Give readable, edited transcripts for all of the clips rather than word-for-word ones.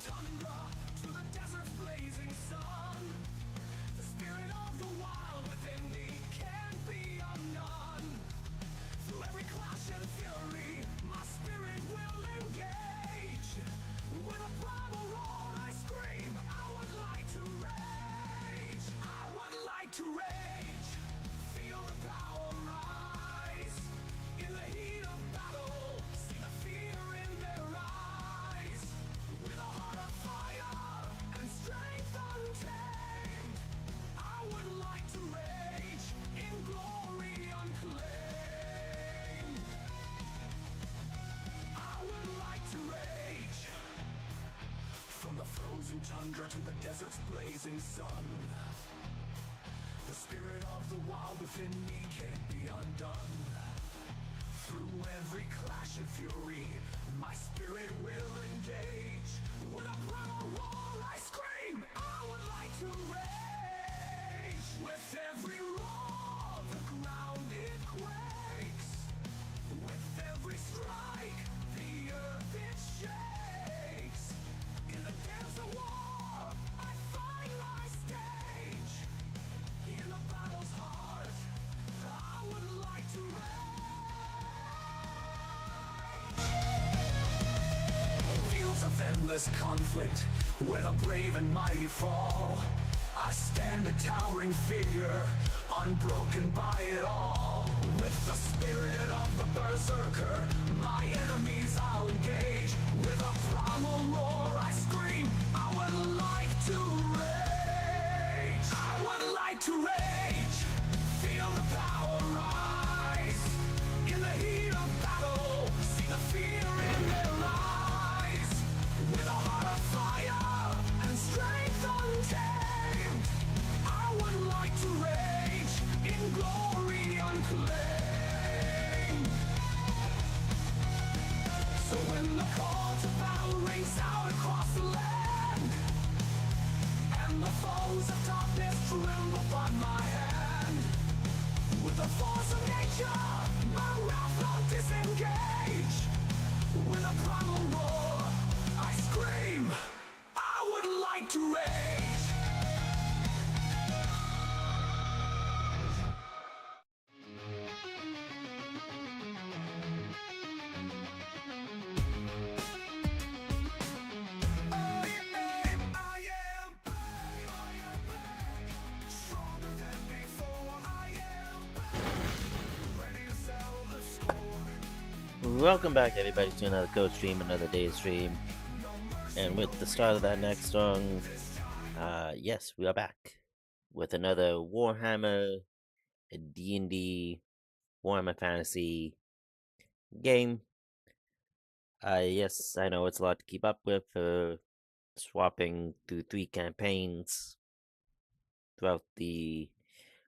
tundra to the desert's blazing sun. The spirit of the wild within me can't be undone. Through every clash and fury, my spirit will engage. With a primal roar I scream, I would like to rage. I would like to rage. Feel the power rise. In the heat of battle, see the fear in their eyes. With a heart of fire and strength untamed, I would like to rage in glory unclaimed. I would like to rage. From the frozen tundra to the desert's blazing sun, the spirit of the wild within me can't be undone. Through every clash and fury, my spirit will engage. With a primal roar I scream, I would like to rage. With every roar, the ground it quakes. With every strike, the earth it shakes. In the dance of war, I find my stage. In the battle's heart, I would like to rage. Fields of endless conflict, where the brave and mighty fall. I stand a towering figure, unbroken by it all. With the spirit of the berserker, my enemies I'll engage. With a primal roar I scream, I would like to rage. I would like to rage. Feel the power rise. In the heat of battle, see the fear in their eyes. With a heart of fire and strength untamed, I would like to rage in glory unclaimed. So when the call to battle rings out across the land, and the foes of darkness tremble upon my hand, with the force of nature, my wrath will disengage. With a primal roar, I scream, I would like to rage. Welcome back, everybody, to another Code Stream, another day's stream. And with the start of that next song, yes, we are back with another Warhammer D&D Warhammer Fantasy game. Yes, I know it's a lot to keep up with, swapping through 3 campaigns throughout the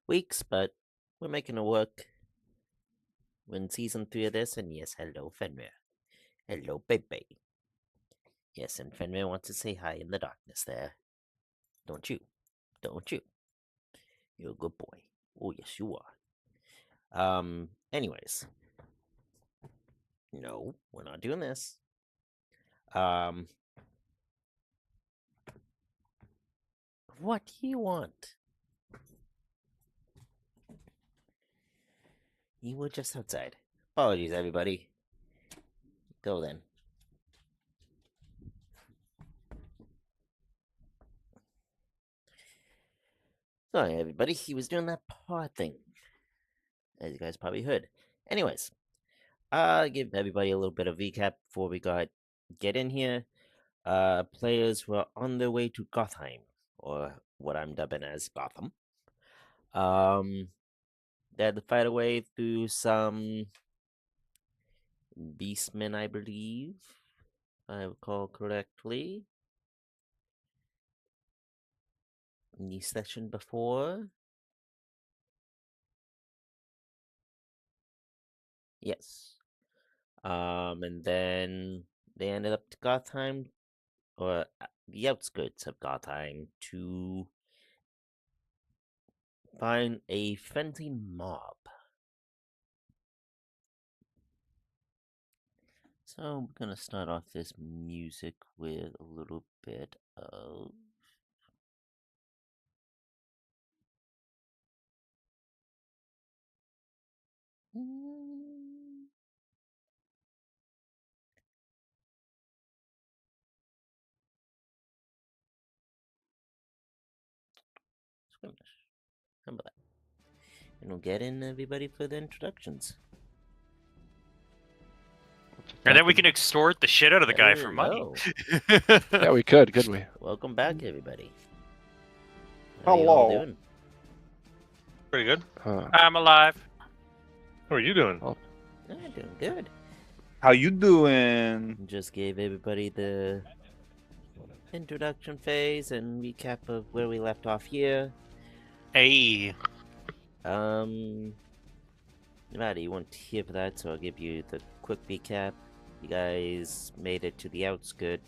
weeks, but we're making it work. We're in Season 3 of this, and yes, hello, Fenrir. Hello, baby. Yes, and Fenrir wants to say hi in the darkness there. Don't you? Don't you? You're a good boy. Oh, yes, you are. Anyways. No, we're not doing this. What do you want? You were just outside. Apologies, everybody. Go then. Sorry, everybody. He was doing that paw thing, as you guys probably heard. Anyways, I'll give everybody a little bit of recap before we get in here. Players were on their way to Gothheim, or what I'm dubbing as Gotham. They had to fight a way through some beastmen, I believe, if I recall correctly. In the session before. Yes. And then they ended up to Gothheim, or the outskirts of Gothheim, to find a friendly mob. So we're gonna start off this music with a little bit of Squamish. How about that? And we'll get in everybody for the introductions. And then we can extort the shit out of the guy There for you money. go. Yeah, we could we? Welcome back, everybody. How you Hello. all doing? Pretty good. Huh. I'm alive. How are you doing? Yeah, doing good. How you doing? Just gave everybody the introduction phase and recap of where we left off here. Hey. Maddie, you weren't here for that, so I'll give you the quick recap. You guys made it to the outskirt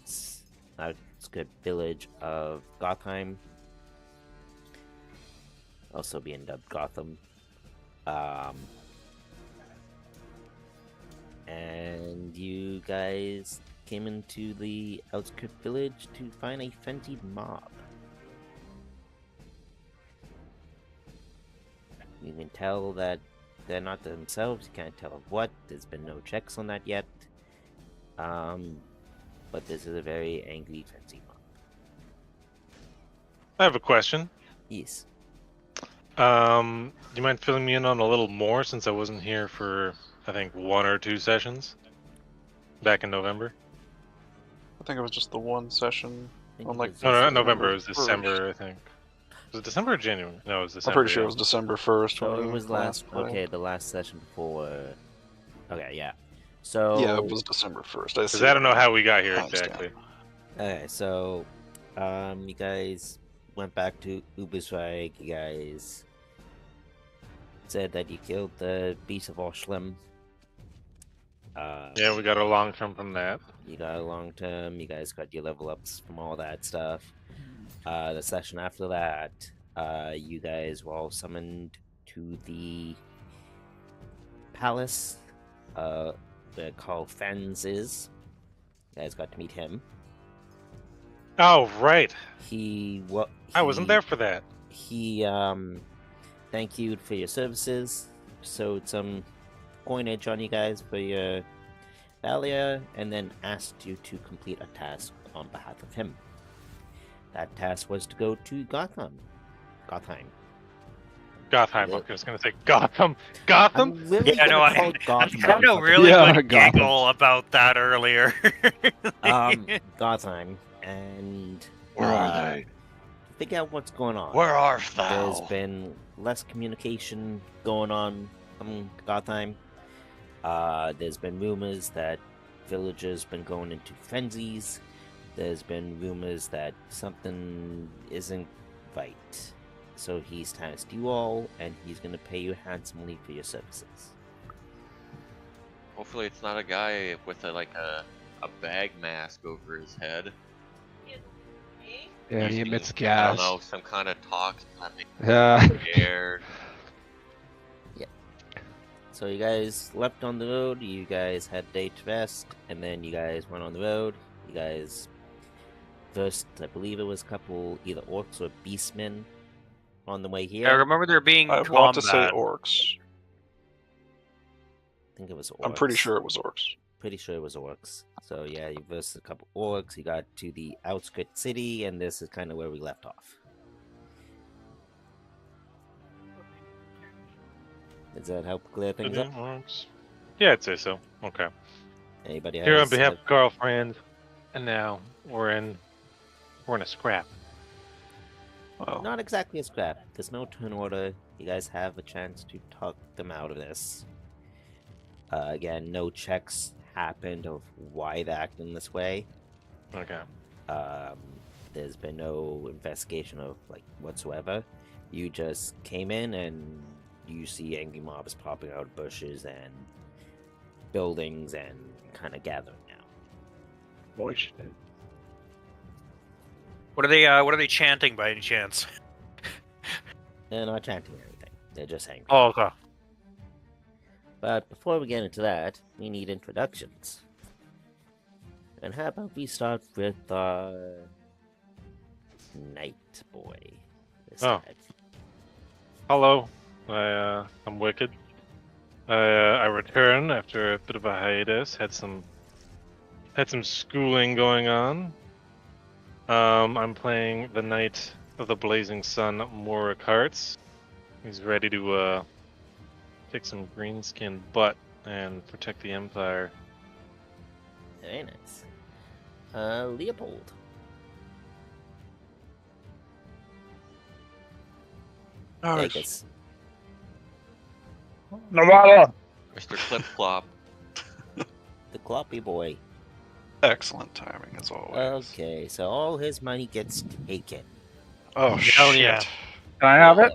village of Gothheim, also being dubbed Gotham. And you guys came into the outskirt village to find a frenzied mob. You can tell that they're not themselves. You can't tell of what. There's been no checks on that yet. But this is a very angry frenzy mob. I have a question. Yes. Do you mind filling me in on a little more since I wasn't here for, I think, 1 or 2 sessions back in November? I think it was just the one session. On like No, not November November. It was December, I think. Was it December or January? No, it was December. I'm pretty sure it yeah. was December 1st. So when it we was last. played. Okay, the last session before. Okay, yeah. So Yeah, it was December 1st. Because I don't know how we got here Timestamp. exactly. Okay, so you guys went back to Ubersreich. You guys said that you killed the beast of Oshlim. Yeah, we got a long term from that. You got a long term. You guys got your level ups from all that stuff. The session after that, you guys were all summoned to the palace. Where Carl Fens is. You guys got to meet him. Oh, right. I I wasn't there for that. He thanked you for your services, sowed some coinage on you guys for your valor, and then asked you to complete a task on behalf of him. That task was to go to Gothheim. Gothheim. Yeah. I was going to say Gotham. Gotham? I'm really Yeah, I know. gonna call I it Gotham. had a really Yeah, good Gotham. giggle about that earlier. Gothheim, and Where are they? figure out what's going on. Where art There's thou? been less communication going on from Gothheim. There's been rumors that villagers been going into frenzies. There's been rumors that something isn't right. So he's tasked you all, and he's going to pay you handsomely for your services. Hopefully it's not a guy with a bag mask over his head. Yeah, he Using, emits I gas. don't know, some kind of toxin that makes Yeah. you scared. So you guys left on the road, you guys had a day to rest, and then you guys went on the road. You guys first, I believe it was a couple either orcs or beastmen on the way here. I remember there being I combat. want to say orcs. I think it was orcs. I'm pretty sure it was orcs. Pretty sure it was orcs. So yeah, you versus a couple orcs, you got to the outskirts city, and this is kind of where we left off. Does that help clear things up? Yeah, I'd say so. Okay. Anybody Here on else? behalf of girlfriend, and now we're in a scrap. Well, Not exactly a scrap. There's no turn order. You guys have a chance to talk them out of this. Again, no checks happened of why they're acting this way. Okay. There's been no investigation of whatsoever. You just came in and you see angry mobs popping out of bushes and buildings and kind of gathering now. Voice. What are they chanting by any chance? They're not chanting anything. They're just angry. Oh, okay. But before we get into that, we need introductions. And how about we start with Night Boy this Oh. time. Hello, I'm Wicked. I return after a bit of a hiatus. Had some schooling going on. I'm playing the Knight of the Blazing Sun, Morik Hearts. He's ready to kick some greenskin butt and protect the Empire. Very nice. Leopold. Vegas. Nevada. Mr. Clip Clop. The Cloppy Boy. Excellent timing as always. Okay, so all his money gets taken. Oh Hell shit! yeah. Can I have it?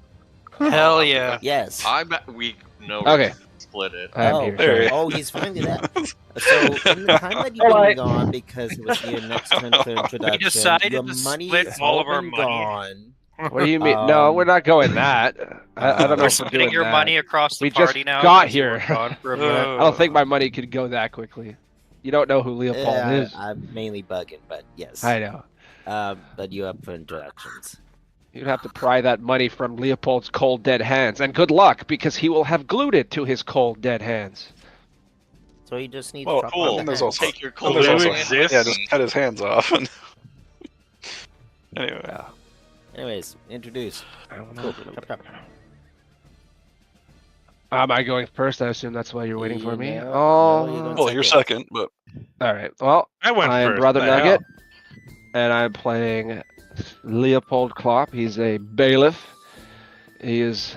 Hell yeah. Yes. We know Okay. to split it. I'm oh, here. There he oh, he's finally that. So in the time that you've been gone, because it was your next turn for introduction, decided your to money split has all of our been money. gone. What do you mean? No, we're not going that. I don't know We're if we're splitting doing your that. money across the We party just now. got 'cause you were here. gone for a minute. I don't think my money could go that quickly. You don't know who Leopold Yeah, is. I'm mainly bugging, but yes. I know. But you up for introductions. You'd have to pry that money from Leopold's cold dead hands, and good luck, because he will have glued it to his cold dead hands. So you just need Well, to Cool. and there's also Take your well, cold there's Do also hand exist? yeah, just cut his hands off. And anyway, Yeah. Anyways, introduce. I don't Cool. know. Chop, chop. Am I going first? I assume that's why you're waiting for me. No, Oh, no, you're going well, you're second, but all right. Well, I went I am first. Brother what the Nugget, hell? and I'm playing Leopold Klopp. He's a bailiff. He is,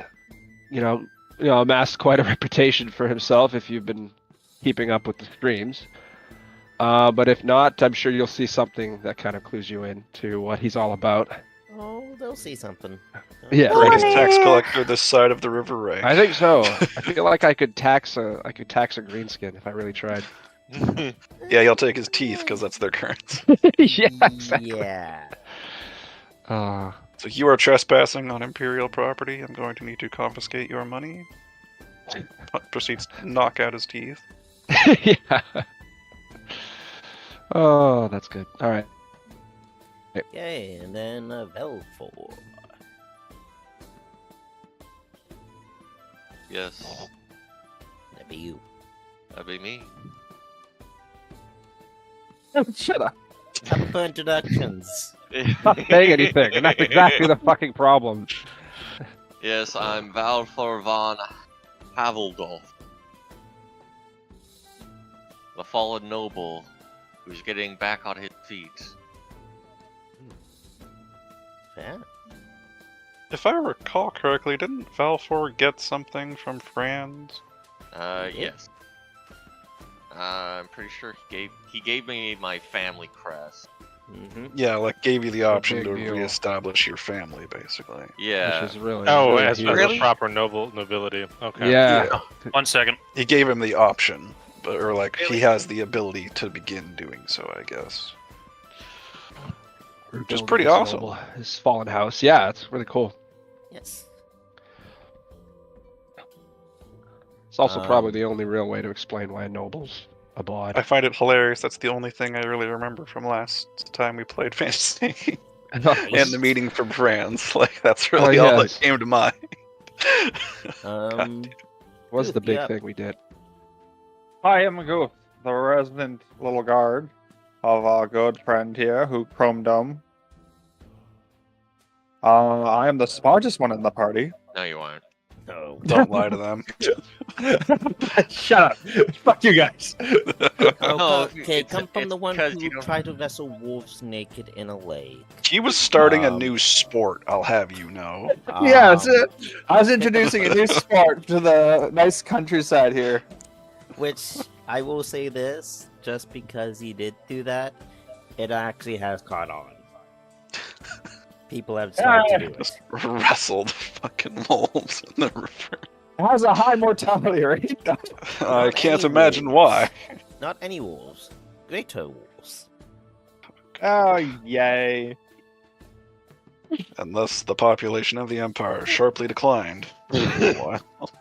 amassed quite a reputation for himself if you've been keeping up with the streams. But if not, I'm sure you'll see something that kind of clues you in to what he's all about. Oh, they'll see something. Yeah. greatest tax collector this side of the river, right? I think so. I feel like I could tax a greenskin if I really tried. Yeah, you'll take his teeth because that's their currency. Yeah, exactly. Yeah. So you are trespassing on Imperial property. I'm going to need to confiscate your money. Proceeds to knock out his teeth. Yeah. Oh, that's good. All right. Okay, and then Velfor. Yes, That'd be you. that'd be me. Shut up. Up for introductions. Not saying anything, and that's exactly the fucking problem. Yes, I'm Valfor von Haveldolf. The fallen noble who's getting back on his feet. Yeah. If I recall correctly, didn't Valfor get something from Franz? Yes. I'm pretty sure he gave me my family crest. Mm-hmm. Yeah, like gave you the option big to deal. reestablish your family, basically. Yeah. Which is really. Oh, really as huge. a Really? proper nobility. Okay. Yeah. 1 second. He gave him the option, or like he has the ability to begin doing so, I guess. Which is pretty awesome. His fallen house. Yeah, it's really cool. Yes. It's also Um, probably the only real way to explain why a noble's a bod. I find it hilarious. That's the only thing I really remember from last time we played Fantasy. And the meeting from France. Like, that's really all that yes. came to mind. was the big yeah. thing we did. Hi, I'm Goof, the resident little guard of our good friend here, who Chromedome. I am the smartest one in the party. No, you aren't. Oh. Don't lie to them. Shut up! Fuck you guys! Oh, No, okay, it's- come from it's the one because who you don't- tried to wrestle wolves naked in a lake. He was starting a Um, new sport, I'll have you know. Yeah, it's Um, it. I was introducing a new sport to the nice countryside here. Which I will say this, just because he did do that, it actually has caught on. People have started to do it. Just wrestled fucking wolves in the river. It has a high mortality rate. I can't any imagine wolves. why. Not any wolves, greater wolves. Oh, yay. And thus the population of the Empire sharply declined. For a while.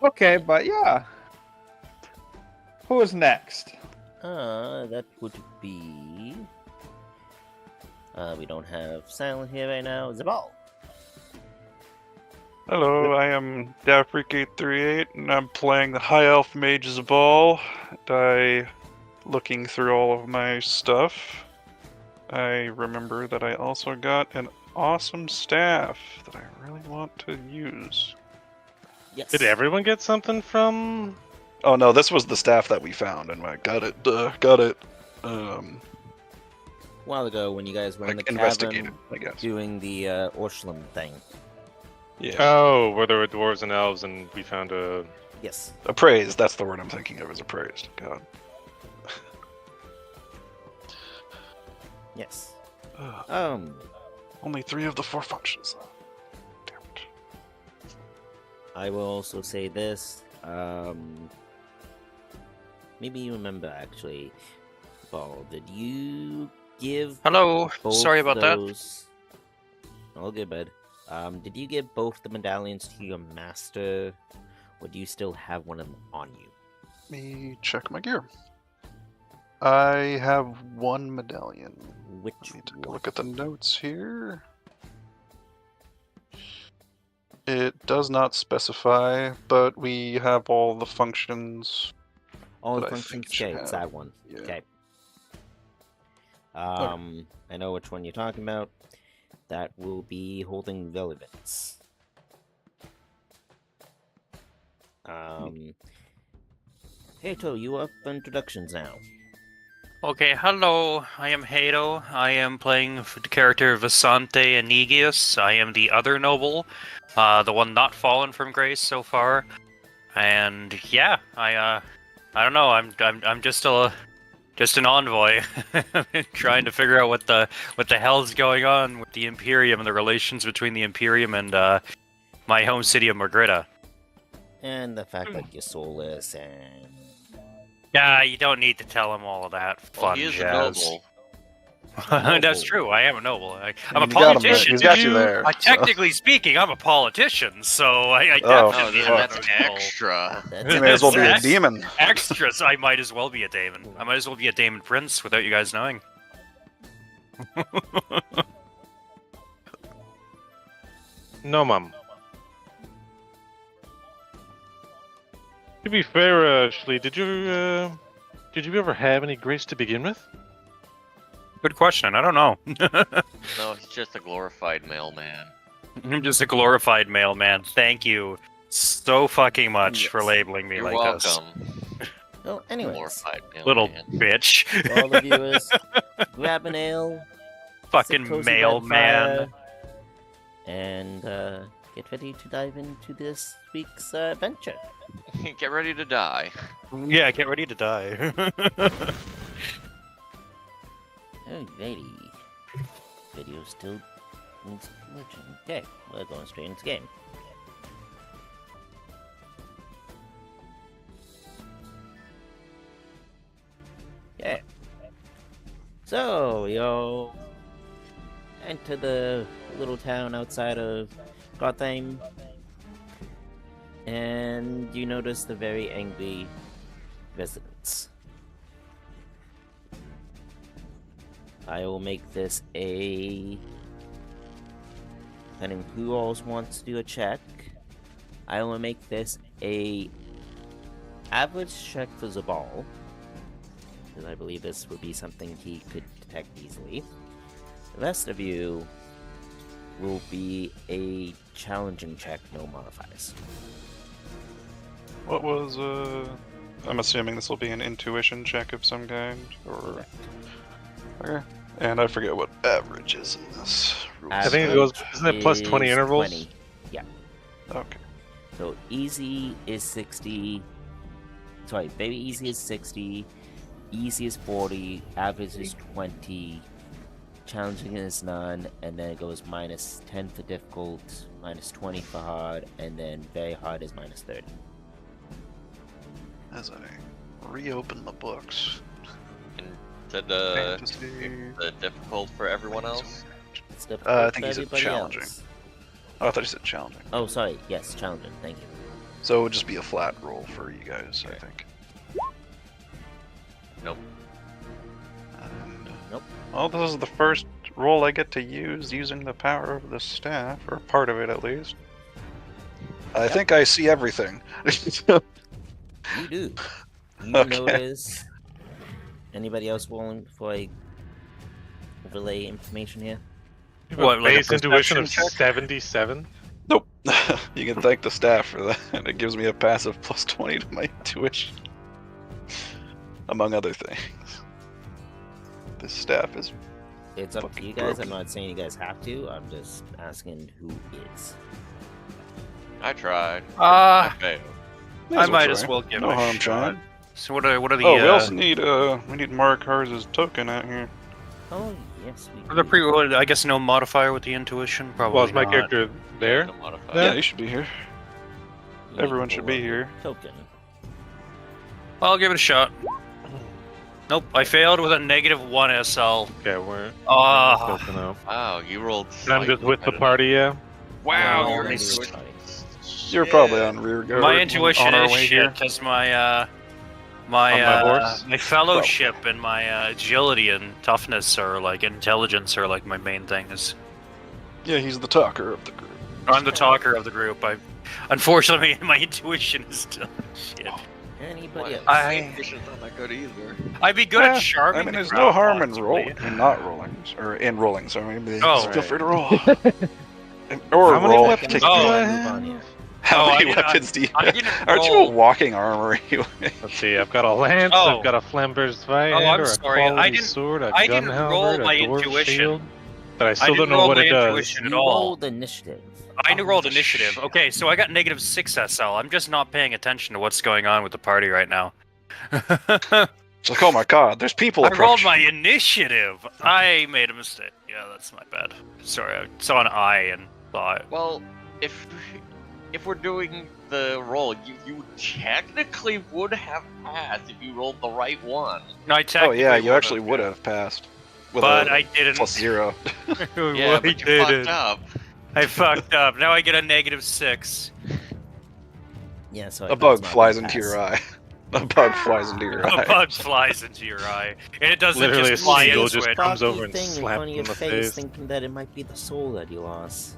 Okay, but yeah. Who is next? That would be. We don't have Silent here right now. Zabal. Hello, I am Dafreak838, and I'm playing the High Elf Mage Zabal. Looking through all of my stuff, I remember that I also got an awesome staff that I really want to use. Yes. Did everyone get something from? Oh no, this was the staff that we found, and I got it. Got it. A while ago, when you guys were in the investigated, tavern I guess. doing the Orshlam thing. Yeah. Oh, where there were dwarves and elves, and we found a. Yes. Appraised. That's the word I'm thinking of. Is appraised. God. Yes. Only 3 of the 4 functions. Damn it. I will also say this. Maybe you remember actually, Ball. Did you give? Hello. both Sorry about that. those... All good, bud. Did you give both the medallions to your master, or do you still have one of them on you? Let me check my gear. I have 1 medallion. Which Let me take a one? look at the notes here. It does not specify, but we have all the functions. All the that I functions. think should Okay, it's have. that one. Yeah. Okay. I know which one you're talking about. That will be holding relevance. Hato, you up for introductions now. Okay, hello. I am Hato. I am playing the character Vasante Anigius. I am the other noble, the one not fallen from grace so far. And yeah, I don't know. I'm just an envoy, trying to figure out what the hell's going on with the Imperium and the relations between the Imperium and my home city of Margrita. And the fact that you're soulless and... Yeah, you don't need to tell him all of that Well, fun he is a jazz. noble. That's Noble. true. I am a noble. I'm I a mean, you got him there. politician. He's got you there. Technically speaking, I'm a politician, so I Oh, Oh, definitely then fuck. that's don't know. extra. That's You may as well be a That's- demon. Extra, so I might as well be a Damon. I might as well be a Damon Prince without you guys knowing. No, mum. To be fair, Ashley, did you ever have any grace to begin with? Good question. I don't know. No, he's just a glorified mailman. I'm just a glorified mailman. Thank you so fucking much for Yes. labeling me You're like welcome. this. Well, anyways, Glorified mailman. Little bitch. for all the viewers, grab an ale, sit Fucking cozy by the mailman. fire, and get ready to dive into this week's adventure. Get ready to die. Yeah, get ready to die. Alrighty. Video still needs glitching. Okay, we're going straight into the game. Yeah. So, yo, enter the little town outside of Gotham, and you notice the very angry residents. I will make this a... Depending who else wants to do a check, I will make this a average check for Zabal, because I believe this would be something he could detect easily. The rest of you will be a challenging check, no modifiers. What was I'm assuming this will be an intuition check of some kind, or Correct. okay. And I forget what average is in this. I think it goes. Isn't it plus 20 is intervals? 20. Yeah. Okay. So easy is 60. Sorry, very easy is 60. Easy is 40. Average is 20. Challenging is none. And then it goes minus 10 for difficult, minus 20 for hard, and then very hard is minus 30. As I reopen the books. And said Fantasy. the difficult for everyone else. It's difficult I for think he said everybody challenging. else. Oh, I thought you said challenging. Oh, sorry. Yes, challenging. Thank you. So it would just be a flat roll for you guys, I think. Nope. And, Nope. well, this is the first roll I get to use using the power of the staff, or part of it at least. I think I see everything. You do. You Okay. notice. Anybody else willing before I relay information here? You have What, a like a base intuition of perception check? 77? Nope. You can thank the staff for that. And it gives me a passive plus 20 to my intuition. Among other things. This staff is. It's up to Fucking you guys. broken. I'm not saying you guys have to. I'm just asking who is. I tried. Uh, I failed. I might as well give no it a harm shot. trying. So what are the Oh, we also need Mark Harz's token out here. Oh, yes, we are the do. I guess no modifier with the intuition? Probably Well, is my not. character there? No modifier. Yeah. Yeah, he should be here. You need Everyone to should pull be up your here. Token. I'll give it a shot. Nope, I failed with a -1 SL. Okay, we're Ah. open up. Wow, you rolled. And I'm just slightly with the better. party, yeah. Wow, No, your maybe it's intuition. You're probably on rear guard. My intuition on our is way shit here. because my On my horse? my fellowship and my agility and toughness are like intelligence are like my main things. Yeah, he's the talker of the group. I'm the talker of the group. Unfortunately, my intuition is still shit. Anybody else? My intuition's not that good either. I'd be good Yeah, at sharping. I mean, the there's crowd, no harm in possibly. rolling, in not rolling, or in rolling. So maybe Oh, feel right. free to roll. Or How many roll. weapons Take do Oh, I Move have? on here. How Oh, I many didn't- weapons do you I have? didn't Aren't you a roll. walking armory? Let's see, I've got a lance, Oh. I've got a flamber's I'm Zweihander, a sorry, I quality didn't- sword, a I gun didn't roll halberd, my a dwarf intuition. shield. But I I still didn't don't know roll what my it does. intuition at You all. rolled initiative. I rolled Oh, initiative. shit. Okay, so I got -6 SL. I'm just not paying attention to what's going on with the party right now. It's like, oh my god, there's people I rolled approaching. my initiative. I made a mistake. Yeah, that's my bad. Sorry, I saw an I and thought. Well, if we're doing the roll, you technically would have passed if you rolled the right one. No, I Oh technically yeah, you would've, actually would have passed. With But a I didn't. +0. Yeah, but you fucked up. I fucked up. Now I get a -6. Yeah, so I A thought bug it's not flies gonna into your pass. eye. A bug flies into your A eye. bug flies into your eye, and it doesn't Literally just a fly seagull into just it. comes Cocky over and thing in slaps front of him your in the face, face. thinking that it might be the soul that you lost.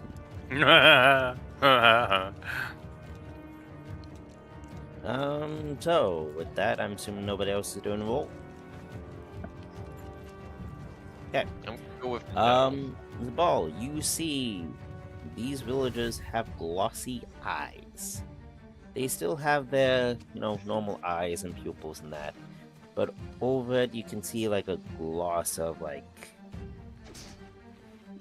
So with that, I'm assuming nobody else is doing a roll. I'm gonna go with The ball. You see, these villagers have glossy eyes. They still have their, normal eyes and pupils and that, but over it you can see like a gloss of like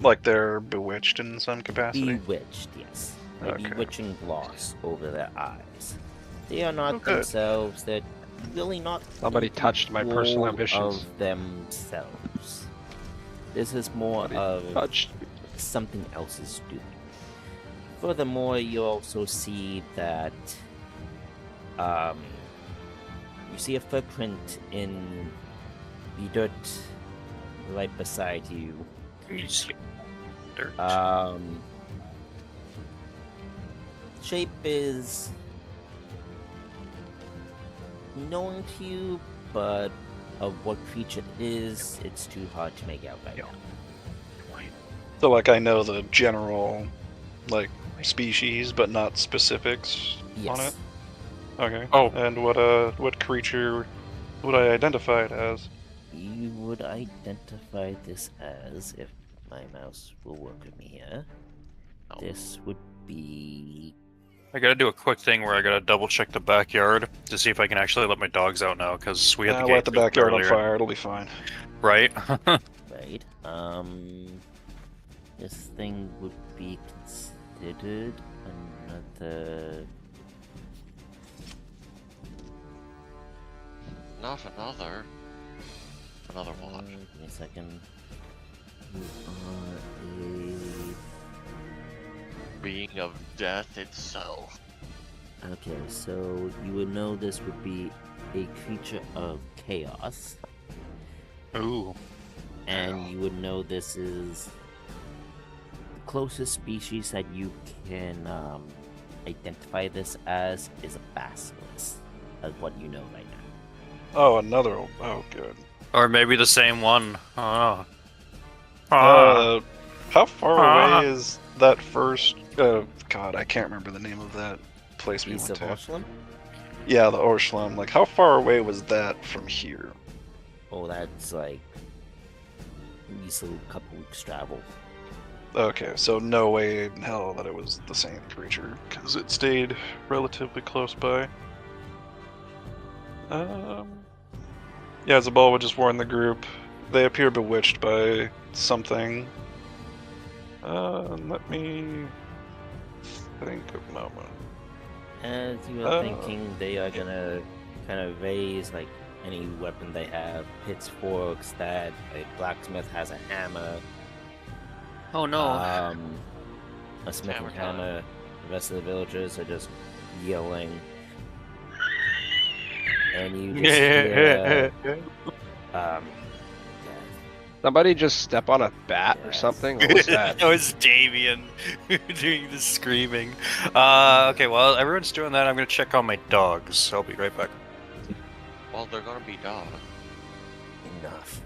Like they're bewitched in some capacity. bewitched, yes, a Okay. bewitching gloss over their eyes. They are not Oh, good. themselves. They're really not. Somebody in touched my personal control ambitions. of themselves. This is more Somebody of touched. something else is doing. Furthermore, you also see that you see a footprint in the dirt right beside you. Dirt. Shape is known to you, but of what creature it is, it's too hard to make out right now. So like I know the general like species, but not specifics on Yes. it. Okay. Oh. And what creature would I identify it as? You would identify this as, if my mouse will work with me here, Oh. this would be... I gotta do a quick thing where I gotta double check the backyard to see if I can actually let my dogs out now, because we had the Light gate the open backyard on earlier. fire. It'll be fine. Right? Right, this thing would be considered another... not another one. Give me a second. You are Being of death itself. a... Okay, so you would know this would be a creature of chaos. Ooh. And you would know this is the closest species that you can identify this as is a basilisk, as what you know right now. Oh, another. Oh, good. Or maybe the same one. I don't know. How far away is that first? God, I can't remember the name of that place we East went of to. Oshlam? Yeah, the Orschlam. Like, how far away was that from here? Oh, that's like at least a couple weeks travel. Okay, so no way in hell that it was the same creature, because it stayed relatively close by. Yeah, Zabal would just warn the group. They appear bewitched by something. Let me think a moment. As you are thinking, they are gonna kind of raise like any weapon they have, pitchforks, that a blacksmith has a hammer, Oh no. a smithing Hammer time. hammer. The rest of the villagers are just yelling, and you just hear, Somebody just step on a bat or Yes. something? What was that? That was Damien doing the screaming. Okay, while everyone's doing that, I'm gonna check on my dogs. I'll be right back. Well, they're gonna be dogs. enough.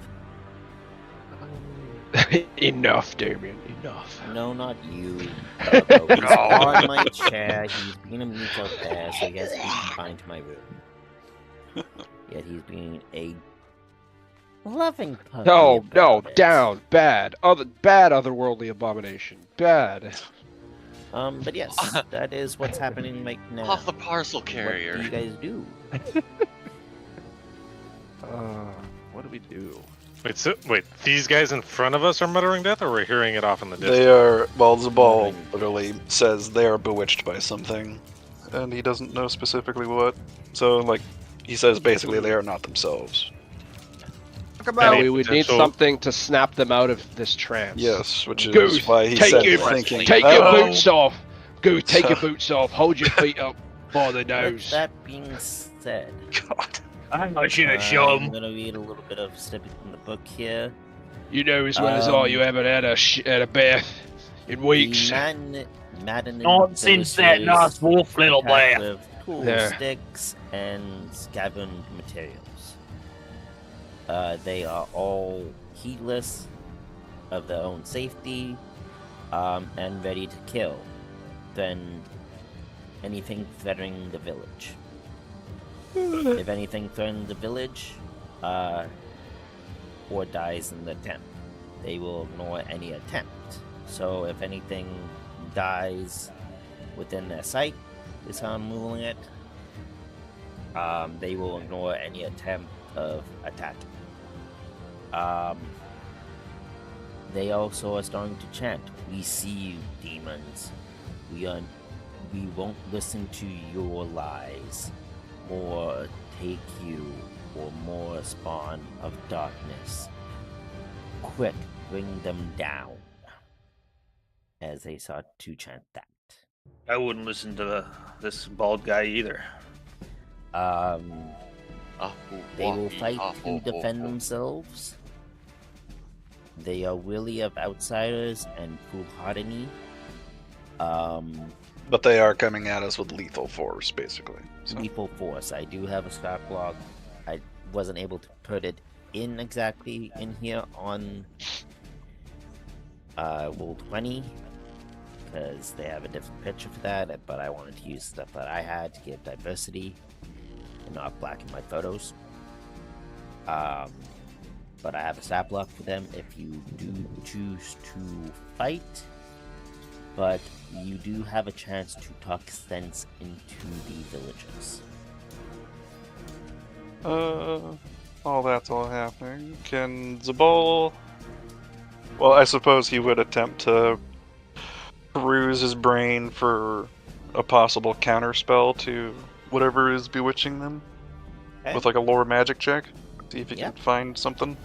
Enough, Damien. Enough. No, not you. Doggo. He's on my chair. He's being a mutual pair, so he has to be confined to my room. Yet he's being a loving puppy. No, about it. down, bad, otherworldly abomination, bad. But yes, that is what's happening right now. Off the parcel What do carrier. you guys do? What do we do? Wait, these guys in front of us are muttering death, or we're hearing it off in the distance? They are. Well, Zabal literally says they are bewitched by something, and he doesn't know specifically what. So, like, he says basically they are not themselves. Yeah, we would need potential- something to snap them out of this trance. Yes, which is Goose, why he take said your- thinking. Take your "Oh, boots off. Goose, take your boots off. Hold your feet up by the With nose. that being said, God. I'm I'm gonna read a little bit of snippet from the book here. You know as well as I, you haven't had a bath in weeks. The maddening Not since that villagers nice wolf little attack bear. with tools, There. sticks, and scavenged materials. They are all heedless of their own safety, and ready to kill than anything threatening the village. If anything threatens the village, or dies in the attempt, they will ignore any attempt. So if anything dies within their sight, is how I'm ruling it, they will ignore any attempt of attacking. They also are starting to chant, "We see you, demons. We won't listen to your lies, or take you, or more spawn of darkness. Quick, bring them down." As they start to chant that. I wouldn't listen to this bald guy either. They will fight to defend themselves. They are wary of outsiders and foolhardy. But they are coming at us with lethal force, basically. So. Lethal force. I do have a stat block. I wasn't able to put it in exactly in here on Rule 20 because they have a different picture for that, but I wanted to use stuff that I had to give diversity and not blacken my photos. But I have a stat block for them if you do choose to fight. But you do have a chance to talk sense into the villagers. All that's all happening. Can Zabal... Well, I suppose he would attempt to peruse his brain for a possible counterspell to whatever is bewitching them. Okay. With like a lore magic check. See if he Yep. can find something.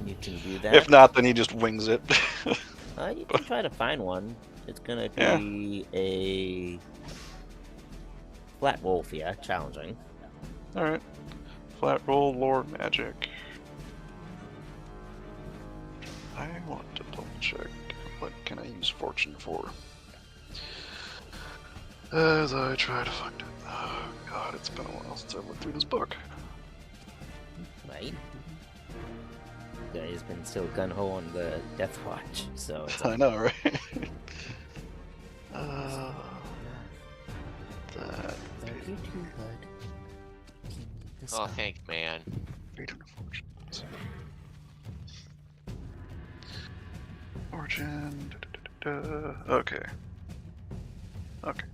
You can do that. If not, then he just wings it. You can try to find one. It's gonna be a flat roll for you, challenging. Alright. Flat roll lore magic. I want to double check. What can I use fortune for? As I try to find it. Oh god, it's been a while since I looked through this book. right? The guy's been still gun ho on the Death Watch, so it's I like, know, right? That thank you too, bud. Keep the Oh, skull. thanks, man. fate and fortunes. Fortune. Okay. Okay.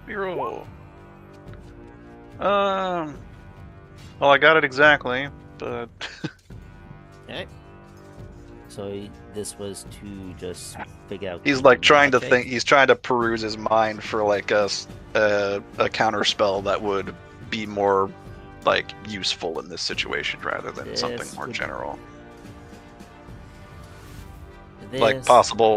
Reroll. Well, I got it exactly, but Okay. So this was to just figure out. he's the like trying to magic. think. He's trying to peruse his mind for like a counter spell that would be more like useful in this situation rather than something This more would- general. Like This-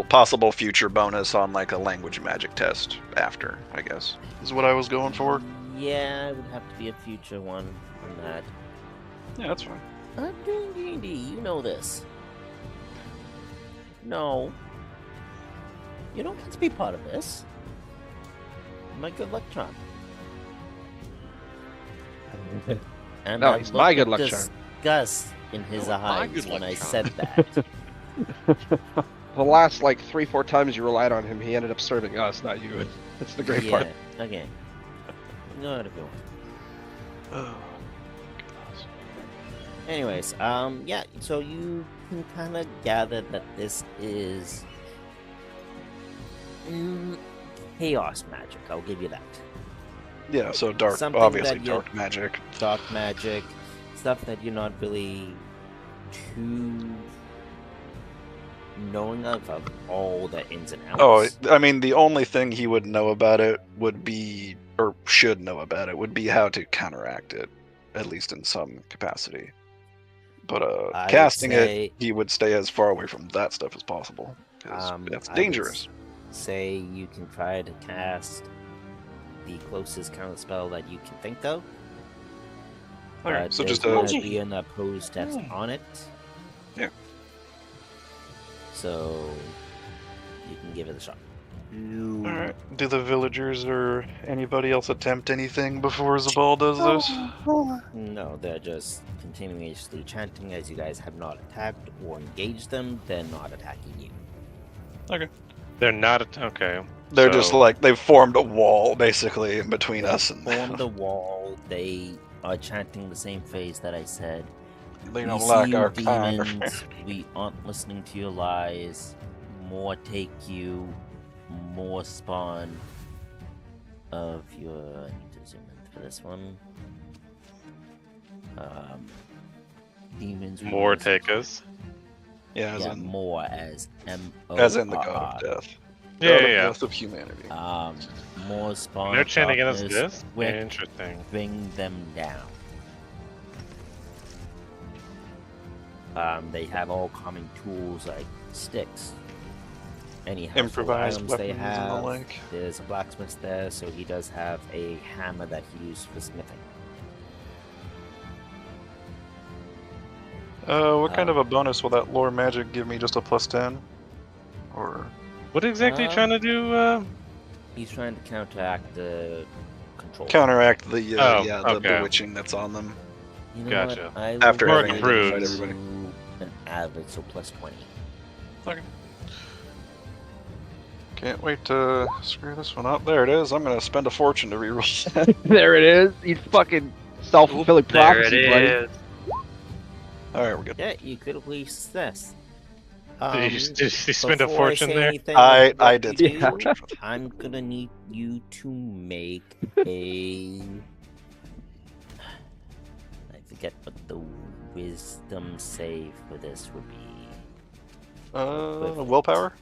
possible future bonus on like a language magic test after, I guess, is what I was going for. Yeah, it would have to be a future one on that. Yeah, that's fine. I'm doing D&D, you know this. No. You don't get to be part of this. My good luck charm. And No, I he's my looked good at luck charm. disgust in his No, my eyes good when luck I charm. said that. The last like 3-4 times you relied on him, he ended up serving us, not you. That's the great part. Yeah, okay. No, to go. Oh. Anyways, yeah, so you can kind of gather that this is chaos magic. I'll give you that. Yeah, so dark, Something obviously that you- dark magic. Dark magic, stuff that you're not really too knowing of all the ins and outs. Oh, I mean, the only thing he would know about it would be, or should know about it, would be how to counteract it, at least in some capacity. But I would casting say- it, he would stay as far away from that stuff as possible, because that's I would dangerous. say you can try to cast the closest counter spell that you can think of. Okay, But so there's just going a to be an opposed test on it. Yeah. So you can give it a shot. All right. Do the villagers or anybody else attempt anything before Zabal does this? No, they're just continuously chanting as you guys have not attacked or engaged them. They're not attacking you. They're not okay. They're just So- like they've formed a wall basically in between us and On the wall, they are chanting the same phrase that I said. they We don't see like you our kind. demons. We aren't listening to your lies. More take you. More spawn of your. I need to zoom in for this one. Demons. More rules- take us. Yeah, Yeah, more as M-O-R-R. as in the god of death. Yeah, God yeah, of yeah. death of humanity. More spawn. They're of chanting against darkness. this. Quick, Interesting. bring them down. They have all common tools like sticks. Any household Improvised items weapons they and the have. like. There's a blacksmith there, so he does have a hammer that he used for smithing. What kind of a bonus will that lore magic give me? Just a +10? Or What exactly you Uh, trying to do? He's trying to counteract the control. counteract the Oh, the okay. bewitching that's on them? You know Gotcha. What? I After will having give runes. fight everybody. you an average, so +20. Can't wait to screw this one up. There it is. I'm gonna spend a fortune to reroll. There it is. You fucking self-fulfilling There it prophecy, buddy. is. All right, we're good. Yeah, you could at least this. Did you spend a before I fortune say there? anything I about what did you spend a do, fortune. I'm gonna need you to make a. I forget what the wisdom save for this would be. Willpower?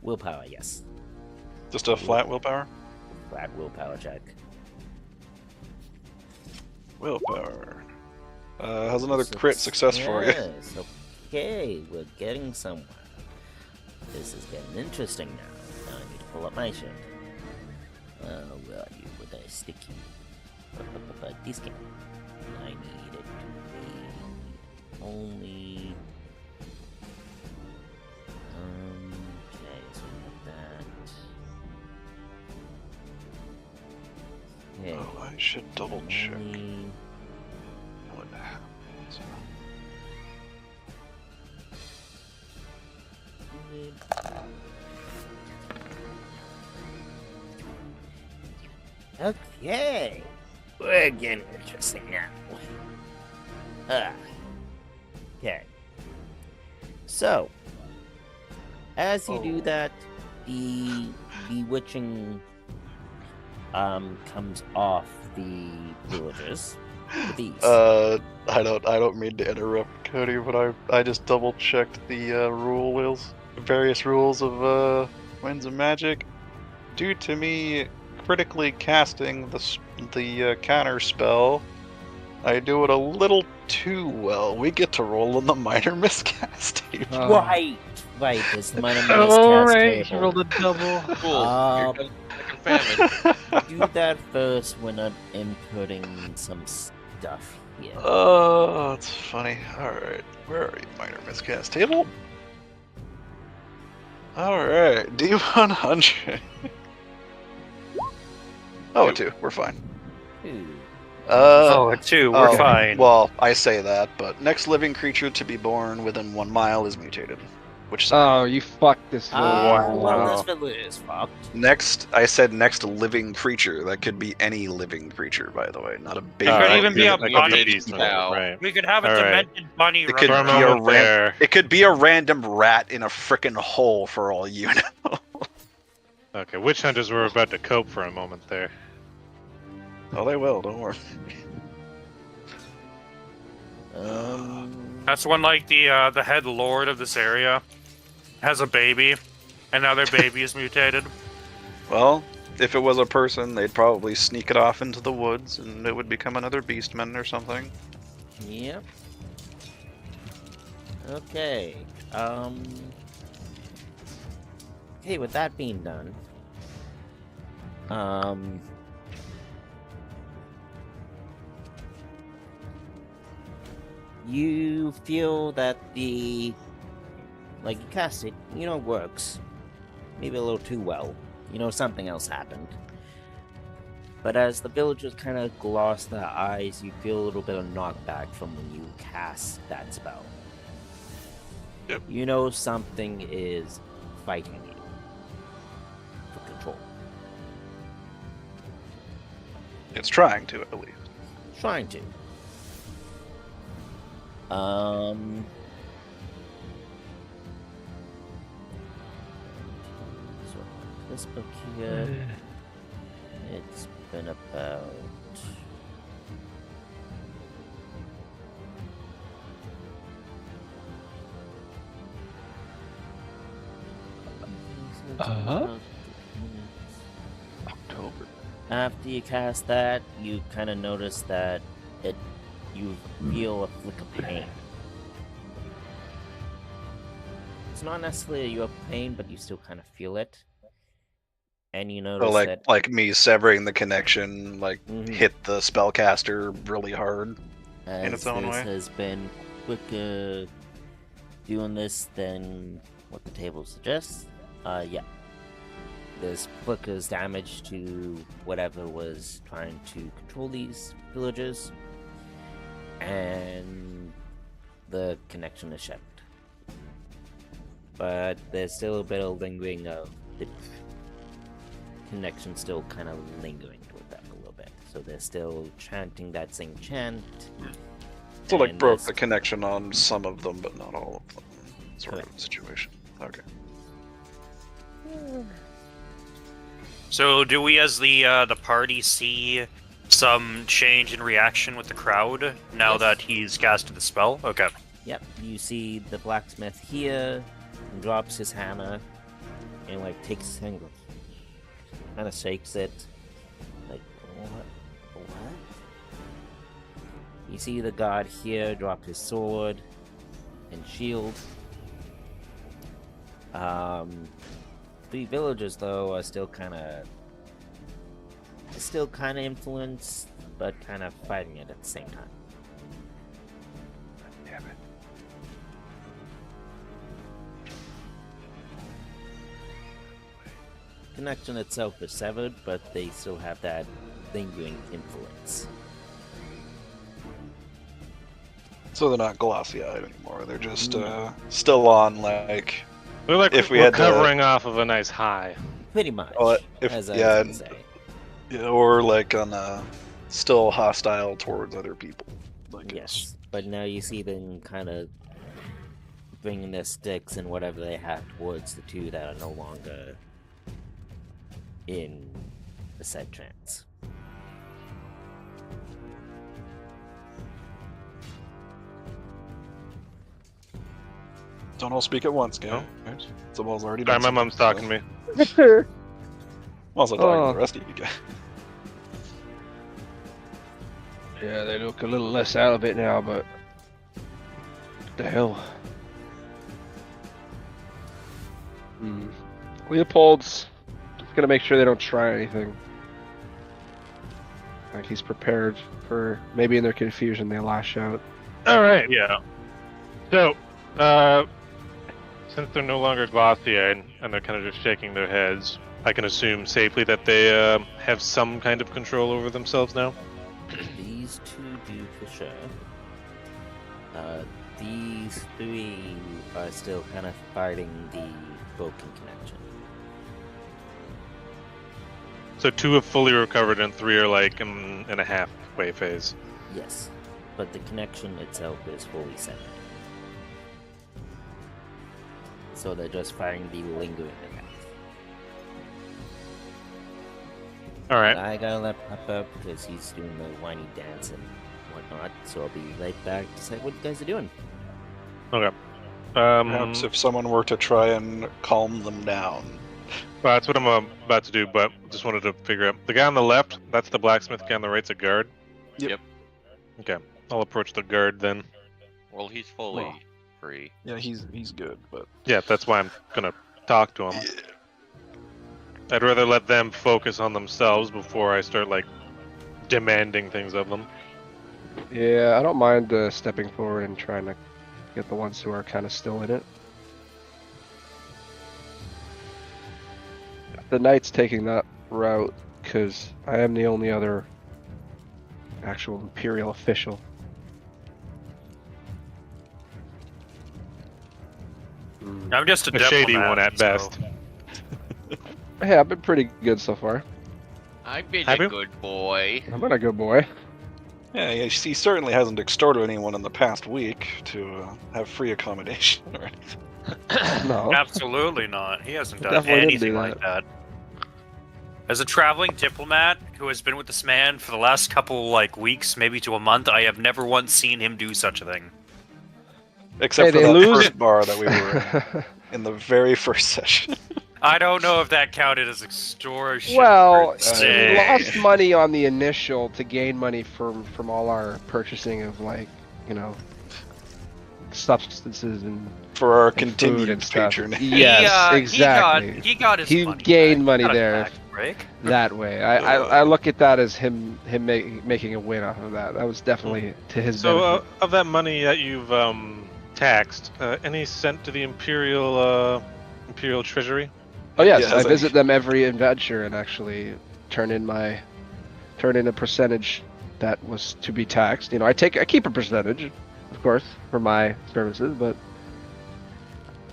Willpower, yes. Just a flat willpower? Flat willpower check. Willpower. How's another crit success for you? Yes, okay, we're getting somewhere. This is getting interesting now. Now I need to pull up my shit. Where are you with a sticky? This game. I need it to be only. Okay, so we got that. Okay. Oh, I should double check only- what happens. Okay. We're getting interesting now. Okay. So, as you do that, the bewitching comes off the villagers. The beast. I don't mean to interrupt, Cody, but I just double checked the various rules of Winds of Magic. Due to me critically casting the counter spell, I do it a little too well. We get to roll on the minor miscast table. Right. There's the minor miscast Alright, he table. rolled a double. Cool. Um, Here comes second famine. Do that first when I'm inputting some stuff here. Oh, that's funny. Alright, where are you, minor miscast table? Alright, D100. Oh, a 2, we're fine. Ooh. a 2, we're oh, fine. Well, I say that, but next living creature to be born within 1 mile is mutated. Which Oh, you fucked this village. Well, this village is fucked. I said next living creature. That could be any living creature, by the way, not a baby. It could even be a like bunny. decent, now. right? We could have a All right. demented bunny It could running be a around. there. It could be a random rat in a frickin' hole for all you know. Okay, witch hunters were about to cope for a moment there. Oh, they will. Don't worry. That's when, like, the head lord of this area has a baby, and now their baby is mutated. Well, if it was a person, they'd probably sneak it off into the woods, and it would become another beastman or something. Yep. Okay. Okay, with that being done, you feel that you cast it, it works. Maybe a little too well. Something else happened. But as the villagers kind of gloss their eyes, you feel a little bit of knockback from when you cast that spell. Yep. Something is fighting you for control. It's trying to, at least. Trying to. So this book here, it's been about October. After you cast that, you kind of notice that you feel a flick of pain. It's not necessarily your pain, but you still kind of feel it. And you notice So, that like me severing the connection, Mhm. hit the spellcaster really hard. as its own this way. has been quicker doing this than what the table suggests. Yeah. This quickers damage to whatever was trying to control these villagers. And the connection is shattered. But there's still a bit of lingering of the connection still kind of lingering with them a little bit. So they're still chanting that same chant. So, and broke this- the connection on some of them, but not all of them. Sort Correct. of situation. Okay. So, do we, as the party, see some change in reaction with the crowd now Yes. that he's casted the spell? Okay. Yep, you see the blacksmith here and drops his hammer and takes his hand, kind of shakes it, what? You see the god here drop his sword and shield. The villagers though are still kind of influenced, but kind of fighting it at the same time. Damn it. Connection itself is severed, but they still have that lingering influence. So they're not glossy-eyed anymore. They're just still on We're like If we we're had to- covering off of a nice high. Pretty much, Well, as I yeah, was gonna say. Yeah, or like on still hostile towards other people. Like Yes, but now you see them kind of bringing their sticks and whatever they have towards the two that are no longer in the said trance. Don't all speak at once, guys. Right? Zabal's already done. Sorry, my mom's talking to me. I'm also talking Oh. to the rest of you guys. Yeah, they look a little less out of it now, but what the hell? Leopold's gonna make sure they don't try anything. Like he's prepared for maybe in their confusion they lash out. All right. Yeah. So, since they're no longer glossy-eyed and they're kind of just shaking their heads, I can assume safely that they have some kind of control over themselves now. These two do for sure. These three are still kind of fighting the broken connection. So 2 have fully recovered and 3 are like in a halfway phase. Yes, but the connection itself is fully severed. So they're just fighting the lingering effects. All right. I gotta let Papa up because he's doing the whiny dance and whatnot, so I'll be right back to say what you guys are doing. Okay. Perhaps if someone were to try and calm them down. Well, that's what I'm about to do, but just wanted to figure out. The guy on the left, that's the blacksmith guy on the right's a guard? Yep. Okay. I'll approach the guard then. Well, he's fully Well. free. Yeah, he's good, but Yeah, that's why I'm gonna talk to him. I'd rather let them focus on themselves before I start, like, demanding things of them. Yeah, I don't mind stepping forward and trying to get the ones who are kind of still in it. The knight's taking that route because I am the only other actual Imperial official. I'm just a A shady diplomat, one at so- best. Yeah, I've been pretty good so far. I've been Have a you? good boy. I'm been a good boy. yeah, he certainly hasn't extorted anyone in the past week to have free accommodation or anything. No. Absolutely not. He hasn't done Definitely didn't anything do like that. As a traveling diplomat who has been with this man for the last couple weeks, maybe to a month, I have never once seen him do such a thing. Except Hey, for they that lose- first bar that we were in the very first session. I don't know if that counted as extortion. Well, per se. we lost money on the initial to gain money from all our purchasing of substances and For our and food continued and stuff. patronage. Yes, exactly. He got his He money gained back. money Got his there. back break. That way. I look at that as him making a win off of that. That was definitely to his So, benefit. of that money that you've taxed, any sent to the Imperial Treasury? Oh yes, yeah, I as visit them every adventure and actually turn in a percentage that was to be taxed. You know, I keep a percentage, of course, for my services, but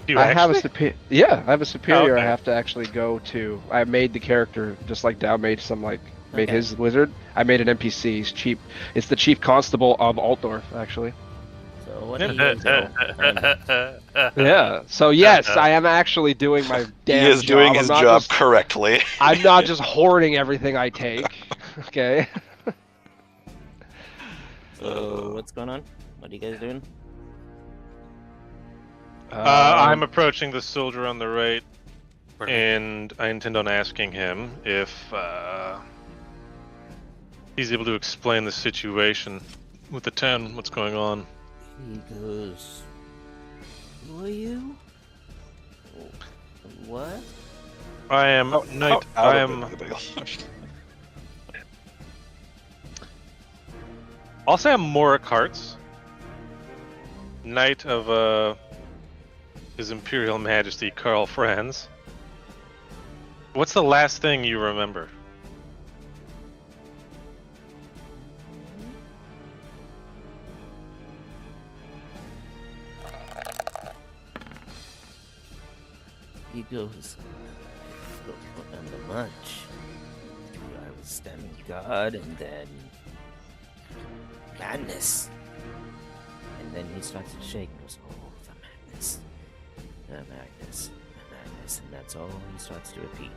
Do you I have a actually? I have a superior. okay. I have to actually go to. I made the character just like Dow made made Okay. his wizard. I made an NPC. He's cheap. It's the chief constable of Altdorf, actually. So what do you guys do? Yeah. So yes, I am actually doing my He damn is doing job. his I'm not job just- correctly. I'm not just hoarding everything I take. Okay. So what's going on? What are you guys doing? I'm approaching the soldier on the right, and I intend on asking him if he's able to explain the situation with the town, what's going on. He goes, "Who are you? What?" I am knight. I am. I'll say I'm Morik Hearts, knight of His Imperial Majesty Karl Franz. What's the last thing you remember? He goes, "Don't remember much. I standing guard, and then madness. And then he starts to shake and goes, oh, the madness, the madness, the madness, and that's all he starts to repeat.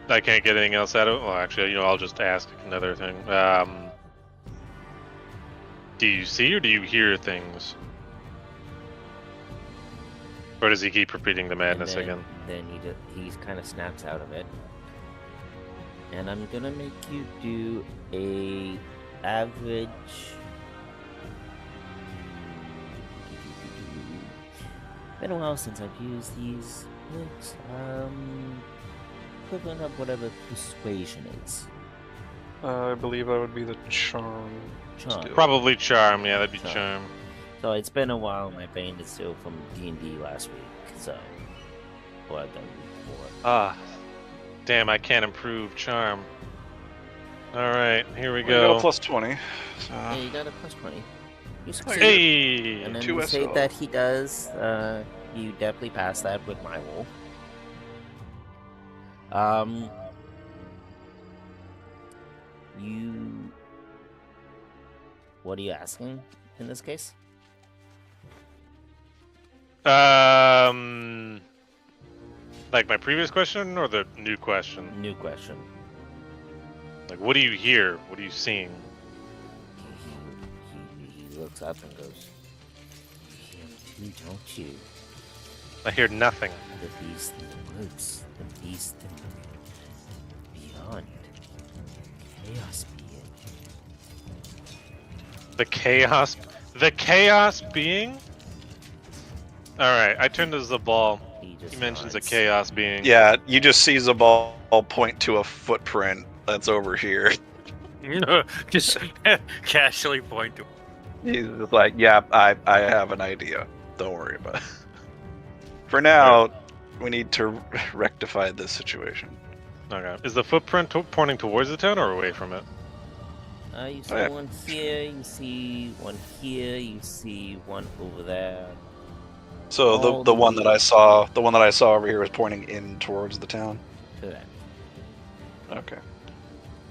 I can't get anything else out of it. Well, actually, I'll just ask another thing. Do you see or do you hear things? Or does he keep repeating the madness again? Then he kind of snaps out of it. And I'm gonna make you do a average. Been a while since I've used these books. Equivalent of whatever persuasion is. I believe that would be the charm. Charm. skill. Probably charm. Yeah, that'd be Charm. charm. So it's been a while. My bane is still from D&D last week. So, or I've done before. Ah, damn! I can't improve charm. All right, here we We go. got plus 20. So. Yeah, you got a plus 20. You succeed. Hey! And then Two the save SO. that he does, you definitely pass that with my roll. What are you asking in this case? Like my previous question or the new question? New question. Like, what do you hear? What are you seeing? He looks up and goes, "You hear him too, don't you? I hear nothing. The beast in the woods, the beast in the beyond, chaos being." The chaos being? Alright, I turn to Zabal. He mentions a nods. chaos being. Yeah, you just see Zabal point to a footprint that's over here. Just casually point to. He's just like, yeah, I have an idea. Don't worry about it. For now, we need to rectify this situation. Okay. Is the footprint pointing towards the town or away from it? You see yeah. one here, you see one here, you see one over there. So All the one the- that I saw, over here is pointing in towards the town. Correct. Okay.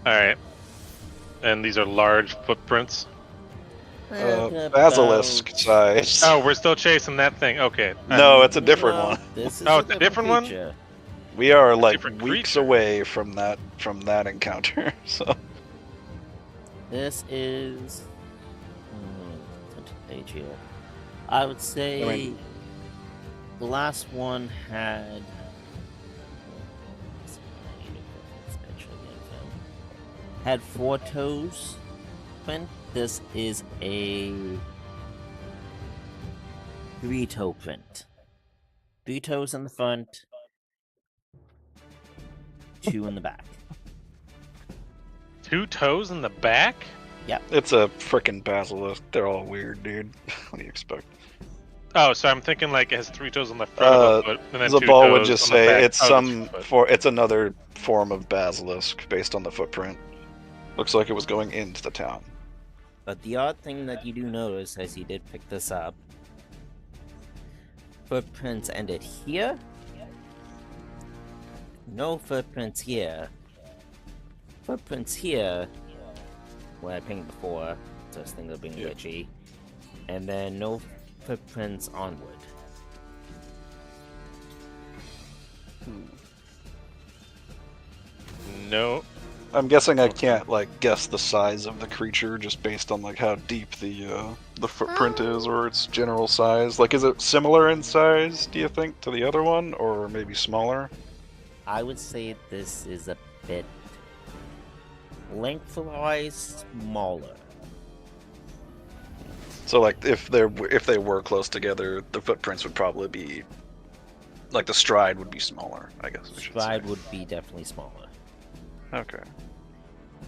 Alright. And these are large footprints? Basilisk size. Oh, we're still chasing that thing. Okay. No, it's a different one. This is Oh, it's a different one? creature. We are like different weeks creature. away from that encounter. So This is page here. I would say I mean- the last one had had 4 toes. Print. This is a 3-toe print. 3 toes in the front, 2 in the back. 2 toes in the back? it's a frickin' basilisk. They're all weird, dude. What do you expect? Oh, so I'm thinking like it has 3 toes on the front of the foot, and then 2 Zabal would toes just on the say back. it's Oh, that's foot. it's another form of basilisk based on the footprint. Looks like it was going into the town. But the odd thing that you do notice, as you did pick this up, footprints ended here. No footprints here. Footprints here, where I pinged before, so I was thinking of being glitchy. And then no footprints onward. No. I'm guessing I can't like guess the size of the creature just based on like how deep the footprint is or its general size. Like, is it similar in size? Do you think to the other one, or maybe smaller? I would say this is a bit lengthwise smaller. So like if they were close together, the footprints would probably be like the stride would be smaller. I guess we should Stride say. would be definitely smaller. Okay.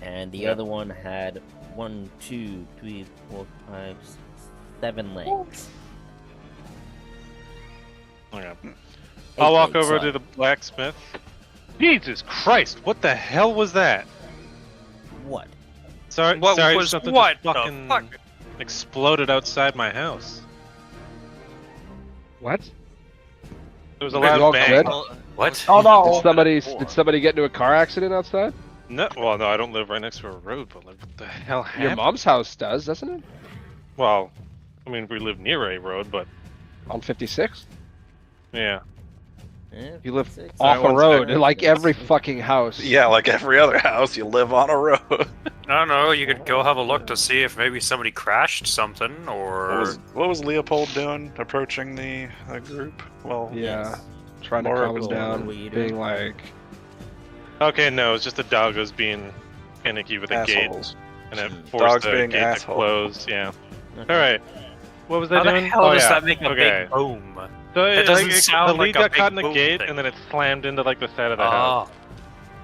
And the Yeah. other one had 1, 2, 3, 4, 5, 6, 7 legs. Okay. 8 I'll walk legs, over sorry. to the blacksmith. Jesus Christ! What the hell was that? What? Sorry, What sorry, was something what just the fucking fuck? exploded outside my house. What? There was a Wait, you all loud bang. good? What? Oh no! Did somebody get into a car accident outside? No, well, no, I don't live right next to a road, but like, what the hell Your happened? mom's house does, doesn't it? Well, I mean, we live near a road, but On 56? yeah. Yeah, You live 56. off a one road, second. like every fucking house. Yeah, like every other house, you live on a road. I don't know. You could go have a look to see if maybe somebody crashed something, or What was Leopold doing approaching the group? Well, Yeah. Trying to Laura calm was him the one down, where you being do- like, Okay, no, it's just the dog was being finicky with a gate, assholes. and it Dogs forced the being gate assholes. to close. Yeah. Okay. All right. What was I how the doing? hell Oh, does yeah. that make a Okay. big boom? So That doesn't the sound lead like a got big caught in the boom gate, thing. and then it slammed into like the side of the house.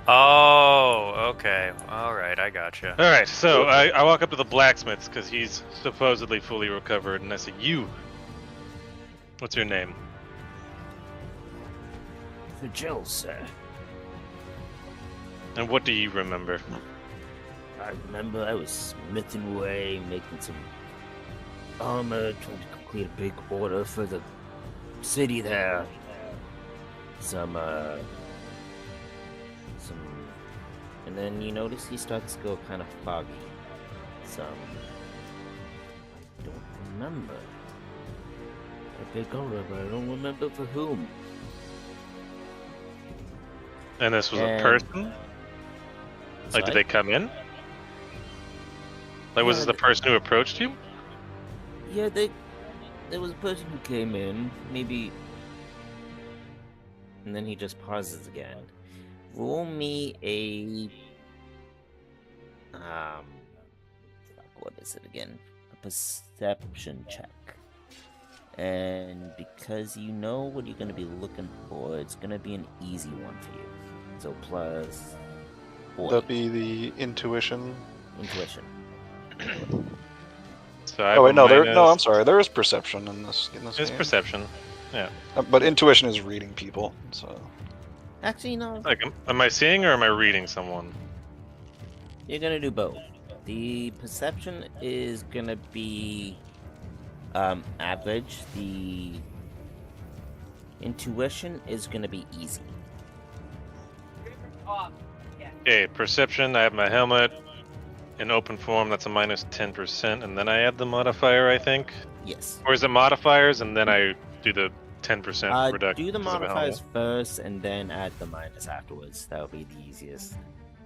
Oh, okay. All right, I gotcha. All right, so I walk up to the blacksmith's because he's supposedly fully recovered, and I say, "You, what's your name?" For Jill, sir. And what do you remember? I remember I was smithing away, making some armor, trying to complete a big order for the city there. And then you notice he starts to go kind of foggy. I don't remember. A big order, but I don't remember for whom. And this was a And- person? Like, did they come in? Like, was Yeah, this the person who approached you? Yeah, there was a person who came in, maybe. And then he just pauses again. Roll me a. What is it again? A perception check. And because you know what you're going to be looking for, it's going to be an easy one for you. So plus 40. That'd be the intuition. Intuition. So I have Oh wait, a no, minus- I'm sorry. There is perception in this It's game. perception. But intuition is reading people. So Actually, no. Like, am I seeing or am I reading someone? You're gonna do both. The perception is gonna be average. The intuition is gonna be easy. Okay, perception, I have my helmet. In open form, that's a minus 10%, and then I add the modifier, I think? Yes. Or is it modifiers, and then I do the 10% reduction? Do the because of a modifiers helmet? first, and then add the minus afterwards. That'll be the easiest.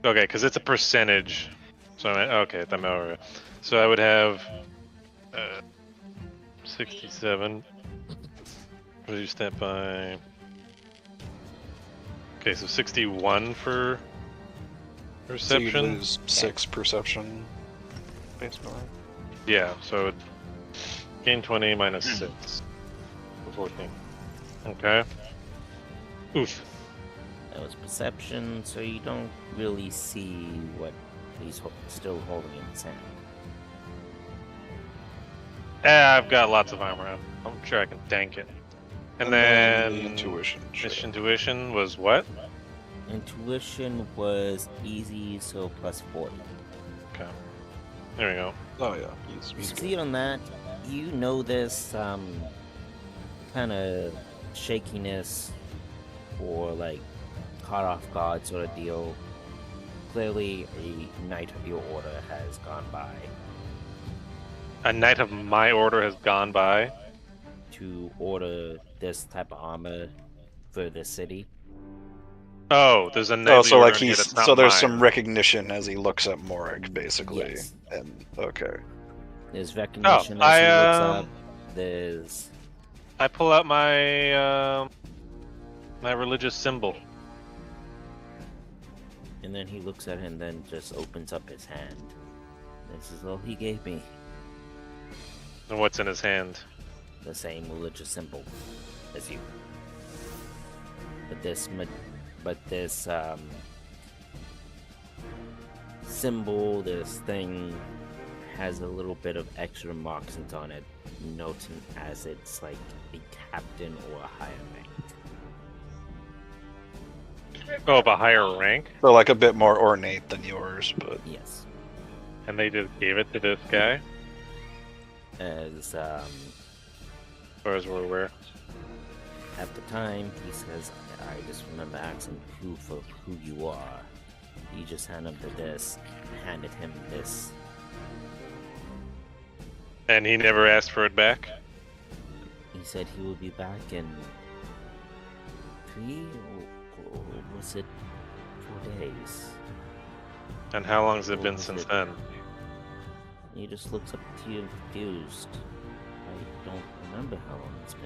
Okay, because it's a percentage. So, okay, I'm over. So I would have 67. Reduce that by... Okay, so 61 for so you perception. lose 6 perception, basically. Yeah, so gain 20 minus 6. 14. Okay. Oof. That was perception, so you don't really see what he's still holding in his hand. I've got lots of armor. I'm sure I can tank it. And then the intuition. This intuition was what? Intuition was easy, so plus 40. Okay. There we go. Oh yeah, he's Succeed on that. You know this kind of shakiness or like caught off guard sort of deal. Clearly, a knight of your order has gone by A knight of my order has gone by. to order this type of armor for the city. Oh, there's a knight. Oh, of the so order like in here he's that's not so there's mine. some recognition as he looks at Morik, basically. Yes. And okay. There's recognition I, as he looks up. There's I pull out my my religious symbol. and then he looks at it and then just opens up his hand. This is all he gave me. And what's in his hand? The same religious symbol as you. But this symbol, this thing, has a little bit of extra marks on it, noting as it's like a captain or a higher rank. Oh, of a higher rank? So like a bit more ornate than yours, but Yes. And they just gave it to this guy? As Or as we're aware? at the time, he says, I just remember asking who you are. You just handed him this. And he never asked for it back? He said he will be back in 3 or was it 4 days? And how long has it Or been was since it- then? He just looks up to you confused. I don't remember how long it's been.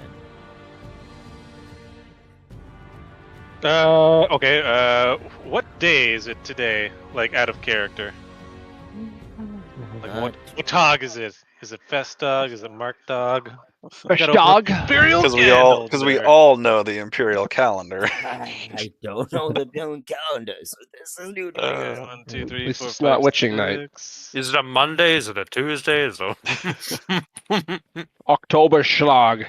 Okay, what day is it today? Like, out of character? Like, Uh, what dog is it? Is it Fest dog? Is it Mark dog? Fresh Gotta dog. open up Imperial Because we there. all know the Imperial calendar. I don't know the billing calendar, so this is new to me. 1, 2, 3, least 4, it's not 5, witching night. 6. Is it a Monday? Is it a Tuesday? Is it... October schlag.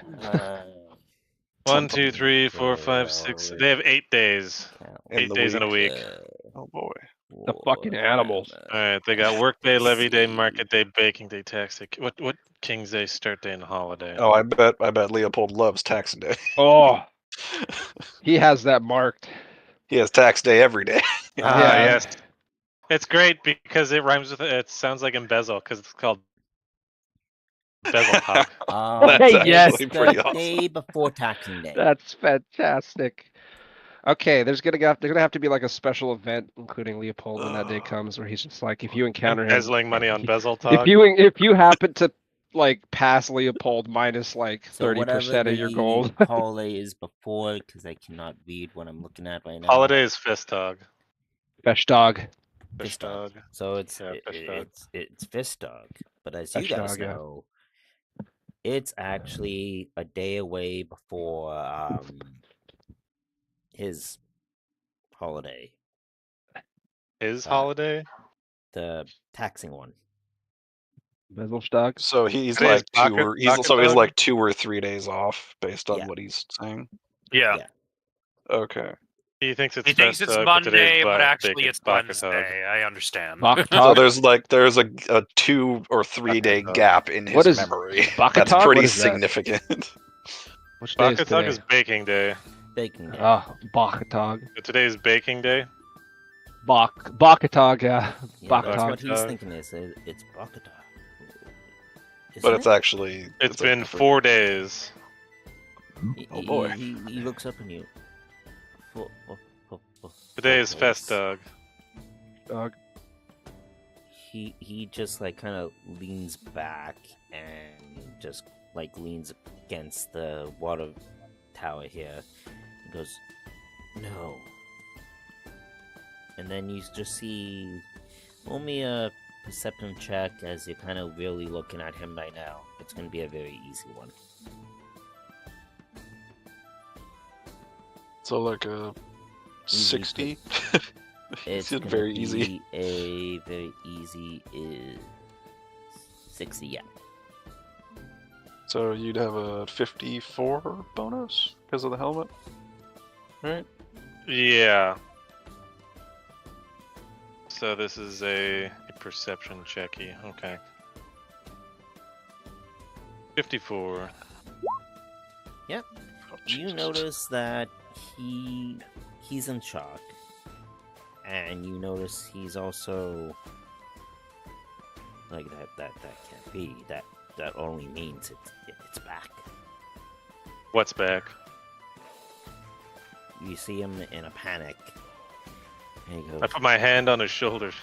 1, 2, 3, 4, 5, 6. They have 8 days. In 8 the days in a week. week. Oh boy. The fucking animals. Alright, they got work day, levy day, market day, baking day, tax day. What King's Day, start day, and holiday? Oh, I bet Leopold loves tax day. Oh, he has that marked. He has tax day every day. Ah, Yeah. yes. It's great because it rhymes with it sounds like embezzle because it's called bezel tog. That's Hey, yes. actually pretty the awesome. day before taxing day. That's fantastic. Okay, there's gonna have to be like a special event, including Leopold, when that day comes, where he's just like, if you encounter him, Embezzling money on bezel if tog. you happen to like pass Leopold minus like So 30% whatever of your the gold. holiday is before, because I cannot read what I'm looking at right now. Holiday is fist tog. Fesh dog. Fish Fist dog. dog. So it's Yeah, fish dog. it's fist dog. But as you Fish guys dog, yeah. know, it's actually a day away before his holiday, His holiday? the taxing one. Bezelstag. So he's Today is like Baka- like 2 or 3 days off based on Yeah. what he's saying. yeah. Yeah. Okay. He thinks it's He thinks it's Fest Tog, Monday, but today's actually it's Baka Tog. Wednesday. I understand. Baka So Tog? there's a 2 or 3 day Bakatog. gap in What his is memory. Baka That's Tog? pretty What is that? significant. Which day is Baka Tog today? is baking day. Baking day. Ah, Bakatog. So today is baking day. Bakatog, yeah. Yeah, that's Bakatog. what he's Bakatog. thinking is it's Bakata. But it's actually It's a been different- 4 days. Oh, boy. He looks up on you. Today is Four Fest days. Tog. Dog. He just like kind of leans back and just like leans against the water tower here. He goes, no. And then you just see, roll me a perception check as you're kind of really looking at him right now. It's going to be a very easy one. So like a Easy 60. It's It's gonna very be easy. A very easy is 60, yeah. So you'd have a 54 bonus because of the helmet, right? Yeah. So this is a perception checky. Okay. 54. Yep. Oh, You Jesus. notice that he's in shock, and you notice he's also like that can't be. That only means it's back. What's back? You see him in a panic, and he goes, I put my hand on his shoulders.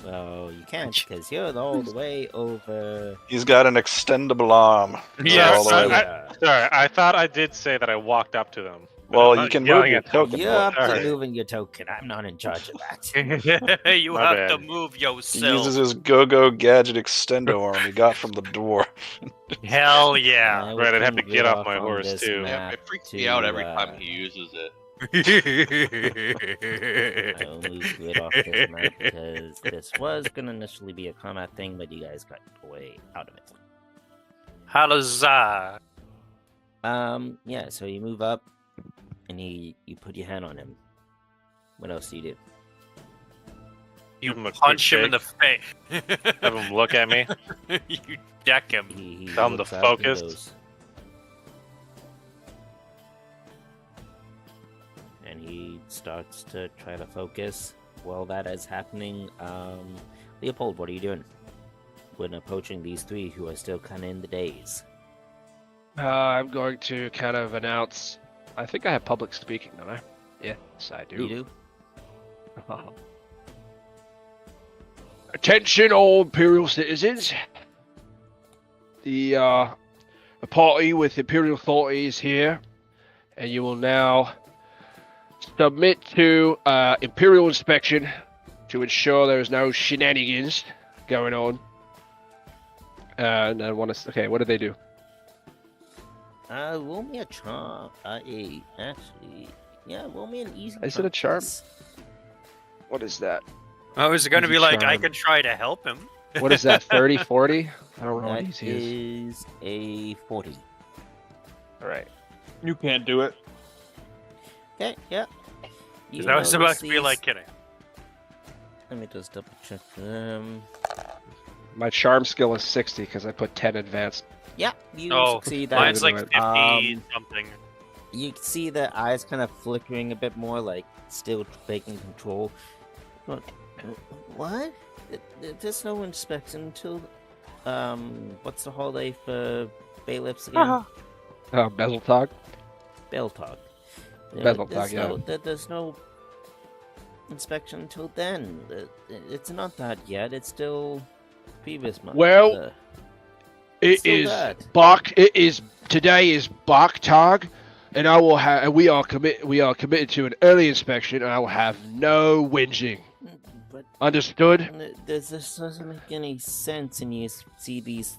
"Well, you can't because you're all the way over." He's got an extendable arm. Yeah, all the way. Sorry, I thought I did say that I walked up to them. But Well, I'm you not can move yelling your at them. token. You're up to Alright. moving your token. I'm not in charge of that. You My have to bad. move He uses yourself. his go-go gadget extendo arm he got from the dwarf. Hell I yeah. will Right, I'd have put to get rid off my on horse, this too. Yeah, map it freaks to, me out every time he uses it. I will move rid off this map because this was gonna initially be a combat thing, but you guys got way out of it. Halazah. Yeah. So you move up, and you put your hand on him. What else do you do? You Give him a punch quick him in the face. Have him look at me. You deck him. He Tell him to looks up and focus. goes, starts to try to focus. While that is happening, Leopold, what are you doing when approaching these three who are still kind of in the daze? I'm going to kind of announce. I think I have public speaking, don't I? Yes, I do. You do? Attention, all Imperial citizens. The party with Imperial authority is here, and you will now submit to Imperial inspection to ensure there is no shenanigans going on. And I want to. Okay, what do they do? Roll me a charm. Actually, yeah, roll me an easy. Is it a charm? please. What is that? Oh, is it going to Easy be like, I charm. could try to help him? What is that? 30, 40? I don't know what That easy is. is a 40. All right. You can't do it. Okay, yeah. You I was about notice to be these- like kidding. Let me just double check. My charm skill is 60 because I put 10 advanced. Yeah, you Oh, succeed. That. mine's like 50 Um, something. You can see the eyes kind of flickering a bit more, like still taking control. But, what? There's no inspection until what's the holiday for bailiffs again? Oh, bezel talk. Beltog. Bezeltag, yeah. There's no inspection until then. It's not that yet. It's still previous month. Well, It still is that. Bach. It is today is Bach Tag, and I will have. We are committed to an early inspection, and I will have no whinging. But Understood? this doesn't make any sense, and you see these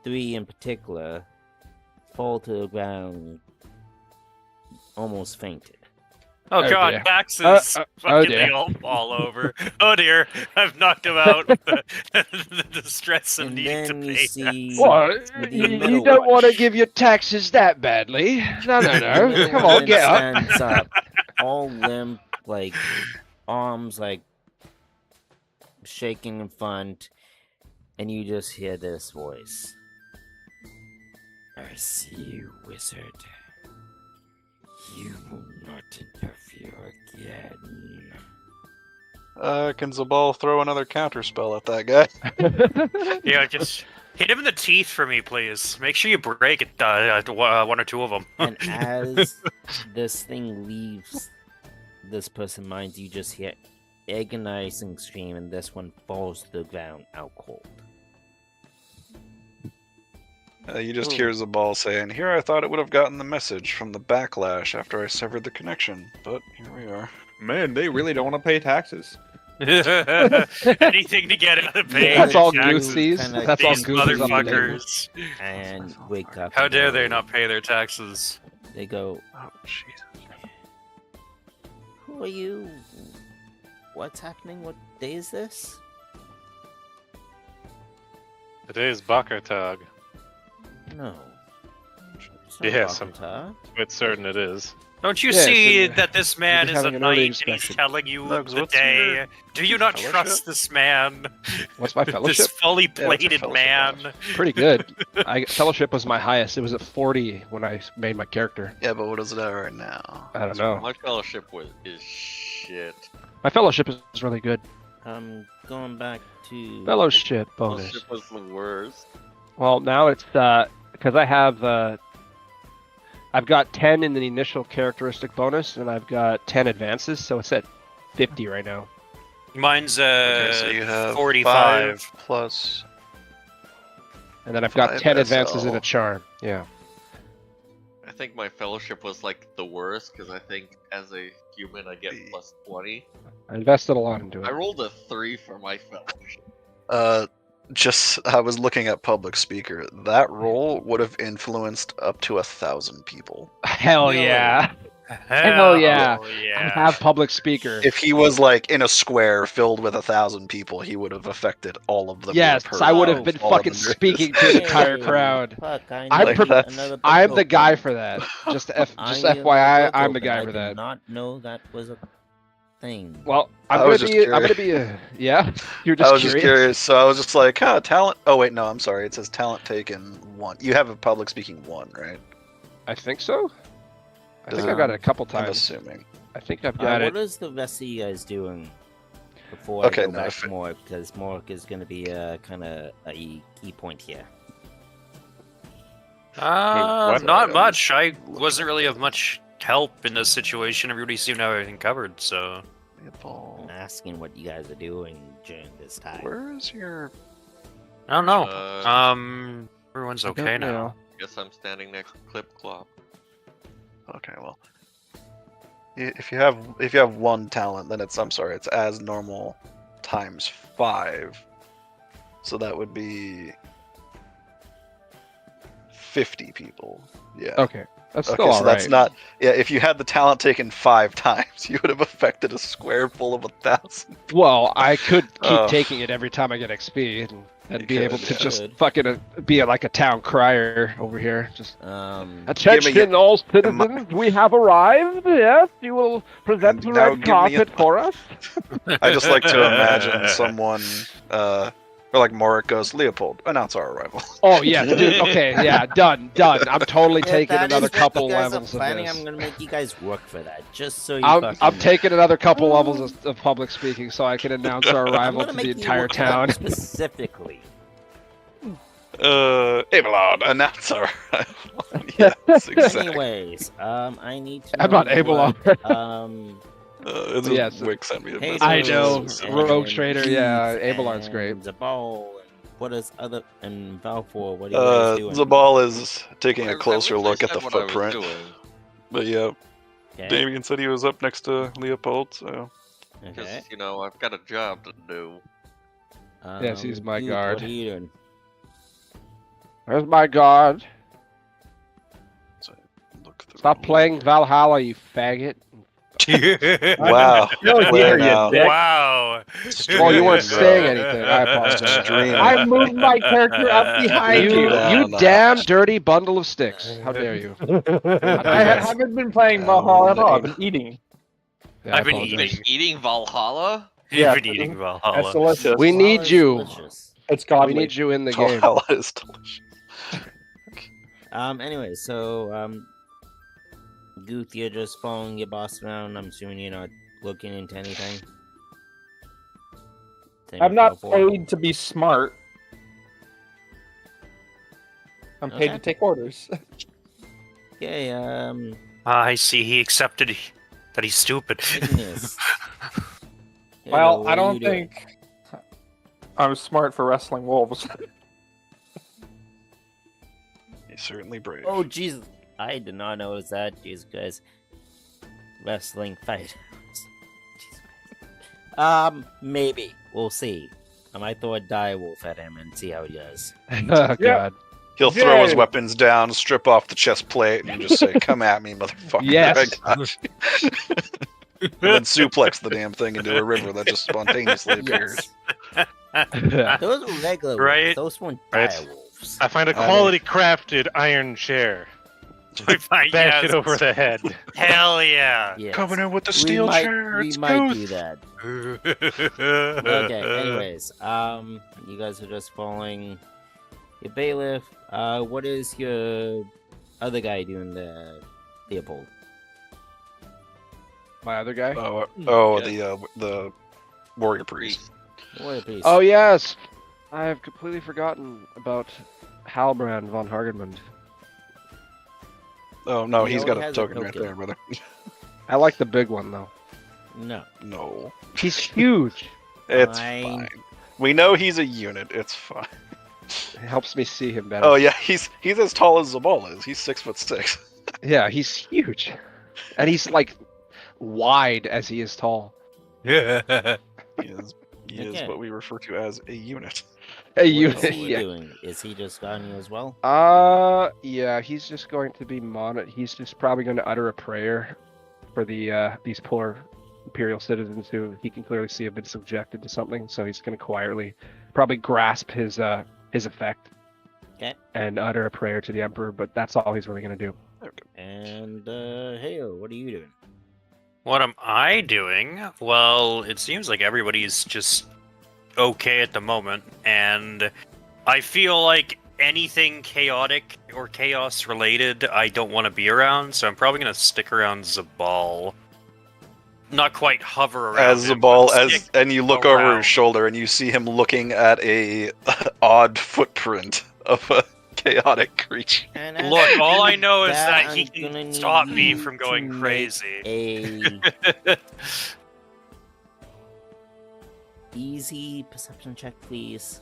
three in particular fall to the ground, almost fainted. Oh, Oh, god, dear. taxes! Oh Fucking dear. they all fall over. Oh dear, I've knocked him out. The stress of And needing to then you pay see What? the You middle don't one. want to give your taxes that badly? No, no, The no. middle Come one on, get up. stands up, all limp, like arms like shaking in front, and you just hear this voice. I see you, wizard. You will not interfere again. Can Zabal throw another counter spell at that guy? Yeah, just hit him in the teeth for me, please. Make sure you break it, one or two of them. And as this thing leaves this person's mind, you just hear agonizing scream, and this one falls to the ground out cold. You just hear Zabal saying, "Here I thought it would have gotten the message from the backlash after I severed the connection, but here we are." Man, they really don't want to pay taxes. Anything to get out of paying That's all their taxes. Goosey's. Kinda That's all These Goosey's on the table. motherfuckers. And wake up. How and dare they go- not pay their taxes? They go, Oh, Jesus. "Who are you? What's happening? What day is this?" Today is Bakartag. No. It's not Yes, I'm Bakata. quite certain it is. Don't you Yeah, see so that this man just is a having an early knight and he's inspection. telling you Nugs, the what's your day? Do you not fellowship? trust this man? What's my This fellowship? fully Yeah, what's your plated fellowship man. Pretty good. Fellowship was my highest. It was at 40 when I made my character. Yeah, but what is it at right now? I don't know. My fellowship is shit. My fellowship is really good. Going back to Fellowship bonus. Fellowship was the worst. Well, now it's because I have I've got 10 in the initial characteristic bonus, and I've got 10 advances, so it's at 50 right now. Mine's Okay, so you have 45. 5 plus. And then I've got 5 10 advances SL. in a charm. Yeah. I think my fellowship was like the worst because I think as a human I get plus 20. I invested a lot into I it. rolled a 3 for my fellowship. I was looking at public speaker. That roll would have influenced up to 1,000 people. Hell Really? yeah. Hell yeah. yeah. I have public speaker. If he was like in a square filled with 1,000 people, he would have affected all of them. with Yes, her- I would have Oh, been all of fucking them. speaking to the entire Hey, crowd. Fuck, I I'm know pre- another I'm book the guy open. for that. Just I am FYI, book I'm the open. guy I for did that. not know that was a thing. Well, I I'm was gonna just be. I'm gonna be a. Yeah, you're just I was curious. just curious, so I was just like, huh, talent. Oh, wait, no, I'm sorry. It says talent taken 1. You have a public speaking 1, right? I think so. I think Does I got it- it a couple I'm times. assuming. I think I've got What it. is the rest of you guys doing before Okay, I go no, back if to Mork? Because Mork is going to be kind of a key point here. what? Not much. I wasn't really of much help in this situation. Everybody seemed to have everything covered, so. I'm asking what you guys are doing during this time. Where is your? I don't know. Everyone's I don't okay know. now. Guess I'm standing next to Clip Clop. Okay, well, if you have one talent, then it's it's as normal times 5. So that would be 50 people. Yeah. Okay, that's still Okay, all so right. that's not. Yeah, if you had the talent taken 5 times, you would have affected a square full of 1,000. Well, I could keep Oh. taking it every time I get XP and You be could, able to yeah. just Good. fucking be like a town crier over here. Just Give me all citizens, we have arrived. Yes, you will present the And now red give me a- carpet for us. I just like to imagine someone, or like Morik goes, Leopold, announce our arrival. Oh yes, dude. Okay, yeah, done. I'm totally If taking that another is what couple you guys levels are of planning, this. I'm gonna make you guys work for that, just so you I'm fucking taking another couple levels of public speaking so I can announce our I'm arrival gonna to make the you entire work for that town. specifically. Abelard, announce our arrival. Yes, exactly. Anyways, I need to. I'm not know Abelard. what, It's Yes. just Wick sent me a Hey, message. I know, and Rogue Trader, yeah, Keith Abelard's great. and Zabal, and what is other and Valfor? What are you guys doing? Zabal is taking I- a I closer literally look at said the what I was footprint. doing. But yeah, Okay. Damien said he was up next to Leopold, so. Because, Okay. I've got a job to do. Yes, he's my Dude, guard. What are you doing? Where's my guard? So look through. Stop playing Valhalla, you faggot. Wow. No, Well, here, you now, dick. Wow. Oh, you weren't Stream, saying bro. anything. I apologize. Stream. I moved my character up behind You, you. No, you damn dirty bundle of sticks. How dare you? I haven't been playing Valhalla at all. I've been eating. Yeah, I I've been apologize. eating. Eating Valhalla? Yeah, You've been eating That's Valhalla. delicious. We need Valhalla's you. delicious. It's We godly. need you in the game. Valhalla is delicious. Anyway, so Guth, you're just following your boss around. I'm assuming you're not looking into anything. Same I'm with not Valfor? paid to be smart. I'm paid to Okay. take orders. Okay, I see. He accepted that he's stupid. Ignis. Well, What I are don't you doing? think I'm smart for wrestling wolves. He's certainly brave. Oh, Jesus. I did not notice that. Jesus Christ. Wrestling fight. Jesus Christ. Maybe. We'll see. I might throw a dire wolf at him and see how he does. Oh, God. He'll throw his Yay. weapons down, strip off the chest plate, and just say, "Come at me, motherfucker!" Yes. I got you." And then suplex the damn thing into a river that just spontaneously appears. Those were regular Right. wolves. Those weren't Right. dire wolves. I find a I mean- quality crafted iron chair. Bash Yes. it over the head. Hell yeah. Yes. Coming in with the We steel might, chair. we It's might Guth. do that. Okay, anyways, you guys are just following your bailiff. What is your other guy doing there, Leopold? My other guy? The warrior priest. What a piece. Oh, yes. I have completely forgotten about Halbrand von Hargenmund. Oh no, He he's only got a has a token right token. there, brother. I like the big one, though. No. No, He's huge. it's Fine. fine. We know he's a unit. It's fine. It helps me see him better. Oh yeah, he's as tall as Zabal is. He's 6'6". Yeah, he's huge. And he's, like, wide as he is tall. Yeah. He is Okay. what we refer to as a unit. Hey, What you. is he Yeah. doing? Is he just on you as well? Yeah, he's just going to be He's just probably going to utter a prayer for these poor Imperial citizens who he can clearly see have been subjected to something. So he's going to quietly, probably grasp his effect, Okay. and utter a prayer to the Emperor. But that's all he's really going to do. And Hayo, what are you doing? What am I doing? Well, it seems like everybody's just okay at the moment, and I feel like anything chaotic or chaos related I don't want to be around, so I'm probably going to stick around Zabal. not quite hover around As him, Zabal, but stick and you look over around. his shoulder and you see him looking at a odd footprint of a chaotic creature. And as Look, you all do I know is that he I'm can gonna need stop me you from to going make crazy. A easy perception check, please.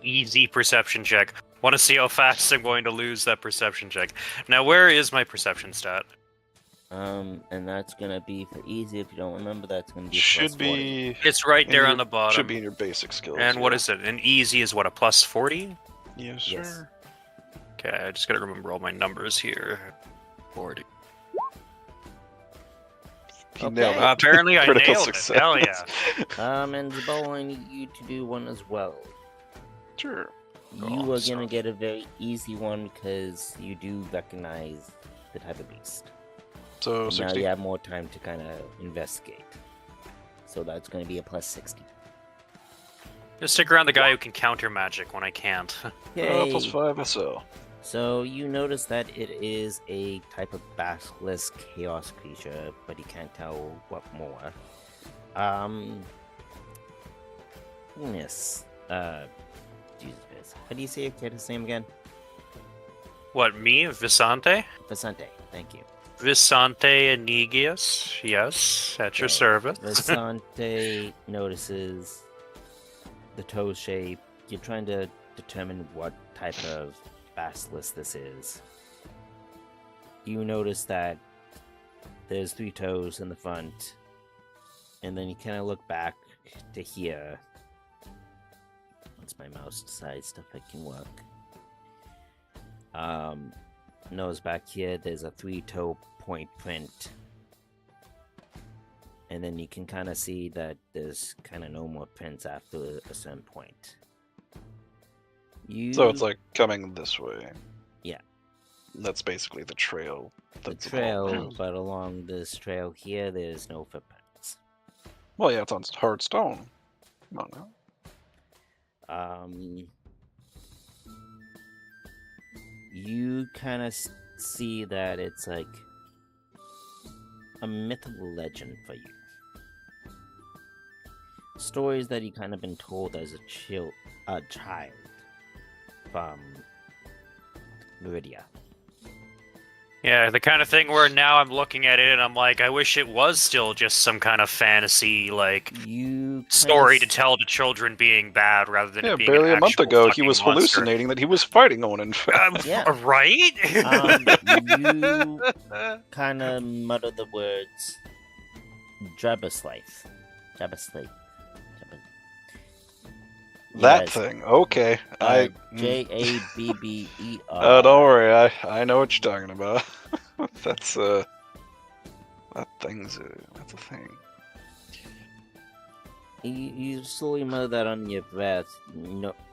Easy perception check. Want to see how fast I'm going to lose that perception check. Now, where is my perception stat? And that's gonna be for easy. If you don't remember, that's gonna be a Should plus 40. be It's right in there your- on the bottom. Should be in your basic skills. And what yeah. is it? An easy is what, a plus 40? Yes, sir. Yes. Okay, I just gotta remember all my numbers here. 40. You nailed Okay. it. Apparently I Critical nailed success. it. Hell yeah. And Zabal, I need you to do one as well. Sure. You Oh, are gonna so- get a very easy one because you do recognize the type of beast. So Now 60. you have more time to kind of investigate. So that's gonna be a plus 60. Just stick around the guy who can counter magic when I can't. Plus Yay! 5 SO. So you notice that it is a type of basilisk chaos creature, but you can't tell what more. Yes. Jesus Christ. How do you say your character's name again? What, me? Visante? Vasante. Thank you. Visante Enigius? Yes, at your Okay. service. Vasante notices the toe shape. You're trying to determine what type of basilisk this is. You notice that there's 3 toes in the front, and then you kind of look back to here. Once my mouse decides stuff I can work. Nose back here, there's a 3-toe point print. And then you can kind of see that there's kind of no more prints after a certain point. So it's like coming this way. Yeah. That's basically the trail. the That's trail, but along this trail here, there's no footprints. Well, yeah, it's on hard stone. Come on now. You kind of see that it's like a mythical legend for you. Stories that you kind of been told as a child from Meridia. Yeah, the kind of thing where now I'm looking at it and I'm like, I wish it was still just some kind of fantasy, like, You story to kinda tell to children being bad rather than Yeah, it being barely an a month actual aid ago, he fucking was monster. hallucinating that he was fighting one, in fact. Yeah. Right? You kind of mutter the words Jabberslaith. Jabberslaith. That Yes, thing. Okay. Jabber. Don't worry. I know what you're talking about. That's that thing's that's a thing. You slowly mutter that under your breath,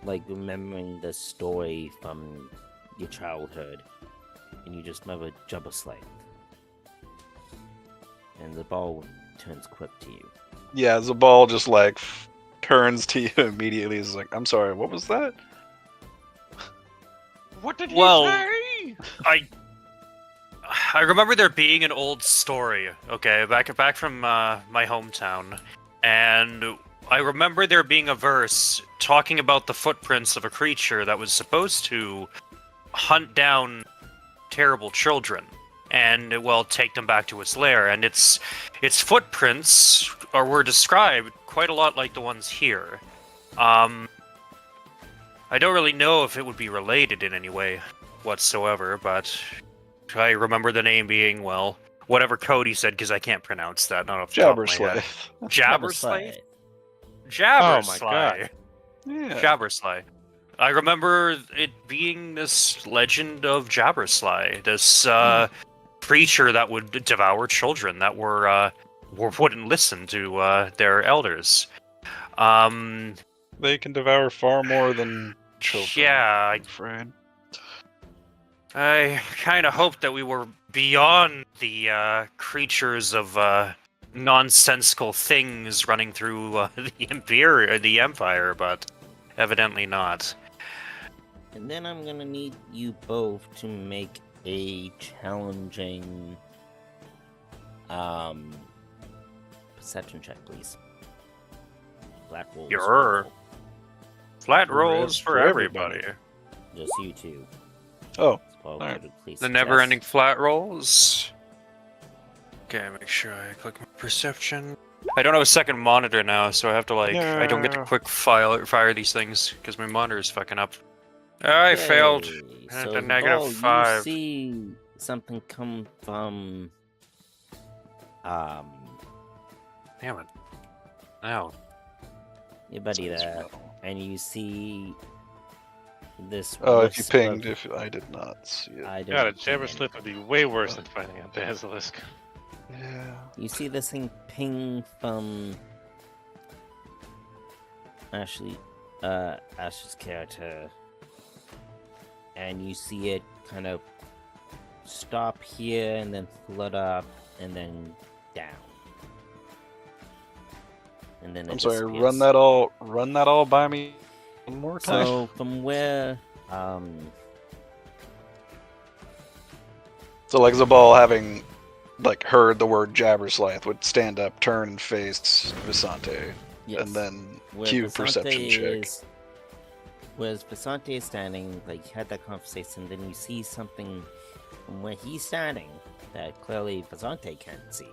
like remembering the story from your childhood, and you just mutter Jabberslaith. And the ball turns quick to you. Yeah, Zabal just like turns to you immediately. He's like, "I'm sorry. What was that?" What did he Well, say? I remember there being an old story, okay, back from my hometown, and I remember there being a verse talking about the footprints of a creature that was supposed to hunt down terrible children and, well, take them back to its lair, and its footprints were described quite a lot like the ones here. I don't really know if it would be related in any way whatsoever, but I remember the name being, well, whatever Cody said, because I can't pronounce that. Not off the top of my head. Jabberslaith. Jabberslaith? Oh my God. Yeah. Jabberslaith. I remember it being this legend of Jabberslaith, this creature that would devour children that wouldn't listen to their elders. They can devour far more than children. Yeah, I'm afraid. I kind of hoped that we were beyond the creatures of nonsensical things running through the Empire, but evidently not. And then I'm gonna need you both to make a challenging perception check, please. Flat rolls. Sure. Flat For rolls for everybody. everybody. Just you two. Oh, Paul, alright. could you please The suggest- never-ending flat rolls. Okay, make sure I click my perception. I don't have a second monitor now, so I have to I don't get to No. quick fire these things because my monitor is fucking up. I failed. Yay. At So the the negative ball, 5. You see something come from Damn it. Now. your buddy Sounds there, metal. and you see this. Oh, if you wisp pinged, of- if I did not see it. I God, a don't jabber ping slip would be way worse than finding a basilisk. Yeah. You see this thing ping from Ash's character, and you see it kind of stop here and then flood up and then down. And then I'm it sorry. disappears. Run that all by me one more time. So from where So like Zabal, having like heard the word Jabberslath, would stand up, turn, and face Visante, yes, and then where cue Visante perception check. is, whereas Visante is standing, like you had that conversation, then you see something from where he's standing that clearly Visante can't see.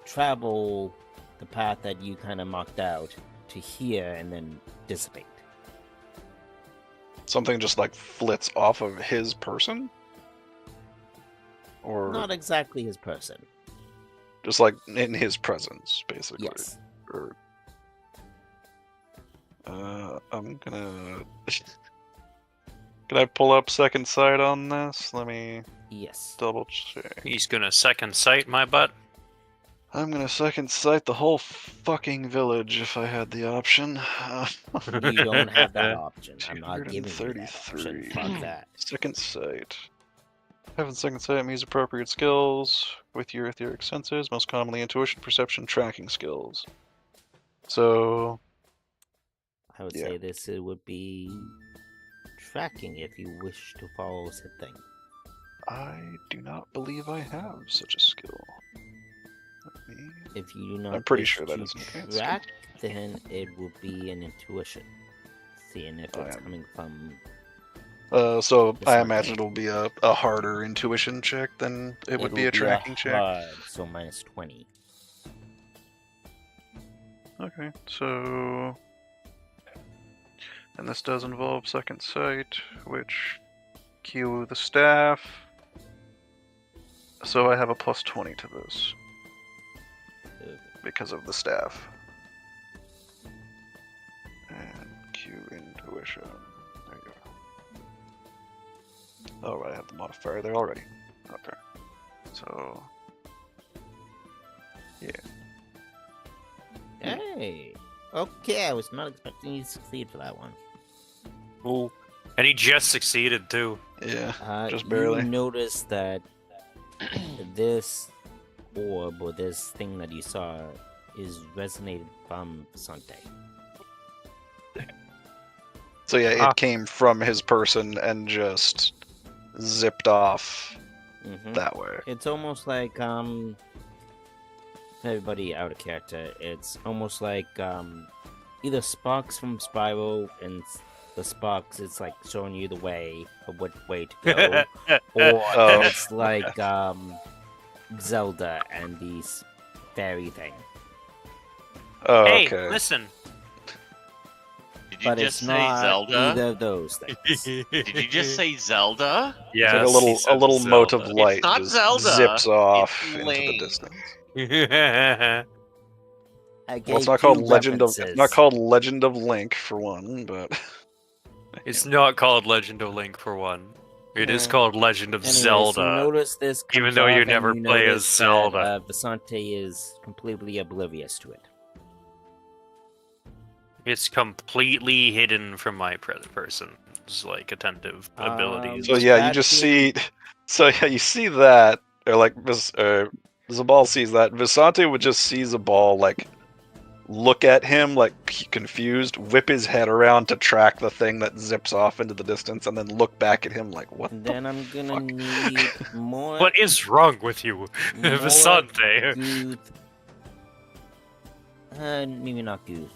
Travel the path that you kind of marked out to here and then dissipate. Something just like flits off of his person, or Not exactly his person. just like in his presence, basically. Yes. Or I'm gonna. Can I pull up second sight on this? Let me Yes. double check. He's gonna second sight my butt. I'm gonna second sight the whole fucking village if I had the option. You don't have that option. I'm not giving you that option. 233. Fuck that. Second sight. Having second sight means appropriate skills with your etheric senses, most commonly intuition, perception, tracking skills. So, I would Yeah. say this it would be tracking if you wish to follow said thing. I do not believe I have such a skill. Let me... If you do not I'm pretty wish sure that to is an advanced track, then it will be an intuition. Seeing if Oh, it's yeah. coming from So This I might imagine be- it'll be a harder intuition check than it would be a tracking check. hard, so minus 20. Okay, so... And this does involve second sight, which... Cue the staff. So I have a plus 20 to this, because of the staff. And cue intuition. There you go. Oh, right, I have the modifier there already. Okay. So... Hey! Okay, I was not expecting you to succeed for that one. Ooh. And he just succeeded too. Yeah, just barely. You notice that this orb or this thing that you saw is resonated from Sante. So yeah, Ah. it came from his person and just zipped off Mm-hmm. that way. It's almost like everybody out of character. It's almost like either Sparks from Spyro and the Sparks. It's like showing you the way of what way to go, or Oh. it's like Zelda and the fairy thing. Oh, Hey, okay. listen. Did you But just it's say not Zelda? either of those things. Did you just say Zelda? It's Yeah. like a little mote of light not just Zelda, zips off it's into the Link. distance. I Well, gave it's not called two Legend of references. Legend of Link for one, but It's not called Legend of Link for one. It is Yeah. called Legend of Anyways, Zelda. You notice this even comes though you off and never you play as notice that, Zelda. Visante is completely oblivious to it. It's completely hidden from my person's like attentive abilities. so yeah, you That just being- see. So yeah, you see that, or like Zabal sees that. Visante would just see Zabal like look at him like confused, whip his head around to track the thing that zips off into the distance, and then look back at him like, what And the then I'm gonna fuck? need more. What is wrong with you, more Vasante? Guth. Maybe not Guth.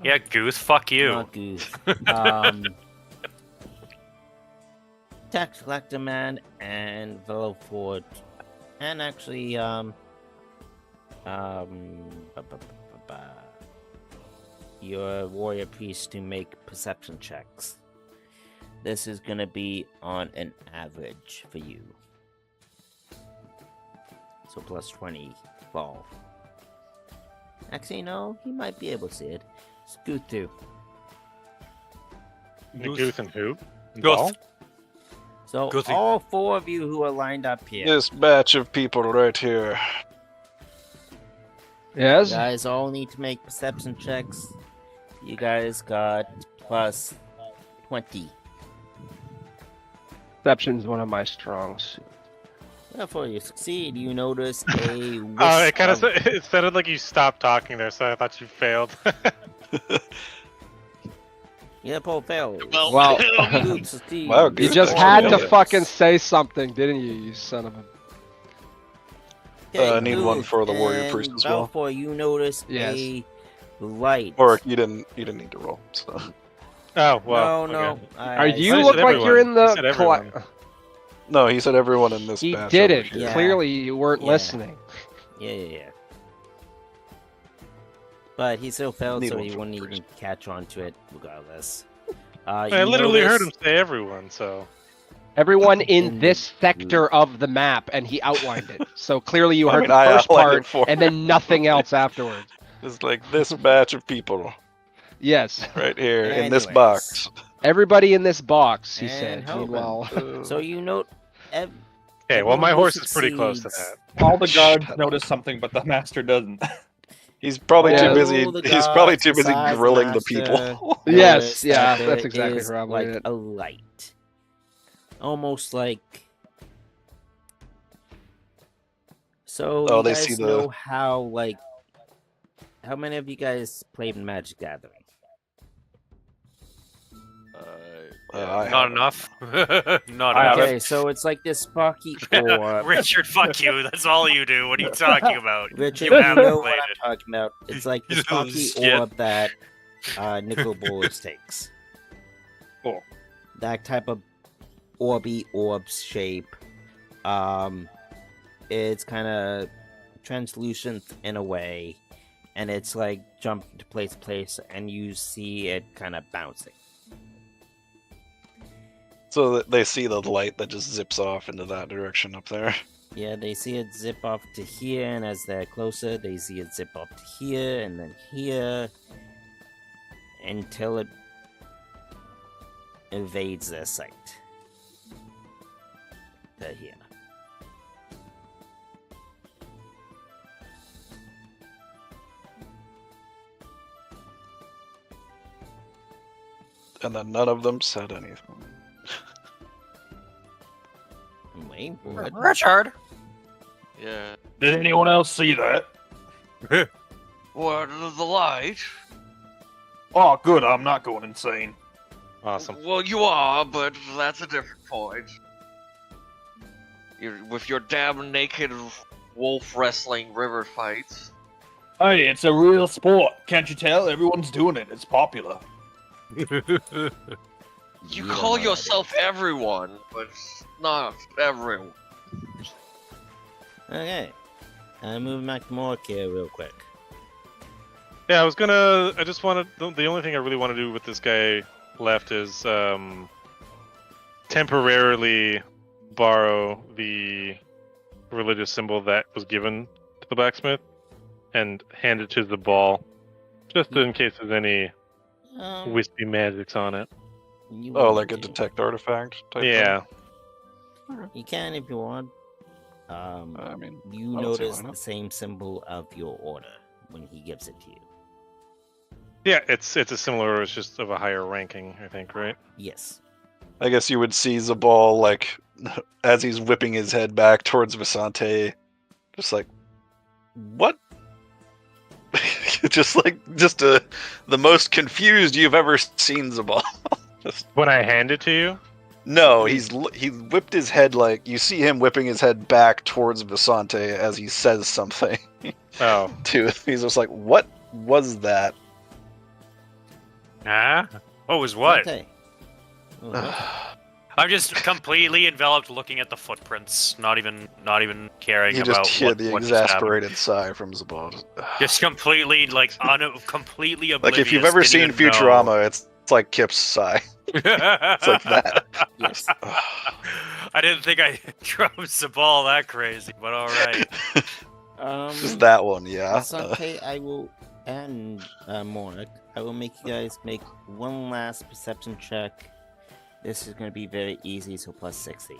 Yeah, Goose, fuck you. Not Guth. Tax Collector Man and Veloford. And actually, your warrior priest to make perception checks. This is gonna be on an average for you. So plus 20 fall. Actually, no, he might be able to see it. Scoot through. Gooth and who? Gooth. So Goothy. all 4 of you who are lined up here. This batch of people right here. Yes. You guys all need to make perception checks. You guys got plus 20. Perception's one of my strong suits. Therefore, you succeed. You notice a wisp Oh, it kind of of- it sounded like you stopped talking there, so I thought you failed. Yeah, Paul failed. Well, Good succeed. Wow, you good. just Good had to idea. fucking say something, didn't you, you son of a... Okay, I need one good. for the warrior And priest as well. Balfour, you notice Yes. a light. Or you didn't need to roll. So. Oh well. no. okay. Are you I look said like you're in everyone. I the... said everyone. No, he said everyone in this He batch. did over it. here. Yeah. Clearly, you weren't Yeah. listening. Yeah. But he still failed, Need so one he for the wouldn't even priest. catch on to it regardless. I literally heard him say everyone, so. Everyone in In this the sector of the map, and he outlined it. So clearly you I heard mean, the I first outlined part, it for and then nothing else afterwards. It's like this batch of people Yes. right here in this Anyways. box. Everybody in this box, he And said. Hellman. Meanwhile... So you note. Okay, well, everyone my who horse is pretty close to succeeds- that. All the guards Shut up. notice something, but the master doesn't. He's probably Yeah. too busy. All the He's probably guards too busy besides grilling the Master people. Yes, notice yeah, that that's there exactly is, probably like it. a light, almost like. So Oh, you they guys see the- know how like. How many of you guys played in Magic Gathering? I Not haven't. enough. Not I enough. haven't. Okay, so it's like this sparky orb. Richard, fuck you. That's all you do. What are you talking about? Richard, You you haven't know what played I'm it. talking about. It's like the You sparky shit. orb that Nicol Bolas takes. Cool. That type of orby orb shape. It's kind of translucent in a way, and it's like jumping to place, and you see it kind of bouncing. So that they see the light that just zips off into that direction up there. Yeah, they see it zip off to here, and as they're closer, they see it zip off to here, and then here, until it evades their sight. They're here. And then none of them said anything. Wait, what? Richard. Yeah. Did anyone else see that? What, the light? Oh, good. I'm not going insane. Awesome. Well, you are, but that's a different point. You're, with your damn naked wolf wrestling river fights. Hey, it's a real sport. Can't you tell? Everyone's doing it. It's popular. You don't call know yourself everyone, but not everyone. Okay. Moving back to Mork here real quick. Yeah, I just wanted. The only thing I really want to do with this guy left is temporarily borrow the religious symbol that was given to the blacksmith and hand it to the ball, just in case there's any wispy magics on it. You Oh, want like a to. detect artifact type Yeah. You can if you want. thing? I mean, You I don't see why notice not. the same symbol of your order when he gives it to you. Yeah, it's a similar. It's just of a higher ranking, I think, right? Yes. I guess you would see Zabal, like, as he's whipping his head back towards Visante, just like, what? just the most confused you've ever seen Zabal. When I hand it to you? No, he whipped his head you see him whipping his head back towards Visante as he says something. Oh. He's just like, what was that? What was what? Dante. What was that? I'm just completely enveloped looking at the footprints, not even caring You about just hear what the what just happened. exasperated sigh from Zabal. Just completely completely oblivious. Like if you've ever didn't seen even Futurama, it's like Kip's sigh. know. It's like that. Yes. I didn't think I drove Zabal that crazy, but all right. Just that one, yeah. Asante, I will, and Morik, I will make you guys make one last perception check. This is going to be very easy, so plus 60.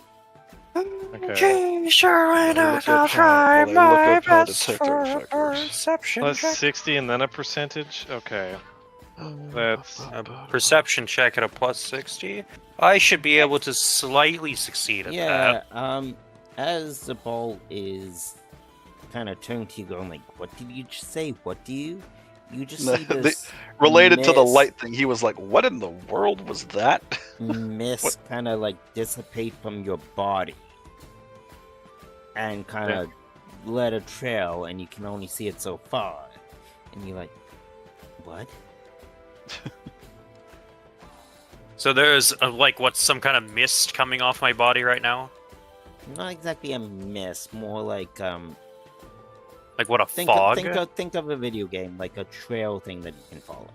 Okay. Sure, why not? I'll try my best for perception Plus 60 and then a percentage? Okay. That's A perception check at a plus 60? I should be able to slightly succeed at that. Yeah, as the ball is kind of turning to you going like, what did you just say? What do you? You just see this Related to the mist- light thing, he was like, what in the world was that? mist kind of like dissipate from your body and kind of let a trail, and you can only see it so far. And you're like, what? So there's some kind of mist coming off my body right now? Not exactly a mist, more like Like what, a think fog? think of a video game, like a trail thing that you can follow.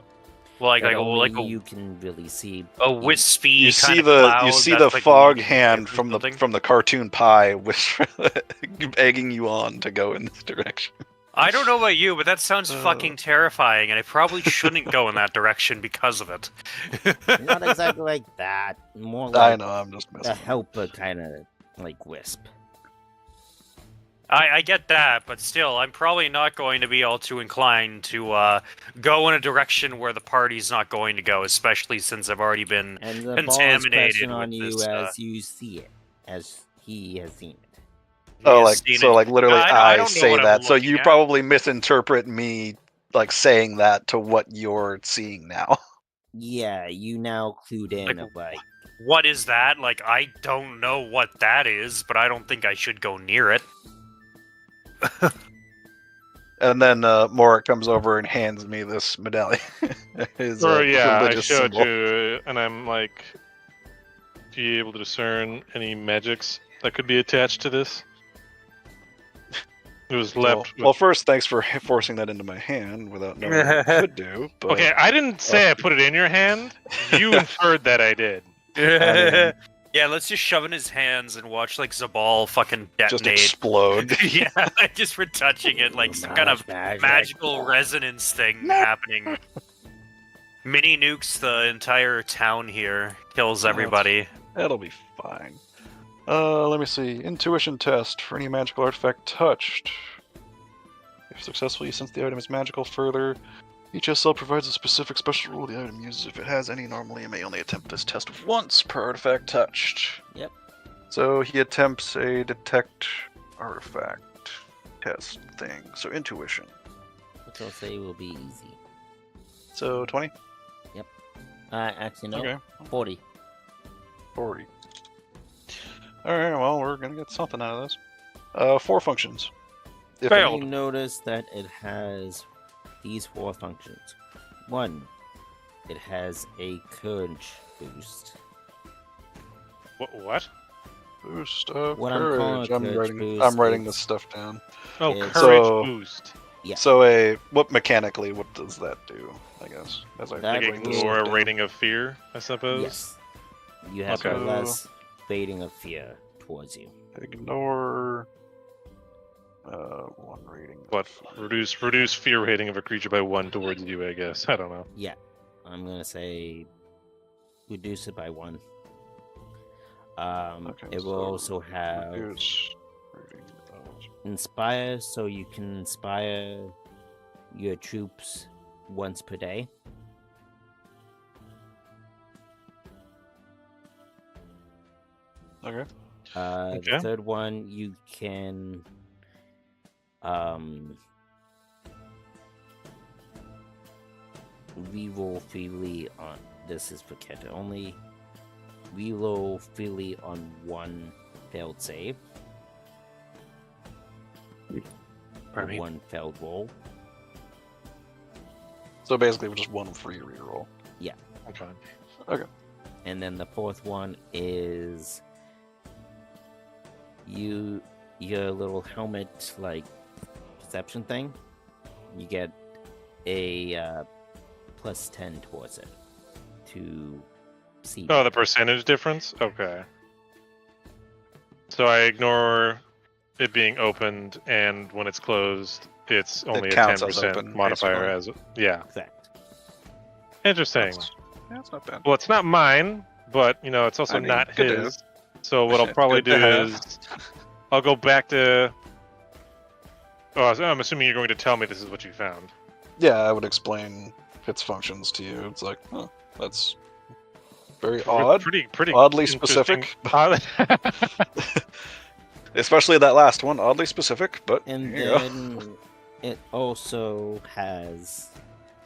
like That only only you can really see. a wispy You kind see of the cloud you see that's, the like, fog moving hand or from something? the cartoon pie, which egging you on to go in this direction. I don't know about you, but that sounds fucking terrifying, and I probably shouldn't go in that direction because of it. Not exactly like that. More I like know, I'm just a messing. helper kind of like wisp. I get that, but still, I'm probably not going to be all too inclined to go in a direction where the party's not going to go, especially since I've already been And the ball is contaminated pressing on with you this. as you see it, as he has seen it. Oh, He's seen it. like literally, I don't know say what I'm that, so looking you at. probably misinterpret me like saying that to what you're seeing now. Yeah, you now clued in Like, of like, What is that? Like, I don't know what that is, but I don't think I should go near it. And then Morik comes over and hands me this medallion. His I religious showed symbol. you, and I'm like, are you able to discern any magics that could be attached to this? It was left. Well, first, thanks for forcing that into my hand without knowing what I could do. But Okay, I didn't say I put it in your hand. You inferred that I did. Yeah, let's just shove in his hands and watch like Zabal fucking just detonate. explode. Yeah, just for touching it, like some kind of magical resonance thing happening. Mini nukes the entire town here, kills everybody. That'll be fine. Let me see. Intuition test for any magical artifact touched. If successful, you sense the item is magical. Further, each SL provides a specific special rule the item uses. If it has any, normally it may only attempt this test once per artifact touched. Yep. So he attempts a detect artifact test thing. So intuition. which I'll say will be easy. So 20? Actually, no. Okay. 40. 40. Alright, well, we're gonna get something out of this. 4 functions. If Failed. You notice that it has these 4 functions. 1, it has a courage boost. What? Boost What I'm calling courage. a I'm courage writing. boost I'm writing is- this stuff down. Oh, Yeah. courage So- boost. Yeah. So what mechanically? What does that do? I guess as I That Like write this ignore stuff a down. rating of fear, I suppose. Yes. You have Okay. a less rating of fear towards you. Ignore. 1 rating. What? Reduce fear rating of a creature by 1 towards you, I guess. I don't know. Yeah. I'm gonna say reduce it by 1. Okay, It will so also have Reduce rating of- inspire, so you can inspire your troops once per day. Okay. The Okay. third one, you can reroll freely on. This is for character only. Reroll freely on one failed save. Or me? one failed roll. So basically, just one free reroll. Okay. And then the fourth one is your little helmet like perception thing. You get a plus 10 towards it to see. Oh, the percentage difference? Okay. So I ignore it being opened, and when it's closed, it's only a counts as 10% open, modifier basically. yeah. Correct. Interesting. That's not bad. Well, it's not mine, but it's also I mean, not good to his. So what I'll probably Good to do have. is I'll go back to. Oh, so I'm assuming you're going to tell me this is what you found. Yeah, I would explain its functions to you. It's like, huh, that's very odd, Pretty oddly interesting. specific, especially that last one, oddly specific. But And here you go. then it also has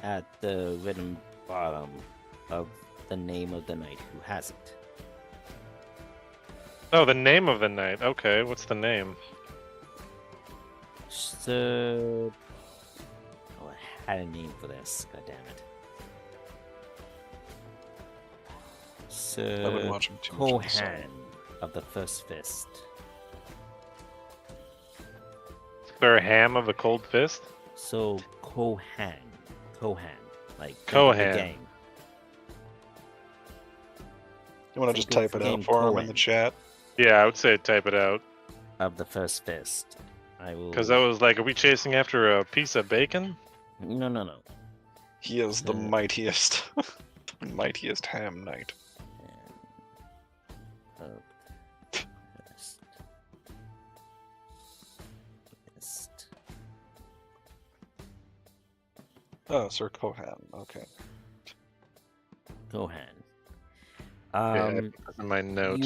at the written bottom of the name of the knight who has it. Oh, the name of the knight. Okay, what's the name? So, oh, I had a name for this. God damn it. I've been So, watching too much of the song. Kohan of the First Fist. Sir Ham of the Cold Fist? So, Kohan, like think of the Kohan. game. You want to just Think type of it out game for him in Cohen. the chat? Yeah, I would say type it out. Of the First Fist. I will. Because I was like, are we chasing after a piece of bacon? No. He is the Uh, mightiest, the mightiest ham knight. Of the First Fist. Oh, Sir Kohan. Okay. Kohan. Yeah, that's in my note.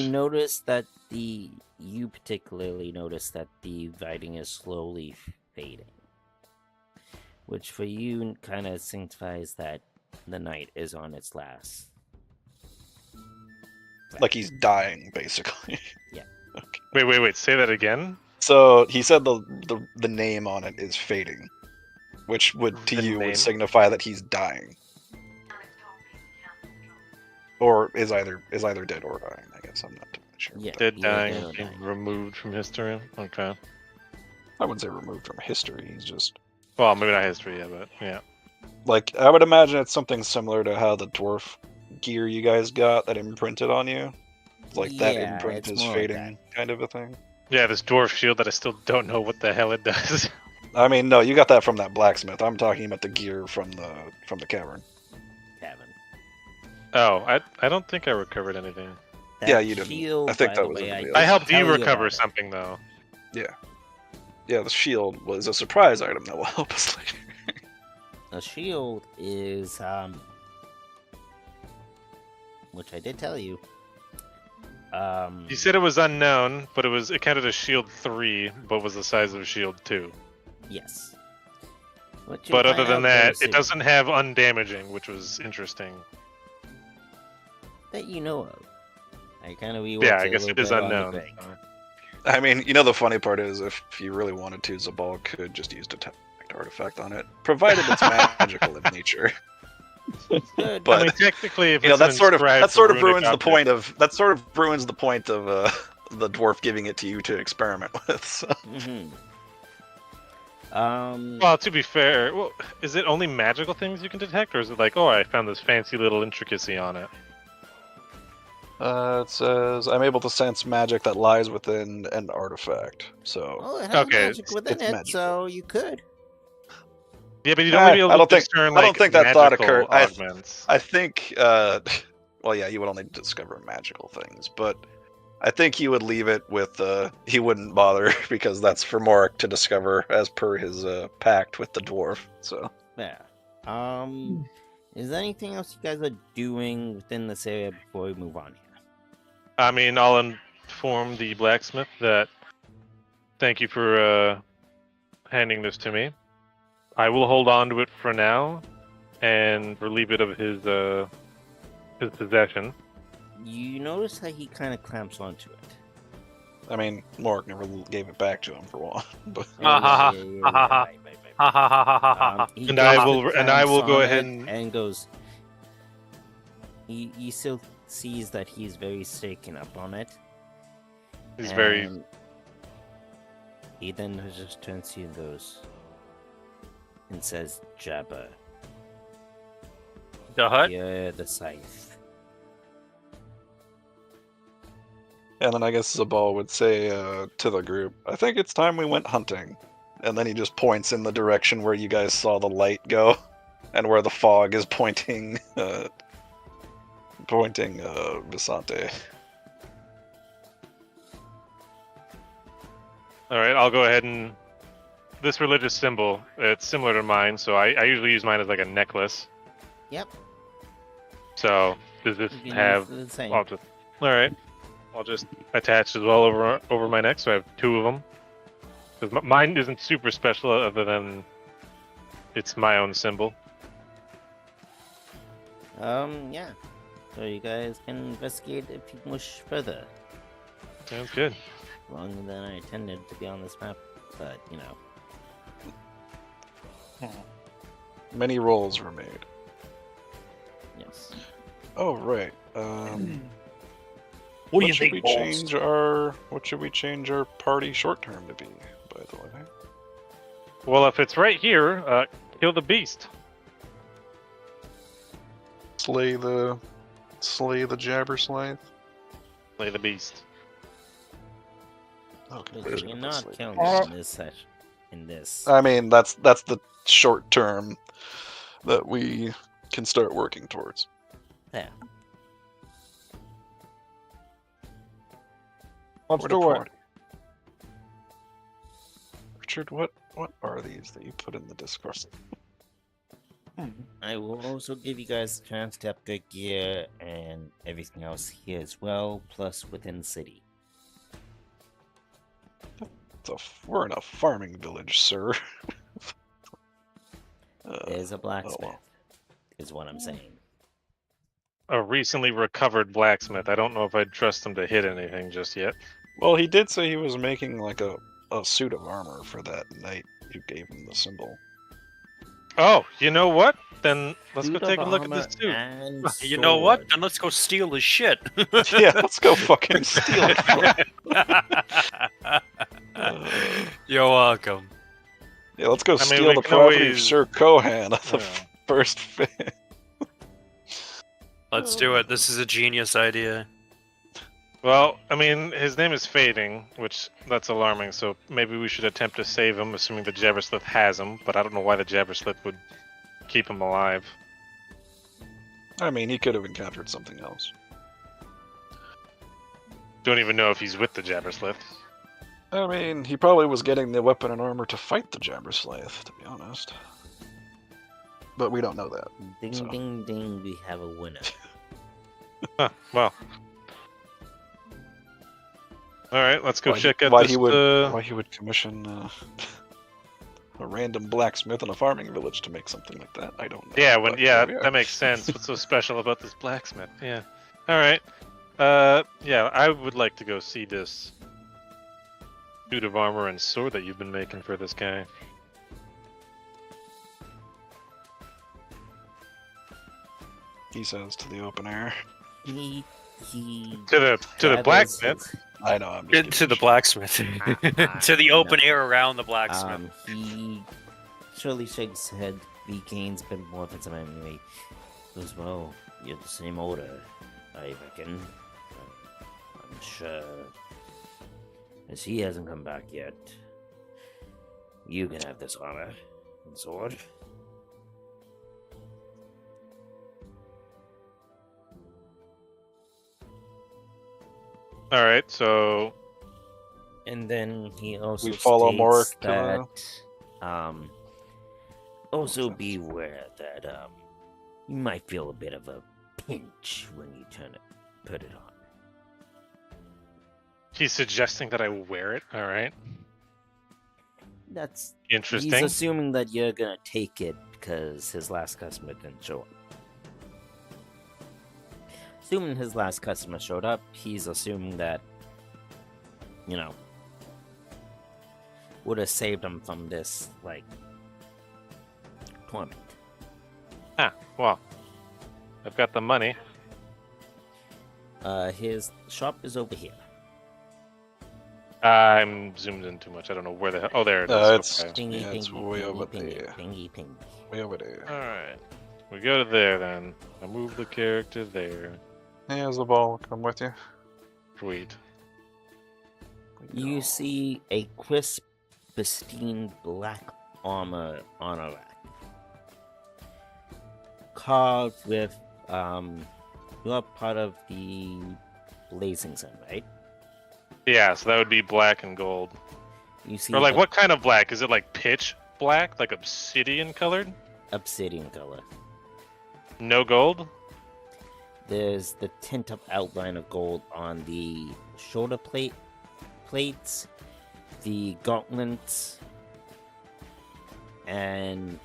You particularly notice that the writing is slowly fading, which for you kind of signifies that the knight is on its last. Like he's dying, basically. Yeah. Okay. Wait. Say that again. So he said the name on it is fading, which would to The you name? would signify that he's dying, or is either dead or dying. I guess I'm not totally sure. Yeah. Dead, either dying, dead or being dying. removed from history. Okay. I wouldn't say removed from history. He's just Well, maybe not history, yeah, but yeah. like I would imagine it's something similar to how the dwarf gear you guys got that imprinted on you. Like that Yeah, imprint it's is more like fading, kind of a thing. Yeah, this dwarf shield that I still don't know what the hell it does. I mean, no, you got that from that blacksmith. I'm talking about the gear from the cavern. Cabin. Oh, I don't think I recovered anything. Yeah, That you didn't. shield, I think by that the was in way, the I video. did I helped tell you about recover it. something though. Yeah, the shield was a surprise item that will help us later. The shield is which I did tell you. You said it was unknown, but it counted as shield 3, but was the size of shield 2. Yes. What you'll But other find than out very that, soon, it doesn't have undamaging, which was interesting. that you know of. I kind of Yeah, I guess it is unknown. I mean, you know, the funny part is, if you really wanted to, Zabal could just use detect artifact on it, provided it's magical in nature. Good. But I mean, technically, if you know, it's that sort of inscribed ruins runic the point of the dwarf giving it to you to experiment with. So. Mm-hmm. Well, to be fair, is it only magical things you can detect, or is it like, oh, I found this fancy little intricacy on it? It says, I'm able to sense magic that lies within an artifact. So, Well, it has Okay, magic within it's it, magical. so you could. Yeah, but you'd only be able I to don't think- discern, I like, don't think that thought magical occurred. augments. I think, well, yeah, you would only discover magical things, but I think he would leave it with, he wouldn't bother, because that's for Morik to discover as per his pact with the dwarf, so. Yeah. Is there anything else you guys are doing within this area before we move on here? I mean, I'll inform the blacksmith that thank you for handing this to me. I will hold on to it for now, and relieve it of his possession. You notice how he kind of clamps onto it. I mean, Morg never gave it back to him for one. But Right. Ha ha ha ha ha ha. He And goes I to will go clamps ahead on it and goes. He still sees that he's very shaken up on it. he's very. and He then just turns to you and goes and says, "Jabba, The hut? you're the scythe." And then I guess Zabal would say to the group, I think it's time we went hunting. And then he just points in the direction where you guys saw the light go, and where the fog is pointing Visante. All right, I'll go ahead and this religious symbol. It's similar to mine, so I usually use mine as like a necklace. Yep. So does this You can have? use the same. All right. I'll just attach as well over my neck, so I have two of them. Because mine isn't super special, other than it's my own symbol. Yeah. So you guys can investigate if you wish further. Sounds good. Longer than I intended to be on this map, but you know. Many rolls were made. Yes. Oh right. What do you should think, we Balls? change our what should we change our party short term to be, by the way? Well, if it's right here, kill the beast. Slay the Jabberslythe. Slay the beast. Okay. Look, there's you're no not Slay the killing Beast. in this session. In this. I mean, that's the short term that we can start working towards. Yeah. Let's What do a it. party. Richard, what are these that you put in the Discord? I will also give you guys a chance to upgrade gear and everything else here as well, plus within the city. We're in a farming village, sir. There's a blacksmith, well. is what I'm saying. A recently recovered blacksmith. I don't know if I'd trust him to hit anything just yet. Well, he did say he was making like a suit of armor for that night you gave him the symbol. Oh, you know what? Then let's go Suit of take a look at this armor too. and You know what? sword. Then let's go steal his shit. Yeah, let's go fucking steal it from him. You're welcome. Yeah, let's go I mean, steal we the can property of always- Sir Kohan of the Yeah. first fan. Let's do it. This is a genius idea. Well, I mean, his name is Fading, which that's alarming. So maybe we should attempt to save him, assuming the Jabberslith has him. But I don't know why the Jabberslith would keep him alive. I mean, he could have encountered something else. Don't even know if he's with the Jabberslith. I mean, he probably was getting the weapon and armor to fight the Jabberslith, to be honest. But we don't know that. Ding So. ding ding, we have a winner. Huh, well. All right, let's go check out why this. he would commission a random blacksmith in a farming village to make something like that? I don't know. Yeah, but here we are. that makes sense. What's so special about this blacksmith? Yeah. All right. Yeah, I would like to go see this suit of armor and sword that you've been making for this guy. He says to the open air. He To the gathers blacksmith. his- I know. I'm just To the kidding. blacksmith. To the open air around the blacksmith. He surely shakes his head, regains a bit more of his memory. Goes, well, you're the same order, I reckon. I'm sure. As he hasn't come back yet, you can have this armor and sword. All right, so And then he also We follow states Morik to that also be aware that you might feel a bit of a pinch when you put it on. he's suggesting that I wear it. All right, That's interesting. he's assuming that you're gonna take it because his last customer didn't show up. Assuming his last customer showed up, he's assuming that, you know, would have saved him from this, like, torment. Ah, well, I've got the money. His shop is over here. I'm zoomed in too much. I don't know where the hell. Oh, there it is. It's Okay. Pingy, yeah, it's pingy, way pingy, over pingy, there. pingy, pingy. Way over there. All right. We go to there then. I move the character there. Here's the ball. Come with you. Sweet. You see a crisp, pristine black armor on a rack, carved with you're part of the Blazing Sun, right? Yeah, so that would be black and gold. You see, Or like, the what kind of black? Is it like pitch black, like obsidian colored? obsidian color. No gold? There's the tint of outline of gold on the shoulder plates, the gauntlets, and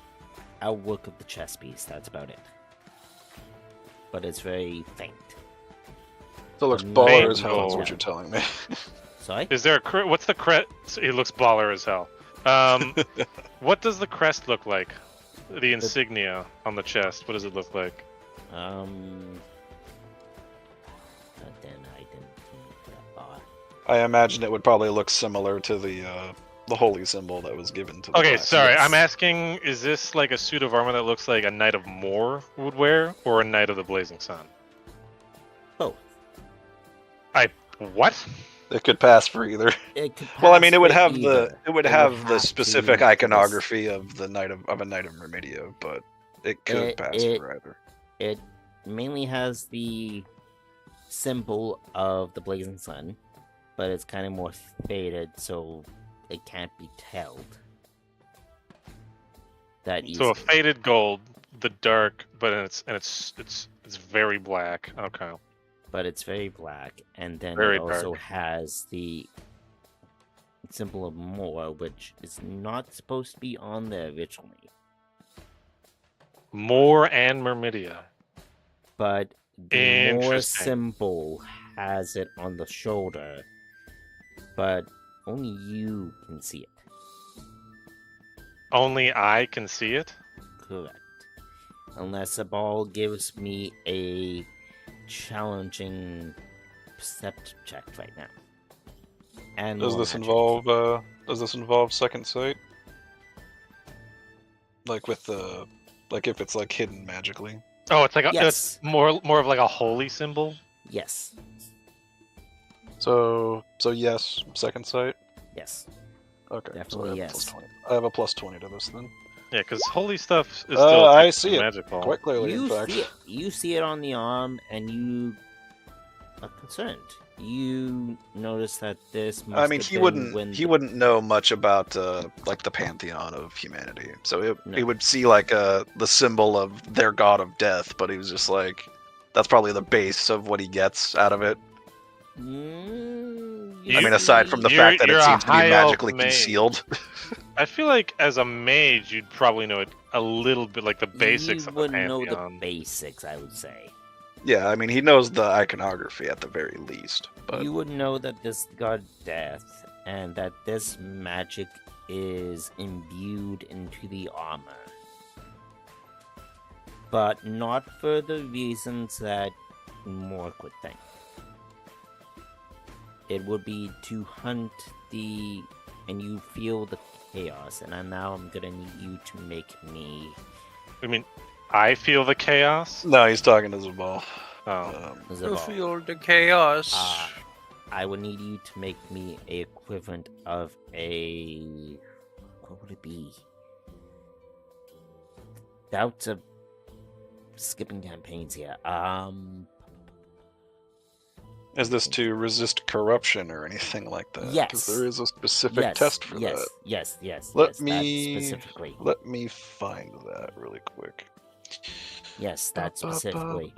outwork of the chest piece. That's about it. But it's very faint. So it looks Faint baller as hell. That's gold. what you're telling me. Sorry? Is there a what's the crest? It looks baller as hell. What does the crest look like? The insignia on the chest. What does it look like? Then I didn't think that far. I imagine it would probably look similar to the holy symbol that was given to the Okay, black. sorry. Yes. I'm asking: is this like a suit of armor that looks like a Knight of Moor would wear, or a Knight of the Blazing Sun? Both. What? It could pass for either. It could Well, I pass mean, it would for have either. the have specific to- iconography of the knight of a knight of Mermidia, but it could pass for either. It mainly has the symbol of the Blazing Sun, but it's kind of more faded, so it can't be told that easily. So a faded gold, the dark, but it's very black. Okay. But it's very black, and then Very it also dark. has the symbol of Moor, which is not supposed to be on there originally. Moor and Mermidia. But the Moor Interesting. symbol has it on the shoulder, but only you can see it. Only I can see it. Correct. Unless a ball gives me a challenging perception check right now. And Does roll this magic. involve second sight? Like with if it's like hidden magically. Oh, it's like Yes. it's more of like a holy symbol. Yes. So yes, second sight. Yes. Okay, so Definitely I have yes. plus 20. I have a plus 20 to this then. Yeah, because holy stuff is still I technically see it. magical. Quite clearly, in You fact. see it. You see it on the arm, and you are concerned. You notice that this must I mean, have he been wouldn't when he the- wouldn't know much about like the pantheon of humanity. So No. he would see like the symbol of their god of death, but he was just like, that's probably the base of what he gets out of it. I mean, aside from the You're- fact that you're it a seems to be high elf magically mage. concealed. I feel like as a mage, you'd probably know it a little bit, like the basics you of the wouldn't know pantheon. the basics, I would say. Yeah, I mean, he knows the iconography at the very least. But You would know that this god death, and that this magic is imbued into the armor. But not for the reasons that Mork would think. It would be to hunt the... and you feel the chaos, and now I'm gonna need you to make me... I mean, I feel the chaos. no, he's talking to Zabal. Oh, Zabal. the chaos. I would need you to make me a equivalent of a... what would it be? Doubts of skipping campaigns here. Is this to resist corruption or anything like that? Yes. Because there is a specific yes, test for yes, that. yes, Let yes, me that specifically. Let me find that really quick. Yes, that specifically.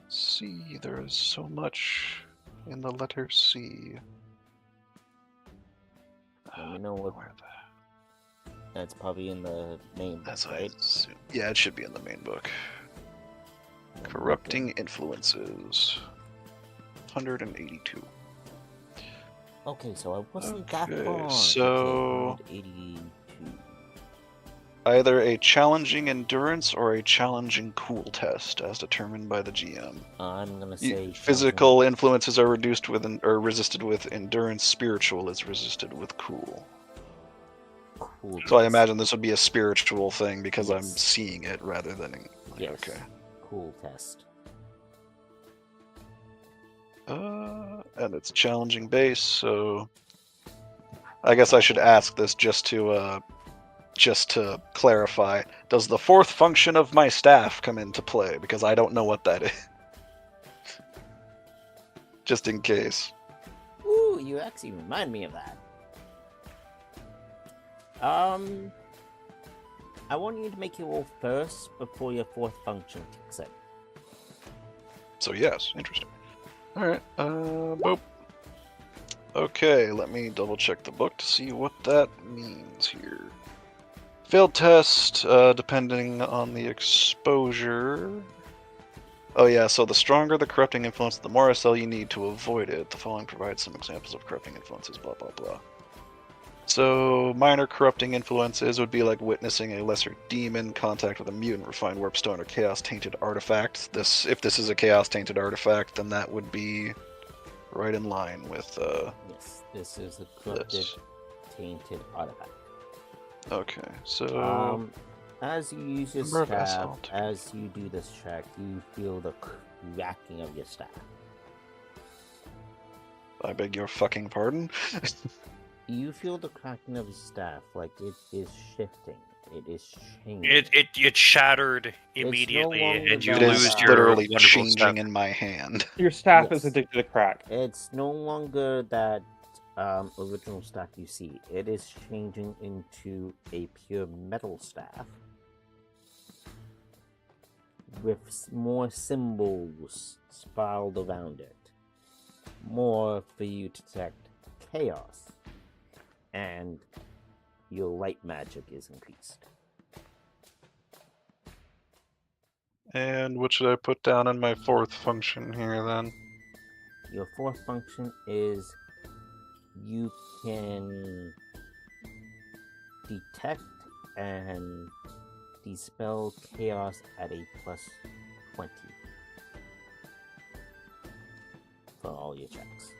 C. There is so much in the letter C. You know what? Where That's probably in the main book, As I right? assume. Yeah, it should be in the main book. Corrupting influences. 182. Okay, so I wasn't that Okay, far. so- 182. Either a challenging endurance or a challenging cool test, as determined by the GM. I'm gonna say Physical influences are reduced with or resisted with endurance. Spiritual is resisted with cool. cool. So I test. imagine this would be a spiritual thing because I'm Yes. seeing it rather than. Yes. Okay. Cool test. And it's challenging base, so I guess I should ask this just to clarify. Does the fourth function of my staff come into play? Because I don't know what that is. Just in case. Ooh, you actually remind me of that. I want you to make your roll first before your fourth function kicks in. So yes, interesting. Alright, boop. Okay, let me double check the book to see what that means here. Failed test, depending on the exposure. Oh yeah, so the stronger the corrupting influence, the more SL you need to avoid it. The following provides some examples of corrupting influences, blah blah blah. So, minor corrupting influences would be like witnessing a lesser demon, contact with a mutant, refined warpstone, or chaos-tainted artifact. If this is a chaos-tainted artifact, then that would be right in line with, Yes, this is a corrupted, tainted artifact. Okay, so... As you use your Number of staff, assault. as you do this check, you feel the cracking of your staff. I beg your fucking pardon? You feel the cracking of your staff, like it is shifting. It is changing. It shattered no immediately, longer and you It that- lose is your literally wonderful changing stuff. in my hand. Your staff Yes. is addicted to crack. It's no longer that original staff you see. It is changing into a pure metal staff with more symbols spiraled around it. More for you to detect chaos, and your light magic is increased. And what should I put down in my fourth function here then? Your fourth function is you can detect and dispel chaos at a plus 20 for all your checks.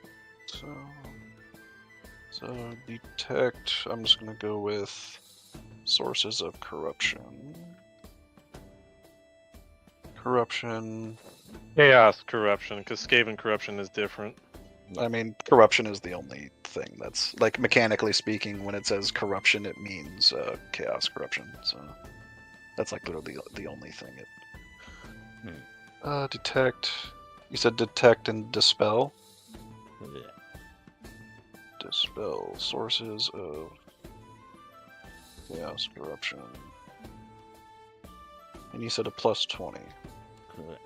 So detect, I'm just gonna go with sources of corruption. Corruption, Chaos corruption, because Skaven corruption is different. I mean, corruption is the only thing that's, like, mechanically speaking, when it says corruption, it means chaos corruption, so that's, like, literally the only thing it... detect, you said detect and dispel? Yeah. Dispel sources of chaos corruption. And you said a plus 20. Correct.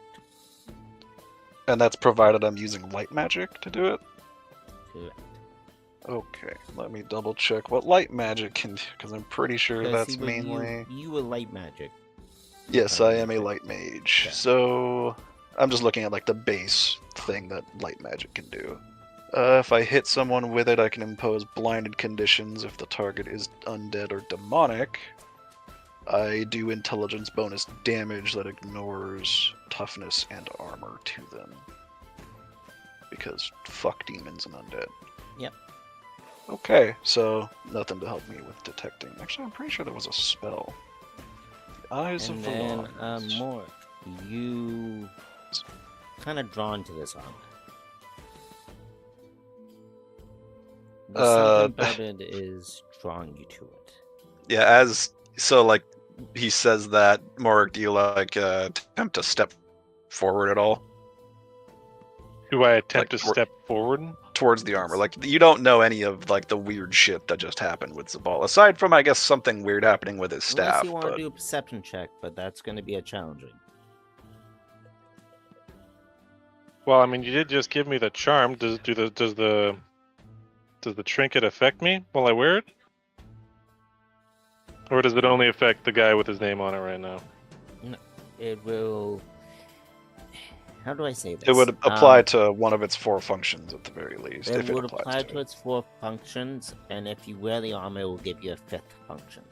And that's provided I'm using light magic to do it? Correct. Okay, let me double check what light magic can do, because I'm pretty sure that's See, but mainly... You were light magic. Yes, I am a light mage. Yeah. So I'm just looking at like the base thing that light magic can do. If I hit someone with it, I can impose blinded conditions if the target is undead or demonic. I do intelligence bonus damage that ignores toughness and armor to them. Because fuck demons and undead. Yep. Okay, so nothing to help me with detecting. Actually, I'm pretty sure there was a spell. The Eyes And of the then, Wands. more. You kind of drawn to this armor. Something about it is drawing you to it. Yeah, like he says that, Morik, do you like attempt to step forward at all Do I attempt Like, to step forward? towards the armor? Like, you don't know any of like the weird shit that just happened with Zabal, aside from I guess something weird happening with his Unless staff. you want But to do a perception check, but that's going to be a challenging. Well, I mean, you did just give me the charm. Does the trinket affect me while I wear it? Or does it only affect the guy with his name on it right now? It will. How do I say this? It would apply to one of its 4 functions at the very least. It if it would applies apply to to its 4 functions, and if you wear the armor, it will give you a 5th function.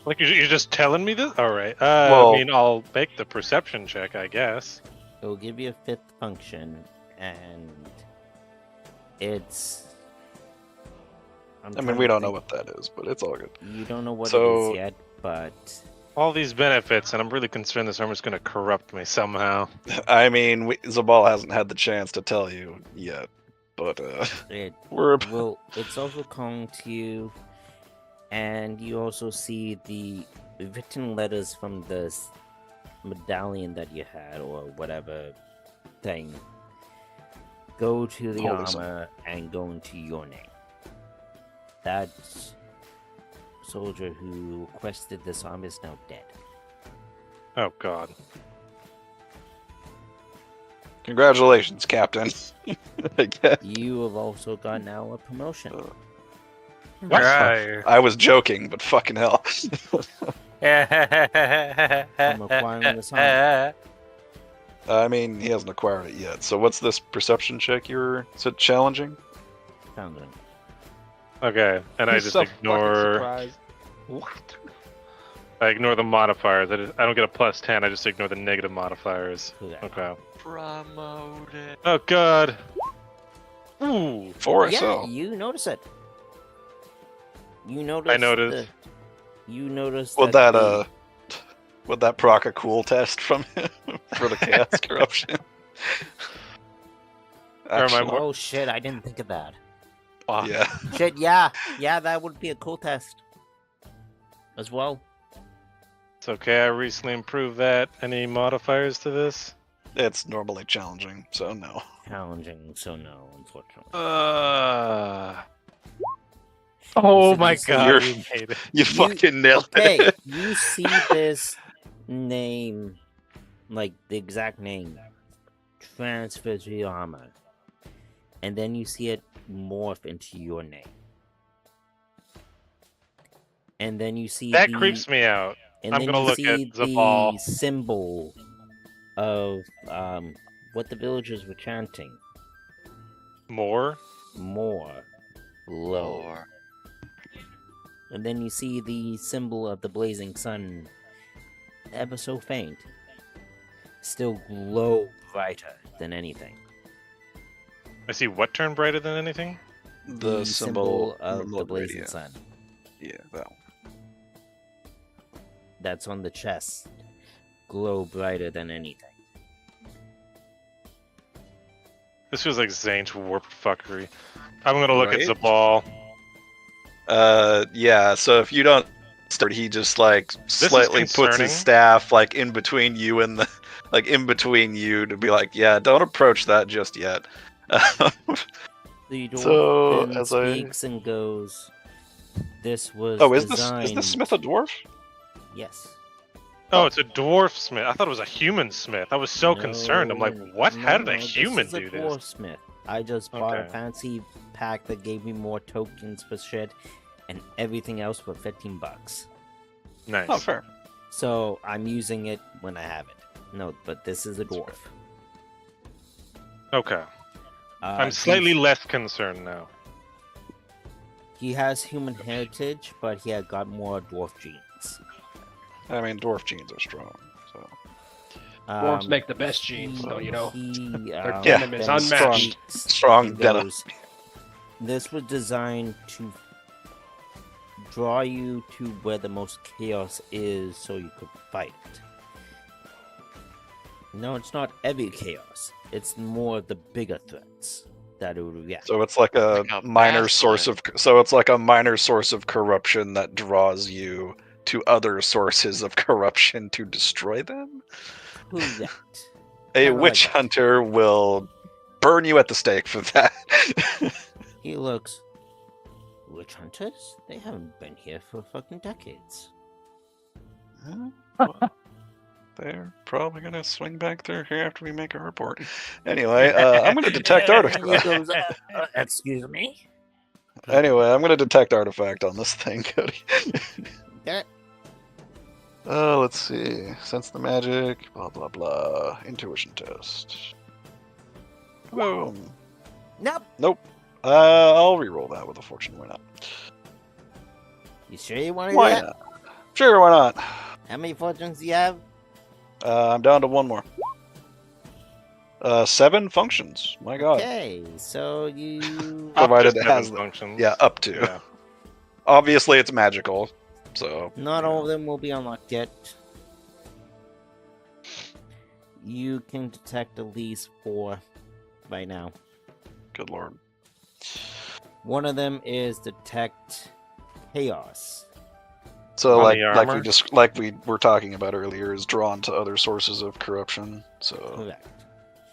Like you're just telling me this? All right. Well- I mean, I'll make the perception check, I guess. It will give you a 5th function, and it's. I mean, we don't know what that is, but it's all good. You don't know what it So- is yet, but All these benefits, and I'm really concerned this armor's going to corrupt me somehow. I mean, Zabal hasn't had the chance to tell you yet, but it we're will. It's also calling to you, and you also see the written letters from the medallion that you had, or whatever thing. Go to the Holy son. armor and go into your name. That soldier who requested this armor is now dead. Oh God. Congratulations, Captain. I guess. You have also got now a promotion. Right. I was joking, but fucking hell. From acquiring this armor. I mean, he hasn't acquired it yet. So what's this perception check is it challenging? Foundling. Okay, and I He's just so fucking ignore. surprised. What? I ignore the modifiers. I don't get a +10. I just ignore the negative modifiers. Correct. Okay. Promoted. Oh God. Ooh. 4 Yeah, so. you notice it. You notice. I noticed. You notice. Would that that would that proc a cool test from him for the chaos corruption? Or am I Actually, more- Oh shit! I didn't think of that. Fuck. yeah. Shit! Yeah, that would be a cool test. As well. It's okay. I recently improved that. Any modifiers to this? It's normally challenging, so no. Challenging, so no, unfortunately. Oh So my this is- God. You're- We made it. You fucking nailed Okay, it. you see this name, like the exact name, transfer to your armor, and then you see it morph into your name, and then you see That the, creeps me out. And I'm then gonna you look see at the the ball. symbol of what the villagers were chanting. More? More, low. Or And then you see the symbol of the blazing sun, ever so faint, still glow brighter than anything. I see what turned brighter than anything? The symbol of the remote blazing radio. sun. Yeah, that one. That's on the chest. Glow brighter than anything. This feels like Zane's warp fuckery. I'm gonna look Right? at the ball. Yeah, so if you don't start, he just like slightly puts concerning. his staff like in between you and the in between you to be like, yeah, don't approach that just yet. The dwarf So, then as I- speaks and goes, "This was Oh, is designed." this Smith a dwarf? Yes. Oh, it's a dwarf smith. I thought it was a human smith. I was so concerned. I'm like, what? How did a human do This is a this? dwarfsmith. I just bought a Okay. fancy pack that gave me more tokens for shit, and everything else for $15. Nice. Oh, fair. So I'm using it when I have it. No, but this is a dwarf. Okay. I'm slightly less concerned now. He has human heritage, but he had got more dwarf genes. I mean, dwarf genes are strong. So Dwarves make the best genes, though, you know. Their denim is unmatched. strong denim. This was designed to draw you to where the most chaos is so you could fight it. No, it's not every chaos. It's more of the bigger threats that it would react. So it's like a Like a minor mass source of. So it's like a minor source of corruption that draws you to other sources of corruption to destroy them. Correct. A Kinda like witch that. hunter will burn you at the stake for that. He looks. Witch hunters? They haven't been here for fucking decades. Well, they're probably gonna swing back through here after we make a report. Anyway, I'm gonna detect And he artifact. goes, excuse me? Anyway, I'm gonna detect artifact on this thing, Cody. Okay. Let's see. Sense the magic. Blah blah blah. Intuition test. Boom. Nope. Nope. I'll re-roll that with a fortune. Why not? You sure you want to do Why that? not? Sure, why not? How many fortunes do you have? I'm down to one more. 7 functions. My god. Okay, so you. Provided Up it to has 7 functions. Yeah, up to. Yeah. Obviously, it's magical, so. Not you all know. of them will be unlocked yet. You can detect at least 4 by now. Good lord. One of them is detect chaos. So, Body like we were talking about earlier, is drawn to other sources of corruption. So, Correct.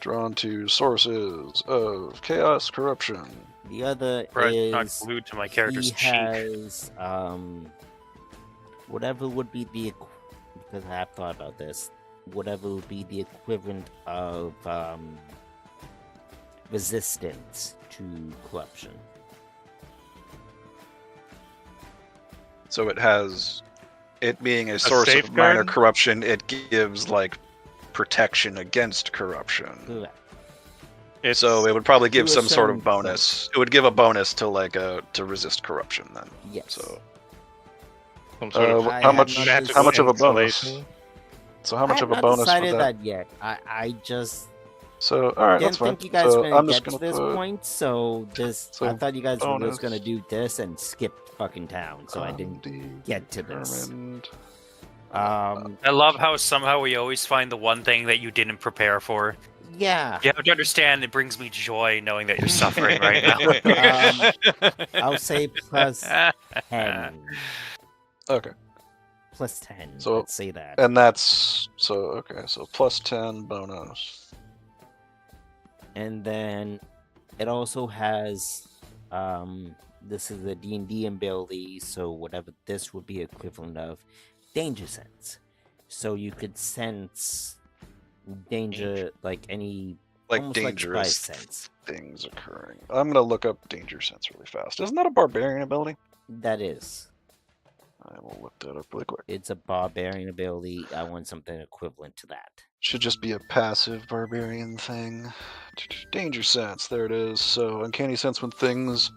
drawn to sources of chaos, corruption. The other Right, not is glued to my character's he cheek. has whatever would be the because I have thought about this. Whatever would be the equivalent of resistance to corruption. So it has, it being a source of safeguard? minor corruption, it gives like protection against corruption. Correct. It's, So it would probably give To a some sort certain of bonus. It would give a bonus to like to resist corruption then. Yes. So some sort of I how have much? not magical How much of a bonus? insulation. So how much I of have a not bonus would decided that? that yet. I just So all right, that's didn't fine. think you guys so were gonna I'm get just to gonna this put point, so this so I thought you guys were just gonna bonus, do this and skip fucking town, so I didn't get to this. undetermined. I love how somehow we always find the one thing that you didn't prepare for. Yeah. You have to understand, it brings me joy knowing that you're suffering right now. I'll say plus 10. Okay, Plus 10. So- Let's say that. and that's so okay. So plus 10 bonus. And then it also has this is a D&D ability, so whatever this would be equivalent of danger sense. So you could sense danger like any Like almost like dangerous spice sense. things occurring. I'm gonna look up danger sense really fast. Isn't that a barbarian ability? That is. I will look that up really quick. It's a barbarian ability. I want something equivalent to that. Should just be a passive barbarian thing. Danger sense, there it is. So uncanny sense when things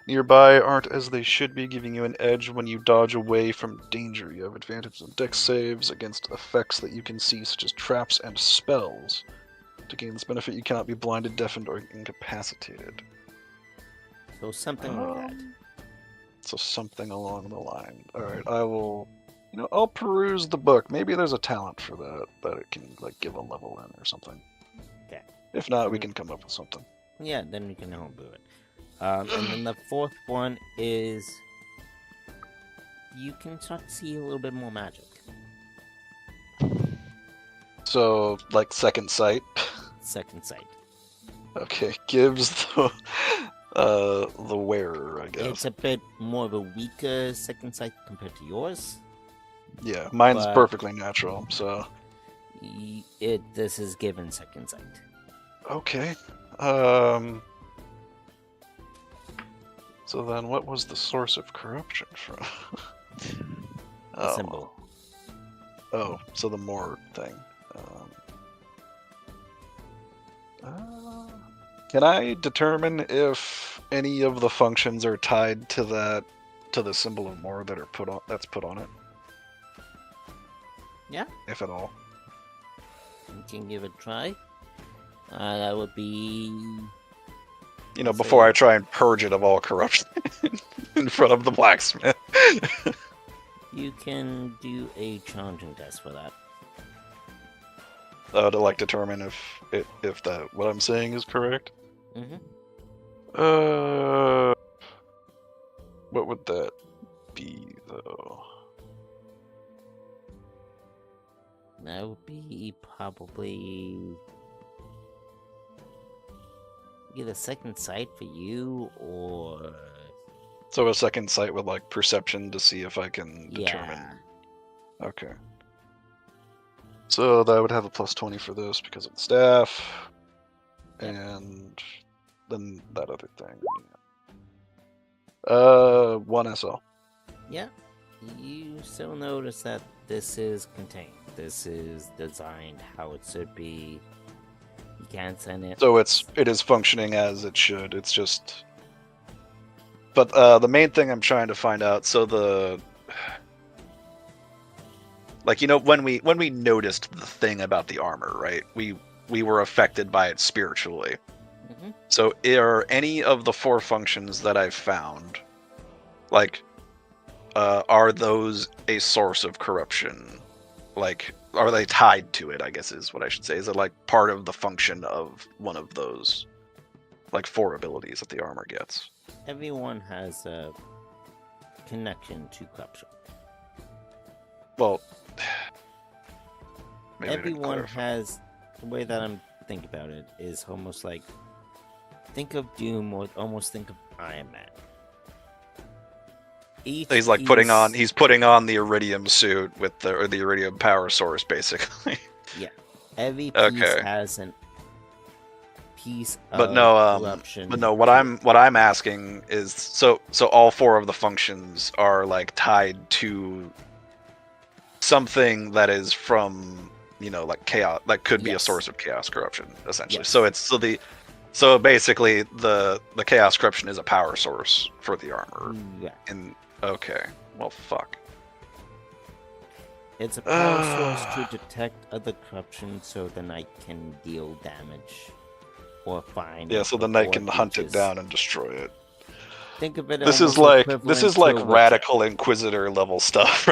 nearby aren't as they should be, giving you an edge when you dodge away from danger. You have advantage on dex saves against effects that you can see, such as traps and spells. To gain this benefit, you cannot be blinded, deafened, or incapacitated. So something like that. So something along the line. Alright, I will... You know, I'll peruse the book. Maybe there's a talent for that it can, like, give a level in or something. Okay. If not, we can come up with something. Yeah, then we can homebrew it. And then the fourth one is you can start to see a little bit more magic. So, like, second sight. Second sight. Okay, gives the wearer, I guess. It's a bit more of a weaker second sight compared to yours. Yeah, mine's but- perfectly natural, so... This is given second sight. Okay. So then what was the source of corruption from? The symbol. Oh, so the more thing. Can I determine if any of the functions are tied to the symbol of more that are that's put on it? Yeah. If at all. You can give it a try. That would be You know, Let's before see. I try and purge it of all corruption in front of the blacksmith. you can do a challenging test for that. To like determine if that what I'm saying is correct. Mm-hmm. What would that be though? That would be probably either second sight for you or So a second sight with like perception to see if I can determine. yeah. Okay. So that would have a plus 20 for this because of the staff, and then that other thing. 1 SL. Yeah, you still notice that this is contained. This is designed how it should be. You can't send it. So it is functioning as it should. It's just. But the main thing I'm trying to find out. So when we noticed the thing about the armor, right? We were affected by it spiritually. Mm-hmm. So are any of the 4 functions that I've found, like, are those a source of corruption? Like, are they tied to it, I guess is what I should say. Is it like part of the function of one of those, like, 4 abilities that the armor gets? Everyone has a connection to corruption. Well, maybe I didn't Everyone clarify. has. The way that I'm thinking about it is almost like, think of Doom or almost think of Iron Man. He's like putting on the iridium suit with the iridium power source, basically. Yeah, every piece Okay. has an piece But of no, corruption. what I'm asking is so all 4 of the functions are like tied to something that is from, like chaos, that could be a Yes. source of chaos corruption, essentially. Yes. So basically the chaos corruption is a power source for the armor. Yeah, Okay, well, fuck. it's a power source to detect other corruption, so the knight can deal damage or find. Yeah, it so the knight before can hunt it reaches. down and destroy it. Think of it. This is almost like equivalent to a radical Inquisitor level stuff.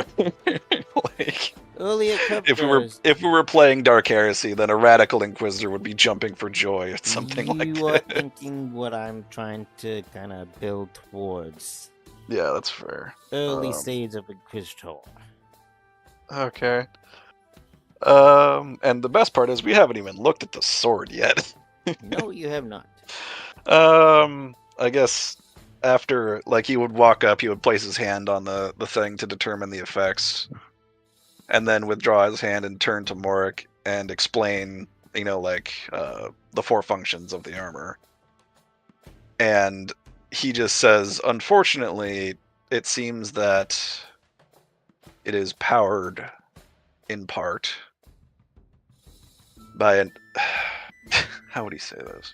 Like, earlier if we were playing Dark Heresy, then a radical Inquisitor would be jumping for joy at something like You are this. thinking what I'm trying to kind of build towards. Yeah, that's fair. Early stage of Inquisitor. Okay. And the best part is we haven't even looked at the sword yet. No, you have not. I guess after, like, he would walk up, he would place his hand on the thing to determine the effects, and then withdraw his hand and turn to Morik and explain, the 4 functions of the armor. And he just says, unfortunately, it seems that it is powered in part by an how would he say this?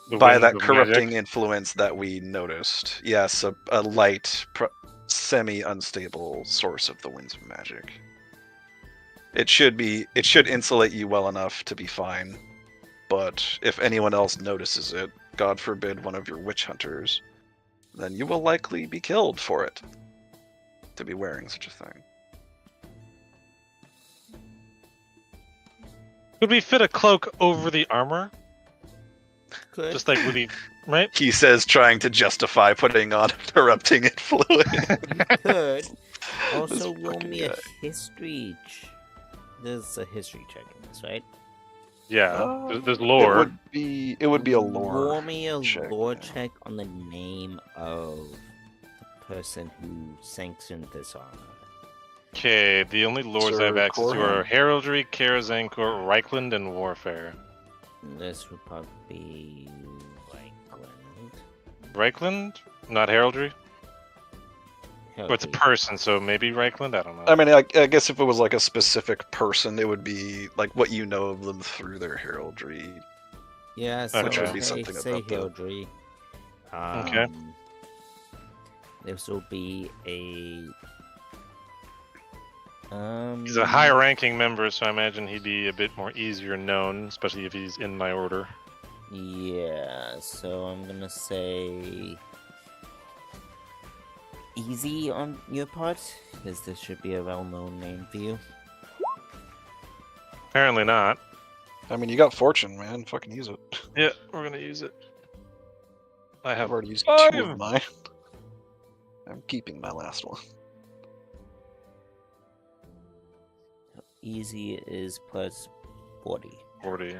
The By winds that of corrupting magic. influence that we noticed. Yes, a light, semi-unstable source of the winds of magic. It should insulate you well enough to be fine, but if anyone else notices it, God forbid one of your witch hunters, then you will likely be killed for it, to be wearing such a thing. Could we fit a cloak over the armor? Could. Just like really, right? He says, trying to justify putting on corrupting influence. You could. Also, This roll fucking me a guy. history. There's a history check in this, right? Yeah. There's lore. It would be a lore. Roll me a check, lore yeah. check on the name of the person who sanctioned this armor. Okay, the only lores I have Sir access to Corham. are Heraldry, Karazankor, Reichland, and Warfare. This would probably be Reichland. Reichland? Not Heraldry? Well, it's a Heraldry. person, so maybe Reichland? I don't know. I mean, I guess if it was like a specific person, it would be like what you know of them through their heraldry. Yeah, so Which would be something say about that. heraldry. Okay. This will be a. He's a high-ranking member, so I imagine he'd be a bit more easier known, especially if he's in my order. Yeah, so I'm gonna say easy on your part, because this should be a well-known name for you. Apparently not. I mean, you got fortune, man. Fucking use it. Yeah, we're gonna use it. I I've have already used 5. 2 of mine. I'm keeping my last one. Easy is plus 40. 40.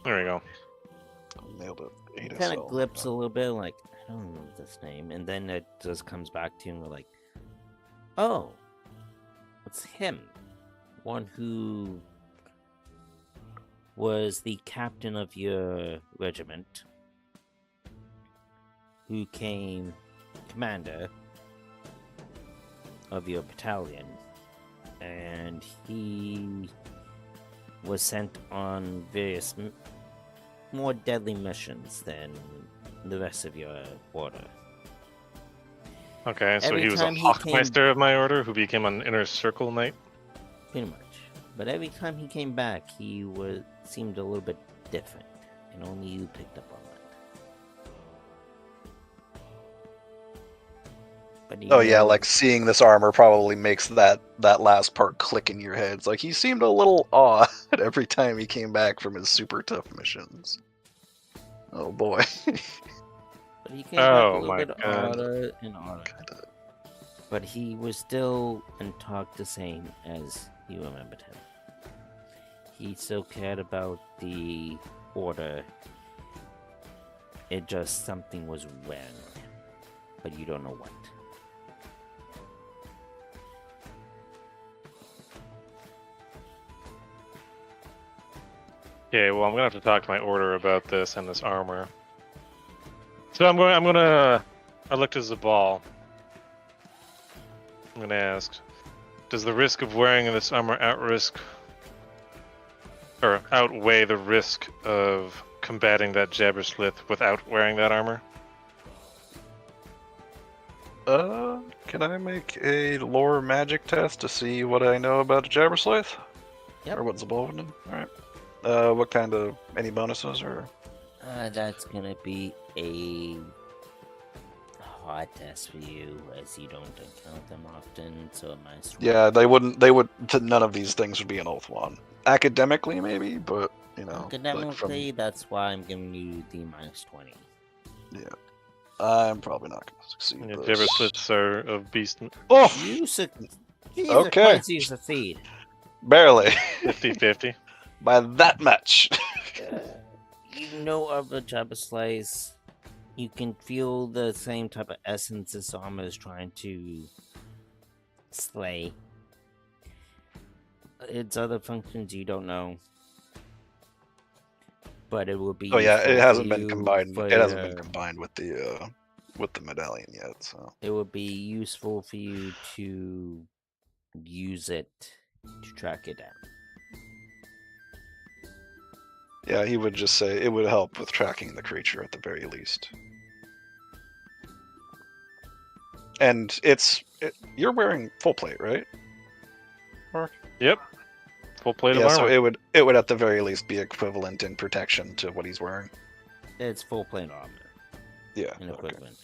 There we go. Nailed it. 8 Kind SL. of glips a little bit, like, I don't know this name, and then it just comes back to you and we're like, oh, it's him. One who was the captain of your regiment who came commander of your battalion, and he was sent on various more deadly missions than the rest of your order. Okay, so Every he was a time he Hawkmeister of my order who became an inner circle knight. Pretty much. But every time he came back, he seemed a little bit different, and only you picked up on that. But Oh yeah, like seeing this armor probably makes that last part click in your head. It's like he seemed a little odd every time he came back from his super tough missions. Oh boy. But he came back a Oh little my bit God. odder and odder. But he was still and talked the same as you remembered him. He still cared about the order. It just something was wrong, but you don't know what. Okay, well I'm gonna have to talk to my order about this and this armor. So I looked at Zabal. I'm gonna ask, does the risk of wearing this armor outweigh the risk of combating that Jabberslith without wearing that armor? Can I make a lore magic test to see what I know about a Jabberslith? Yep. Or what's Zabal would know? Alright. What kind of, any bonuses or? That's gonna be a hard test for you, as you don't encounter them often, so it might... Yeah, none of these things would be an Oath one. Academically, maybe, but, you know. Academically, that's why I'm giving you the -20. Yeah. I'm probably not going to succeed. Yeah, this. Jabbersliths are of beast. Oh! Jesus Okay. Christ, you succeed. Barely. 50-50. By that much. You know of the Jabberslays. You can feel the same type of essence this armor is trying to slay. Its other functions you don't know. But it will be. Oh yeah, it useful hasn't for been you combined. for It hasn't been your- combined with the medallion yet. So It would be useful for you to use it to track it down. yeah, he would just say it would help with tracking the creature at the very least. And you're wearing full plate, right? Yep. Full plate Yeah, of so armor. it would at the very least be equivalent in protection to what he's wearing. It's full plate armor Yeah. and Okay. equipment.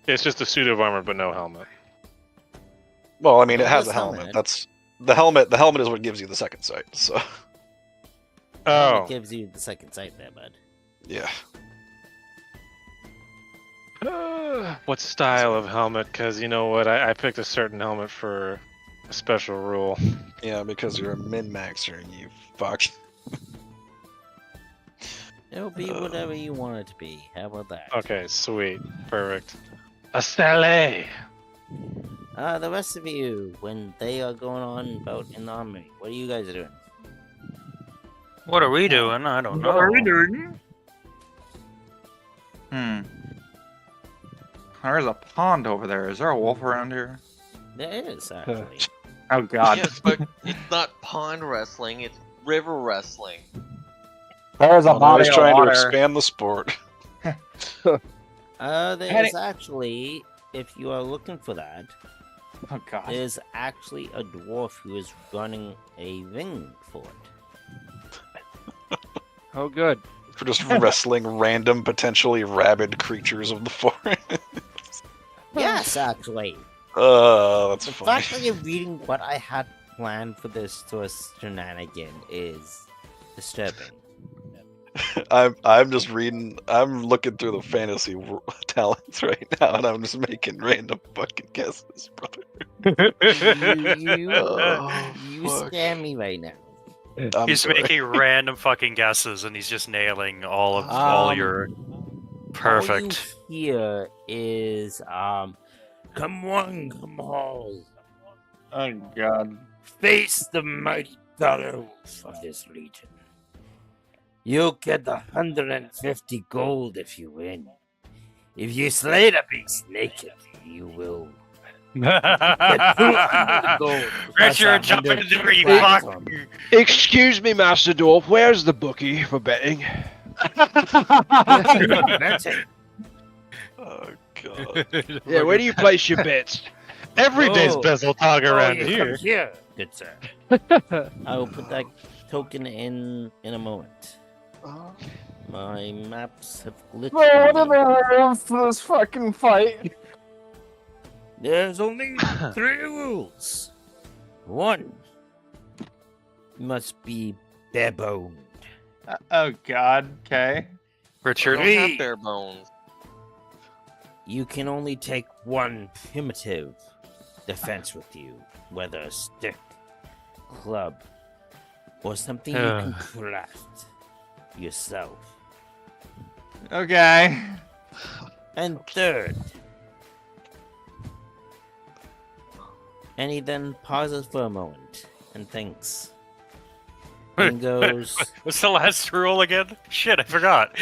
It's just a suit of armor but no helmet. Well, I mean, Well, it has this a helmet. helmet- That's the helmet. The helmet is what gives you the second sight. So Oh. It gives you the second sight there, bud. yeah. What style of helmet? Because you know what, I picked a certain helmet for a special rule. Yeah, because you're a min-maxer and you fuck. It'll be whatever you want it to be. How about that? Okay, sweet, perfect. A Saleh. The rest of you, when they are going on about in the army, what are you guys doing? What are we doing? I don't know. What are we doing? There's a pond over there. Is there a wolf around here? There is, actually. Oh god. Yes, but it's not pond wrestling, it's river wrestling. There's a I'm body always of trying water. to expand the sport. There's actually, if you are looking for that, Oh god. there's actually a dwarf who is running a ring for it. Oh, good. For just wrestling random, potentially rabid creatures of the forest. Yes, actually. That's The funny. fact that you're reading what I had planned for this shenanigan is disturbing. I'm just reading. I'm looking through the fantasy talents right now, and I'm just making random fucking guesses, brother. You Oh, fuck. scare me right now. I'm He's sorry. making random fucking guesses and he's just nailing all your perfect. All you hear is come one, come all, Oh god. face the mighty fellows of this legion. You'll get 150 gold if you win. If you slay the beast naked, you will. Richard, jump in there, you Right. fuck! Excuse me, Master Dwarf, where's the bookie for betting? Betting. Oh god. Yeah, where do you place your bets? Every day's Oh. Bezeltog around you here. come here, good sir. I will put that token in a moment. My maps have glitched. What on in me. the hell is this fucking fight? There's only 3 rules. 1. You must be bare-boned. Oh god, okay. Richard, I don't have bare bones. You can only take 1 primitive defense with you, whether a stick, club, or something you can craft yourself. Okay. And 3rd, and he then pauses for a moment and thinks. And goes, what's the last rule again? Shit, I forgot.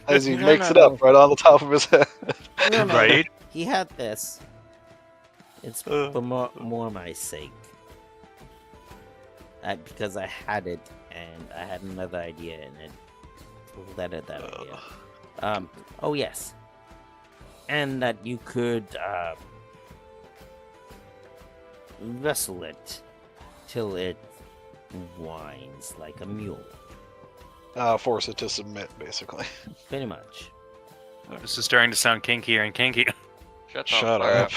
As he No, makes no, it up no. right on the top of his head. no, no, Right? He had this. It's for more my sake. Because I had it, and I had another idea, and it pulled out of that idea. Oh yes. And that you could, wrestle it till it whines like a mule. Force it to submit, basically. Pretty much. This is starting to sound kinkier and kinkier. Shut up.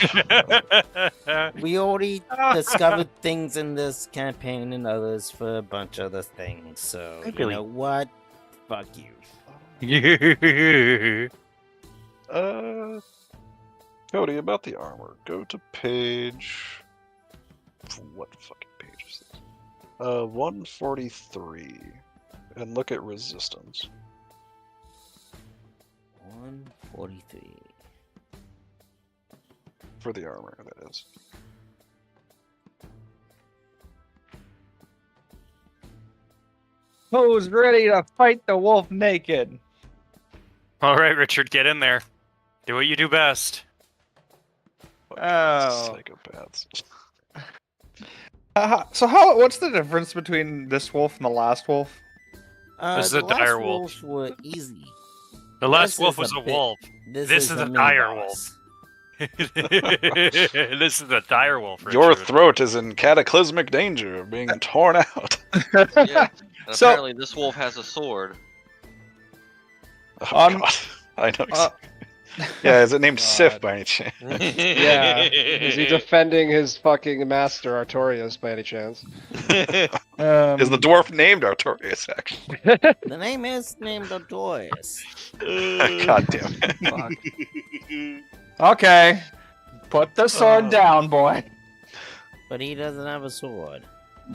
We already discovered things in this campaign and others for a bunch of other things, so you know what? Fuck you. Cody, about the armor. Go to page. What fucking page is this? 143. And look at resistance. 143. For the armor, that is. Who's ready to fight the wolf naked? All right, Richard, get in there. Do what you do best. Oh. Psychopaths. What's the difference between this wolf and the last wolf? This is The a dire last wolf. wolves were easy. The last This wolf is was a a bit- wolf. This This is a mini dire boss. This is a dire wolf, Richard. Your throat is in cataclysmic danger of being torn out. Yeah. And So- apparently this wolf has a sword. Oh, Um, God. I know. Yeah, is it named Sif by any chance? Yeah. Is he defending his fucking master Artorias by any chance? Is the dwarf named Artorias, actually? The name is named Odorius. God damn it. Okay. Put the sword down, boy. But he doesn't have a sword.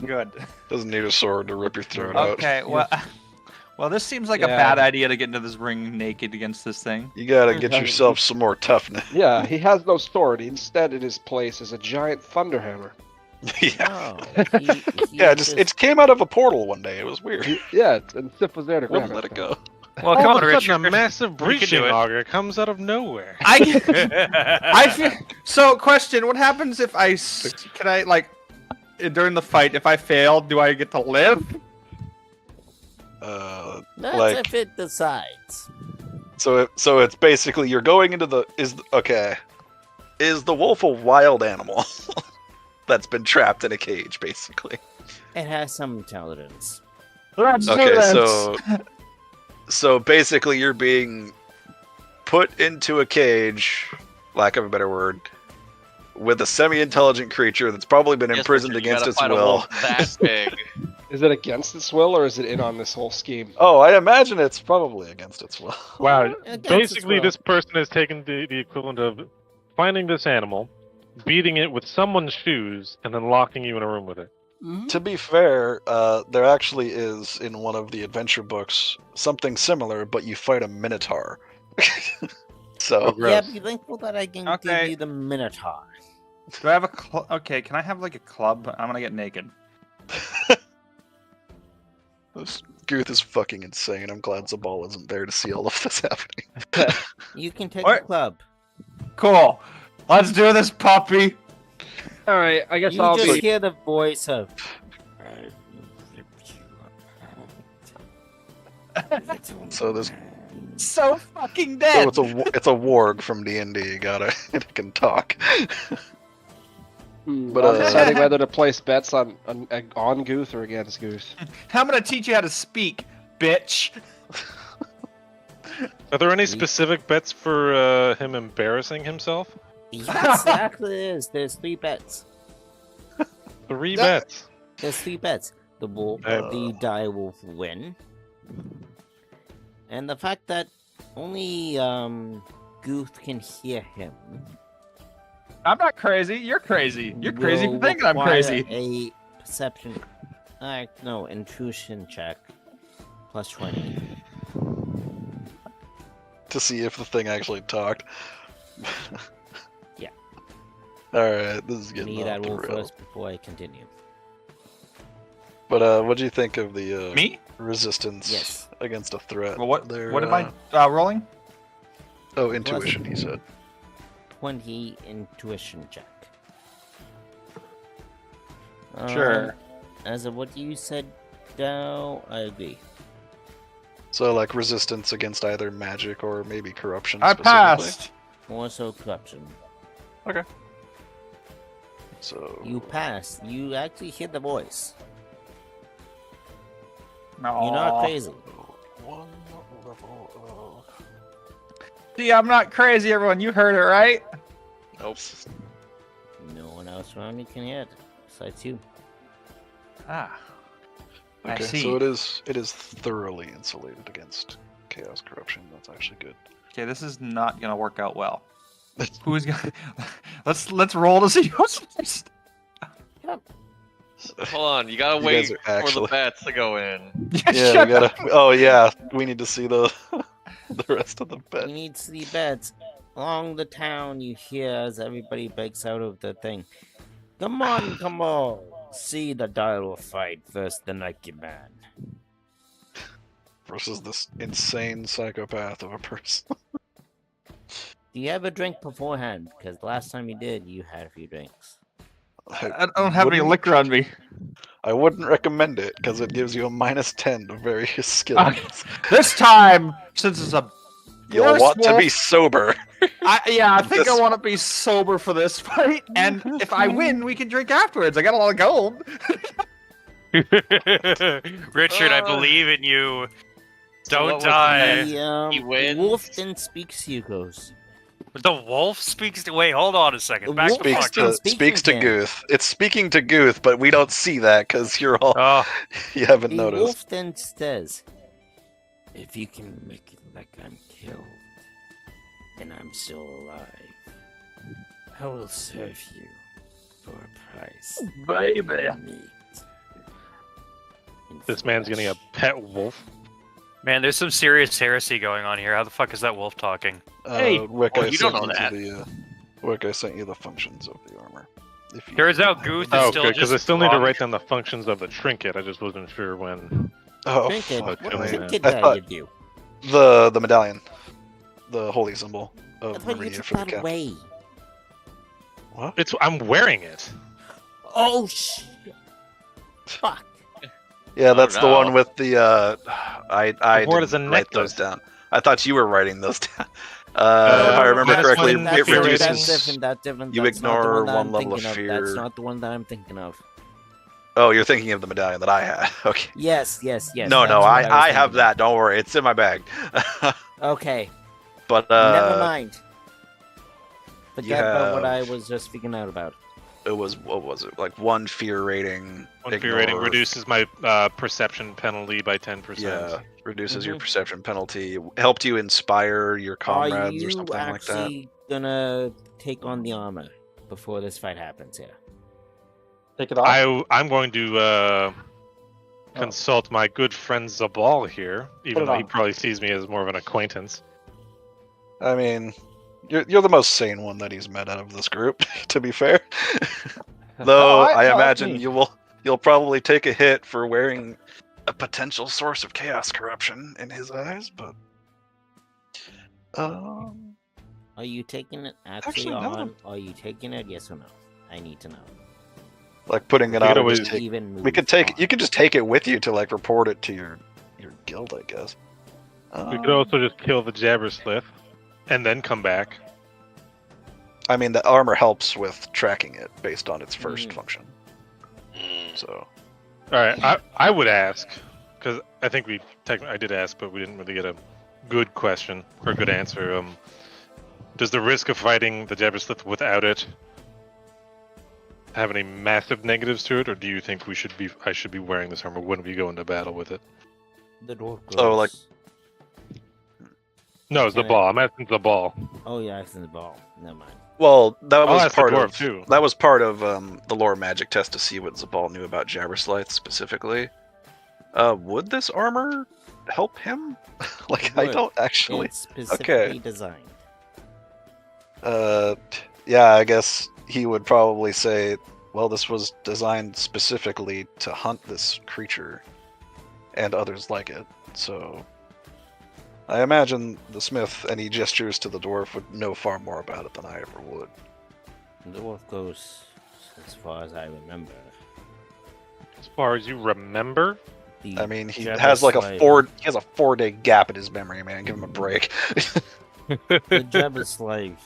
Good. Doesn't need a sword to rip your throat out. Okay, well, this seems like a Yeah. bad idea to get into this ring naked against this thing. You gotta get yourself some more toughness. Yeah, he has no sword. Instead, in his place is a giant thunderhammer. Yeah. Oh, he Yeah, it came out of a portal one day. It was weird. Yeah, and Sif was there to grab Wouldn't let it go. Well, All come of on, a Richard. sudden, a massive We can breaching do it. auger comes out of nowhere. So, question: what happens if can I during the fight? If I fail, do I get to live? That's like- if it decides. So it's basically you're going into the is the wolf a wild animal that's been trapped in a cage, basically? It has some intelligence. Let's do Okay, this. so basically you're being put into a cage, lack of a better word, with a semi-intelligent creature that's probably been Yes, imprisoned Richard, you against gotta its fight a will. wolf that big. Is it against its will, or is it in on this whole scheme? Oh, I imagine it's probably against its will. Wow. Against Basically, its will. this person has taken the equivalent of finding this animal, beating it with someone's shoes, and then locking you in a room with it. To be fair, there actually is in one of the adventure books something similar, but you fight a minotaur. So Yeah, be thankful that I can give Okay. you the Minotaur. Do I have a okay? Can I have like a club? I'm gonna get naked. Guth is fucking insane. I'm glad Zabal isn't there to see all of this happening. You can take What? the club. Cool. Let's do this, puppy. All right, I guess You I'll just be. hear the voice of. So there's So fucking so dead. it's a warg from D&D. It can talk. But But, I'm deciding whether to place bets on Guth or against Guth. I'm gonna teach you how to speak, bitch. Are there any specific bets for him embarrassing himself? Yes, exactly it is. There's 3 bets. 3 bets. There's 3 bets. The die wolf win. And the fact that only Guth can hear him. I'm not crazy. You're crazy. You're crazy for will thinking I'm require crazy. A perception. No, intrusion check. Plus 20. To see if the thing actually talked. Yeah. Alright, this is getting Need off that the roll rails. first before I continue. But what do you think of the Me? resistance Yes. against a threat? Well, what They're, am I rolling? Oh, intuition, he said. 20 intuition check. Sure. As of what you said, Dow, I agree. So like resistance against either magic or maybe corruption. I specifically? passed. More so corruption. So You pass. You actually hear the voice. No. You're not crazy. one level See, I'm not crazy, everyone. You heard it, right? Nope. No one else around you can hear it besides you. Ah. I Okay, see. so it is thoroughly insulated against chaos corruption. That's actually good. Okay, this is not gonna work out well. Who's gonna? Let's roll to see who's first. Hold on, you gotta You wait guys are for actually- the bets to go in. Yeah, Shut we gotta. Oh yeah, we need to see the the rest of the You bet. need to see beds. Along the town, you hear as everybody breaks out of the thing. Come on, come on. See the dial fight versus the Nike Man. Versus this insane psychopath of a person. Do you have a drink beforehand? Because last time you did, you had a few drinks. I don't have any wouldn't- liquor on me. I wouldn't recommend it because it gives you a -10 to various skills. Okay. This time, since it's a You'll worse want to wolf, be sober. I think I This- want to be sober for this fight, and if I win, we can drink afterwards. I got a lot of gold. Richard, I believe in you. So what Don't was the die. bet? He The wins. wolf then speaks to you, goes. The wolf speaks to. Wait, hold on a second. The Back wolf the Speaks fuck been up. to speaking speaks to to him. Guth. It's speaking to Guth, but we don't see that because you're all Oh, you haven't The noticed. wolf then says, if you can make it like I'm killed, and I'm still alive, I will serve you for a price. Baby. Meat. and This man's getting a flesh. pet wolf. man, there's some serious heresy going on here. How the fuck is that wolf talking? Hey, Wick, oh, I you don't sent know that. the, Wick, I sent you the functions of the armor. If you Turns out Guth is Oh, still good, because I just still need to drunk. write down the functions of the trinket. I just wasn't sure when. Oh, Trinket. fuck, What man. trinket I did thought- you do? the medallion, the holy symbol I of thought you Meridia took for the that cap. away. It's I'm wearing it. Oh, shit. Fuck. Yeah, Oh, that's the no. one with the. I wore it as a didn't write those necklace. down. I thought you were writing those down. If No, I remember that's correctly, one it fear rating. That's reduces. different. That's different. you That's not the ignore one, that I'm one level of thinking fear. That's not the one that I'm thinking of. Oh, you're thinking of the medallion that I had. Okay. Yes. no, that's no, what was I have thinking that. Don't worry, it's in my bag. of. Okay. But Never mind. Forget you about what I have- was just speaking out about. it was what was it? Like one fear rating. One fear rating ignore- reduces my perception penalty by 10%. Yeah, reduces your Mhm. perception penalty. Helped you inspire your Are comrades you or something like that. actually gonna take on the armor before this fight happens here? Take it off. I'm going to consult my good friend Zabal here, even it though he on. probably sees me as more of an acquaintance. I mean, you're the most sane one that he's met out of this group. To be fair, though, No, I no, that's imagine me. you'll probably take a hit for wearing a potential source of chaos corruption in his eyes, but Are you taking it actually Actually, no. on? Or are you taking it? Yes or no? I need to know. like putting it We on, could or always- just take, Even we could move take. on. You could just take it with you to like report it to your guild, I guess. We could also just kill the Jabberslith and then come back. I mean, the armor helps with tracking it based on its first Mm. function. So All right, I would ask, because I think I did ask, but we didn't really get a good question or a good answer. Does the risk of fighting the Jabberslith without it have any massive negatives to it, or do you think I should be wearing this armor when we go into battle with it? The dwarf goes. So, like- No, it's the Can I- ball. I'm asking the ball. Oh yeah, it's in the ball. Never mind. well, that I'll was ask the part dwarf of too. that was part of the lore magic test to see what Zabal knew about Jabberslith specifically. Would this armor help him? Like, I Would. don't actually. It's specifically designed. Yeah, I guess he would probably say, well, this was designed specifically to hunt this creature and others like it. So I imagine the smith, and he gestures to the dwarf, would know far more about it than I ever would. The dwarf goes as far as I remember. As far as you remember, The I mean, he Jabba has like slave- he has a 4-day gap in his memory, man. Give him a break. The Jabba slave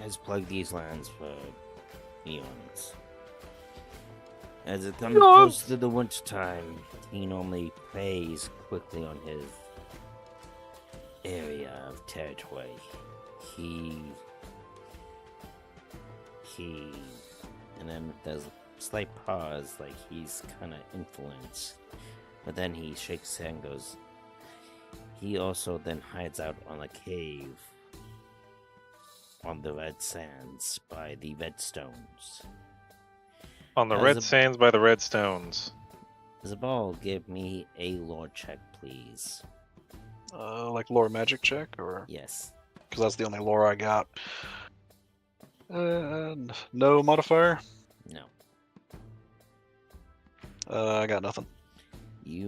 has plagued these lands for eons. As it comes close to the winter time, he normally preys quickly on his area of territory. He, and then there's a slight pause, like he's kind of influenced. But then he shakes his head and goes, he also then hides out on a cave on the red sands by the red stones. on the As red a- sands by the red stones. Zabal, give me a lore check, please. Like lore magic check, or Yes. because that's the only lore I got. No modifier. No. I got nothing. You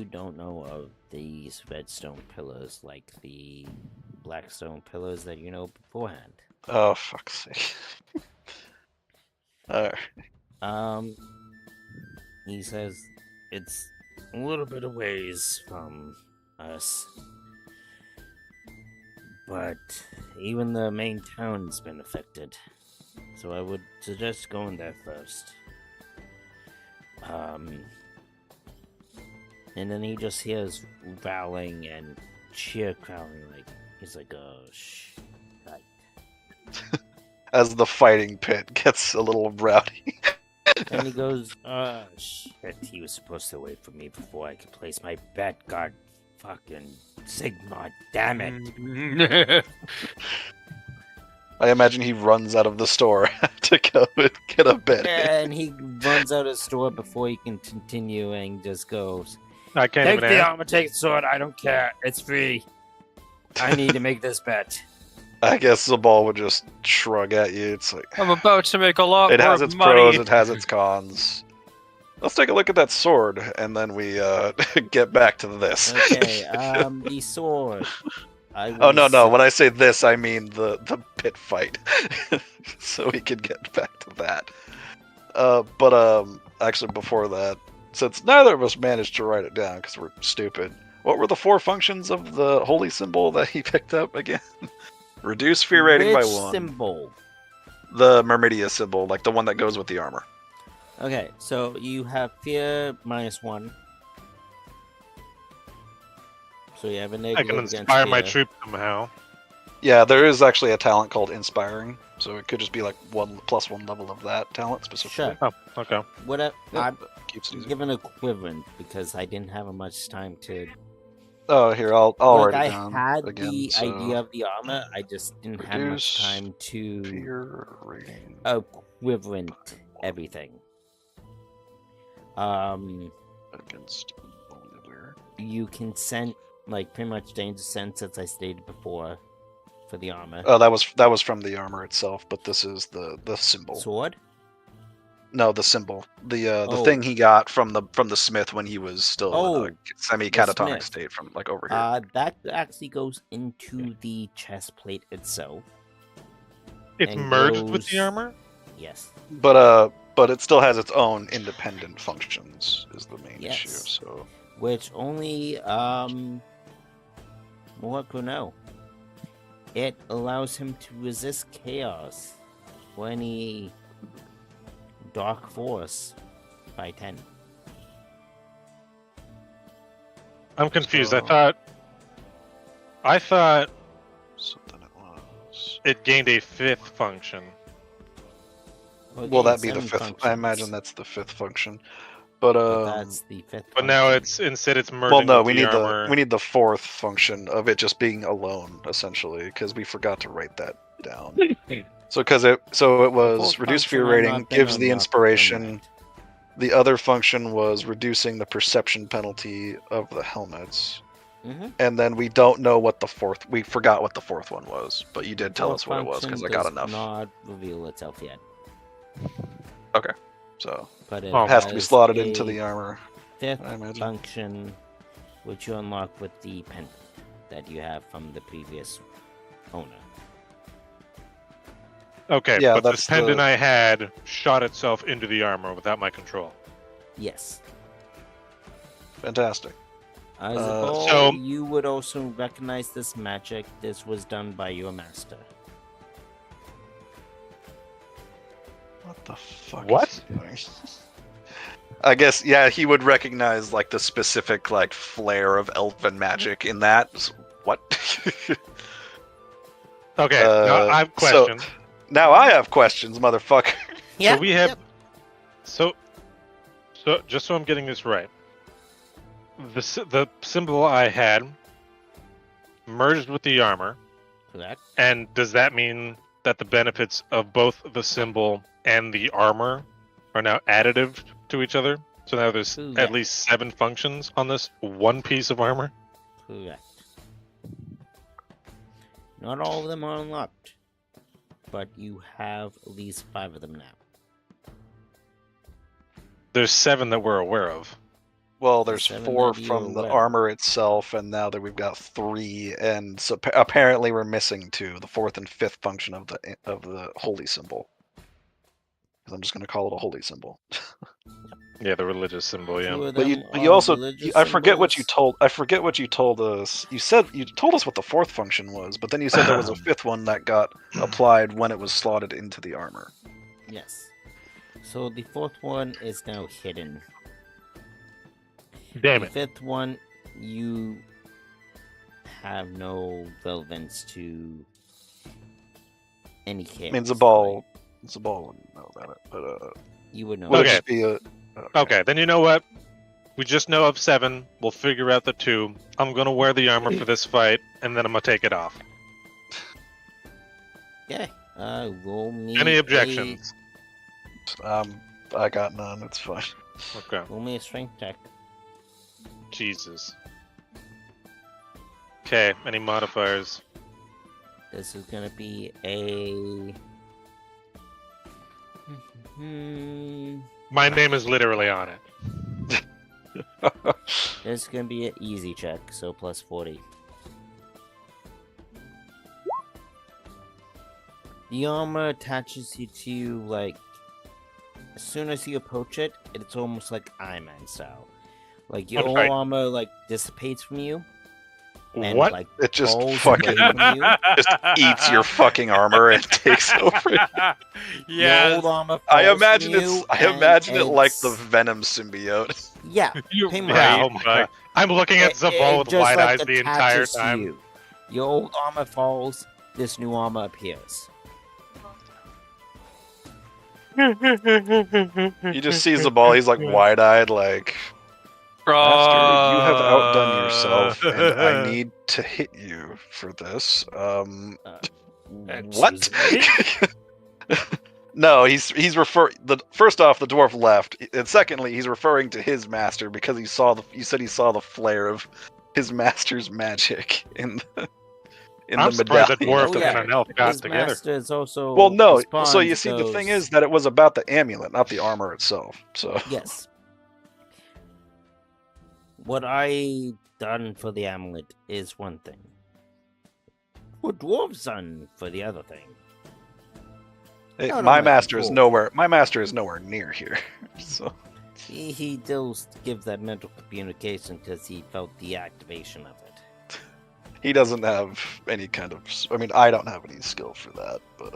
don't know of these redstone pillars like the blackstone pillars that you know beforehand. Oh, fuck's sake. Alright. He says it's a little bit of ways from us, but even the main town's been affected, so I would suggest going there first. And then he just hears growling and cheer crowing, like he's like, "Oh, right." As the fighting pit gets a little rowdy. And he goes, shit, he was supposed to wait for me before I could place my bet. God fucking Sigma, damn it. I imagine he runs out of the store to go and get a bed. And he runs out of the store before he can continue and just goes, I can't take even the ask. armor, take the sword, I don't care, it's free. I need to make this bet. I guess the ball would just shrug at you. It's like, I'm about to make a lot it more has its money. pros, it has its cons. Let's take a look at that sword, and then we get back to this. Okay, the sword. Oh no! When I say this, I mean the pit fight. So we can get back to that. But actually, before that, since neither of us managed to write it down because we're stupid, what were the 4 functions of the holy symbol that he picked up again? Reduce fear rating by Which 1. symbol? The Myrmidia symbol, like the one that goes with the armor. Okay, so you have fear -1. So you have a I negative can against inspire my fear. troops somehow. Yeah, there is actually a talent called Inspiring, so it could just be like 1+1 level of that talent specifically. Sure. Oh, okay. What I'm Keeps it easy. given equivalent because I didn't have much time to. Oh, here I'll Like write I it down had again. the so idea of the armor, I just didn't have much reduce time to fear rating. equivalent everything. Against vulnerable. You can send like pretty much danger sense as I stated before for the armor. Oh, that was from the armor itself, but this is the symbol. Sword. No, the symbol. The Oh. thing he got from the smith when he was still in a semi-catatonic smith. state from like over here. That actually goes into the chest plate itself. It's and merged with the goes- armor. Yes. But it still has its own independent functions. Is the main issue. Yes. So Which only Mohawk will know. It allows him to resist chaos or any dark force by 10. I'm confused. So- I thought something it was. it gained a fifth function. Will again, that be the 7 fifth? I functions, imagine that's the fifth function. But that's the fifth. But now function. it's merging. well, no, with we the need armor. the fourth function of it just being alone, essentially, because we forgot to write that down. So it was fourth reduced fear function rating, unlocked and gives the unlocked inspiration. The other function was reducing the perception penalty of the helmets. Mhm. And then we don't know what the fourth. We forgot what the fourth one was, but you did tell Fourth us what it was because I function got does enough. Not reveal itself yet, So but it Oh. it has to be has slotted into a the armor. fifth I imagine. function, which you unlock with the pendant that you have from the previous owner. Okay, Yeah, but that's this pendant the- I had shot itself into the armor without my control. Yes. Fantastic. As So- you would also recognize this magic. This was done by your master. What the fuck? What? Is he doing? I guess yeah, he would recognize like the specific like flair of elven magic in that. What? Okay, now I have so- questions. Now I have questions, motherfucker. So we have. So just so I'm getting this right, the symbol I had merged with the armor, Correct. and does that mean that the benefits of both the symbol and the armor are now additive to each other? So now there's Correct. at least 7 functions on this one piece of armor. Correct. Not all of them are unlocked, but you have at least 5 of them now. There's 7 that we're aware of. Well, there's Seven 4 that you from the aware. armor itself, and now that we've got 3, and so apparently we're missing 2, the 4th and 5th function of the holy symbol. 'Cause I'm just gonna call it a holy symbol. Yeah, the religious symbol. Yeah. 2 of But them you are also religious I forget what you symbols. told. I forget what you told us. You told us what the 4th function was, but then you said there was a 5th one that got applied when it was slotted into the armor. Yes. So the 4th one is now hidden. Damn The it. 5th one, you have no relevance to any chaos. I mean, Zabal wouldn't know about it, but You would know. would it Okay. just be a Okay, then you know what? We just know of 7. We'll figure out the 2. I'm gonna wear the armor for this fight, and then I'm gonna take it off. Yeah. Roll me Any objections? I got none. It's fine. Okay. Roll me a strength check. Jesus. Okay. Any modifiers? This is gonna be a. My name is literally on it. This is gonna be an easy check, so plus 40. The armor attaches you to, like, as soon as you approach it, it's almost like Iron Man style. Like, your I'm whole sorry. armor, like, dissipates from you. And, What? Like, It just falls fucking away from you. just eats your fucking armor and takes over. Your old armor I falls imagine from it's. you, I and imagine it like the it's- Venom symbiote. Yeah, You, pretty yeah, much. oh my god. I'm looking at Zabal with just, wide like, eyes the entire attaches to time. you. Your old armor falls, this new armor appears. You just see Zabal. He's like wide-eyed, like. Master, you have outdone yourself, and I need to hit you for this. What? No, he's first off, the dwarf left, and secondly, he's referring to his master because he saw the flare of his master's magic in I'm the surprised that medallion. dwarf Oh, yeah. and an elf got His together. master is also Well, no. So responds, you see, the thing goes, is that it was about the amulet, not the armor itself. So yes. What I done for the amulet is one thing. What dwarves done for the other thing. Hey, No, no, my no, master is cool. nowhere. My master is nowhere near here. So He does give that mental communication because he felt the activation of it. he doesn't have any kind of. I mean, I don't have any skill for that. But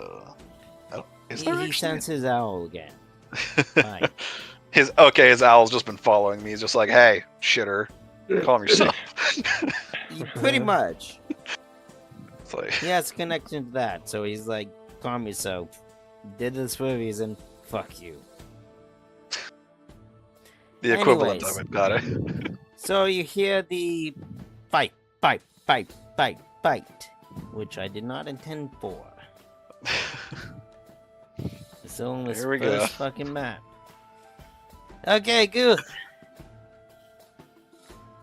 I don't, is there He actually? sends his owl again. Fine. His owl's just been following me. He's just like, hey, shitter, calm yourself. Pretty much. It's like, He has a connection to that, so he's like, calm yourself. Did this for a reason. Fuck you. the equivalent Anyways. of it. Got it. So you hear the fight, which I did not intend for. It's on this Here we first go. fucking map. Okay, good.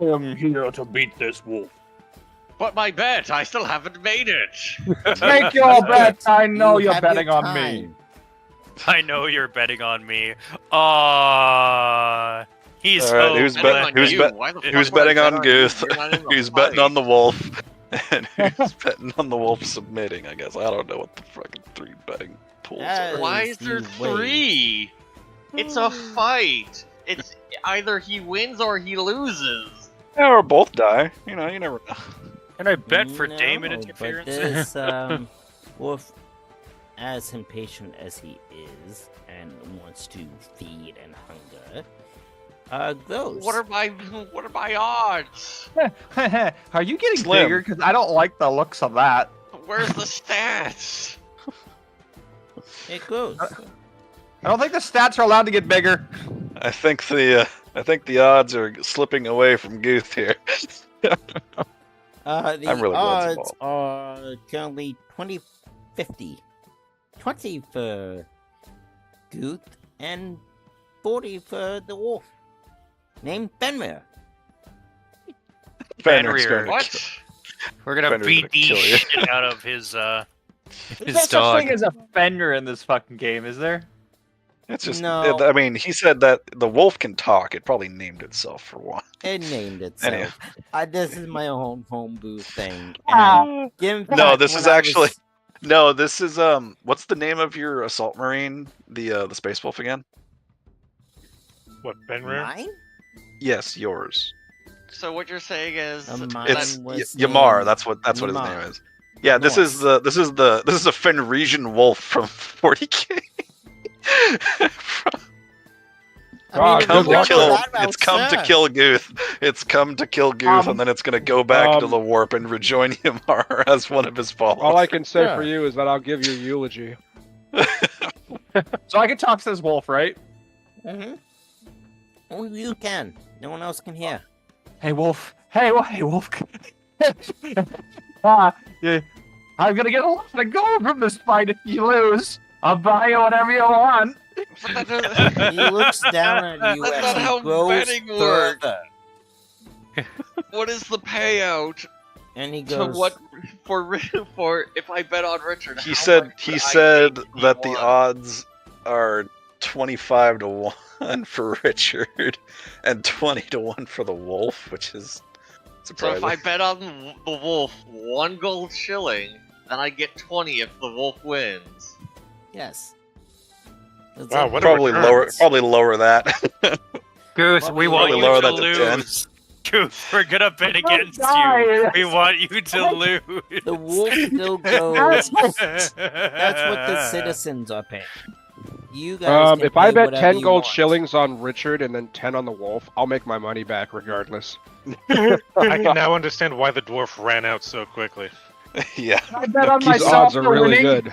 I'm here to beat this wolf. But my bet, I still haven't made it. Make your bet. I know You you're have your betting on me. time. I know you're betting on me. He's All right, so who's Betting bet- on who's you. bet- Why the who's fuck would I betting bet on you? Guth? You're not in the Who's betting on fight. the wolf? And who's betting on the wolf submitting? I guess I don't know what the fucking 3 betting pools are. Why As is there you wait. 3? It's a fight. It's either he wins or he loses. Yeah, or both die. You know, you never know. Can I bet for No, Damon but interference? this wolf, as impatient as he is and wants to feed and hunger, goes. What are my odds? Are you getting Slim. bigger? Because I don't like the looks of that. Where's the stats? It goes. I don't think the stats are allowed to get bigger. I think the odds are slipping away from Guth here. The I'm really glad it's odds are currently 20-50. 20 for Guth and 40 for the wolf. Named Fenrir. Fenrir's Fenrir. going to What? kill- We're gonna Fenrir's beat gonna the kill you. shit out of his There's his no such dog. thing as a fender in this fucking game, is there? It's just. No. I mean, he said that the wolf can talk. It probably named itself for one. It named itself. Anyhow. This is my own homebrew thing. Ah. And No, this is actually. No, this is What's the name of your assault marine? The space wolf again? What, Benrir? Mine? Yes, yours. So what you're saying is Mine It's was Yamar. named That's what his Yamar. name is. Yeah, this is Norse. this is a Fenrisian wolf from 40k. I mean, Come if you to go kill. that route, It's come to sure. kill Guth. It's come to kill Guth, and then it's gonna go back to the warp and rejoin Yamar as one of his followers. All I can say Yeah. for you is that I'll give you a eulogy. So I can talk to this wolf, right? Mm-hmm. Only you can. No one else can hear. Hey, wolf. Hey, wolf. Yeah. I'm gonna get a lot of gold from this fight if you lose. I'll buy you whatever you want. But that doesn't- He looks down at you That's as not he how grows betting works. further. what is the payout And he to goes, what for if I bet on Richard? He how said much would I said make if he that the won? odds are 25 to 1 for Richard and 20 to 1 for the wolf, which is So surprising. if I bet on the wolf 1 gold shilling, then I get 20 if the wolf wins. yes. That's Wow, it. what a probably lower that. Goose, we want Probably you lower to that to 10. lose. Goose, we're gonna bet against you. die. We want you to lose. The wolf still goes. That's what the citizens are paying. You guys can If I pay bet whatever 10 you gold want. shillings on Richard and then 10 on the wolf, I'll make my money back regardless. I can now understand why the dwarf ran out so quickly. Yeah. I bet on These myself odds are for really winning. good.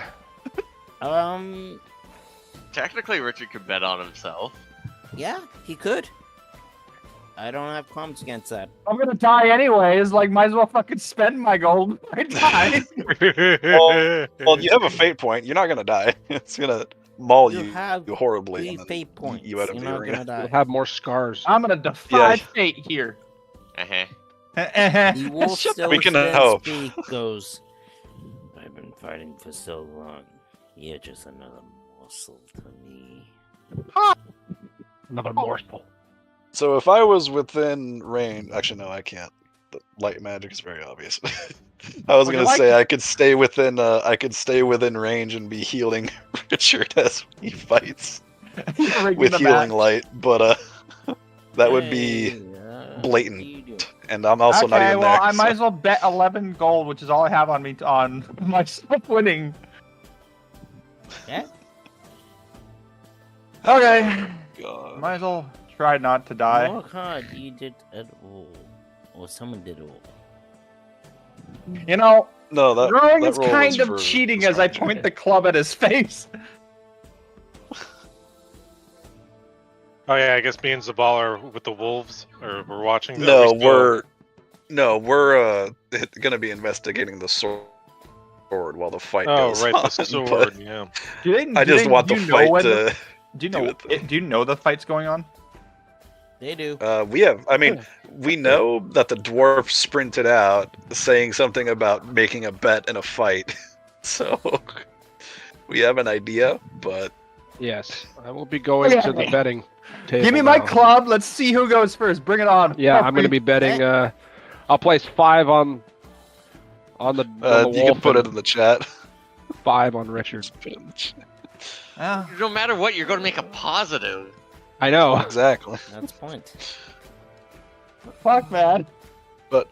Technically, Richard could bet on himself. Yeah, he could. I don't have problems against that. I'm gonna die anyways. Like, might as well fucking spend my gold. I die. Well, you have a fate point. You're not gonna die. It's gonna maul You you, have horribly. 3 and then fate points. You out of You're the not arena. gonna die. You'll have more scars. I'm gonna defy Yeah. fate here. Uh-huh. The wolf Shut still We can stands hope. speak, goes, fighting for so long. You're just another morsel to me. Another morsel. So if I was within range, actually no, I can't. The light magic is very obvious. I was Would you gonna like say to- I could stay within range and be healing Richard as he fights Rigging with the healing match. light, but that would be Hey, what blatant. do you do? and I'm also not Okay, even well, there. I might so- as well bet 11 gold, which is all I have on me on myself winning. Yeah? Okay, God. might as well try not to die. More hard you did at all. Or someone did all. You know, No, that throwing that is roll kind was of for cheating the as I stranger. point the club at his face. Oh yeah, I guess me and Zabal are with the wolves, or we're watching. them. No, Still- we're gonna be investigating the sword while the fight Oh goes right, on. the sword. but Yeah. Do they? I just want do the you know fight when to. do you do know? it, though. Do you know the fight's going on? They do. We have. I mean, we know that the dwarf sprinted out, saying something about making a bet in a fight. So we have an idea, but Yes, I will be going to the Okay. betting table. Give me my now. club. Let's see who goes first. Bring it on. Yeah, I'm going to be betting. I'll place 5 on the you can wolf put it and in the chat. 5 on Richard. Put it in the chat. Ah, No matter what, you're going to make a positive. I know. Exactly. That's the point. fuck, man. But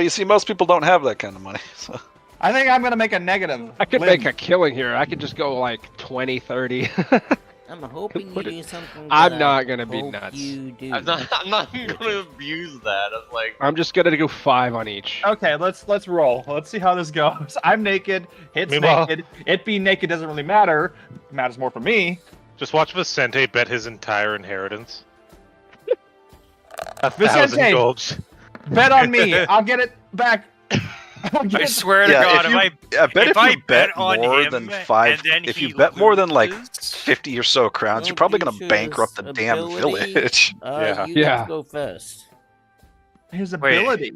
you see, most people don't have that kind of money. So. I think I'm gonna make a negative. I could Lynn. make a killing here. I could just go like 20, 30. I'm hoping you Put it- do something. I'm that not I gonna be hope nuts. You do. I'm not going to abuse that. I'm like, I'm just going to go 5 on each. Okay, let's roll. Let's see how this goes. I'm naked. Hit's Meanwhile- naked. It being naked doesn't really matter. It matters more for me. Just watch Vicente bet his entire inheritance. Vicente! 1,000 golds. Bet on me. I'll get it back. I'll get I it- swear to Yeah, God, if you- I bet if I you bet on more him than and 5, then if he you bet more than like loses- 50 or so crowns, you're Don't probably you gonna choose bankrupt the damn ability? village. Yeah. You Yeah. get to go first. His Wait. ability.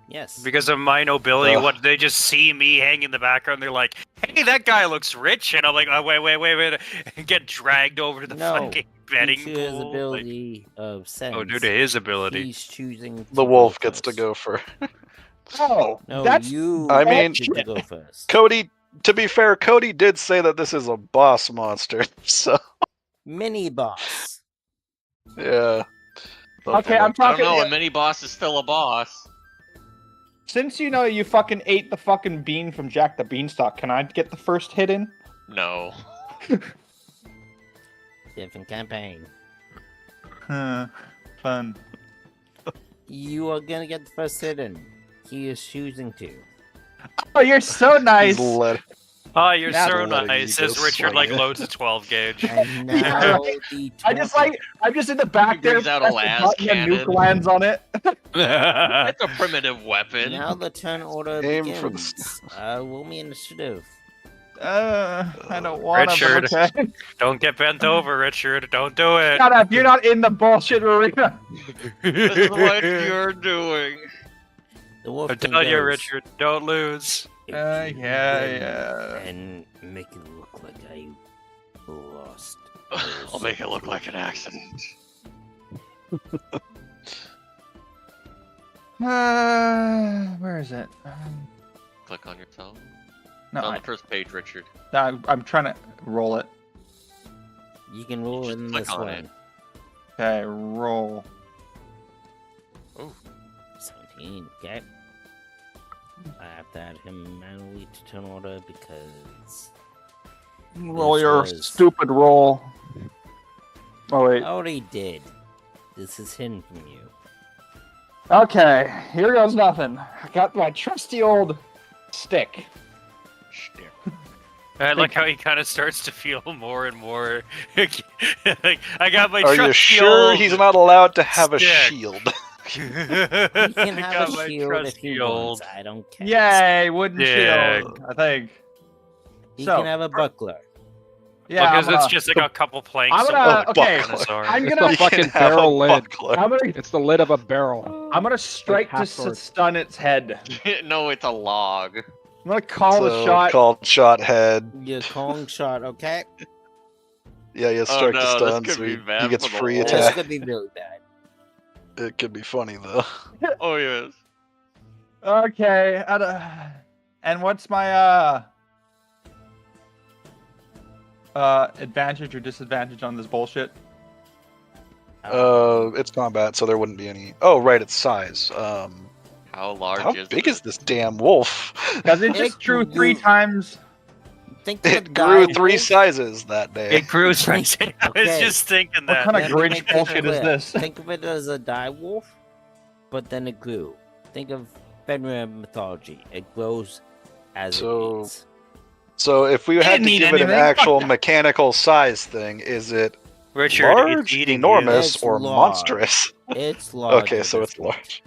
Yes. Because of my nobility, Ugh. what they just see me hang in the background, they're like, "Hey, that guy looks rich," and I'm like, "Oh, wait," and get dragged over to the No, fucking betting Due to his pool. Like, ability of sense. oh, due to his ability. He's choosing. The wolf gets to go first. Oh, No, that's you. I mean- get to go first. Cody, to be fair, Cody did say that this is a boss monster, so Mini boss. yeah. okay. I'm I don't talking. know, a mini boss is still a boss. Since you know you fucking ate the fucking bean from Jack the Beanstalk, can I get the first hit in? No. Different campaign. Fun. You are gonna get the first hit in. He is choosing to. Oh, you're so nice. He's let- Oh, you're That's so letting nice, you says go Richard, like swing it. loads of 12 gauge. And Yeah, now right. the I just like. I'm just in the back He there. brings out a press the las button and cannon. nuke lands on it. It's a primitive weapon. Now the turn order Aim begins. for the Roll me initiative. I don't want to. Richard. Okay. Don't get bent over, Richard. Don't do it. Shut up! You're not in the bullshit arena. This is what you're doing. The wolf I'm king telling you, goes, Richard, don't lose. "If Yeah, you yeah. win And make it look like I lost. I'll make it look like an accident. Where is it? Click on yourself. No, on the first page, Richard. I'm trying to roll it. You can roll Just in click this on one. it. Okay, roll. 17, okay. I have to add him manually to turn order because Roll This your was- stupid roll. Oh wait. I already did. This is hidden from you. Okay, here goes nothing. I got my trusty old stick. I like how he kind of starts to feel more and more. Like, I got my Are you trusty sure old he's not allowed to have a stick. shield? He can have a shield if he wants. I don't care. Yay, wooden Yeah. shield. I think. He So- can have a buckler. Yeah, because I'm it's gonna- just like a couple planks. I'm of gonna- wood okay, on his arm. I'm He gonna. The fucking can have a barrel lid. buckler. I'm gonna. It's the lid of a barrel. I'm gonna strike to half sword. stun its head. No, it's a log. I'm gonna call the So, shot. Called shot head. You're calling shot, okay? Yeah, you Oh strike to no, this stun, could so be he bad gets for the free wolf. This attack. could be really bad. It could be funny though. Oh yes. Okay. And what's my advantage or disadvantage on this bullshit? It's combat, so there wouldn't be any. Oh, right, it's size. How large How is big it? is this damn wolf? Because it just It drew grew- 3 times. Think of a It grew die 3 wolf. sizes that day. It grew right. I was Okay. just thinking What that. kind of Let me Grinch make this bullshit is clear. this? Think of it as a die wolf, but then it grew. Think of Fenrir mythology. It grows as So- it eats. So if we had didn't to eat give it an anything. actual mechanical size thing, is it Richard, large, it's eating enormous, It's or large. monstrous? It's large. Okay, at so this it's point. large.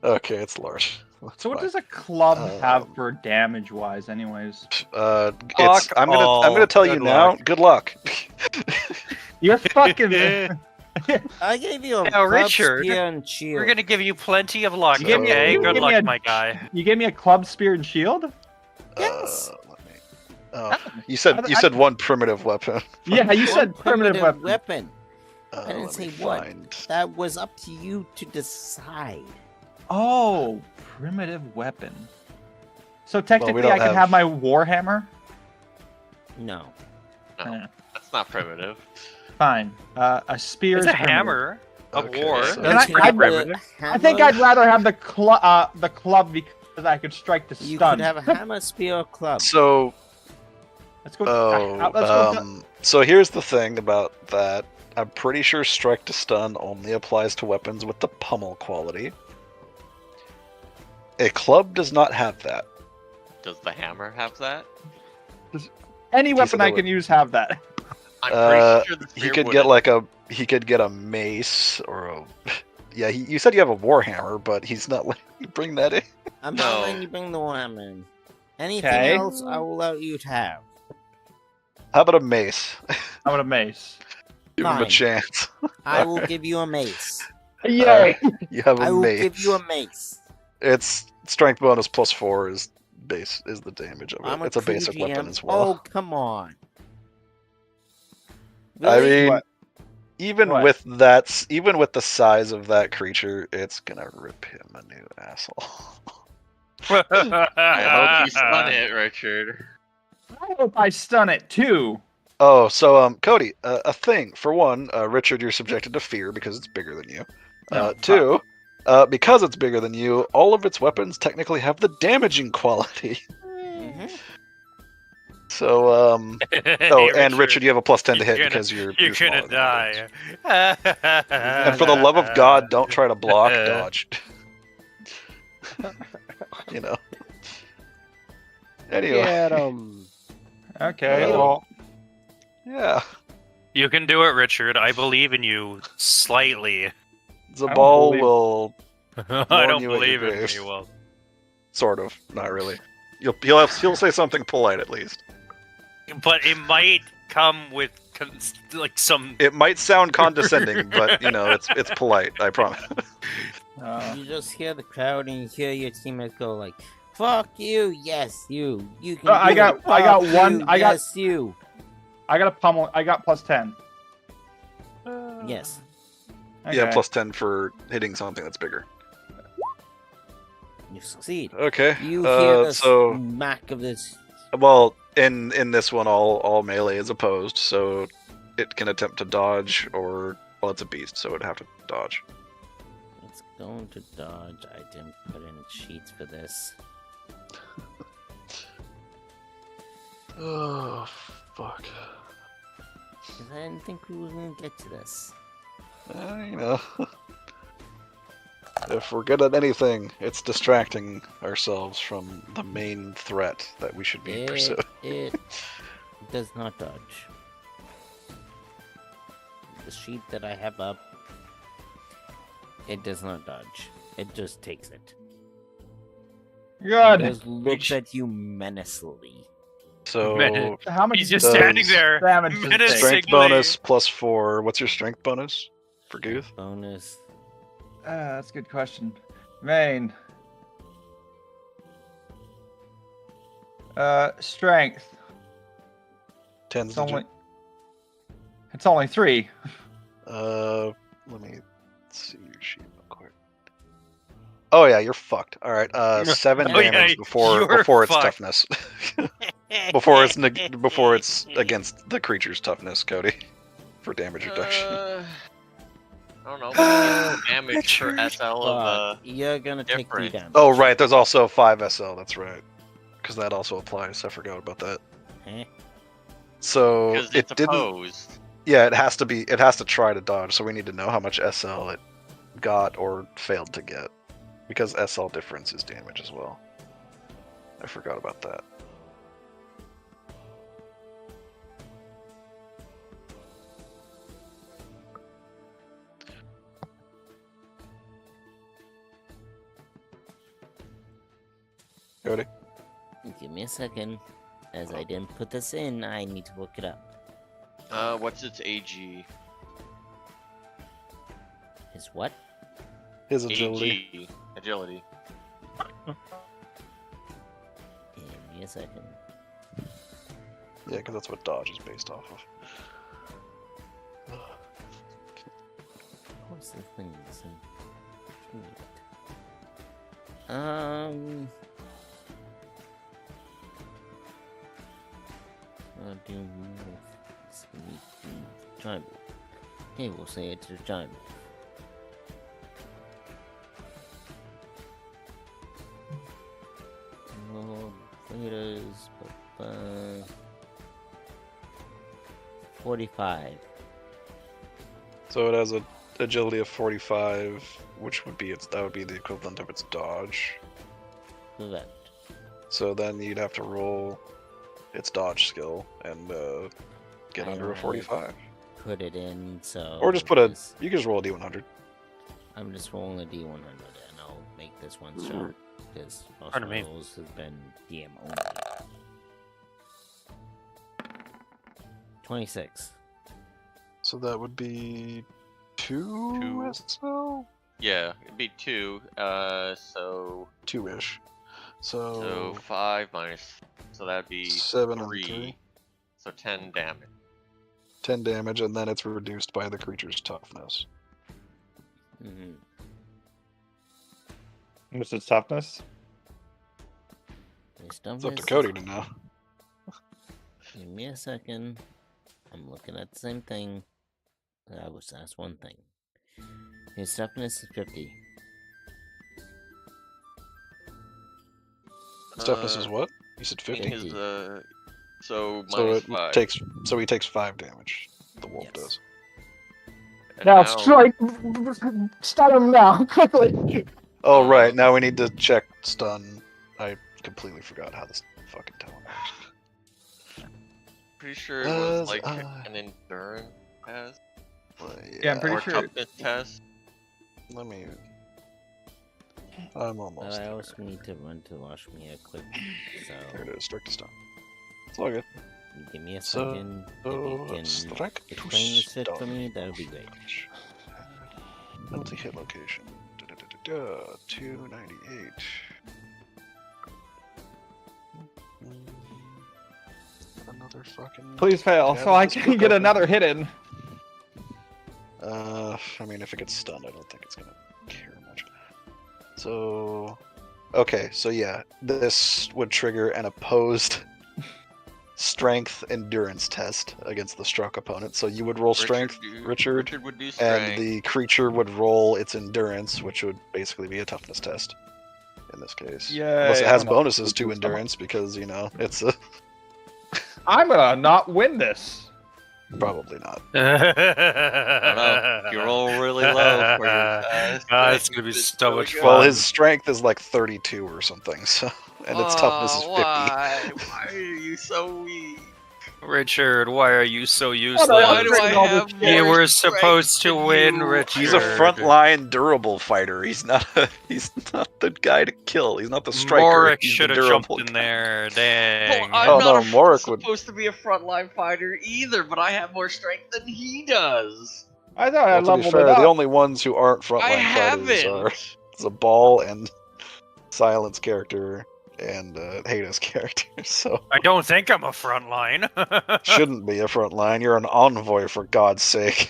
Okay, it's large. That's So what fine. does a club have Um, for damage wise, anyways? It's. Fuck I'm gonna all. tell you Good now. luck. Good luck. You're fucking. I gave you a Now, club, Richard, spear, and shield. We're gonna give you plenty of luck, You gave me- okay? you Good gave me luck, a- my guy. You gave me a club, spear, and shield. Yes. Let me. Oh, you said one primitive weapon. Yeah, you One said primitive weapon. I didn't let say me what. find- That was up to you to decide. Oh, primitive weapon. So technically, don't I can have- have my warhammer. No. No, that's not primitive. Fine. A spear. It's is a primitive. hammer of Okay, war. so- That's Can pretty I- primitive. I think I'd rather have the club because I could strike to You stun. could have a hammer, spear, or club. So, Let's go. Let's go. so here's the thing about that. I'm pretty sure strike to stun only applies to weapons with the pummel quality. A club does not have that. Does the hammer have that? Any weapon said I that can use have that. I'm pretty sure the He spear could would- get like a mace or a. Yeah, you said you have a warhammer, but he's not letting you bring that in. I'm No. not letting you bring the hammer in. Anything Okay. else, I will let you have. How about a mace? I'm gonna mace. Give him a Fine. chance. I will give you a mace. Yay! You have a I will mace. give you a mace. It's strength bonus +4 is the damage of it. I'm It's a basic crew weapon GM. as well. Oh, come on. I Really? mean, What? even What? with that, even with the size of that creature, it's gonna rip him a new asshole. I hope you stun it, Richard. I hope I stun it too. Oh, so Cody, a thing for one, Richard, you're subjected to fear because it's bigger than you. No, Two, because it's bigger than you, all of its weapons technically have the damaging quality. Mhm. So, oh, and Richard, you have a +10 to hit You're because you're You're smaller gonna than everyone. die. And for the love of God, don't try to block, dodge. You know. Anyway, Get 'em. Okay, Oh. well, yeah. You can do it, Richard. I believe in you slightly. Zabal believe- I will don't you at your believe in grave. you. Well, sort of, not really. He'll say something polite at least. but it might come with like some. It might sound condescending, but you know, it's polite. I promise. You just hear the crowd and you hear your teammates go like, "Fuck you, yes you, you can." I do got- it. I got Fuck one- you, I got- yes you, I got a pummel. I got +10. yes. Yeah, Okay. +10 for hitting something that's bigger. You succeed. Okay. You hear the so smack of this. well, in this one, all melee is opposed, so it can attempt to dodge or it's a beast, so it'd have to dodge. It's going to dodge. I didn't put in sheets for this. Oh fuck. 'Cause I didn't think we were gonna get to this. You know, if we're good at anything, it's distracting ourselves from the main threat that we should be pursuing. It does not dodge. The sheet that I have up, it does not dodge. It just takes it. It Good. just looks at you menacingly. So Man, How much He's just does standing there. damage does it Menace- take? strength Signally. bonus +4. What's your strength bonus for Gooth? Bonus. That's a good question. Main. Strength. 10's It's the only. It's only 3. Let me see your sheet real quick. Oh yeah, you're fucked. All right, 7 Oh, yeah, damage you're before its fucked. toughness. before it's against the creature's toughness, Cody, for damage reduction. I don't know. But you get damage per SL of You're gonna take 3 difference. damage. Oh right, there's also 5 SL. That's right, because that also applies. I forgot about that. Eh? So Because it it's didn't. opposed. Yeah, it has to be. It has to try to dodge. So we need to know how much SL it got or failed to get, because SL difference is damage as well. I forgot about that. Cody? Give me a second. As I didn't put this in, I need to look it up. What's its AG? Is what? His agility. AG. Agility. Give me a second. Yeah, because that's what dodge is based off of. What's the thing? I'll do move. Giant move. Okay, we'll say it's a giant move. Leaders, 45. So it has a agility of 45, which would be that would be the equivalent of its dodge. Correct. So then you'd have to roll its dodge skill and get I under a don't 45. Put it in, so. Or just put a. You can just roll a d100. I'm just rolling a d100 and I'll make this one strong. Because most Pardon me. rolls have been DM only. 26. So that would be 2 SL? Yeah, it'd be 2. So 2-ish. so 5 minus. So that'd be 7 and 3. 3. So 10 damage. 10 damage, and then it's reduced by the creature's toughness. Mm-hmm. What's its toughness? It's up to Cody to know. Give me a second. I'm looking at the same thing. I was asked one thing. His toughness is 50. His toughness is what? You said 50? His, so So minus it 5. he takes 5 damage. The wolf Yes. does. And Now strike! Stun him now, quickly! Oh right, now we need to check stun. I completely forgot how this fucking talent works. Pretty sure it was like Uh, an endurance test Yeah, I'm pretty or sure. toughness test. Let me. I'm almost. But I there. also need to run to wash me a quick. There it So is. Strike to stun. It's all good. give me a So- second. If you can strike to explain this fit for stun. me, that would be great. Penalty hit location. 298. Another fucking. Please fail, Yeah, so I this is can get open. another hit in. I mean, if it gets stunned, I don't think it's gonna care much. So, okay, so yeah, this would trigger an opposed strength endurance test against the struck opponent. So you would roll strength, Richard, would do strength. and the creature would roll its endurance, which would basically be a toughness test in this case. Yay, Unless it I has don't know. bonuses to endurance, because you know it's a I'm gonna not win this. probably not. I don't know. If you roll really low for your test, It's gonna be so much good. fun. Well, his strength is like 32 or something, so and its toughness is 50. Why? Why are you so weak? Richard, why are you so useless? Why do I have You more were strength supposed to than win, you? Richard. He's a frontline durable fighter. He's not the guy to kill. He's not the striker. Morik He's the should have durable jumped in guy. there. Well, Dang. I'm Oh, not no, a Morik would- supposed to be a frontline fighter either, but I have more strength than he does. I thought I Well, to be leveled fair, it up. the only ones who aren't I frontline fighters are haven't. Zabal and Silence character and Hada's character, so I don't think I'm a front line. shouldn't be a front line. You're an envoy, for God's sake.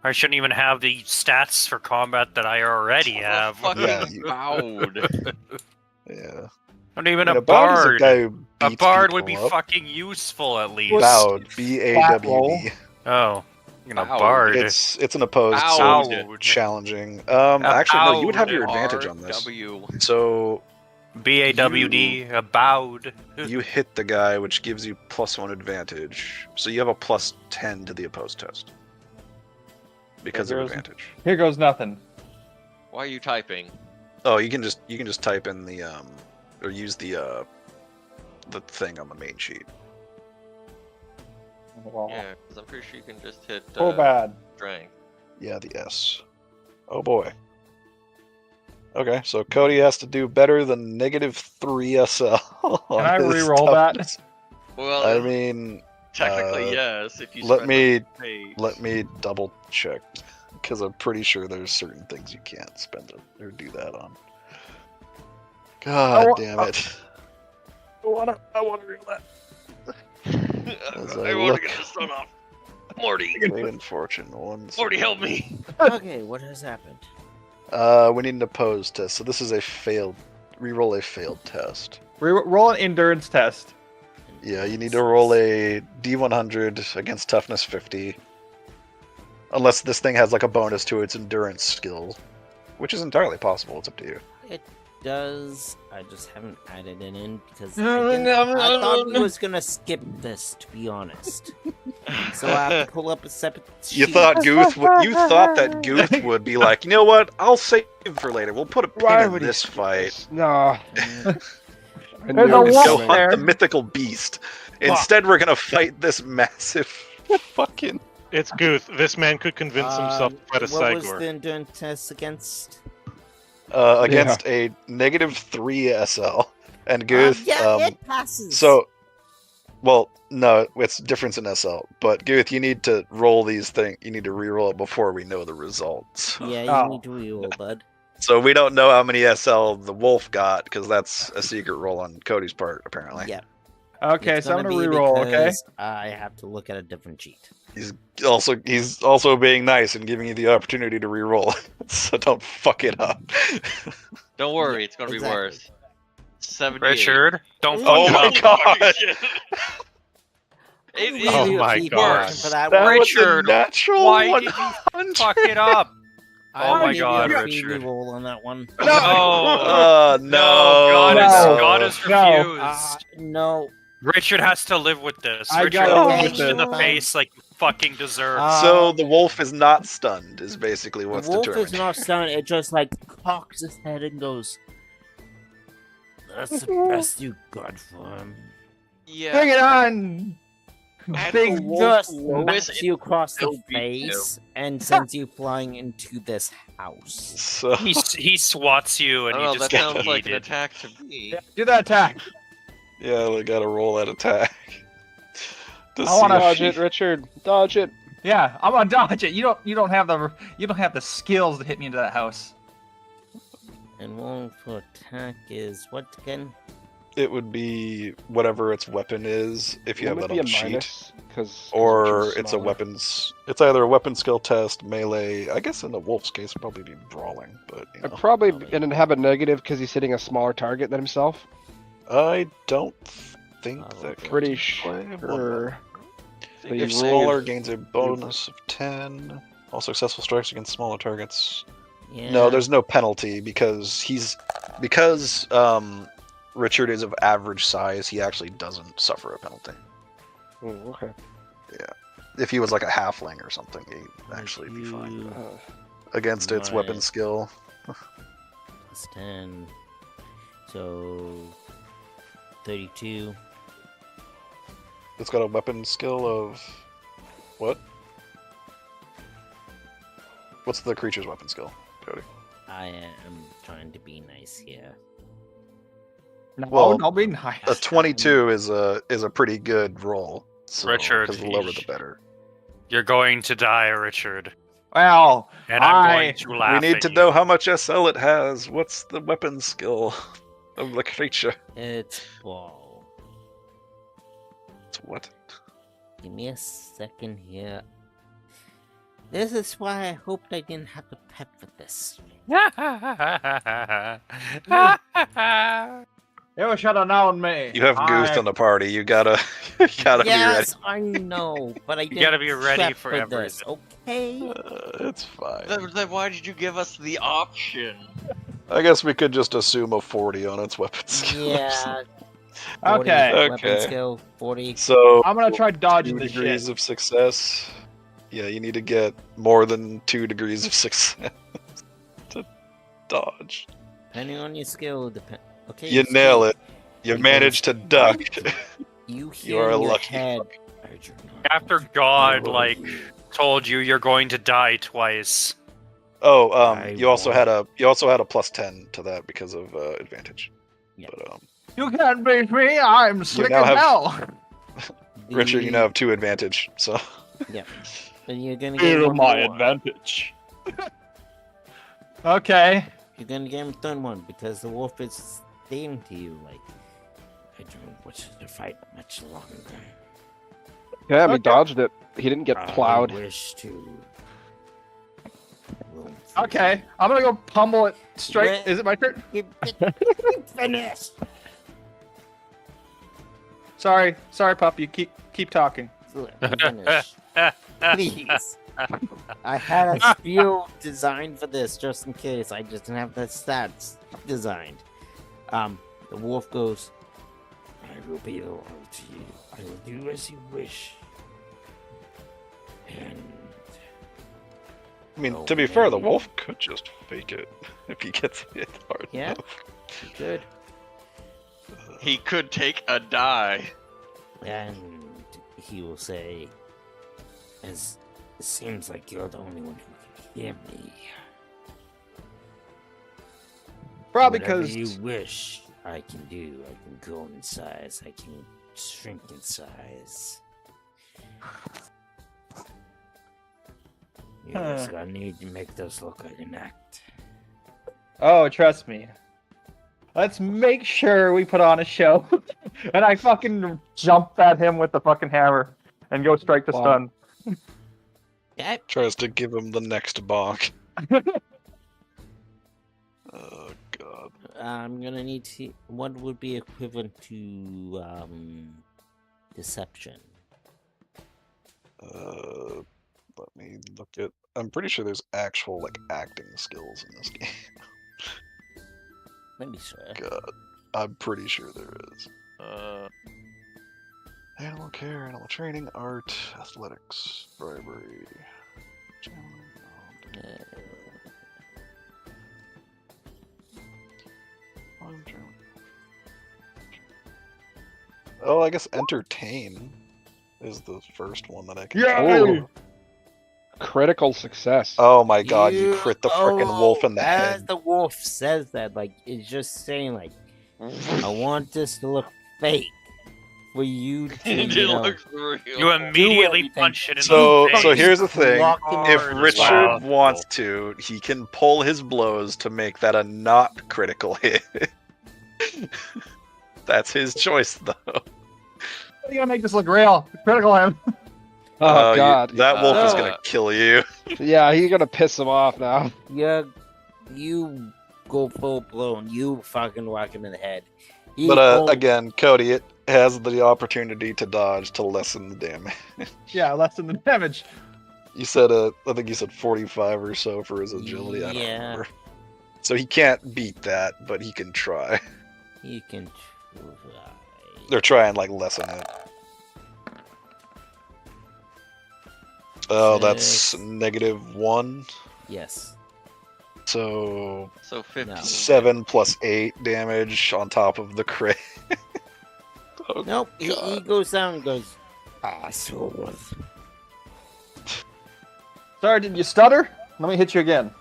I shouldn't even have the stats for combat that I already have. Fucking Yeah, you- bowed. Yeah. Not even I mean, a Bowd is a bard. guy who A beats bard would be people up. fucking useful at least. Bowd, B-A-W-D. Oh, you know, Bowd. bard. It's an opposed, so Bowd. challenging. Actually, no, you would have your advantage on this. R-W. So B-A-W-D, a bowed. you hit the guy, which gives you +1 advantage. So you have a +10 to the opposed test because of There goes- advantage. Here goes nothing. Why are you typing? Oh, you can just type in the or use the thing on the main sheet. Well, Yeah, because I'm pretty sure you can just hit so bad. strength. Yeah, the S. Oh boy. Okay, so Cody has to do better than -3 SL. Can I re-roll that? Well, I mean, technically yes. If you let spend me the page. let me double check because I'm pretty sure there's certain things you can't spend it or do that on. God damn it! I want to reel that. As I I want look, to get the sun off. Morty, great and fortune. Morty, help me! Okay, what has happened? We need an opposed test. So this is a failed. Reroll a failed test. Roll an endurance test. Yeah, you need to roll a D100 against toughness 50. Unless this thing has like a bonus to its endurance skill, which is entirely possible. It's up to you. It does. I just haven't added it in because No, I thought we no. was gonna skip this, to be honest. So I have to pull up a separate You sheet. thought you thought that Guth would be like, you know what? I'll save for later. We'll put a pin Why in would he this skip fight. this? No. I There's knew a it was wolf Go coming. hunt there. the mythical beast. Instead, we're gonna fight this massive fucking. It's Guth. This man could convince himself to fight a What was Cygor. the endurance test against? Against a -3 SL. And Guth, yeah, it passes. so, well, no, it's difference in SL. But Guth, you need to roll these things. You need to re-roll it before we know the results. yeah, you Oh. need to reroll, bud. So we don't know how many SL the wolf got because that's a secret roll on Cody's part, apparently. Yeah. Okay, It's so I'm gonna gonna be re-roll. Okay. because I have to look at a different sheet. He's also being nice and giving you the opportunity to re-roll, so don't fuck it up. Don't worry, it's gonna be exactly. worse. 78. Richard, don't fuck Oh it my up. god! It, I'll Oh give you a my feed God. portion for that That one. was a Richard, natural why did 100. you fuck it up? I'll Oh my give you God, a free Richard. reroll on that one. No, No, God no, is no. refused. No. Richard has to live with this. I Richard gotta will live punch with you in the this. face like you fucking deserve. So the wolf is not stunned, is basically what's the wolf determined. is not stunned. It just like cocks his head and goes, "That's the best you got for him." yeah. Bring it on. And Big the wolf. Just wolf bats is you across the so big, face and sends you flying into this house. So He swats you I and don't you know, just that get sounds like an yeeted. attack to me. Yeah, do that attack. yeah, we gotta roll that attack. To I see wanna if Dodge she- it, Richard. Dodge it. Yeah, I'm gonna dodge it. You don't have the skills to hit me into that house. And rolling for attack is what again? It would be whatever its weapon is if you have Wouldn't that it on be the a sheet. minus? Because Or it's a weapons. It's either a weapon skill test, melee. I guess in the wolf's case, it'd probably be brawling. But you know, and have a negative because he's hitting a smaller target than himself. I don't think Oh, that. comes Pretty into play. One sure. moment. So If you smaller rolled- gains a bonus of 10. All successful strikes against smaller targets. Yeah. No, there's no penalty because Richard is of average size. He actually doesn't suffer a penalty. Oh, okay. If he was like a halfling or something, he'd actually be fine. You Against its weapon Right. skill. plus 10. So 32. It's got a weapon skill of what? What's the creature's weapon skill, Cody? I am trying to be nice here. No, Well, don't be nice. A 22 is a pretty good roll. So, Richard, 'cause the lower the better. You're going to die, Richard. Well, And I'm going to laugh We need at to you. know how much SL it has. What's the weapon skill? of the creature. It's ball. It's what? Give me a second here. This is why I hoped I didn't have to prep for this. You should have known me. You have Goose in the party. You gotta, you gotta Yes, I know, but I didn't gotta be ready prep for this. Okay. be ready. It's fine. Then why did you give us the option? I guess we could just assume a 40 on its weapon skill. Yeah. 40 Okay. Weapon Okay. skill 40. So I'm gonna try 2 dodging this degrees shit. of success. Yeah, you need to get more than 2 degrees of success to dodge. Depending on your skill, okay. You so nail it. You because managed to duck. You You hear are in a your lucky head. After God, like, told you you're going to die twice. Oh, I you also won't. had a plus 10 to that because of advantage. Yeah. But You can't beat me. I'm slick now as have- hell. Richard, you now have 2 advantage. So Yeah. And you're gonna get Feel one my more. advantage. Okay. You're gonna get him third one because the wolf is saying to you like, I don't wish to fight much longer. Yeah, he Okay. dodged it. He didn't get plowed. I wish to. Okay. I'm gonna go pummel it straight. Wait. Is it my turn? You finish. Sorry, pup. You keep talking. Finish. Please. I had a spiel designed for this just in case. I just didn't have the stats designed. The wolf goes, I will be loyal to you. I will do as you wish. And I mean, to be fair, the wolf could just fake it if he gets hit hard Yeah. enough. good. He could take a die. And he will say, as it seems like you're the only one who can hear me. Probably Whatever because you wish I can do. I can grow in size. I can shrink in size. You just gonna need to make those look like an act. Oh, trust me. Let's make sure we put on a show. And I fucking jump at him with the fucking hammer and go strike the Wow. stun. That Tries to give him the next bonk. Oh god. I'm gonna need to. What would be equivalent to deception? Let me look at. I'm pretty sure there's actual like acting skills in this game. Let me swear. God, I'm pretty sure there is. Animal care, animal training, art, athletics, bribery. Oh, I guess entertain is the first one that I can. Ooh. Critical success. Oh my god, you crit the frickin' wolf in the as head. the wolf says that, like, it's just saying, like, I want this to look fake for you to, It you know, looks real. You immediately everything. punch it in So, the face. so here's the thing. Lock him If hard as Richard well. wants to, he can pull his blows to make that a not critical hit. That's his choice, though. You gotta make this look real. Critical him. Oh god. That wolf is Uh, gonna kill you. Yeah, he's gonna piss him off now. Yeah, you go full blown. You fucking whack him in the head. He But won't- again, Cody, it has the opportunity to dodge to lessen the damage. Yeah, less than the damage. You said, I think you said 45 or so for his agility. I don't Yeah. remember. So he can't beat that, but he can try. You can try. They're trying like lessen it. Oh, that's Six. -1. Yes. So So 15. 7 plus 8 damage on top of the crit. Oh, Nope. He God. goes down and goes, asshole. Sorry, did you stutter? Let me hit you again.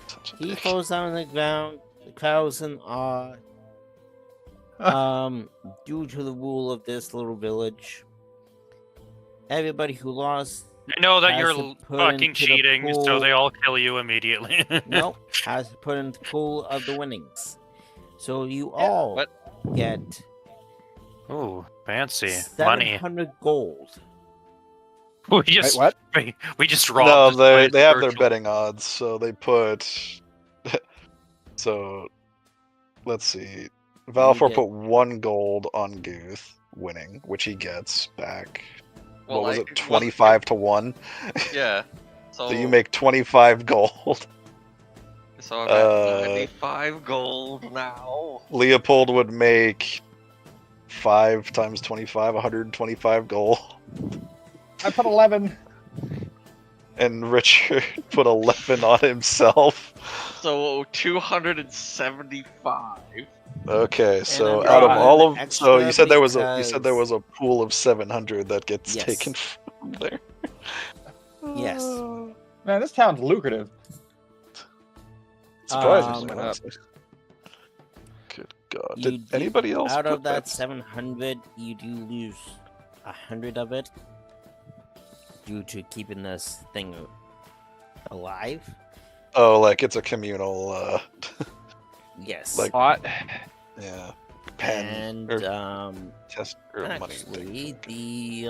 Such a He dick. falls down on the ground. The crowd's in awe. Due to the rule of this little village, everybody who lost, I know that has you're to put fucking into the cheating, so pool. they all kill you immediately. nope, has to put in the pool of the winnings. So you all what? get Ooh, fancy money. 700 gold. We just what? we just No, robbed. this place they have their virtually. betting odds, so they put. So, let's see. Valfor get- put 1 gold on Guth winning, which he gets back. Well, what was I- it? 25 to 1. Yeah. So, So you make 25 gold. So I'm at 95 gold now. Leopold would make 5 times 25, 125 gold. I put 11. And Richard put 11 on himself. So 275. Okay, so I'm out of drawing all an of so you extra said there was because- a pool of 700 that gets Yes. taken from there. Yes. Man, this town's lucrative. Surprisingly, Um, honestly. Good God! You Did do- anybody else Out put of that 700, you do lose 100 of it due to keeping this thing alive. Oh, like it's a communal, Yes. Like- Pot. yeah, pen and or test or money. actually, the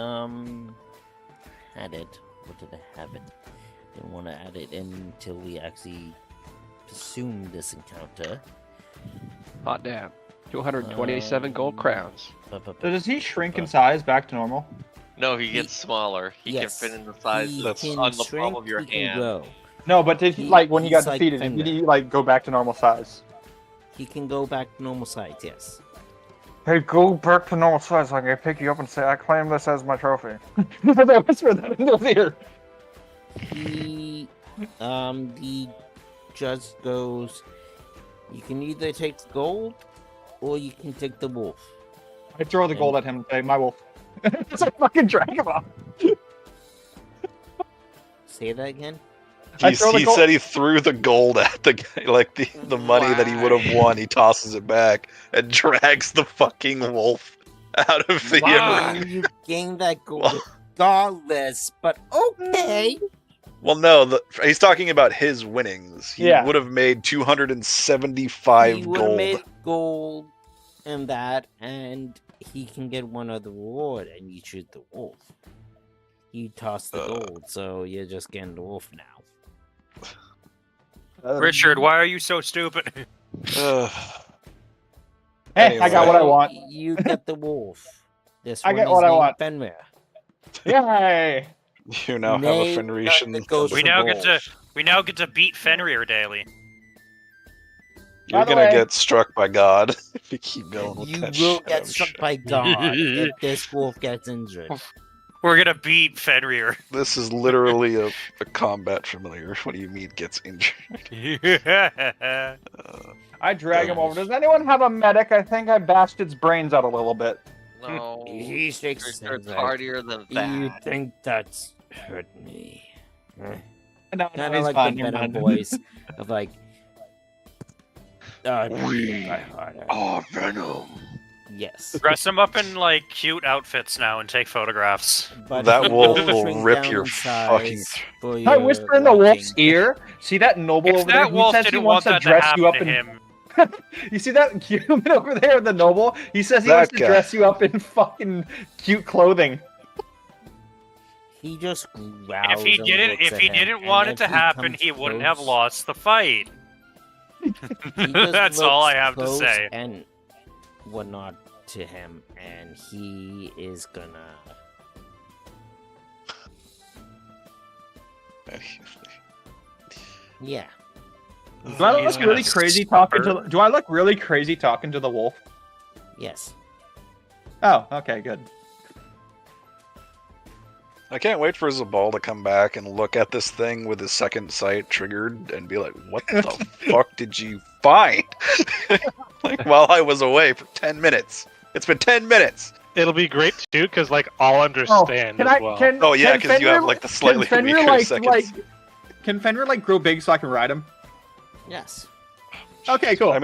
had it. What did I have it? Didn't want to add it in until we actually assumed this encounter. Hot damn. 227 gold crowns. So does he shrink in size back to normal? No, he gets smaller. He Yes, can fit in the size he that's can on the palm shrink, of your he can hand. grow. No, but did he, He- like, when he got he's like defeated, Fenrir. did he, like, go back to normal size? He can go back to normal size, yes. Hey, go back to normal size so I can pick you up and say, I claim this as my trophy. I whispered that into his ear. He just goes, you can either take the gold or you can take the wolf. I throw the gold at him and say, my wolf. It's a fucking Dragon Ball. Say that again? I throw the He gold- said he threw the gold at the guy, like the money that he would have won. He tosses it back and drags the fucking wolf out of the Wow, arena. you gained that gold regardless, but okay. Well, no, he's talking about his winnings. He Yeah. would have made 275 He would have gold. made gold and that, and he can get one other reward, and you choose the wolf. You toss the gold, so you're just getting the wolf now. Richard, why are you so stupid? Ugh. Hey, I got what I So want. You get the wolf. This I one get is what I named want. Fenrir. Yay! You now have a Nay, Fenrician. that goes We for now gold. get to beat Fenrir daily. You're By the gonna way- get struck by God if you keep going with You that will shit, get I'm struck sure. by God if this wolf gets injured. We're gonna beat Fenrir. This is literally a combat familiar. What do you mean gets injured? I drag him over. Does anyone have a medic? I think I bashed its brains out a little bit. No, He shakes his it's head like, hardier than that. You think that's hurt me? No, Kind no, of he's like fine. the Never better mind. voice of like, harder. Oh, Venom. Yes. Dress him up in like cute outfits now and take photographs. But That he wolf will will shrink rip down your in fucking size for I your whisper in the wolf's liking. ear. See that noble If over there? that He wolf says he didn't wants want to that to dress you happen up to in. him, You see that human over there, the noble? He says he That wants to guy. dress you up in fucking cute clothing. He just growls. if he and didn't, looks if at he him, didn't and want it if to happen, comes he wouldn't have close, lost the fight. he just That's all I looks have to close say. And whatnot to him, and he is gonna. Yeah. Do I He's look really gonna crazy talking slumber. to? Do I look really crazy talking to the wolf? Yes. Oh, okay, good. I can't wait for Zabal to come back and look at this thing with his second sight triggered and be like, "What the fuck did you find?" Like while I was away for 10 minutes. It's been 10 minutes. It'll be great too, because like I'll understand can as I? well. Can, Oh yeah, can because you have Fenrir- like the slightly can Fenrir, weaker seconds. Can Fenrir like grow big so I can ride him? Yes. Okay, cool. I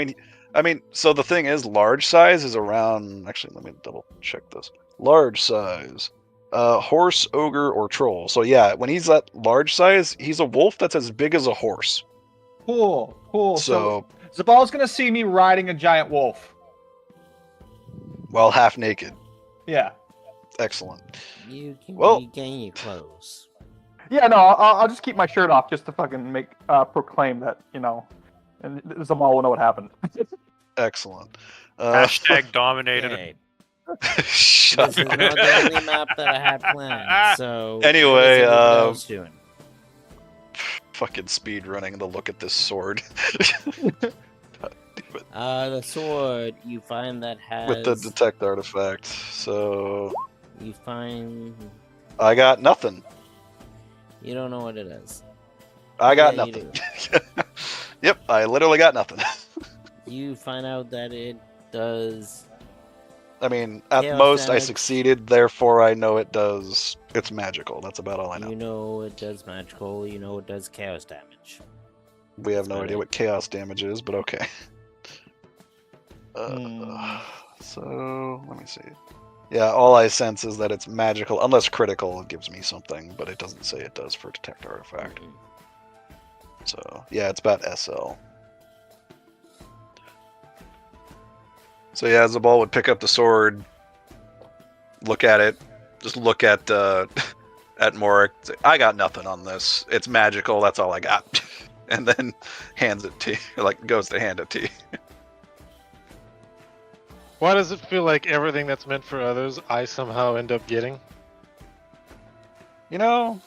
mean, so the thing is, large size is around. Actually, let me double check this. Large size, horse, ogre, or troll. So yeah, when he's at large size, he's a wolf that's as big as a horse. Cool. So Zabal's gonna see me riding a giant wolf. Well, half naked. Yeah. Excellent. You can Well- regain your clothes. Yeah, no, I'll just keep my shirt off just to fucking make proclaim that, you know, and Zabal will know what happened. Excellent. Hashtag dominated. Okay, Shut this is up. not the only map that I had planned. So Anyway, what is everybody else doing? Fucking speed running to look at this sword. The sword you find that has With the detect artifact. So you find I got nothing. you don't know what it is. I got Yeah, you nothing. Yep, I literally got nothing. You find out that it does. I mean, at Chaos most I damage. succeeded, therefore I know it does. It's magical. That's about all I know. You know it does magical. You know it does chaos damage. We have no about idea it. what chaos damage is, but okay. Hmm. So let me see. Yeah, all I sense is that it's magical, unless critical it gives me something, but it doesn't say it does for detect artifact. Mm. So yeah, it's about SL. So yeah, Zabal would pick up the sword, look at it, just look at at Morik. Say, I got nothing on this. It's magical. That's all I got. And then hands it to you, like goes to hand it to you. Why does it feel like everything that's meant for others, I somehow end up getting? You know,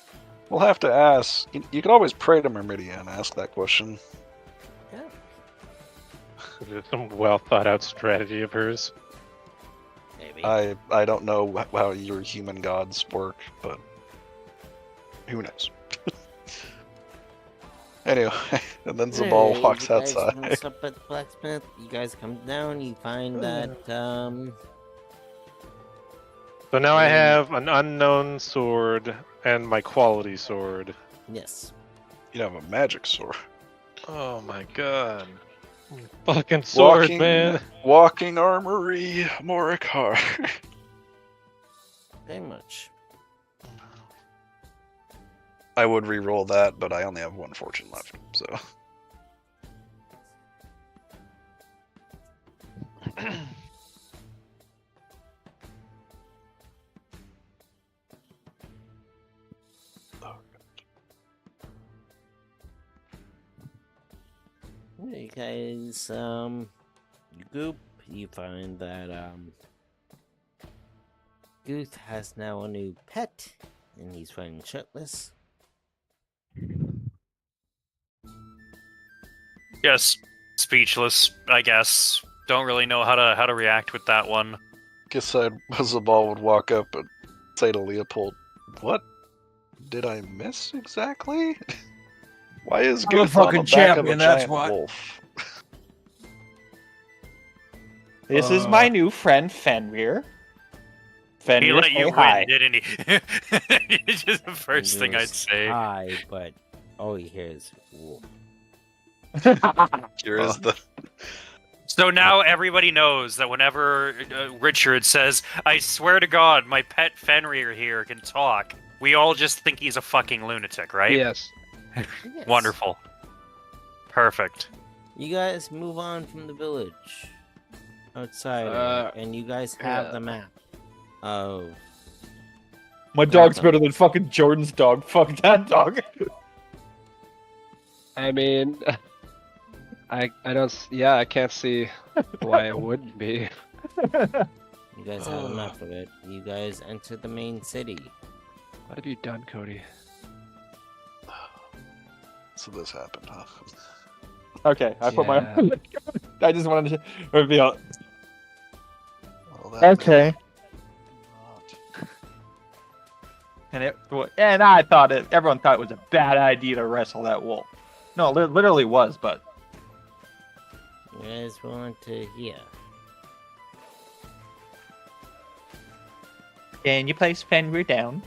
we'll have to ask. You could always pray to Myrmidia and ask that question. Is it some well thought out strategy of hers? Maybe. I don't know how your human gods work, but who knows? Anyway, and then Zabal Hey, walks you guys outside. finish up at the blacksmith. You guys come down. You find that So now I Mm. have an unknown sword and my quality sword. yes. You have a magic sword. Oh my god. Fucking sword, man. Walking armory, Morikar. Very much. I would re-roll that, but I only have one fortune left, so. You guys, you goop. You find that Guth has now a new pet, and he's running shirtless. Yes, speechless. I guess. Don't really know how to react with that one. Guess Zabal would walk up and say to Leopold, "What did I miss exactly? Why is I'm a Guth on the fucking back champion, of a that's giant what." wolf?" This is my new friend Fenrir. He Fenrir, let say you hi. win, didn't he? It's just the first thing I'd say. Hi, but all you hear is wolf. Here is the So now everybody knows that whenever Richard says, "I swear to God, my pet Fenrir here can talk," we all just think he's a fucking lunatic, right? Yes. Yes. Wonderful. Perfect. You guys move on from the village outside, and you guys have yeah. the map of. My dog's better than fucking Jordan's dog. Fuck that dog. I mean, I don't. Yeah, I can't see why it wouldn't be. You guys have a map of it. You guys enter the main city. What have you done, Cody? So this happened, huh? Okay, I put my. Yeah. I just wanted to reveal. Well, that Okay. And I thought everyone thought it was a bad idea to wrestle that wolf. No, it literally was, but You guys want to hear? can you place Fenrir down?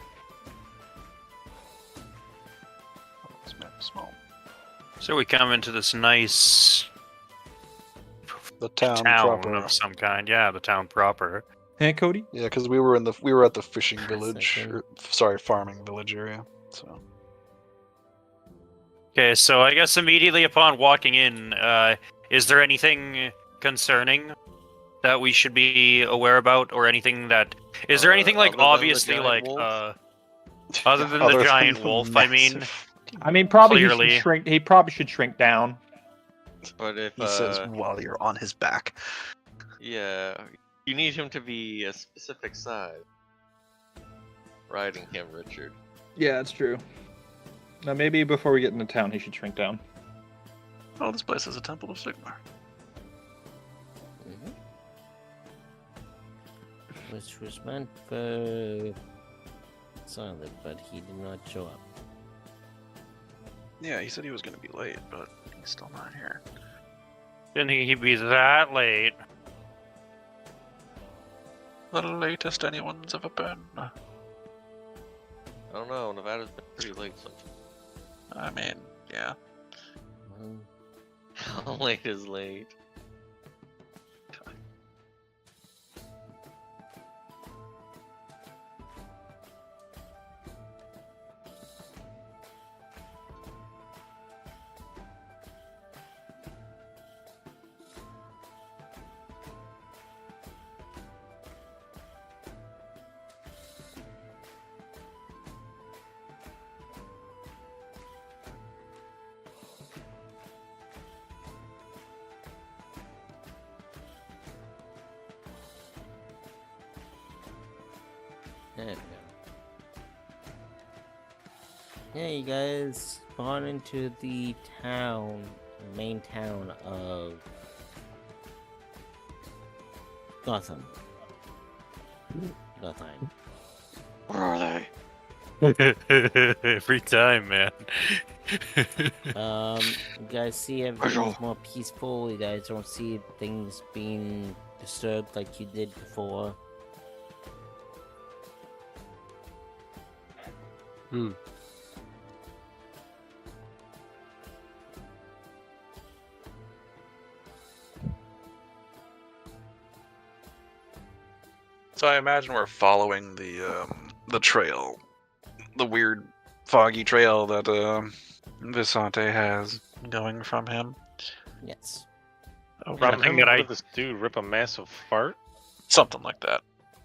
This map is small. So we come into this nice The town town proper. of some kind. Yeah, the town proper. Hey, Cody. Yeah, because we were at the fishing village, Second. sorry, farming village area. So Okay, so I guess immediately upon walking in, Is there anything concerning that we should be aware about, or anything that... Is there anything, like, other than the obviously, giant like, wolf? other than Other the than giant the wolf, I mean... massive- I mean, probably he Clearly. should shrink. He probably should shrink down. But if He says while you're on his back. yeah, you need him to be a specific size. Riding him, Richard. Yeah, that's true. Now, maybe before we get into town, he should shrink down. Oh, this place is a temple of Sigmar. Which was meant for Silent, but he did not show up. Yeah, he said he was going to be late, but he's still not here. Didn't think he'd be that late. The latest anyone's ever been. I don't know, Nevada's been pretty late sometimes. I mean, yeah. Well, How late is late? there we go. Yeah, you guys spawn into the town, the main town of Gotham. Gotham. Where are they? Every time, man. You guys see everything's more peaceful. You guys don't see things being disturbed like you did before. So I imagine we're following the trail, the weird foggy trail that Visante has going from him. Yes. Oh, From Something him, that what I- did this dude rip a massive fart? something like that.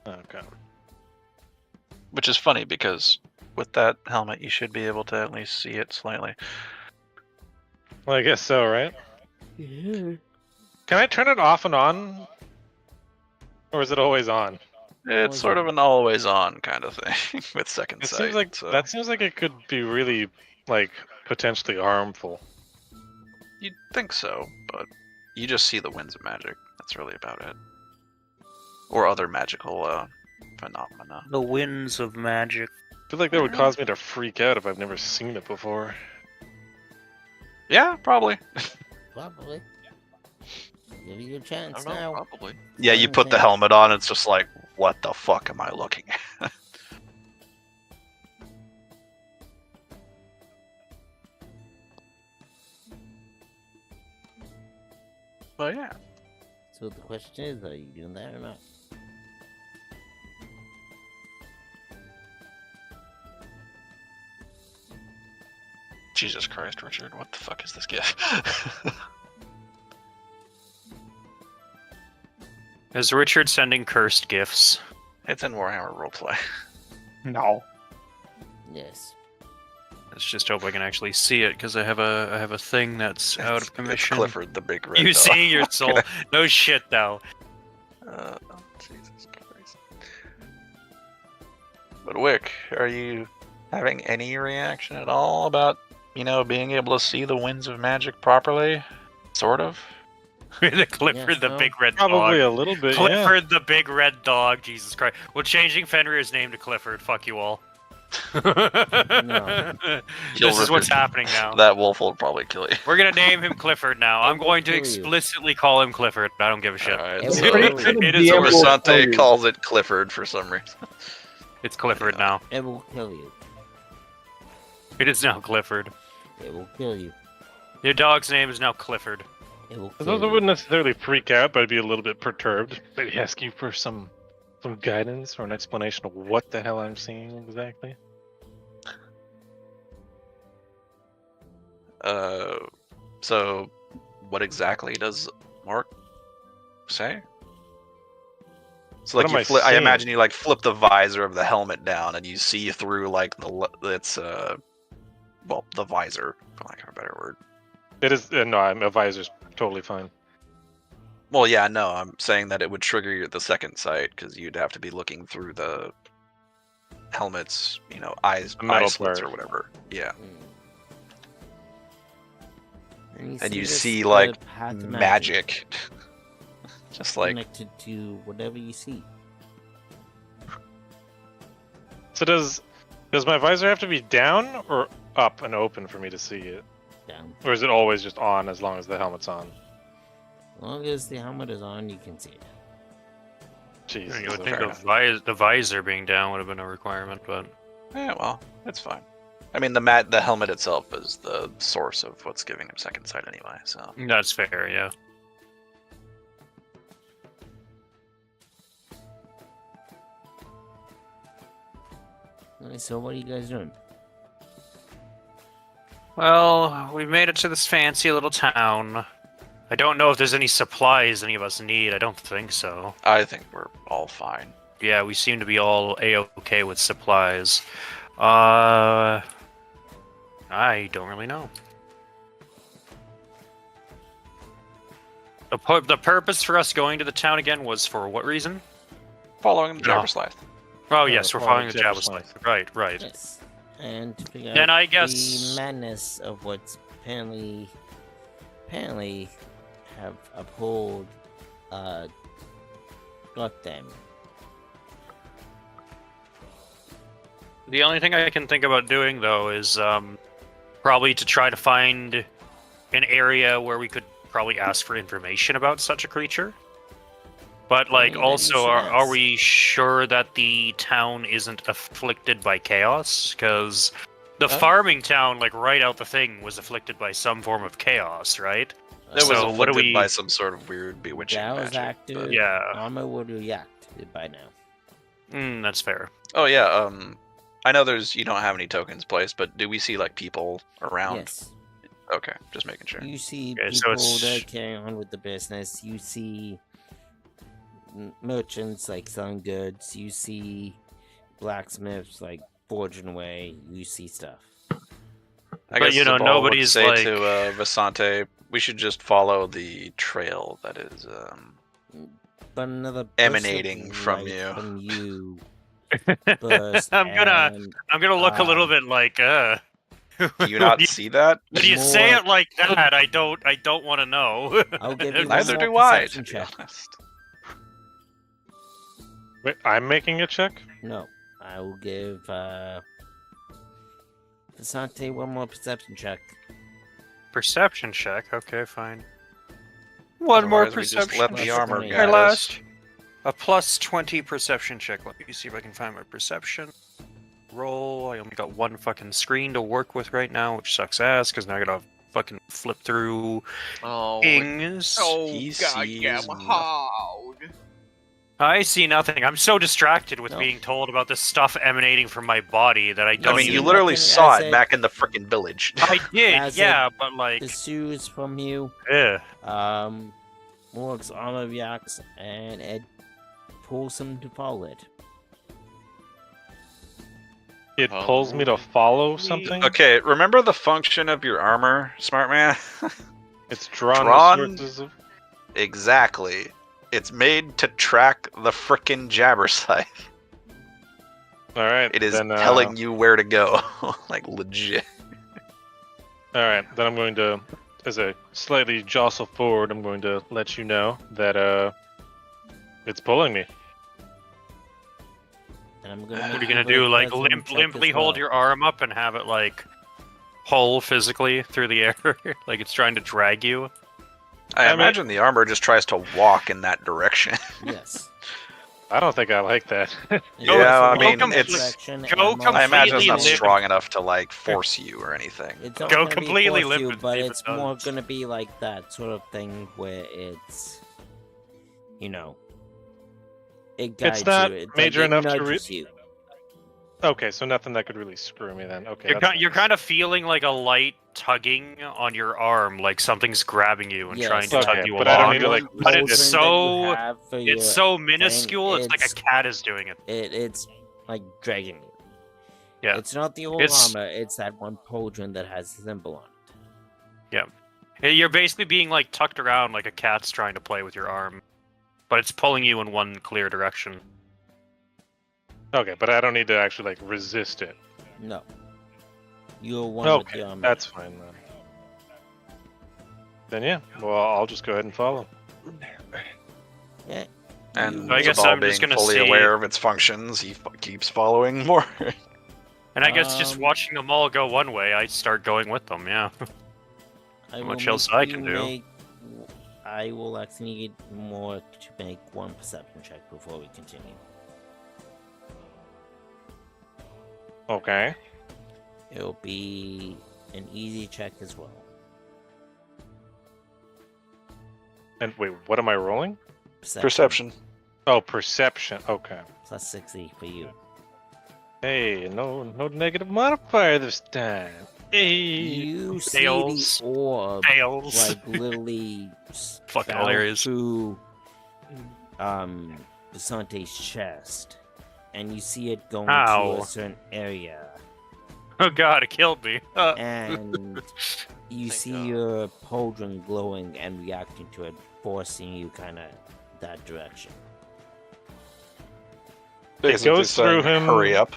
Okay. Which is funny because with that helmet, you should be able to at least see it slightly. Well, I guess so, right? Yeah. Can I turn it off and on? Or is it always on? It's sort of an always on kind of thing with second It sight. seems like so that seems like it could be really, like, potentially harmful. you'd think so, but you just see the winds of magic. That's really about it. Or other magical phenomena. The winds of magic. I feel like that would cause me to freak out if I've never seen it before. Yeah, probably. Probably. Give you a I chance don't know, now. probably. Yeah, you put the helmet on, it's just like, what the fuck am I looking at? But yeah. So the question is, are you doing that or not? Jesus Christ, Richard, what the fuck is this gift? Is Richard sending cursed gifts? It's in Warhammer Roleplay. No. Yes. Let's just hope I can actually see it, because I have a thing that's out of It's commission. Clifford the Big Red You Dog. see your soul. No shit, though. Jesus Christ. But Wick, are you having any reaction at all about, being able to see the winds of magic properly? Sort of? The Clifford, Yeah, the no. big red Probably dog. a little bit, yeah. Clifford, the big red dog. Jesus Christ. We're changing Fenrir's name to Clifford. Fuck you all. This is what's happening now. That wolf will probably kill you. We're gonna name him Clifford now. I'm going to kill you. explicitly call him Clifford. I don't give a shit. Alright, It so will- It is DM over. will kill Visante you. calls it Clifford for some reason. It's Clifford now. It will kill you. It is now Clifford. It will kill you. Your dog's name is now Clifford. It will I kill you. wouldn't necessarily freak out, but I'd be a little bit perturbed. Maybe ask you for some guidance or an explanation of what the hell I'm seeing exactly. So what exactly does Mark say? So What like am I I seeing? imagine you like flip the visor of the helmet down and you see through like the visor, for lack of a better word. It is no, a visor's totally fine. Well, yeah, no, I'm saying that it would trigger the second sight because you'd have to be looking through the helmet's, eye metal slits or part. whatever. Yeah, And and you this, see the like path of magic, just like connected to whatever you see. So does my visor have to be down or up and open for me to see it? Down. Or is it always just on as long as the helmet's on? As long as the helmet is on, you can see it. Jesus. You would okay. think the visor being down would have been a requirement, but yeah, well, that's fine. I mean, the helmet itself is the source of what's giving him second sight anyway. So that's fair. Yeah. Alright, so what are you guys doing? Well, we've made it to this fancy little town. I don't know if there's any supplies any of us need. I don't think so. I think we're all fine. Yeah, we seem to be all A-okay with supplies. I don't really know. The purpose for us going to the town again was for what reason? Following the No. Jabberslath. Oh, Yeah, yes, we're following following the the Jabberslath. Right. Yes. And to figure Then out I guess- the madness of what's apparently have uphold got them. The only thing I can think about doing, though, is probably to try to find an area where we could probably ask for information about such a creature. But, like, Maybe you also, should are ask. we sure that the town isn't afflicted by chaos? Because the farming town, like, right out the thing, was afflicted by some form of chaos, right? It was So, what do afflicted we- by some sort of weird bewitching That was magic. active. but- Yeah. Armor would react by now. That's fair. Oh yeah. I know you don't have any tokens placed, but do we see like people around? Yes. Okay, just making sure. You see Okay, so people it's- that carry on with the business. You see merchants like selling goods. You see blacksmiths like forging away. You see stuff. I But, guess you know, Zabal would nobody's, say like- to Vasante, we should just follow the trail that is. But another burst of Emanating from light you. From you. Burst I'm gonna look a little bit like, Do you not see that? When you say More- it like that, I don't want to know. I'll give you Neither one do more I, perception to be check. honest. Wait, I'm making a check? No, I will give Vasante one more perception check. Perception check. Okay, fine. One more Otherwise, we just perception. let the check. armor My guide us. last. A plus 20 perception check. Let me see if I can find my perception. Roll. I only got one fucking screen to work with right now, which sucks ass because now I gotta fucking flip through Oh, things. He goddamn sees hog. I see nothing. I'm so distracted with No. being told about this stuff emanating from my body that I I don't mean, even... you literally Nothing saw as it a- back in the freaking village. I did, As yeah, but like... Pursues from you. Yeah. Morg's armor reacts, and Ed pulls him to follow it. It pulls me to follow something? Okay, remember the function of your armor, smart man? It's drawn, Drawn- sources of... Exactly. It's made to track the frickin' Jabberslath. Alright, It is then, telling you where to go. Like, legit. Alright, then I'm going to, as I slightly jostle forward, I'm going to let you know that, it's pulling me. And I'm gonna What are make you gonna a very do? Like pleasant check limply as hold well. your arm up and have it like pull physically through the air, like it's trying to drag you? I I mean- imagine the armor just tries to walk in that direction. Yes. I don't think I like that. Yeah, I mean, completely- it's. go I imagine it's not completely strong enough to, like, force you or anything. It's Go not gonna completely be force you, limp but if it it's more does. gonna be like that sort of thing where it's, you know, it guides It's not you. It's major like it enough to nudges you. Okay, so nothing that could really screw me then. Okay, You're kind of feeling like a light tugging on your arm, like something's grabbing you and Yes, trying to Okay, tug you but along. I don't need to, like, But it's resist. so It's it's so minuscule. It's like a cat is doing it. It's like dragging you. Yeah. It's not the old It's- armor. It's that one pauldron that has the symbol on it. You're basically being like tucked around like a cat's trying to play with your arm, but it's pulling you in one clear direction. Okay, but I don't need to actually like resist it. No. You're one with Okay, the armor. that's fine then. Then yeah, well I'll just go ahead and follow. Yeah. And I guess Zabal I'm just being gonna fully see- aware of its functions, he keeps following more. And I guess just Um, watching them all go one way, I start going with them. Yeah. I much will else make I you can do. I will actually need more to make one perception check before we continue. Okay. It'll be an easy check as well. And wait, what am I rolling? Perception. Oh, perception. Okay. Plus 60 for you. Hey, no negative modifier this time. Hey. You see Fails. the orb Fails. like literally Fucking bow hilarious. through Basante's chest, and you see it going to Ow. a certain area, Oh god, it killed me. and you Thank see God. your pauldron glowing and reacting to it, forcing you kind of that direction. Basically goes through saying, him. Hurry up.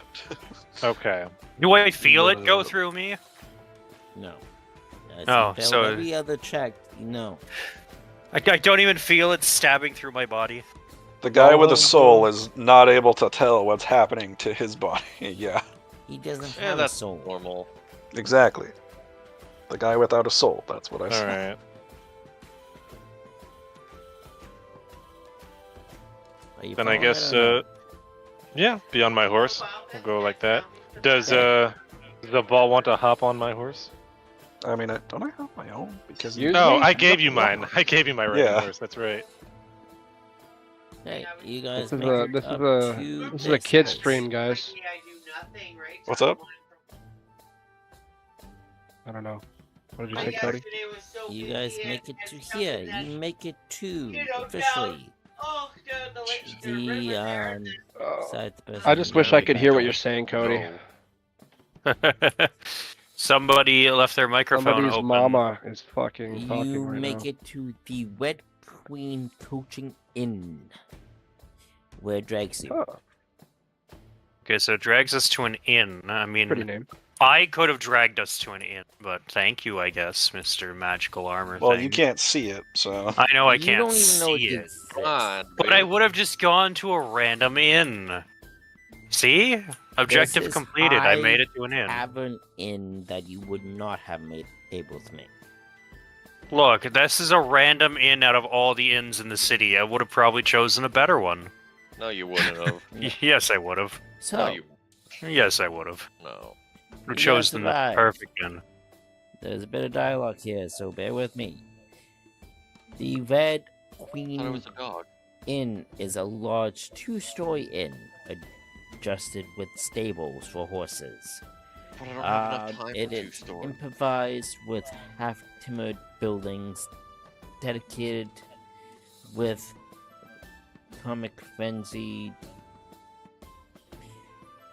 Okay. Do I feel it go through me? No. Oh, so- every other check, no. I don't even feel it stabbing through my body. The guy with Oh. a soul is not able to tell what's happening to his body. Yeah, He doesn't Yeah, have that's a soul. normal. exactly. The guy without a soul, that's what I All said. right. Are you Then I following guess it or no? yeah, be on my horse. We'll go like that. Does the ball want to hop on my horse? I mean, don't I have my own? Because You- No, me? I gave you mine. I gave you my regular Yeah. horse. That's right. Hey, you guys This is make a it this is up a to this is a kid distance. stream, guys. What's up? I don't know. What did you say, Cody? You guys make it to here. You make it to officially. The side the person I just who wish I made could it hear back what up. you're saying, Cody. Somebody left their microphone Somebody's open. mama is fucking You talking right make now. it to the Wet Queen Coaching Inn, where it drags you. Oh, Okay, so it drags us to an inn. I mean, pretty name. I could have dragged us to an inn, but thank you, I guess, Mr. Magical Armor Well, thing. you can't see it, so. I know I You can't don't even know see it it, exists. Come on, but I would have just gone to a random inn. See? Objective This is completed. I made it to an inn. Tavern inn that you would not have made able to make. Look, this is a random inn out of all the inns in the city. I would have probably chosen a better one. No, you wouldn't have. Yes, I would have. So No, you Yes, I would have. no. Would have You chosen the survived. perfect inn. there's a bit of dialogue here, so bear with me. The Red I thought it Queen was a dog. Inn is a large two-story inn, adjusted with stables for horses. But I don't have enough time It for two is stories. improvised with half-timbered buildings, dedicated with comic frenzy,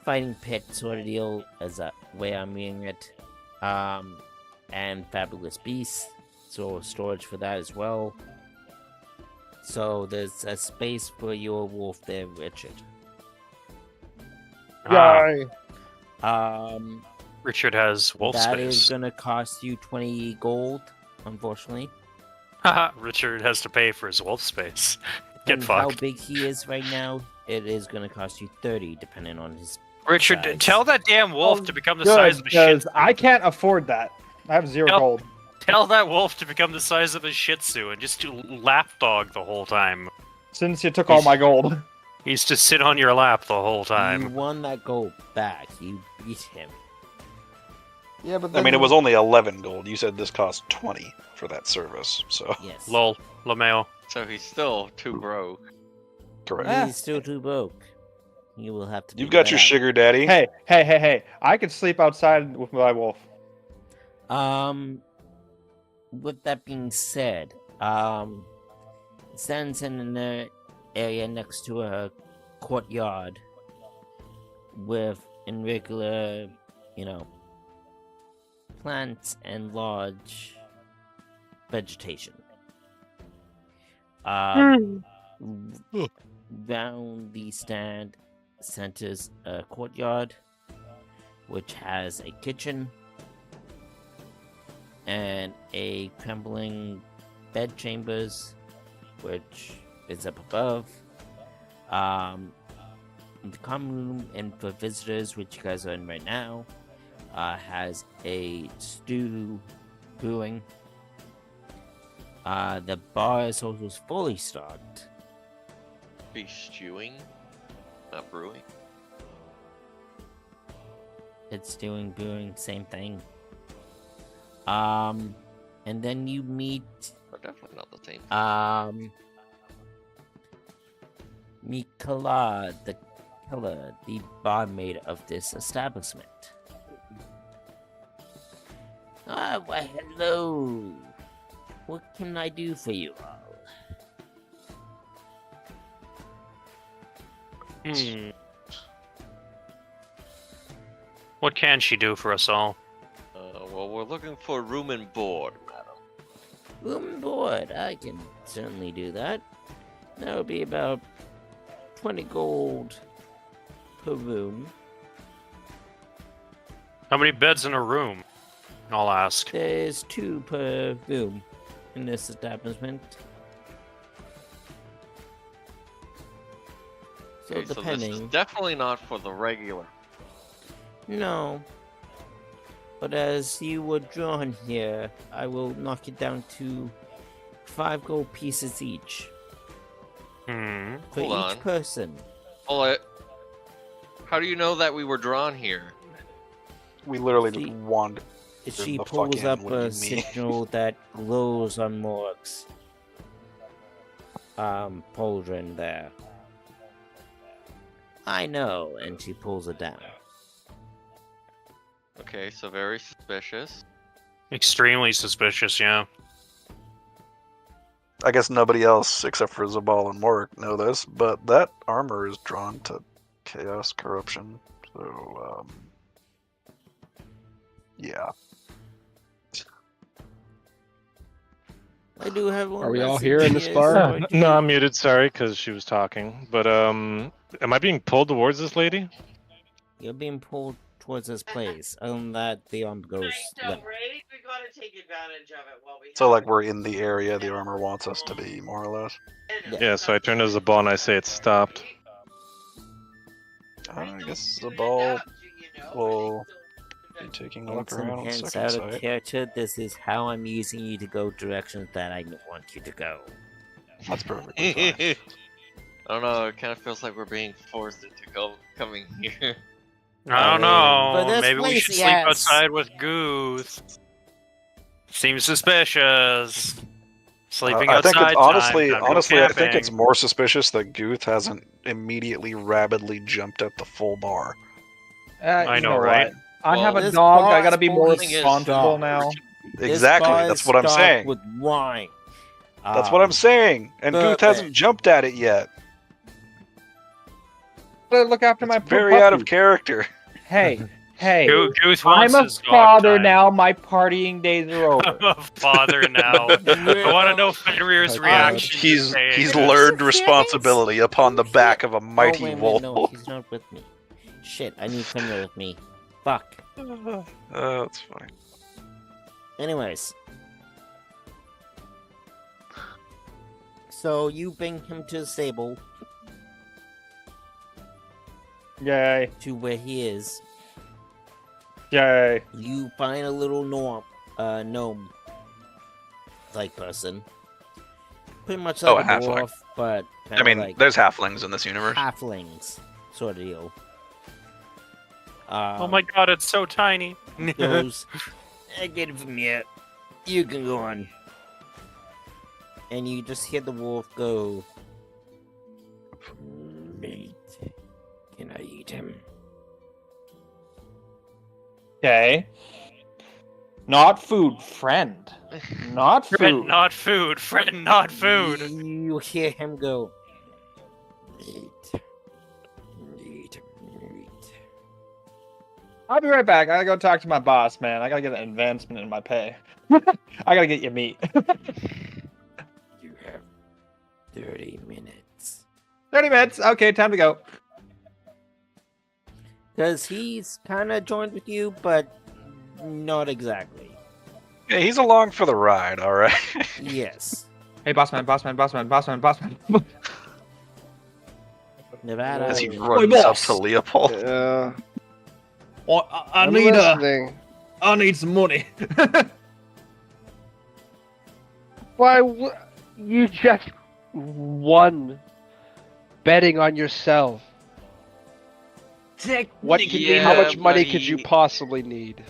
fighting pit sort of deal, as a way I'm reading it, and fabulous beasts, so storage for that as well. So there's a space for your wolf there, Richard. Um, Richard has wolf that space. is gonna cost you 20 gold, unfortunately. Haha, Richard has to pay for his wolf space. Get And how fucked. big he is right now, it is gonna cost you 30, depending on his. Richard, size. tell that damn wolf Oh, to become the Good, size of a shih because tzu. I can't afford that. I have 0 Nope. gold. Tell that wolf to become the size of a shih tzu and just to lapdog the whole time. Since you took all my gold. He's to sit on your lap the whole You time. won that gold back. You beat him. Yeah, but I mean, it was only 11 gold. You said this cost 20 for that service, so. Yes. Lol, Lameo. So he's still too broke. Correct. Ah. He's still too broke. You will have to. You've figure got that your out. sugar daddy. Hey! I could sleep outside with my wolf. With that being said, it stands in an area next to a courtyard with irregular, plants and large vegetation. Round the stand centers a courtyard, which has a kitchen and a crumbling bed chambers, which is up above. The common room and for visitors, which you guys are in right now, has a stew brewing. The bar is also fully stocked. Be stewing, not brewing. It's doing brewing, same thing. And then you meet Or definitely not the same. meet Kala, the barmaid of this establishment. Why hello. What can I do for you all? What can she do for us all? Well, we're looking for room and board, madam. Room and board, I can certainly do that. That would be about 20 gold per room. How many beds in a room? I'll ask. There's 2 per room in this establishment. So Okay, so this depending. is definitely not for the regular. No. But as you were drawn here, I will knock it down to 5 gold pieces each. For Hold each on. person. Well, how do you know that we were drawn here? We literally just wandered. She the pulls fuck in, up what do a you mean? signal that glows on Morg's pauldron there. I know, and she pulls it down. Okay, so very suspicious. Extremely suspicious, yeah. I guess nobody else except for Zabal and Morik know this, but that armor is drawn to chaos corruption. So, yeah. I do have one. Are we all message here in this bar? No, I'm muted. Sorry, because she was talking. But am I being pulled towards this lady? You're being pulled towards this place. Other than that, the arm goes left. We gotta take advantage of it while we So, like, we're in the area the armor wants us to be, more or less. Yeah, so I turn to Zabal and I say it's stopped. I guess Zabal will be taking a look around on Hence, second out of sight. character, this is how I'm using you to go directions that I want you to go. That's perfectly fine. I don't know, it kind of feels like we're being forced into coming here. I don't But know. this Maybe we place, should sleep yes. outside with Goose. Seems suspicious. Sleeping I think outside. it's honestly, time, go I think it's camping. more suspicious that Guth hasn't immediately rabidly jumped at the full bar. I You know, right? what? I have a this dog. bar I gotta is be more fully responsible stocked. now. This Exactly, bar that's is what I'm stocked saying. With wine. That's what I'm saying, and Guth perfect. hasn't jumped at it yet. I look after my It's poor very out of puppy. character. Hey, Goose I'm wants a his dog father time. now. My partying days are over. I'm a father now. I want to know Fenrir's reaction. to He's saying that. learned responsibility upon the back of a mighty wait, wolf. no, he's not with me. Shit, I need Fenrir with me. Fuck. That's fine. Anyways. So you bring him to the stable Yay! to where he is. Yay! You find a little gnome like person. Pretty much Oh, like a a halfling. dwarf, but I kinda mean, like there's halflings in this universe. halflings sort of deal. Oh my god, it's so tiny. Goes, I get it from here. You can go on. And you just hear the wolf go. Mate, can eat him. Okay. Not food, friend. Not food. Friend, not food. Friend, not food. You hear him go. Eat. Eat. Eat. I'll be right back. I gotta go talk to my boss, man. I gotta get an advancement in my pay. I gotta get you meat. You have 30 minutes. 30 minutes. Okay, time to go. Because he's kind of joined with you, but not exactly. Yeah, he's along for the ride, all right. Yes. Hey, bossman. Nevada. As he is- runs up to Leopold. Yeah. Oh, I I'm need listening. I need some money. Why? You just won betting on yourself. What? Yeah, how much money buddy. could you possibly need?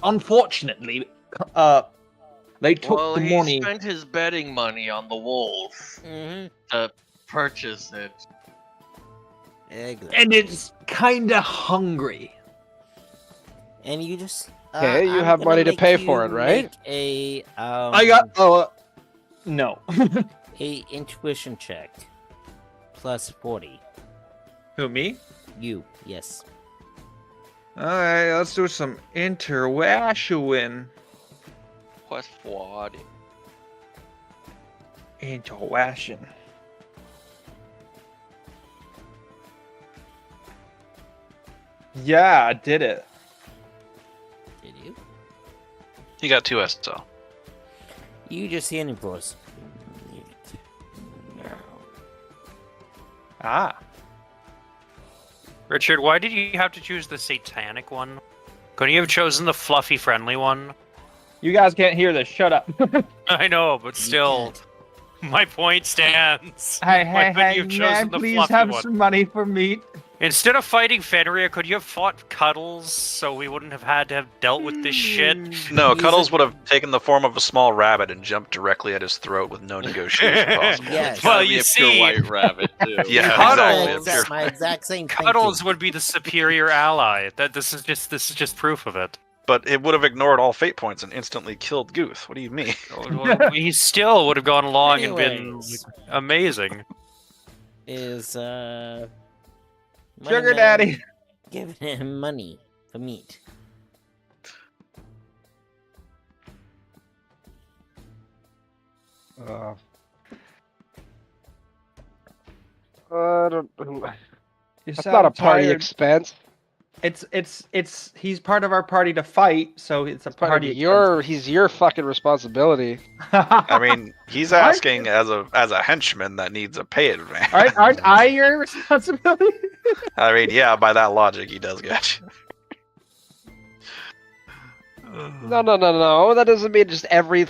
Unfortunately, they took Well, the he money. spent his betting money on the wolf Mhm. to purchase it. Exactly. And it's kinda hungry. And you just. Okay, you I'm have gonna money to make pay you for it, right? make A I got no. a intuition check. Plus 40. Who, me? You, yes. Alright, let's do some interwashing. Plus 40. Interwashing. Yeah, I did it. Did you? You got 2 SL. You just hear him voice. Ah. Richard, why did you have to choose the satanic one? Couldn't you have chosen the fluffy, friendly one? You guys can't hear this. Shut up. I know, but still, my point stands. Hey, Why couldn't you have may I chosen the please fluffy have one? some money for meat? Instead of fighting Fenrir, could you have fought Cuddles so we wouldn't have had to have dealt with this shit? No, He's Cuddles a- would have taken the form of a small rabbit and jumped directly at his throat with no negotiation possible. Yes. Well, Gotta be you a pure see- white rabbit too. Yeah, Cuddles. exactly. My exact same thinking. Cuddles would be the superior ally. This is just proof of it. But it would have ignored all fate points and instantly killed Guth. What do you mean? He still would have gone along and been Anyways. amazing. Is Money Sugar Man Daddy. giving him money for meat. I don't. You That's sound not a party tired. expense. It's he's part of our party to fight, so it's a party. He's your fucking responsibility. I mean, he's asking as a henchman that needs a pay advance. aren't I your responsibility? I mean, yeah, by that logic, he does get you. No. That doesn't mean just every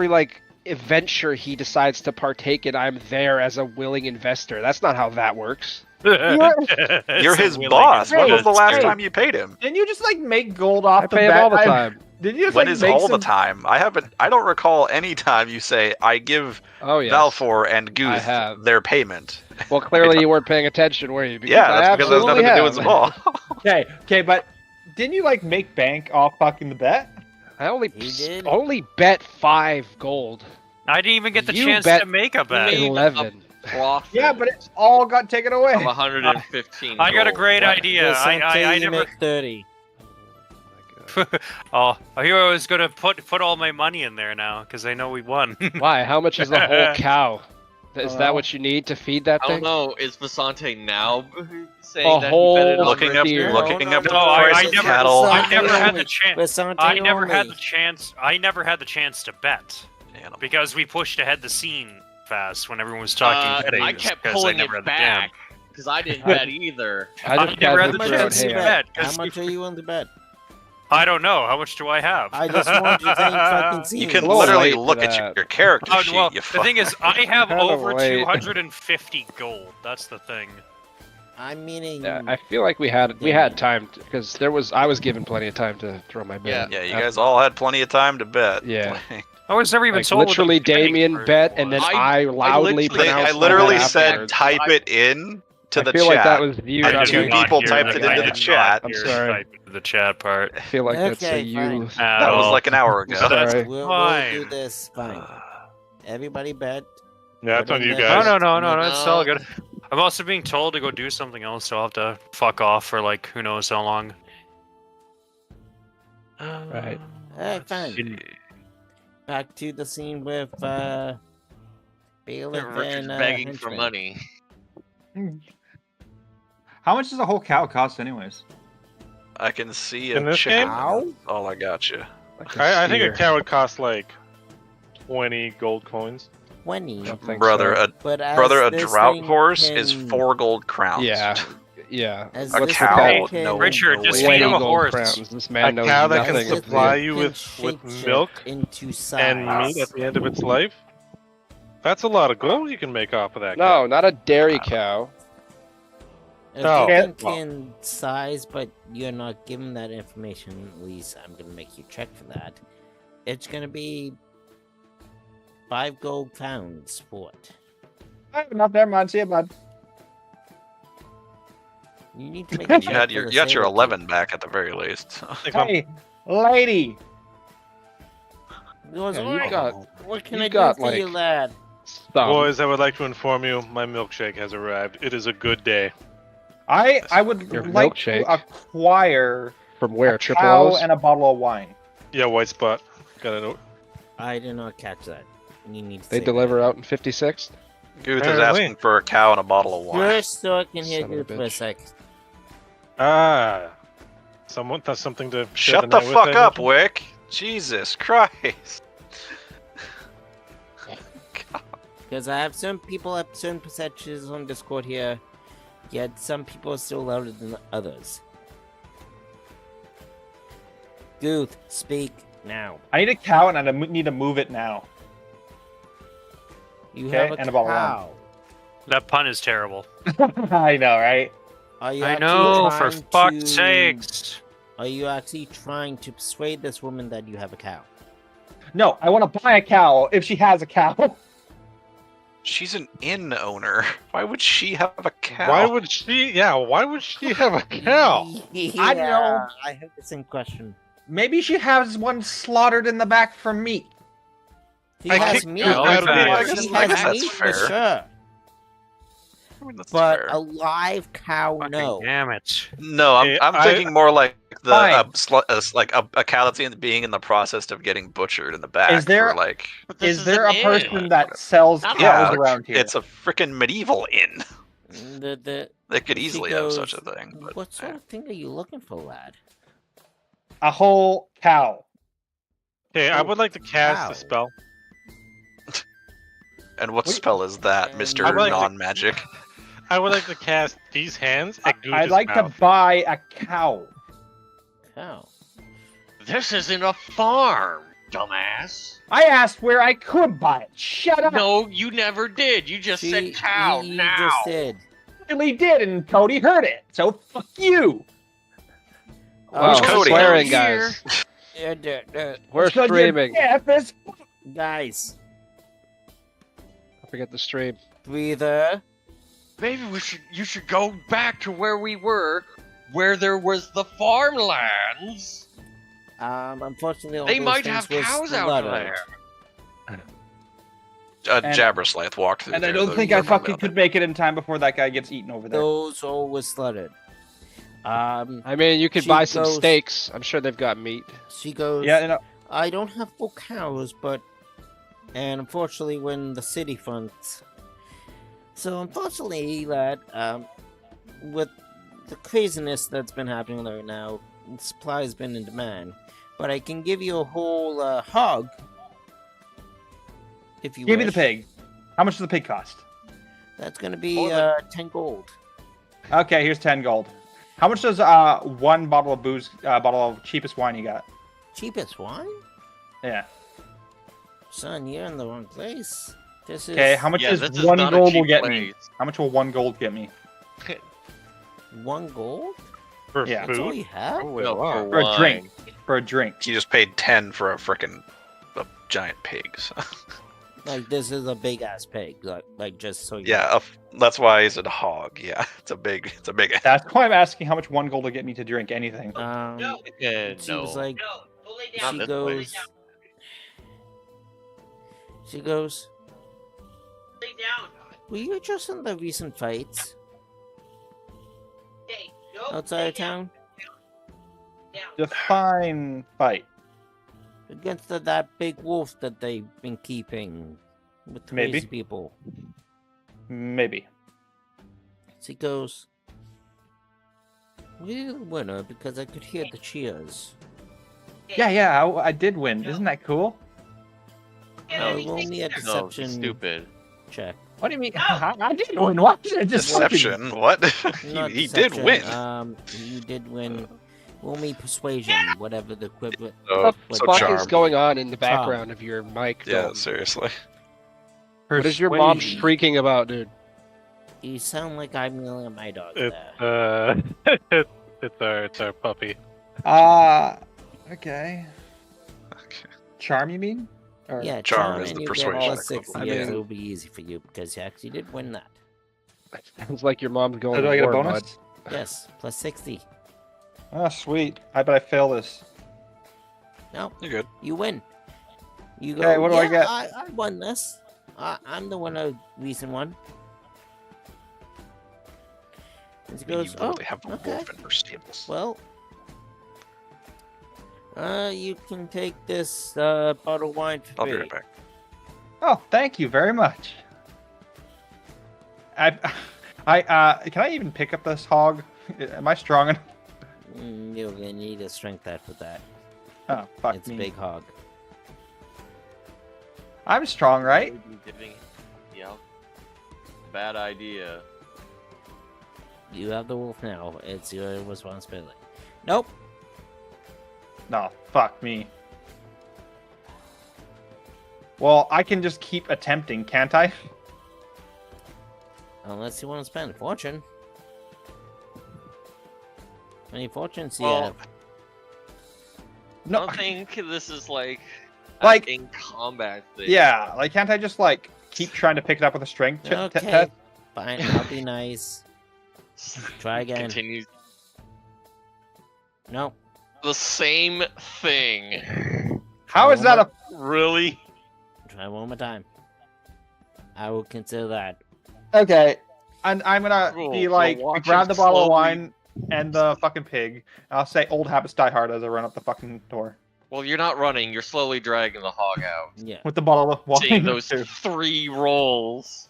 like adventure he decides to partake in, I'm there as a willing investor. That's not how that works. You're his boss. When was the last time you paid him? Didn't you just like make gold off I the pay him bat? all the time. Did you just When like is make all some... the time? I don't recall any time you say I give Oh yeah. Valfor and I Guth have. their payment. Well, clearly you weren't paying attention, were you? Because Yeah, I that's because there's nothing absolutely to do with have. Zabal. Okay, but didn't you like make bank off fucking the bet? I only He did? only bet 5 gold. I didn't even get the You chance bet to make a bet. made 11. Profit Yeah, but it all got taken away. of 115. I got a gold. great idea. I you never. make 30. Oh, here I was gonna put all my money in there now because I know we won. Why? How much is the whole cow? Is that what you need to feed that I don't thing? know. Is Vasante now saying A that whole he bet it on Looking up, Deer. looking up the No, I price of never- cattle. I never had only. the chance. Vasante I never had only. the chance. I never had the chance to bet Animal. because we pushed ahead the scene fast when everyone was talking betting. I kept because pulling never it had the chance. back because I didn't bet either. I just never got had the the How much throat chance are to you here. bet. How 'cause much are you on the bet? I don't know. How much do I have? I just want you to take fucking scene. You can A little literally late for look at that. your character Oh, sheet. well, You the thing is, I have Kinda over late. 250 gold. That's the thing. I'm meaning. Yeah, I feel like we had time because I was given plenty of time to throw my bet. Yeah, you guys all had plenty of time to bet. Yeah. I was never even Like, told. what literally, the betting Damien first bet, and then was. I loudly literally- pronounced I my literally bet said afterwards. type it in to I the feel chat. like that was you. I And did two not people hear typed that. it I into the did chat. not hear I'm sorry. type into the chat part. I feel like that's a Okay, you. fine. At That was all. like an hour ago. Sorry. We'll do Fine. this fine. Everybody bet. Yeah, that's Put on in you the guys. No, chat. no, it's all good. I'm also being told to go do something else, so I'll have to fuck off for like who knows how long. Right. Alright, fine. Back to the scene with Bailiff Richard's and begging for henchman. money. How much does a whole cow cost, anyways? I can see In a this chicken. game? Oh, I got you. I think a cow would cost like 20 gold coins. 20. Brother, a drought horse is 4 gold crowns. Yeah. Yeah. As A this cow, thing can- no. Richard, no just way. feed him a 20 horse. gold crowns. This A man knows cow that can nothing. supply It you can with shape-shift milk into size. and meat at the end of its life. That's a lot of gold you can make off of that No, cow. not a dairy cow. If Oh, the thing well. can size, but you're not given that information, at least I'm gonna make you check for that. It's gonna be 5 gold pounds for it. I have enough. Never mind. See you, bud. You need to make a You check had for your the you got your saber 11 back at the very least. Hey, lady. too. Goes, Yeah, you "Alright, got- what can you I got, do for you, like- lad? Boys, I would like to inform you, my milkshake has arrived. It is a good day. I would Your like milkshake? to acquire From where? a Triple cow O's? and a bottle of wine. Yeah, white spot. Got a note. I did not catch that. You need to They say deliver out in 56th? Guth is Apparently. asking for a cow and a bottle of that. wine. Just so I can hear Son of a you for a bitch. sec. Ah. Someone has something to share Shut the night with, fuck I up, imagine? Wick! Jesus Christ! Because I have some people at certain percentages on Discord here, yet some people are still louder than others. Guth, speak now. I need a cow and I need to move it now. You Okay, have a and a bottle of wine. cow. That pun is terrible. I know, right? Are you I actually know, for trying fuck's to- sakes. Are you actually trying to persuade this woman that you have a cow? No, I want to buy a cow if she has a cow. She's an inn owner. Why would she have a cow? Why would she? Yeah, why would she have a cow? I don't know. I have the same question. Maybe she has one slaughtered in the back for meat. He I has kicked meat. Guth out of the I She guess, inn. I has guess that's meat fair. for sure. I mean, that's But fair. a live cow, Fucking no. damn it. No, I'm, Hey, I'm I- thinking more like Fine. a cow that's being in the process of getting butchered in the back. Is there- for, like But this Is there an a person inn. that sells Not cows Yeah, around here? it's a freaking medieval inn. The They could she easily goes, have such a thing. But, what sort of thing are you looking for, lad? a whole cow. Okay, I would like to cast Wow. a spell. And what Wait. spell is that, And- Mister I'd like to- Non-Magic? I would like to cast these hands at I'd Guth's like mouth. to buy a cow. Cow. This isn't a farm, dumbass. I asked where I could buy it. Shut up. No, you never did. You just said cow you now. just did. I really did, and Cody heard it. So fuck you. Wow, Who's Cody? swearing, Here. guys. We're We're Because you're streaming. deaf as fuck. guys, I forget the stream. breather. Maybe you should go back to where we were, where there was the farmlands. Unfortunately, all They those might things have was cows out slaughtered. there. And- Jabberslaith walked through And I there, don't though, think you I know fucking about could make it in time before that guy gets eaten over there. Those all was slaughtered. I mean, you could She buy some goes- steaks. I'm sure they've got meat. She goes, Yeah, no, I don't have full cows, but... And unfortunately, when the city funds... So unfortunately, that, with the craziness that's been happening right now, supply has been in demand. But I can give you a whole, hog. If you give me the wish. pig. How much does the pig cost? That's gonna be, More than- 10 gold. Okay, here's 10 gold. How much does one bottle of booze, bottle of cheapest wine you got? Cheapest wine? Yeah. Son, you're in the wrong place. This is... Okay, how much Yeah, is this is one not a gold will cheap get me? place. How much will 1 gold get me? 1 gold? For Yeah. That's all food. you have? No, for For a wine. drink. For a drink. You just paid 10 for a giant pig. So. Like this is a big ass pig. Like just so you Yeah, know. that's why he's a hog. Yeah, it's a big. That's why I'm asking how much 1 gold to get me to drink anything. She was like, Go lay Not down. this Go lay place. down. she goes, Lay down. were you just in the recent fights Hey, go. outside lay of town Down. Define fight. against that big wolf that they've been keeping with Maybe. crazy people? Maybe. She goes, we're the winner because I could hear the cheers. Yeah, I did win. Isn't that cool? No, roll me a No, deception stupid. check. What do you mean? I did win. Why did I just Deception? What? Not he did deception, win. You did win. Roll me persuasion, whatever the equivalent. What the so fuck charm. is going on in the Charm. background of your mic? Yeah, Dalton? seriously. What is your mom Persuasion. shrieking about, dude? You sound like I'm yelling at my dog It's there. it's our puppy. Okay. Okay. Charm, you mean? Or... Yeah, Charm charm, is and the you persuasion get plus equivalent. 60. I Yes, mean- it'll be easy for you because you actually did win that. Sounds like your mom's going So do to I get a war, bonus? Yes, plus 60. Oh, sweet. I bet I fail this. No, You're good. you win. You go. Okay, what do I "Yeah, get?" I won this. I'm the one of recent one. And she goes, you oh, literally have a okay. wolf in her stables. Well, you can take this bottle of wine for I'll be free. right back. Oh, thank you very much. Can I even pick up this hog? Am I strong enough? You're gonna need a strength add for that. Oh, fuck It's me. a big hog. I'm strong, right? Yeah. Bad idea. You have the wolf now. It's your responsibility. Nope. No, fuck me. Well, I can just keep attempting, can't I? Unless you want to spend a fortune. How many fortunes do you Well, have? I No, don't think this is like Like- in combat thing. yeah, like can't I just like keep trying to pick it up with a strength Okay. test? Fine, I'll be nice. Try again. Continues No. the same thing. How is that a? Really? Try one more time. I will consider that. Okay, and I'm gonna Cool, be so like, watch grab him the bottle of slowly- wine and the fucking pig. I'll say old habits die hard as I run up the fucking door Well, you're not running. You're slowly dragging the hog out. Yeah. with the bottle of wine. Seeing those too. 3 rolls.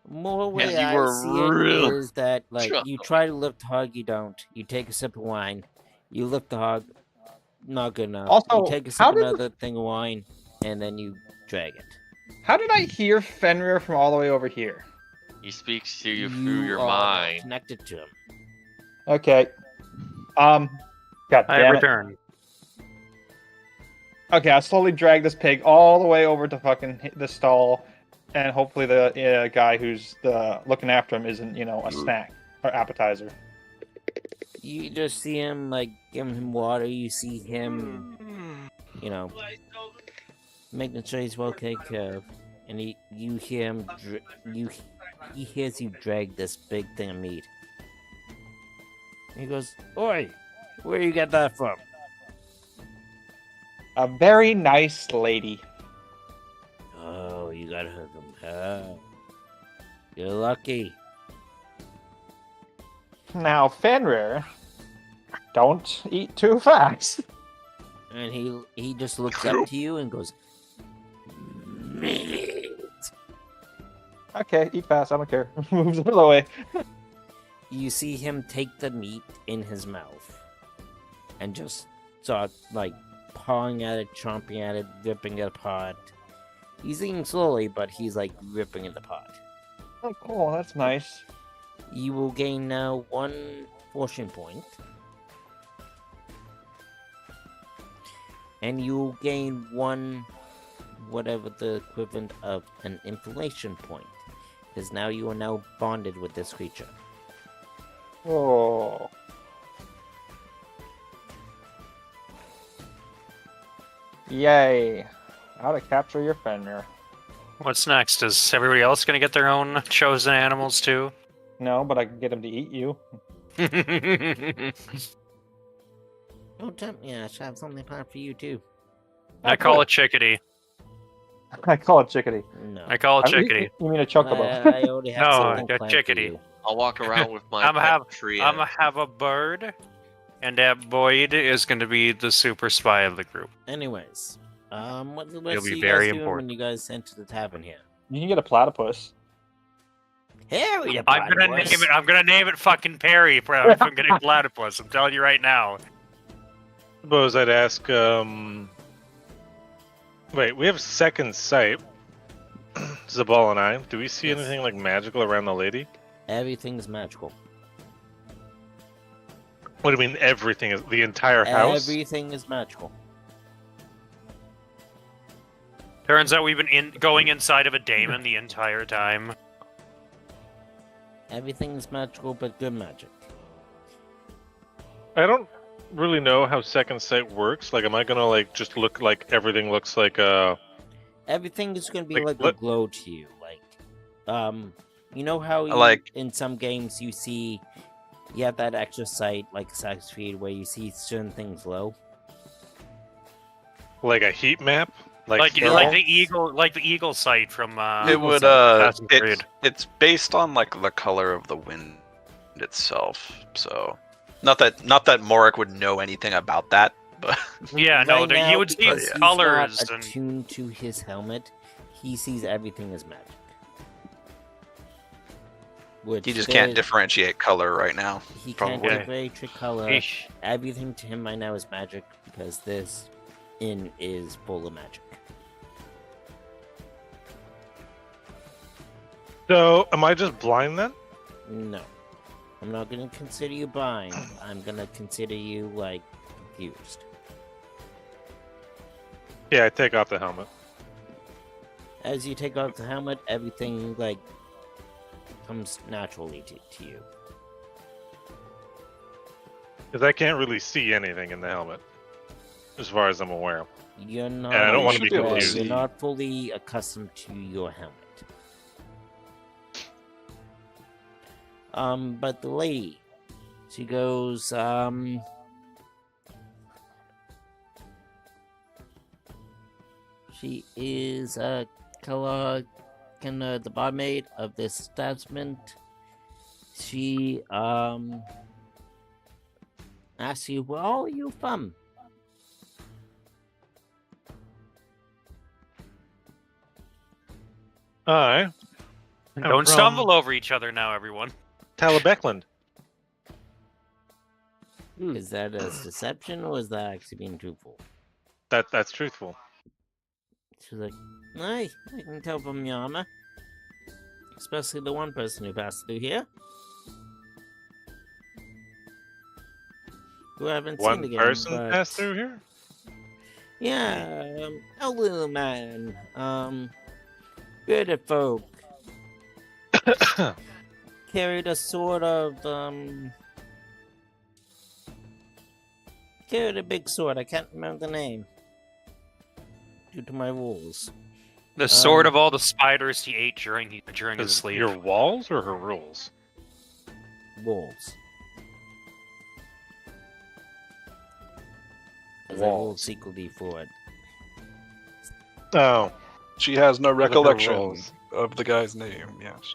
More way you I were see it real is that like drunk. you try to lift the hog, you don't. You take a sip of wine, you lift the hog, not good enough. Also, you take a sip how of did- another thing of wine, and then you drag it. How did I hear Fenrir from all the way over here? He speaks to you through your are mind. connected to him. Okay. God I damn it. return. Okay, I'll slowly drag this pig all the way over to fucking the stall, and hopefully the guy who's looking after him isn't, a snack or appetizer. You just see him like giving him water. You see him, making sure he's well taken care of, and you hear him. He hears you drag this big thing of meat. He goes, "Oi, where you get that from?" A very nice lady. Oh, you got her from her. You're lucky. Now, Fenrir, don't eat too fast. And he just looks up to you and goes, "Meat." Okay, eat fast. I don't care. Moves out of the way. You see him take the meat in his mouth and just start like pawing at it, chomping at it, ripping it apart. He's eating slowly, but he's like ripping it apart. Oh, cool. That's nice. You will gain now 1 fortune point. And you will gain 1, whatever the equivalent of an inflation point. Because now you are now bonded with this creature. Oh. Yay. How to capture your Fenrir. What's next? Is everybody else going to get their own chosen animals too? No, but I can get him to eat you. Don't tempt me, Ash. I have something planned for you, too. I call it chickadee. I call it chickadee. No. I call it I mean, chickadee. You mean a chocobo? I already have No, something a planned chickadee. for you. I'll walk around with my I'm pet tree. I'm gonna have a bird, and that Boyd is going to be the super spy of the group. Anyways, what the It'll rest be of you very guys doing important. when you guys enter the tavern here? You can get a platypus. Harry the I'm gonna platypus. name it. I'm gonna name it fucking Perry if I'm getting platypus. I'm telling you right now. Suppose I'd ask. Wait, we have second sight. Zabal and I. Do we see Yes. anything like magical around the lady? Everything's magical. What do you mean everything is the entire house? Everything is magical. Turns out we've been going inside of a daemon the entire time. Everything's magical, but good magic. I don't really know how second sight works. Like, am I gonna like just look like everything looks like Everything is going to be Like, like a what- glow to you. You know how you, Like- in some games you see, you have that extra sight, like Assassin's Creed, where you see certain things glow. a heat map? Like Yeah. the eagle sight from It would Assassin's Creed. it's based on like the color of the wind itself. So not that Morik would know anything about that, but Yeah, no, Right now, you would see because he's colors not and attuned to his helmet, he sees everything as magic. Which he just can't there- differentiate color right now. He probably. can't differentiate color. Eesh. Everything to him right now is magic because this inn is full of magic. So, am I just blind then? No. I'm not gonna consider you blind. I'm gonna consider you, like, confused. Yeah, I take off the helmet. As you take off the helmet, everything, like, comes naturally to you. Because I can't really see anything in the helmet, as far as I'm aware. You're not. I don't wanna be confused. You're not fully accustomed to your helmet. But the lady, she goes, she is the barmaid of this establishment. She asks you, where are you from? I don't stumble over each other now, everyone. Talabeckland. Is that a deception or is that actually being truthful? That's truthful. She's like, I can tell from your armor. Especially the one person who passed through here. Who I haven't One seen again. person but... passed through here? Yeah, a little man. Bearded folk. Carried a sort of, carried a big sword. I can't remember the name. Due to my rules. The sword of all the spiders he ate during his Is sleep. your walls or her rules? Walls. As I rolled Walls. secretly for it. Oh, She has no her recollection rolls. of the guy's name. Yes.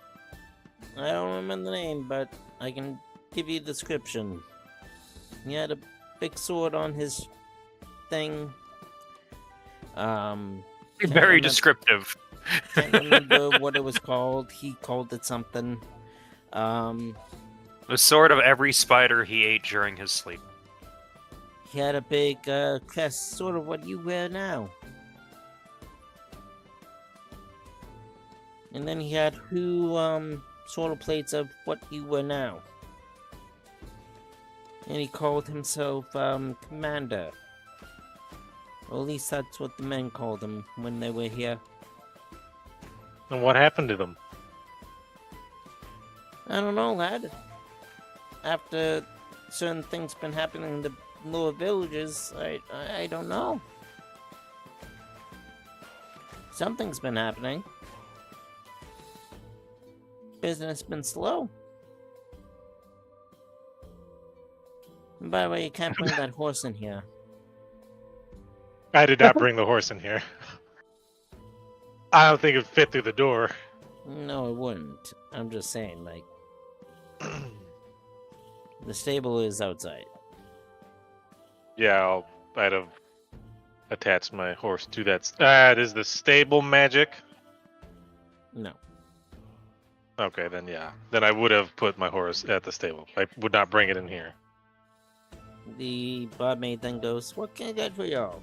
I don't remember the name, but I can give you a description. He had a big sword on his thing. Can't Very remember- descriptive. Can't remember what it was called. He called it something. The sword of every spider he ate during his sleep. He had a big crest, sort of what you wear now. And then he had sort of plates of what you wear now. And he called himself Commander. Or at least that's what the men called him when they were here. And what happened to them? I don't know, lad. After certain things been happening in the lower villages, I don't know. Something's been happening. business been slow? And by the way, you can't bring that horse in here. I did not bring the horse in here. I don't think it would fit through the door. No, it wouldn't. I'm just saying, like, the stable is outside. Yeah, I'd have attached my horse to that. Is the stable magic? No. Okay, then yeah. Then I would have put my horse at the stable. I would not bring it in here. The barmaid then goes, "What can I get for y'all?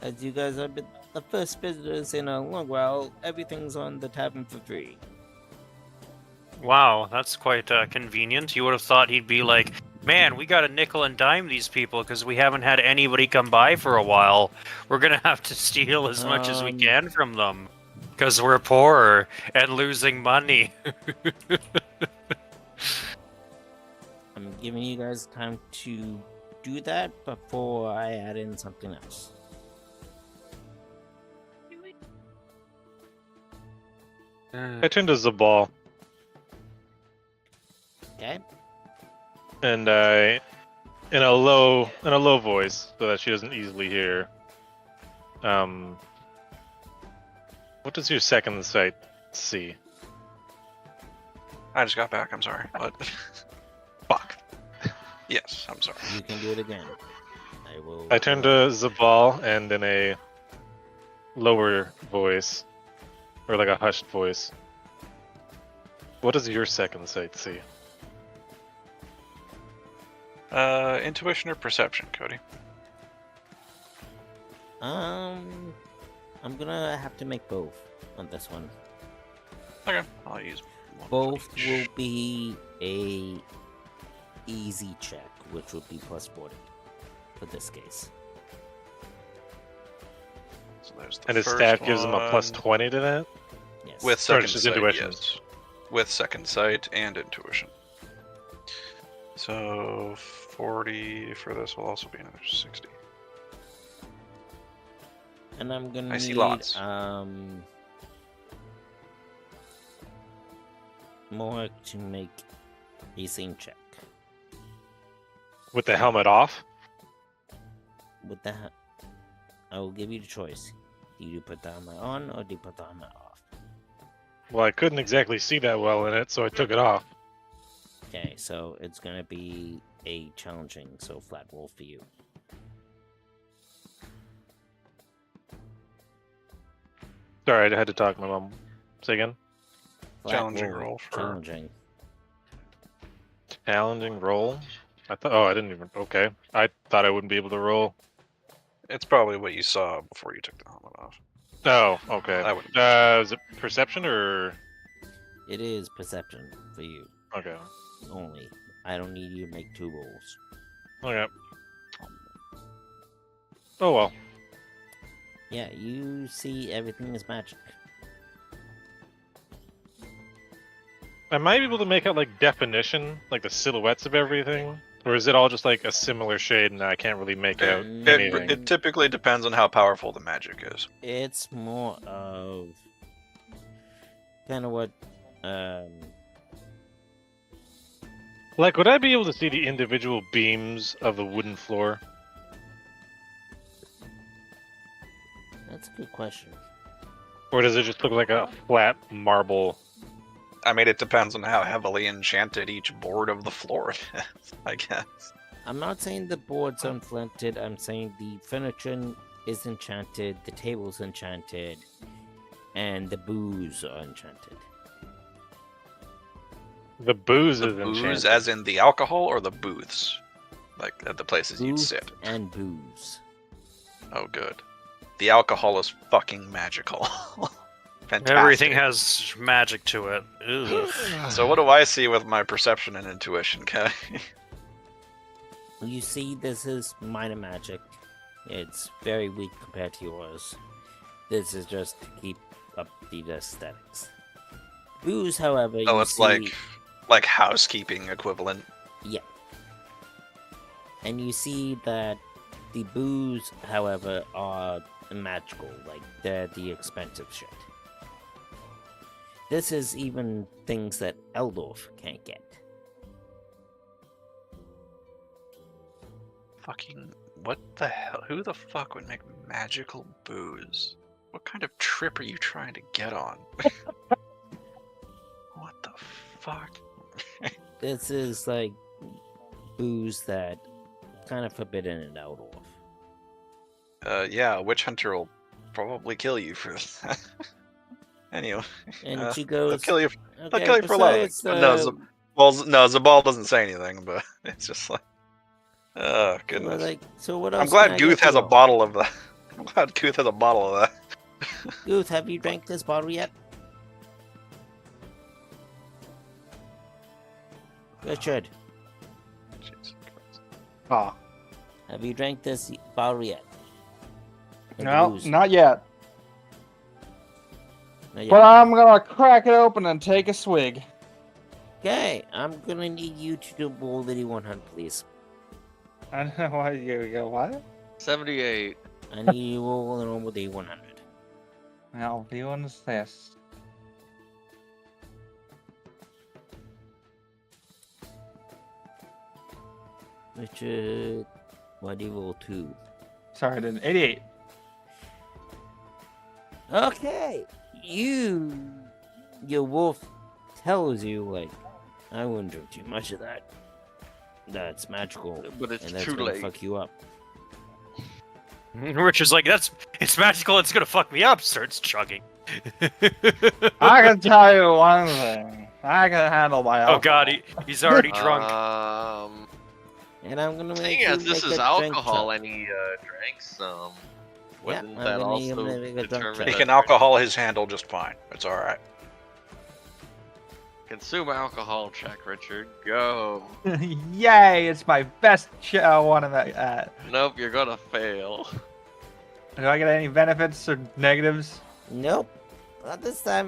As you guys are the first visitors in a long while, everything's on the tavern for free." Wow, that's quite convenient. You would have thought he'd be like, man, we gotta nickel and dime these people because we haven't had anybody come by for a while. We're gonna have to steal as much as we can from them because we're poor and losing money. I'm giving you guys time to do that before I add in something else. I turned to Zabal. Okay. And I, in a low voice, so that she doesn't easily hear. What does your second sight see? I just got back. I'm sorry, but fuck. Yes, I'm sorry. You can do it again. I will. I turn to Zabal and in a lower voice, or like a hushed voice. What does your second sight see? Intuition or perception, Cody? I'm gonna have to make both on this one. Okay, I'll use one. Both will be a easy check, which would be plus 40 for this case. So there's the And his first staff gives him a plus one. 20 to that? Yes. With Or second it's just sight, intuition? yes. With second sight and intuition. So 40 for this will also be another 60. And I'm gonna I see need lots. more to make a scene check. With the helmet off? With that, I will give you the choice. Do you put the helmet on or do you put the helmet off? Well, I couldn't exactly see that well in it, so I took it off. Okay, so it's gonna be a challenging, so flat roll for you. Sorry, I had to talk to my mom. Say again? Flat Challenging roll for- challenging. Challenging roll? I thought. Oh, I didn't even. Okay. I thought I wouldn't be able to roll. It's probably what you saw before you took the helmet off. Oh, okay. I wouldn't. Is it perception or? It is perception for you Okay. only. I don't need you to make 2 rolls. Okay. Oh well. Yeah, you see everything is magic. Am I able to make out like definition, like the silhouettes of everything, or is it all just like a similar shade and I can't really make out anything? It typically depends on how powerful the magic is. It's more of kind of what Like, would I be able to see the individual beams of the wooden floor? that's a good question. Or does it just look like a flat marble? I mean, it depends on how heavily enchanted each board of the floor is, I guess. I'm not saying the board's unflinted, I'm saying the furniture is enchanted, the table's enchanted, and the booze are enchanted. The booze The is booze, enchanted. as in the alcohol, or the booths? Like, at the places you'd Booth sit. and booze. Oh, good. The alcohol is fucking magical. Fantastic. Everything has magic to it. Ugh. So what do I see with my perception and intuition, okay? You see, this is minor magic. It's very weak compared to yours. This is just to keep up the aesthetics. Booze, however, Oh, you it's see... like housekeeping equivalent. Yeah. And you see that the booze, however, are magical. Like, they're the expensive shit. This is even things that Eldorf can't get. Fucking what the hell? Who the fuck would make magical booze? What kind of trip are you trying to get on? What the fuck? This is like booze that kind of forbidden in Eldorf. Yeah, a witch hunter will probably kill you for that. Anyway, And she I'll goes, kill you. I'll okay, kill you for loving. besides, No, Zabal doesn't say anything, but it's just like, oh well, goodness. like, so what else? I'm glad can I Guth get has you a all? bottle of that. I'm glad Guth has a bottle of that. Guth, have you drank this bottle yet? Richard, Jesus Christ. Ah, have you drank this bottle yet? The no, booze. not yet. Not yet. But I'm gonna crack it open and take a swig. Okay, I'm gonna need you to do roll the D100, please. I don't know why you go what? 78. I need you to roll an over D100. Now, view on this. Richard, why do you roll 2? Sorry, I didn't. 88. Okay, your wolf tells you, like, I wouldn't drink too much of that. That's magical, But it's and that's too gonna late. fuck you up. Richard's like, it's magical, it's gonna fuck me up, starts chugging. I can tell you one thing. I can handle my Oh alcohol. god, he's already drunk. And I'm gonna make Seeing you as this make is a drink alcohol check. and he drank some, Yeah, wouldn't I'm that gonna need him also to make a drink determine check. He that can alcohol his handle just fine. It's all right. consume alcohol check, Richard? Go. Yay! It's my best one in that. Nope, you're gonna fail. Do I get any benefits or negatives? Nope, not this time.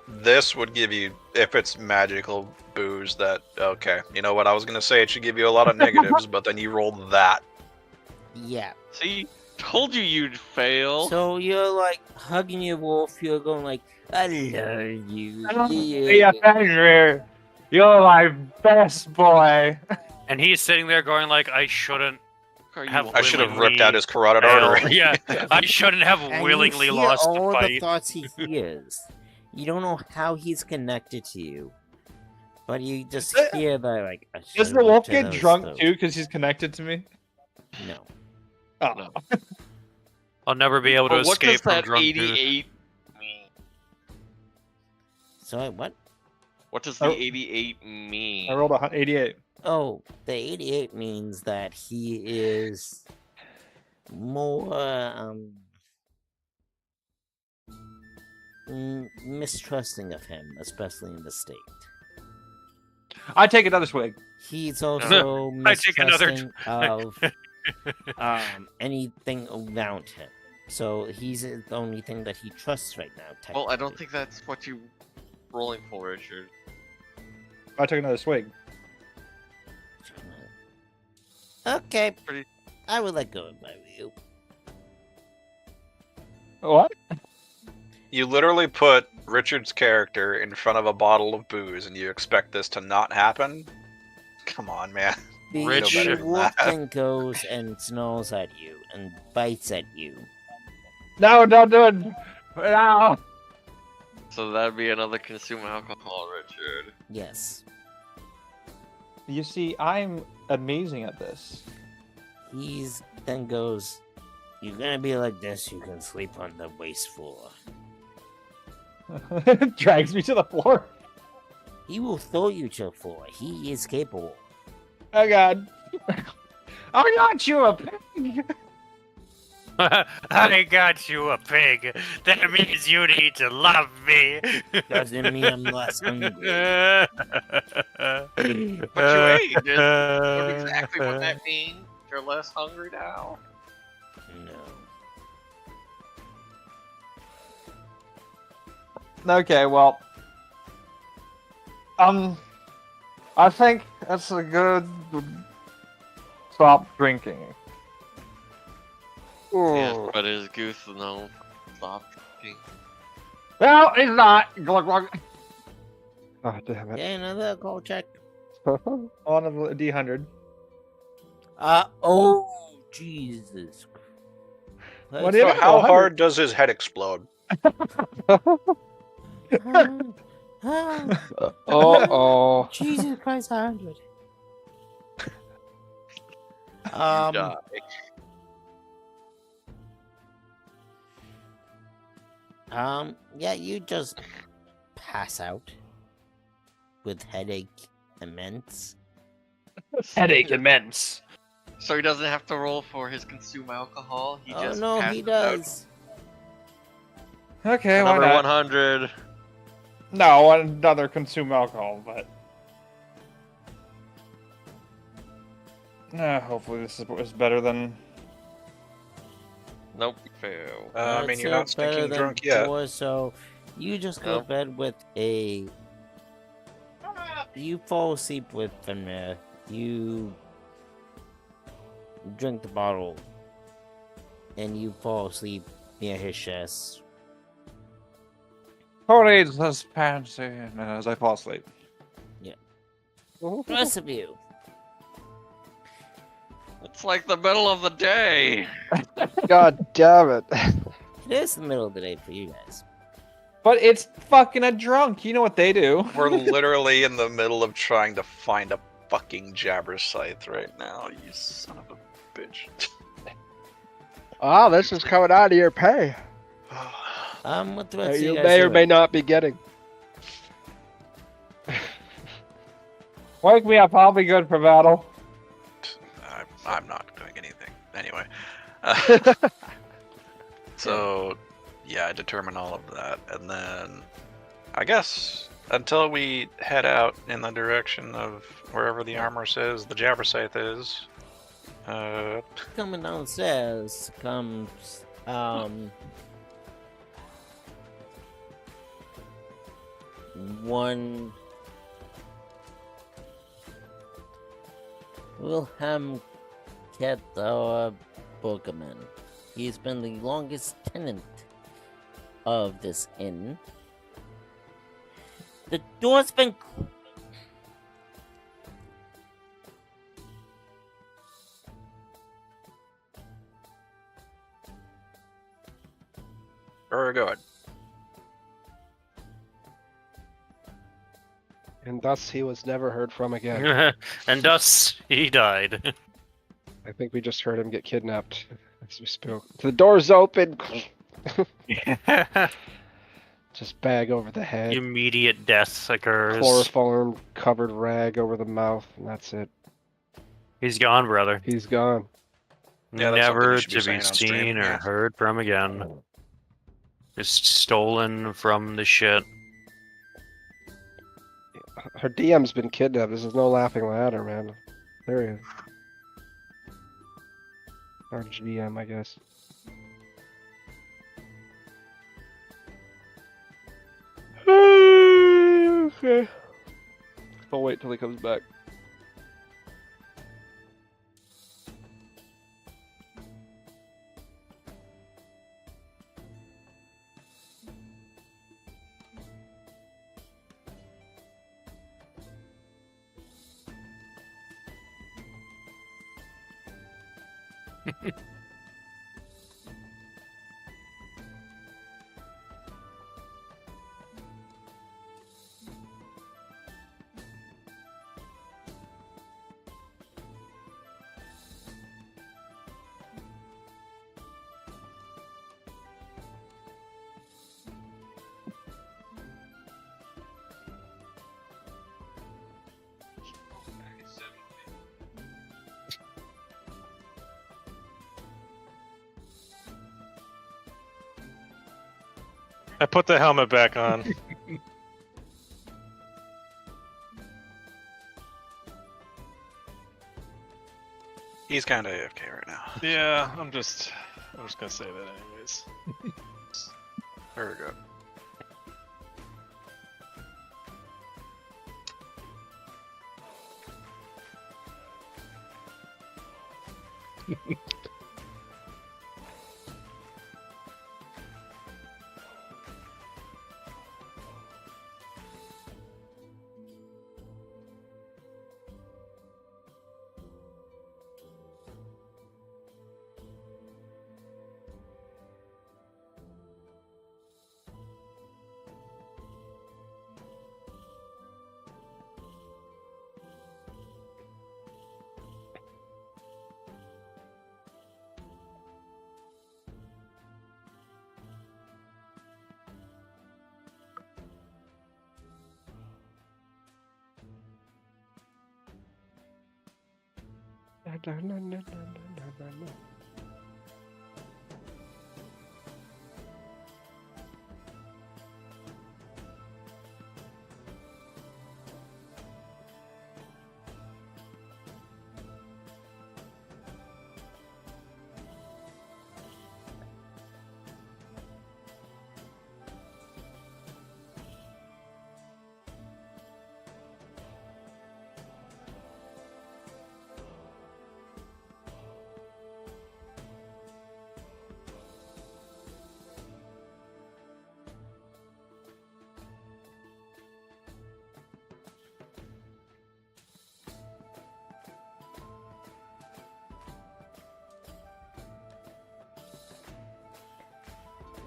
This would give you, if it's magical booze, that, okay. You know what, I was gonna say it should give you a lot of negatives, but then you rolled that. Yeah. See, told you you'd fail. So you're like hugging your wolf. You're going like, I love you. Yeah, Fenrir, you're my best boy. And he's sitting there going like, I shouldn't have I should have ripped willingly out his carotid failed. artery. Yeah, I shouldn't have And willingly you hear lost all the the fight. thoughts he hears. You don't know how he's connected to you, but you just hear that like. I Does should've the wolf ripped get those drunk throats. too because he's connected to me? No. Oh. No. I'll never be able to But what does escape from that drunk dude. 88 mean? Sorry, what? What does the 88 mean? I rolled a 88. Oh, the 88 means that he is more mistrusting of him, especially in the state. I take another swig. He's also I take another mistrusting of anything around him. So he's the only thing that he trusts right now. Well, I don't technically. think that's what you rolling for, Richard. I took another swig. Okay, Pretty- I would let go of my view. What? You literally put Richard's character in front of a bottle of booze and you expect this to not happen? Come on, man. The, Rich- You know better the than wolf that. then goes and snarls at you and bites at you. No, don't do it. No. So that'd be another consume alcohol, Richard. Yes. You see, I'm amazing at this. He's then goes, you're gonna be like this, you can sleep on the waste floor. Drags me to the floor. He will throw you to the floor. He is capable. Oh god. Oh, not you, a pig. I got you a pig. That means you need to love me. Doesn't mean I'm less hungry. But you ate. What exactly would that mean? You're less hungry now? No. Okay, well. I think that's a good stop drinking. Yes, but is Goose no stop drinking? Well, he's not. Glug, glug. Oh, damn it. Okay, another alcohol check. On the D100. Oh, Jesus. What do you So know? how 100. hard does his head explode? Uh-oh. Jesus Christ, 100. Die. Yeah, you just pass out with headache immense. Headache immense. So he doesn't have to roll for his consume alcohol. He Oh just no, he passes out. does. Okay, why Another not? 100. No, another consume alcohol, but hopefully this is better than. Nope, fail. I mean, you're Still not better stinking than drunk yet. 4, so you just go to Nope. bed with a. You fall asleep with Fenrir. You drink the bottle, and you fall asleep near his chest. Holy suspense as I fall asleep. The rest of you. It's like the middle of the day. God damn it. It is the middle of the day for you guys. But it's fucking a drunk. You know what they do. We're literally in the middle of trying to find a fucking jabber scythe right now, you son of a bitch. Ah, this is coming out of your pay. What the rest That of you you guys may or may doing? not be getting. Wake me up. I'll be good for battle. I'm not doing anything. Anyway. So, yeah, I determine all of that. And then, I guess, until we head out in the direction of wherever the armor says the jabber scythe is, Coming downstairs comes one Wilhelm Ketter Bogerman. He's been the longest tenant of this inn. The door's been very good. And thus he was never heard from again. And thus he died. I think we just heard him get kidnapped as we spoke. The door's open. Just bag over the head. Immediate death occurs. Chloroform covered rag over the mouth, and that's it. He's gone, brother. He's gone. Yeah, that's something Never you should be to saying be on stream, seen or yeah. heard from again. Just stolen from the shit. Her DM's been kidnapped. This is no laughing matter, man. There he is. Our GM, I guess. Okay. I'll wait till he comes back. I put the helmet back on. He's kind of AFK right now. Yeah, I'm just gonna say that anyways. Very good.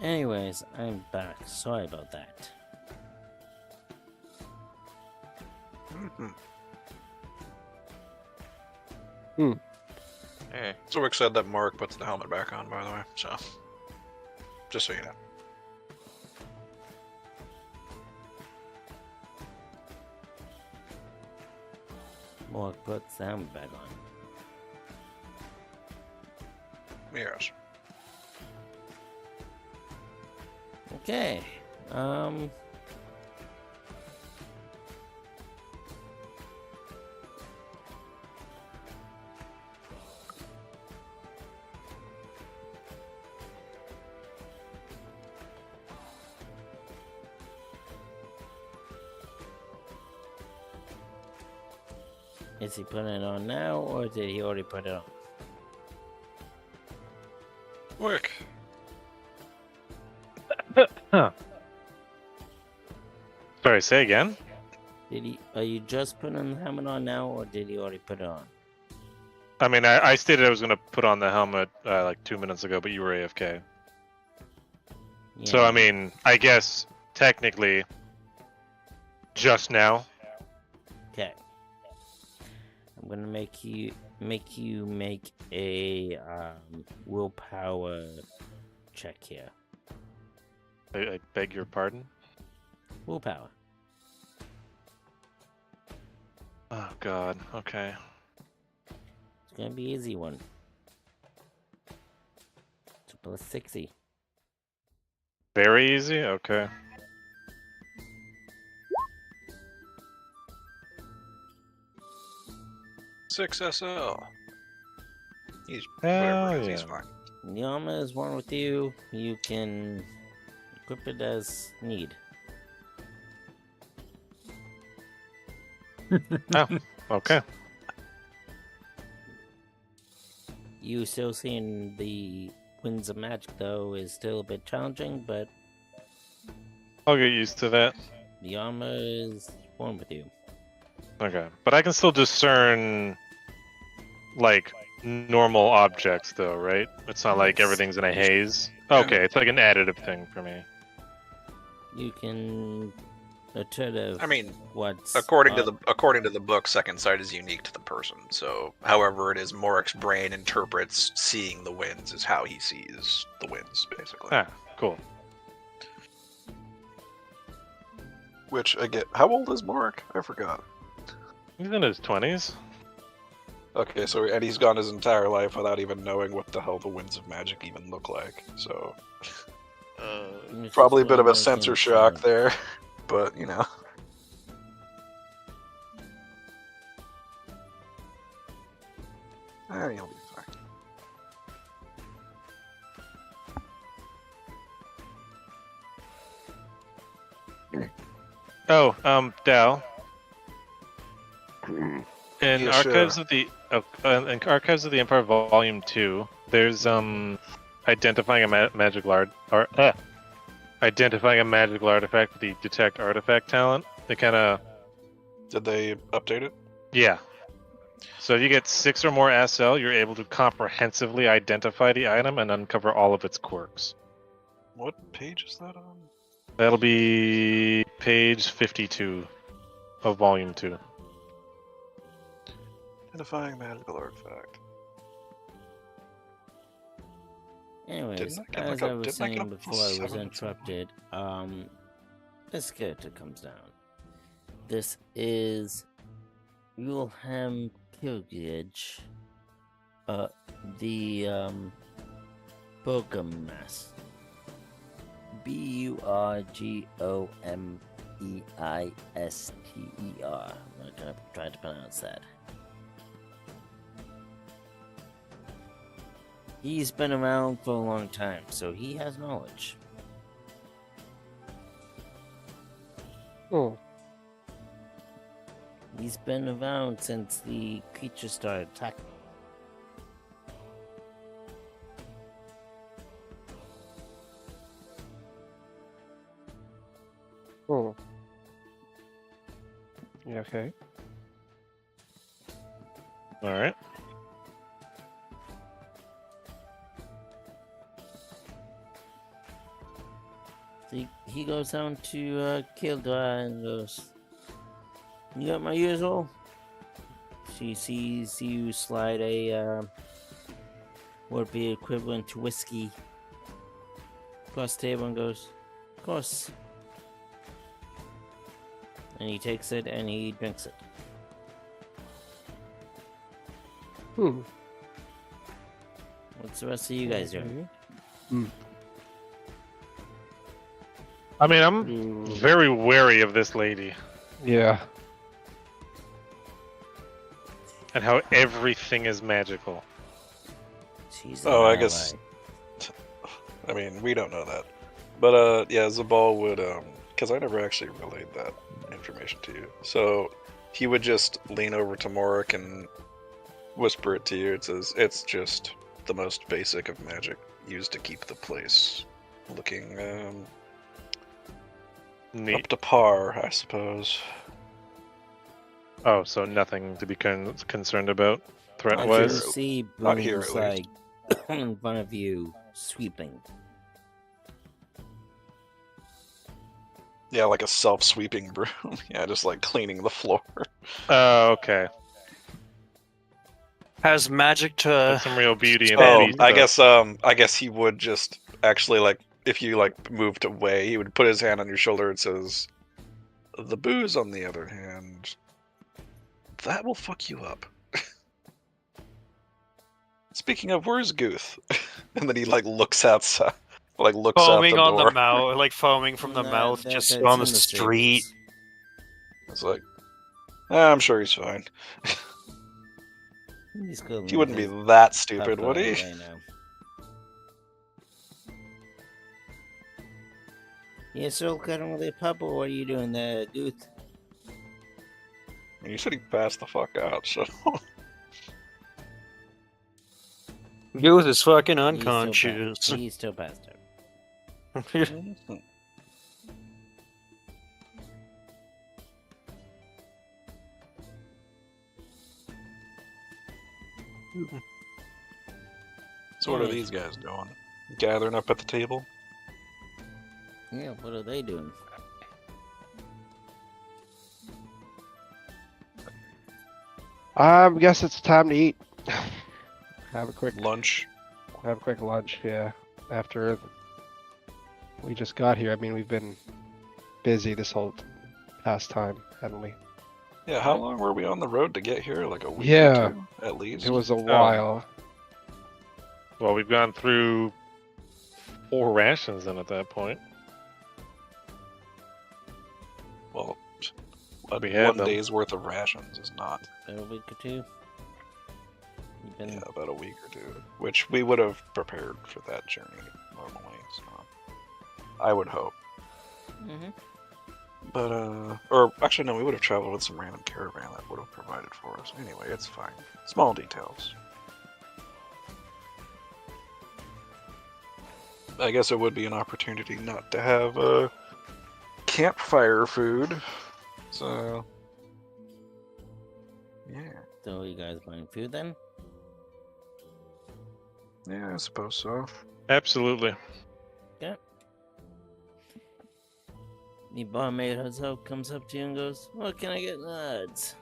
Anyways, I'm back. Sorry about that. Hey. Zork said that Mark puts the helmet back on, by the way, so. Just so you know. More puts the helmet back on. Yes. Okay. Is he putting it on now, or did he already put it on? Work. Huh. Sorry, say again? Did he? Are you just putting the helmet on now, or did he already put it on? I mean, I stated I was going to put on the helmet like 2 minutes ago, but you were AFK. Yeah. So, I mean, I guess technically just now. Okay. I'm gonna make you make a willpower check here. I beg your pardon? Willpower. Oh, God. Okay. It's gonna be an easy one. It's plus 60. Very easy? Okay. Six SL. He's Hell whatever it is, he's yeah. fine. The armor is one with you. You can equip it as need. Oh, okay. You still seeing the winds of magic though is still a bit challenging, but I'll get used to that. the armor is one with you. Okay. But I can still discern, like, normal objects, though, right? It's not like Yes. everything's in a haze. Okay, it's like an additive thing for me. You can I mean, what's according to the book, second sight is unique to the person. So, however it is Morik's brain interprets seeing the winds is how he sees the winds, basically. Ah, cool. Which I get. How old is Morik? I forgot. He's in his 20s. Okay, so and he's gone his entire life without even knowing what the hell the winds of magic even look like. So probably a bit of a sensor shock there, but you know. He'll be fine. Oh, Dal. In Yeah, Archives sure. of the in Archives of the Empire Volume 2, there's identifying a magical identifying a magical artifact with the detect artifact talent. They kind of Did they update it? yeah. So if you get 6 or more SL, you're able to comprehensively identify the item and uncover all of its quirks. What page is that on? That'll be page 52 of Volume 2. Identifying magical artifact. Anyways, Didn't I get as like I a- was didn't I get saying up before to I was 7 at some interrupted, this character comes down. This is Wilhelm Kilgage, The Burgomaster. Burgomeister. I'm not gonna try to pronounce that. He's been around for a long time, so he has knowledge. Oh. He's been around since the creature started attacking. Oh. Yeah, okay. All right. So he goes down to Kildra and goes, "You got my usual?" She sees you slide a what would be equivalent to whiskey across the table and goes, "Of course." And he takes it and he drinks it. Hmm. What's the rest of you guys doing? I mean, I'm very wary of this lady Yeah. and how everything is magical. She's Oh, I an guess. ally. I mean, we don't know that, but yeah, Zabal would because I never actually relayed that information to you. So he would just lean over to Morik and whisper it to you. It says it's just the most basic of magic used to keep the place looking Neat. up to par, I suppose. Oh, so nothing to be concerned about You threat-wise? see Not here, brooms at like least. in front of you sweeping. Yeah, like a self-sweeping broom. Yeah, just like cleaning the floor. Oh, okay. Has magic to That's some real beauty in Oh, that. I guess he would just actually like if you like moved away, he would put his hand on your shoulder and says, "The booze, on the other hand, that will fuck you up." Speaking of, where's Guth? And then he like looks outside, like looks out the foaming on door. the mouth, like foaming from the mouth, just that's on the in street. stables. It's like, I'm sure he's fine. He's cuddling He wouldn't be his that stupid, would puppy he? right now. You still cuddling with a pup, or what are you doing there, Guth? And you said he passed the fuck out, so Youth is fucking He's still unconscious. He's still passed out. So what are these guys doing? Gathering up at the table? Yeah, what are they doing? I guess it's time to eat. Have a quick Lunch. Have a quick lunch. Yeah. After we just got here, I mean, we've been busy this whole past time, haven't we? Yeah, how long were we on the road to get here? Like a week Yeah. or two, at least? It was a while. Well, we've gone through 4 rations then at that point. Well, We had one them. day's worth of rations is not. About a week or two? You've been... Yeah, about a week or two. Which we would have prepared for that journey normally, so I would hope. Mm-hmm. But, or actually, no, we would have traveled with some random caravan that would have provided for us. Anyway, it's fine. Small details. I guess it would be an opportunity not to have campfire food. So, yeah. So you guys buying food then? Yeah, I suppose so. Absolutely. Yeah. The barmaid herself comes up to you and goes, "What can I get, lads?"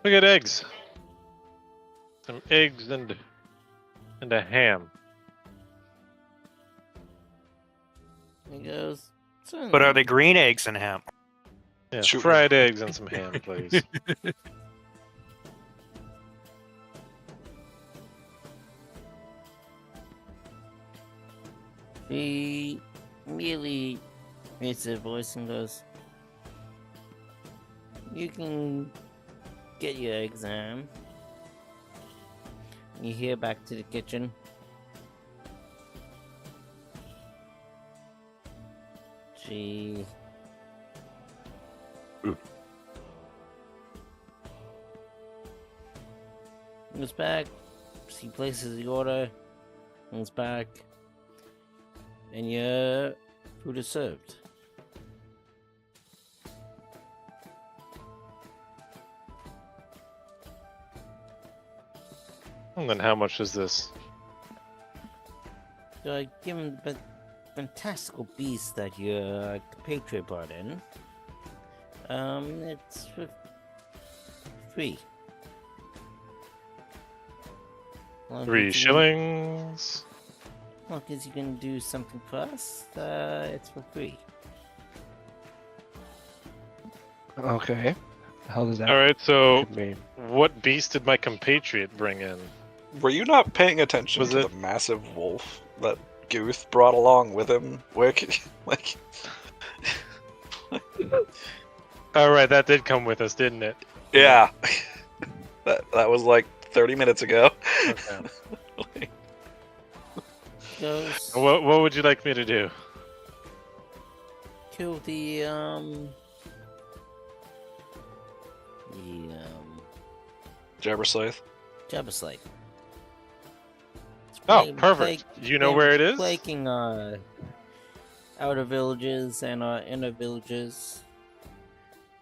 We got eggs. Some eggs and a ham. He goes, But are they green eggs and ham? Yeah, Shoot. fried eggs and some ham, please. He immediately raises his voice and goes, "You can get your exam." You hear back to the kitchen. She goes back. She places the order. Comes back. And your food is served. And then how much is this? So I give him the fantastical beast that your compatriot brought in. It's for free. Long 3 as you shillings. As long as you can do something for us, it's for free. Okay. The hell does that All right, so mean? what beast did my compatriot bring in? Were you not paying attention Was to it- the massive wolf that Guth brought along with him? Like, All right, that did come with us, didn't it? yeah, that was like 30 minutes ago. Okay. Goes What would you like me to do? kill the Jabberslaith. Jabberslake. It's Oh, perfect. You know where it is? Plaguing outer villages and inner villages.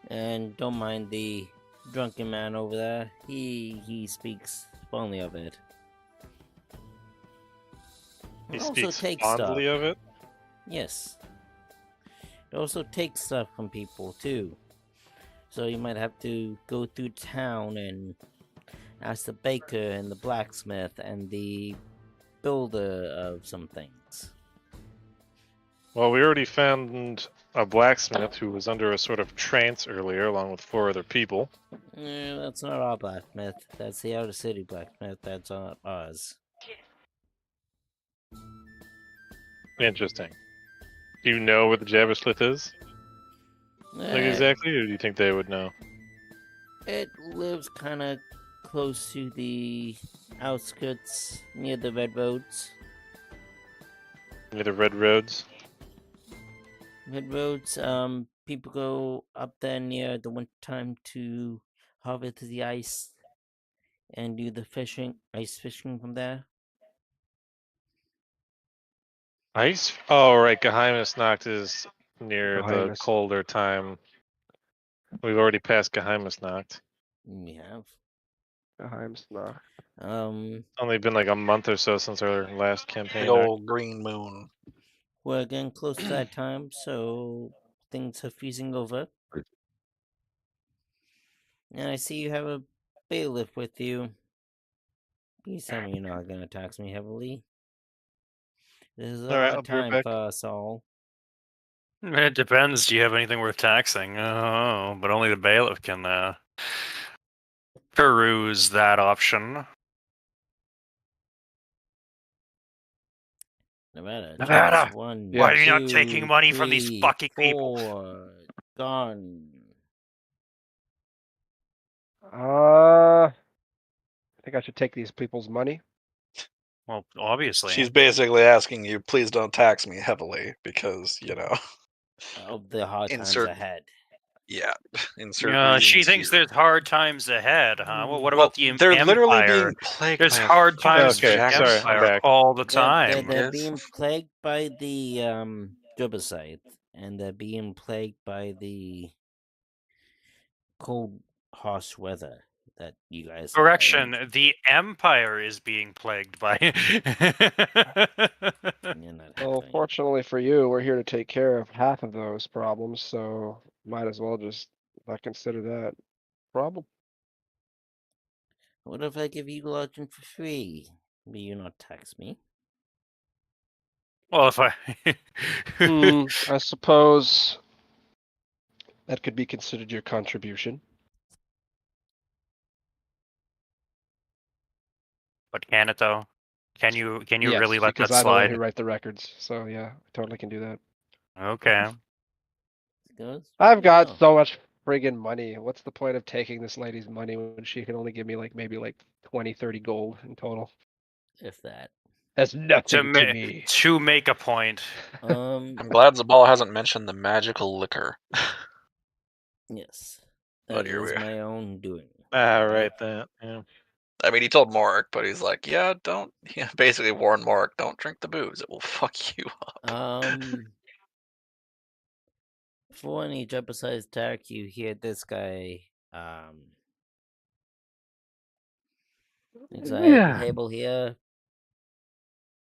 And don't mind the drunken man over there. He speaks fondly of it. He It also speaks takes fondly stuff. of it. Yes. It also takes stuff from people too. So you might have to go through town and ask the baker and the blacksmith and the builder of some things. Well, we already found a blacksmith who was under a sort of trance earlier, along with 4 other people. That's not our blacksmith. That's the outer city blacksmith. That's not ours. Interesting. Do you know where the Jabberslith is? Like exactly, or do you think they would know? It lives kind of close to the outskirts, near the red roads. Near the red roads? Red roads. People go up there near the winter time to harvest the ice and do the fishing, ice fishing from there. Ice? Oh, right. Geheimnisnacht is near the Geheimnis. colder time. We've already passed Geheimnisnacht. We have. Geheimnisnacht. Only been like a month or so since our last Big campaign. old green moon. We're getting close to that time, so things are freezing over. And I see you have a bailiff with you. Please tell me you're not going to tax me heavily. This is a All right, hard I'll be right time back. for us all. It depends. Do you have anything worth taxing? Oh, but only the bailiff can peruse that option. Nevada. Nevada! choose One, Why are you not two, taking money from these three, fucking people? 4. Gone. I think I should take these people's money. Well, obviously. She's basically asking you, please don't tax me heavily, because, Of the hard times Insert- ahead. yeah, insert She reasons thinks here. there's hard times ahead, huh? Well, what Well, about the they're Empire? literally being plagued There's by a hard fucking times for Okay, the sorry, I'm Empire back. all the They're, time. they're Yes. being plagued by the Jubicide, and they're being plagued by the cold, harsh weather that you guys are in. Correction, the Empire is being plagued by. You're not Well, having. fortunately for you, we're here to take care of half of those problems, so might as well just not consider that a problem. What if I give you lodging for free? Will you not tax me? Well, if I. I suppose That could be considered your contribution. But can it though? Can you Yes, really let because that I'm the one who slide? write the records. So yeah, I totally can do that. Okay. Goes I've pretty got well. so much friggin' money. What's the point of taking this lady's money when she can only give me like maybe like 20, 30 gold in total? If that. That's nothing to me. To make a point. I'm glad Zabal hasn't mentioned the magical liquor. Yes. But That here is we are. my own doing. Right, that. Yeah. I mean, he told Morik, but he's like, yeah, don't. Yeah, basically warned Morik, don't drink the booze. It will fuck you up. Before when you jump beside Tarek, you hear this guy at the table here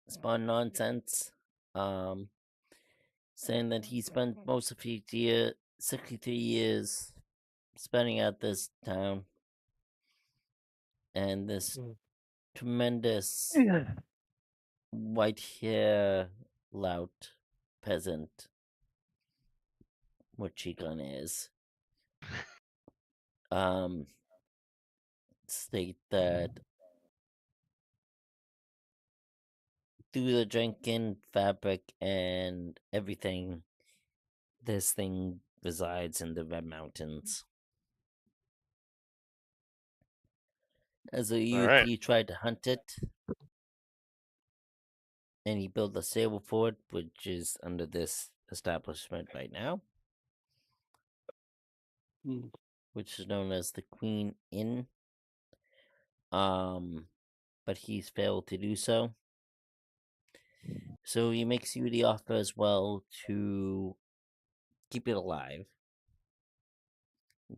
spawn nonsense. Saying that he spent most of his 63 years spending at this town. And this tremendous white hair lout peasant, what Chigon is, state that through the drinking fabric and everything, this thing resides in the Red Mountains. As a youth, right. he tried to hunt it, and he built a stable for it, which is under this establishment right now, which is known as the Queen Inn. But he's failed to do so. So he makes you the offer as well to keep it alive.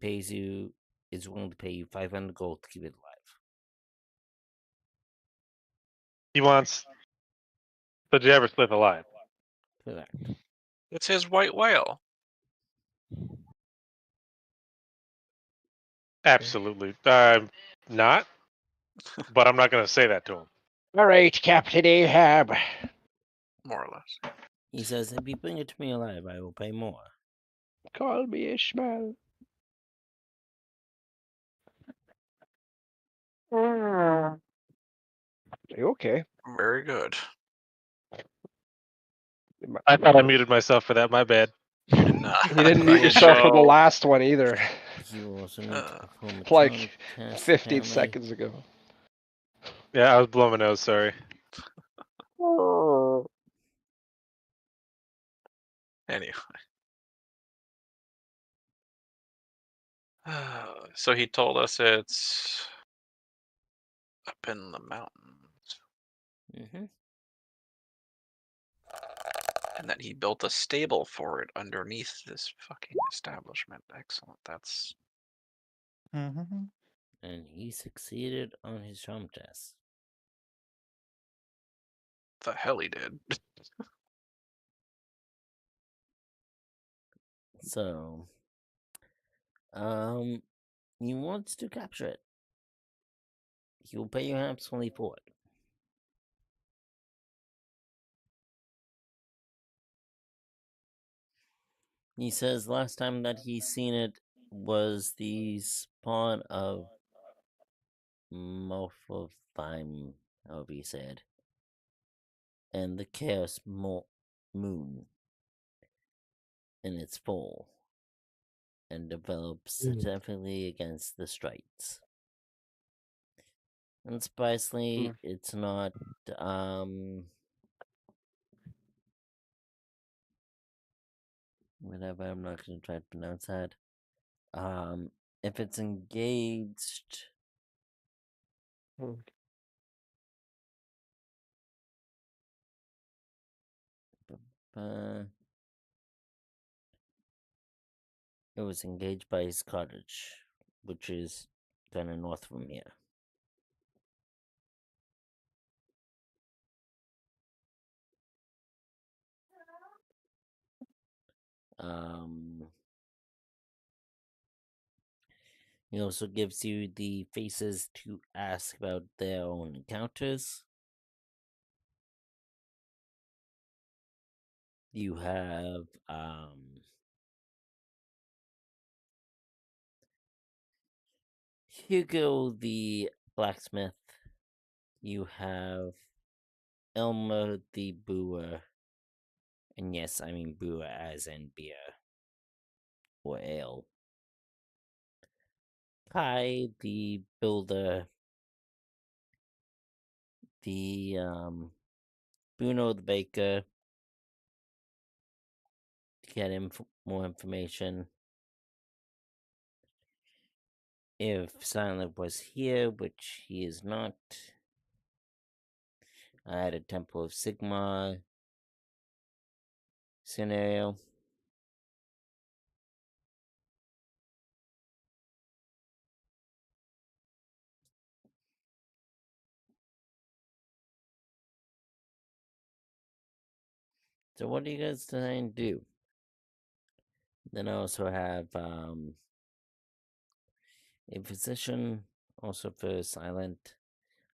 He is willing to pay you 500 gold to keep it alive. He wants the Jabbersmith alive. Correct. It's his white whale. Absolutely. Not, but I'm not going to say that to him. All right, Captain Ahab. More or less. He says, if you bring it to me alive, I will pay more. Call me Ishmael. Are you okay? Very good. I thought I muted myself for that. My bad. You did not. You didn't mute yourself for the last one either. You will also need to perform a Like charm test, 15 apparently. seconds ago. Yeah, I was blowing my nose. Sorry. Anyway. So he told us it's up in the mountains. Mm-hmm. And that he built a stable for it underneath this fucking establishment. Excellent. That's. And he succeeded on his charm test. The hell he did. So, he wants to capture it. He will pay you handsomely for it. He says last time that he's seen it was the spawn of Morphothyme, however he said, and the Chaos Moon in its fall, and develops significantly against the Strites. Unsurprisingly, it's not, whatever, I'm not going to try to pronounce that. If it's engaged... it was engaged by his cottage, which is kind of north from here. He also gives you the faces to ask about their own encounters. You have Hugo the blacksmith. You have Elmer the brewer. And yes, I mean brewer as in beer. Or ale. Kai the builder. The Bruno the baker. To get more information. If Silent was here, which he is not, I had a Temple of Sigma scenario. So what do you guys design to do? Then I also have a physician, also for Silent,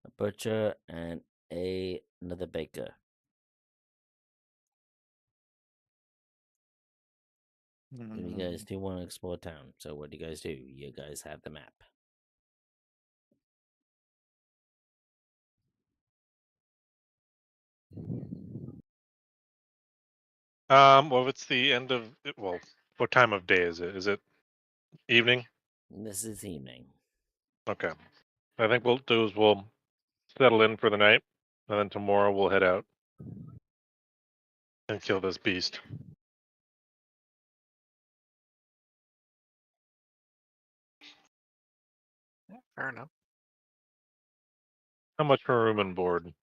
a butcher, and another baker. If you guys do want to explore town, so what do you guys do? You guys have the map. Well, it's the end of. Well, what time of day is it? Is it evening? This is evening. Okay. I think we'll do is we'll settle in for the night, and then tomorrow we'll head out and kill this beast. Yeah, fair enough. How much for room and board?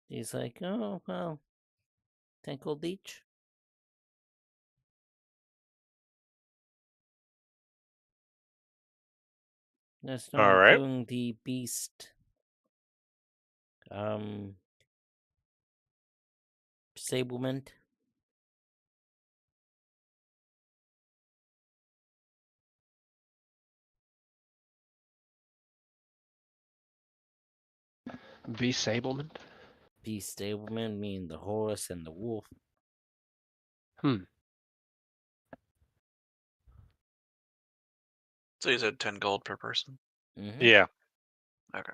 He's like, oh, well, 10 gold each. That's not All right. including the beast. Disablement. Beasablement? Beastablement meaning the horse and the wolf. So you said 10 gold per person? Mm-hmm. Yeah. Okay.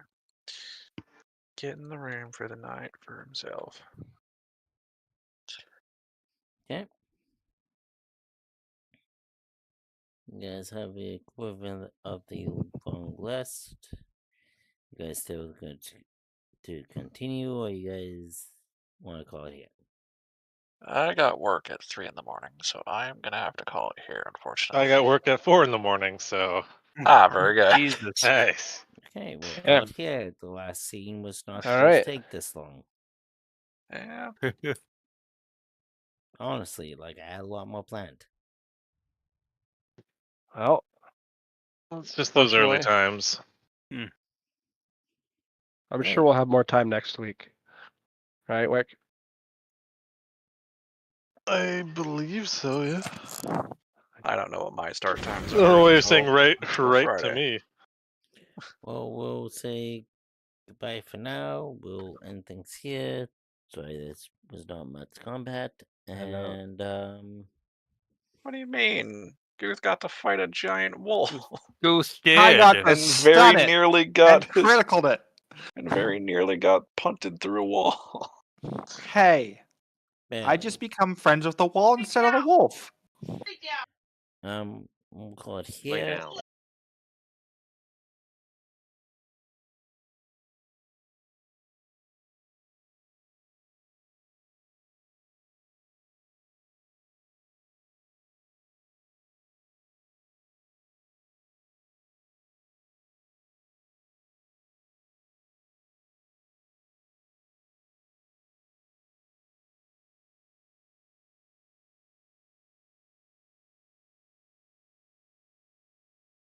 Get in the room for the night for himself. Okay. You guys have the equivalent of the long rest. You guys still going to continue, or you guys want to call it here? I got work at 3 in the morning, so I am gonna have to call it here, unfortunately. I got work at 4 in the morning, so. Very good. Jesus. Nice. Okay, we'll Yeah. call it here. The last scene was not All supposed right. to take this long. Yeah. Honestly, like I had a lot more planned. Well, It's just those early Unfortunately. times. I'm Hey. sure we'll have more time next week. Right, Wick? I believe so, yeah. I don't know what my start times Oh, are. you're until- saying right until to Friday. me. Well, we'll say goodbye for now. We'll end things here. Sorry, this was not much combat. And What do you mean? Goose got to fight a giant wolf Goose I did. got to and stun very it nearly and got criticaled it. and very nearly got punted through a wall. Hey, I barely. just become friends with the wall instead of the wolf. we'll call it Lay here. down.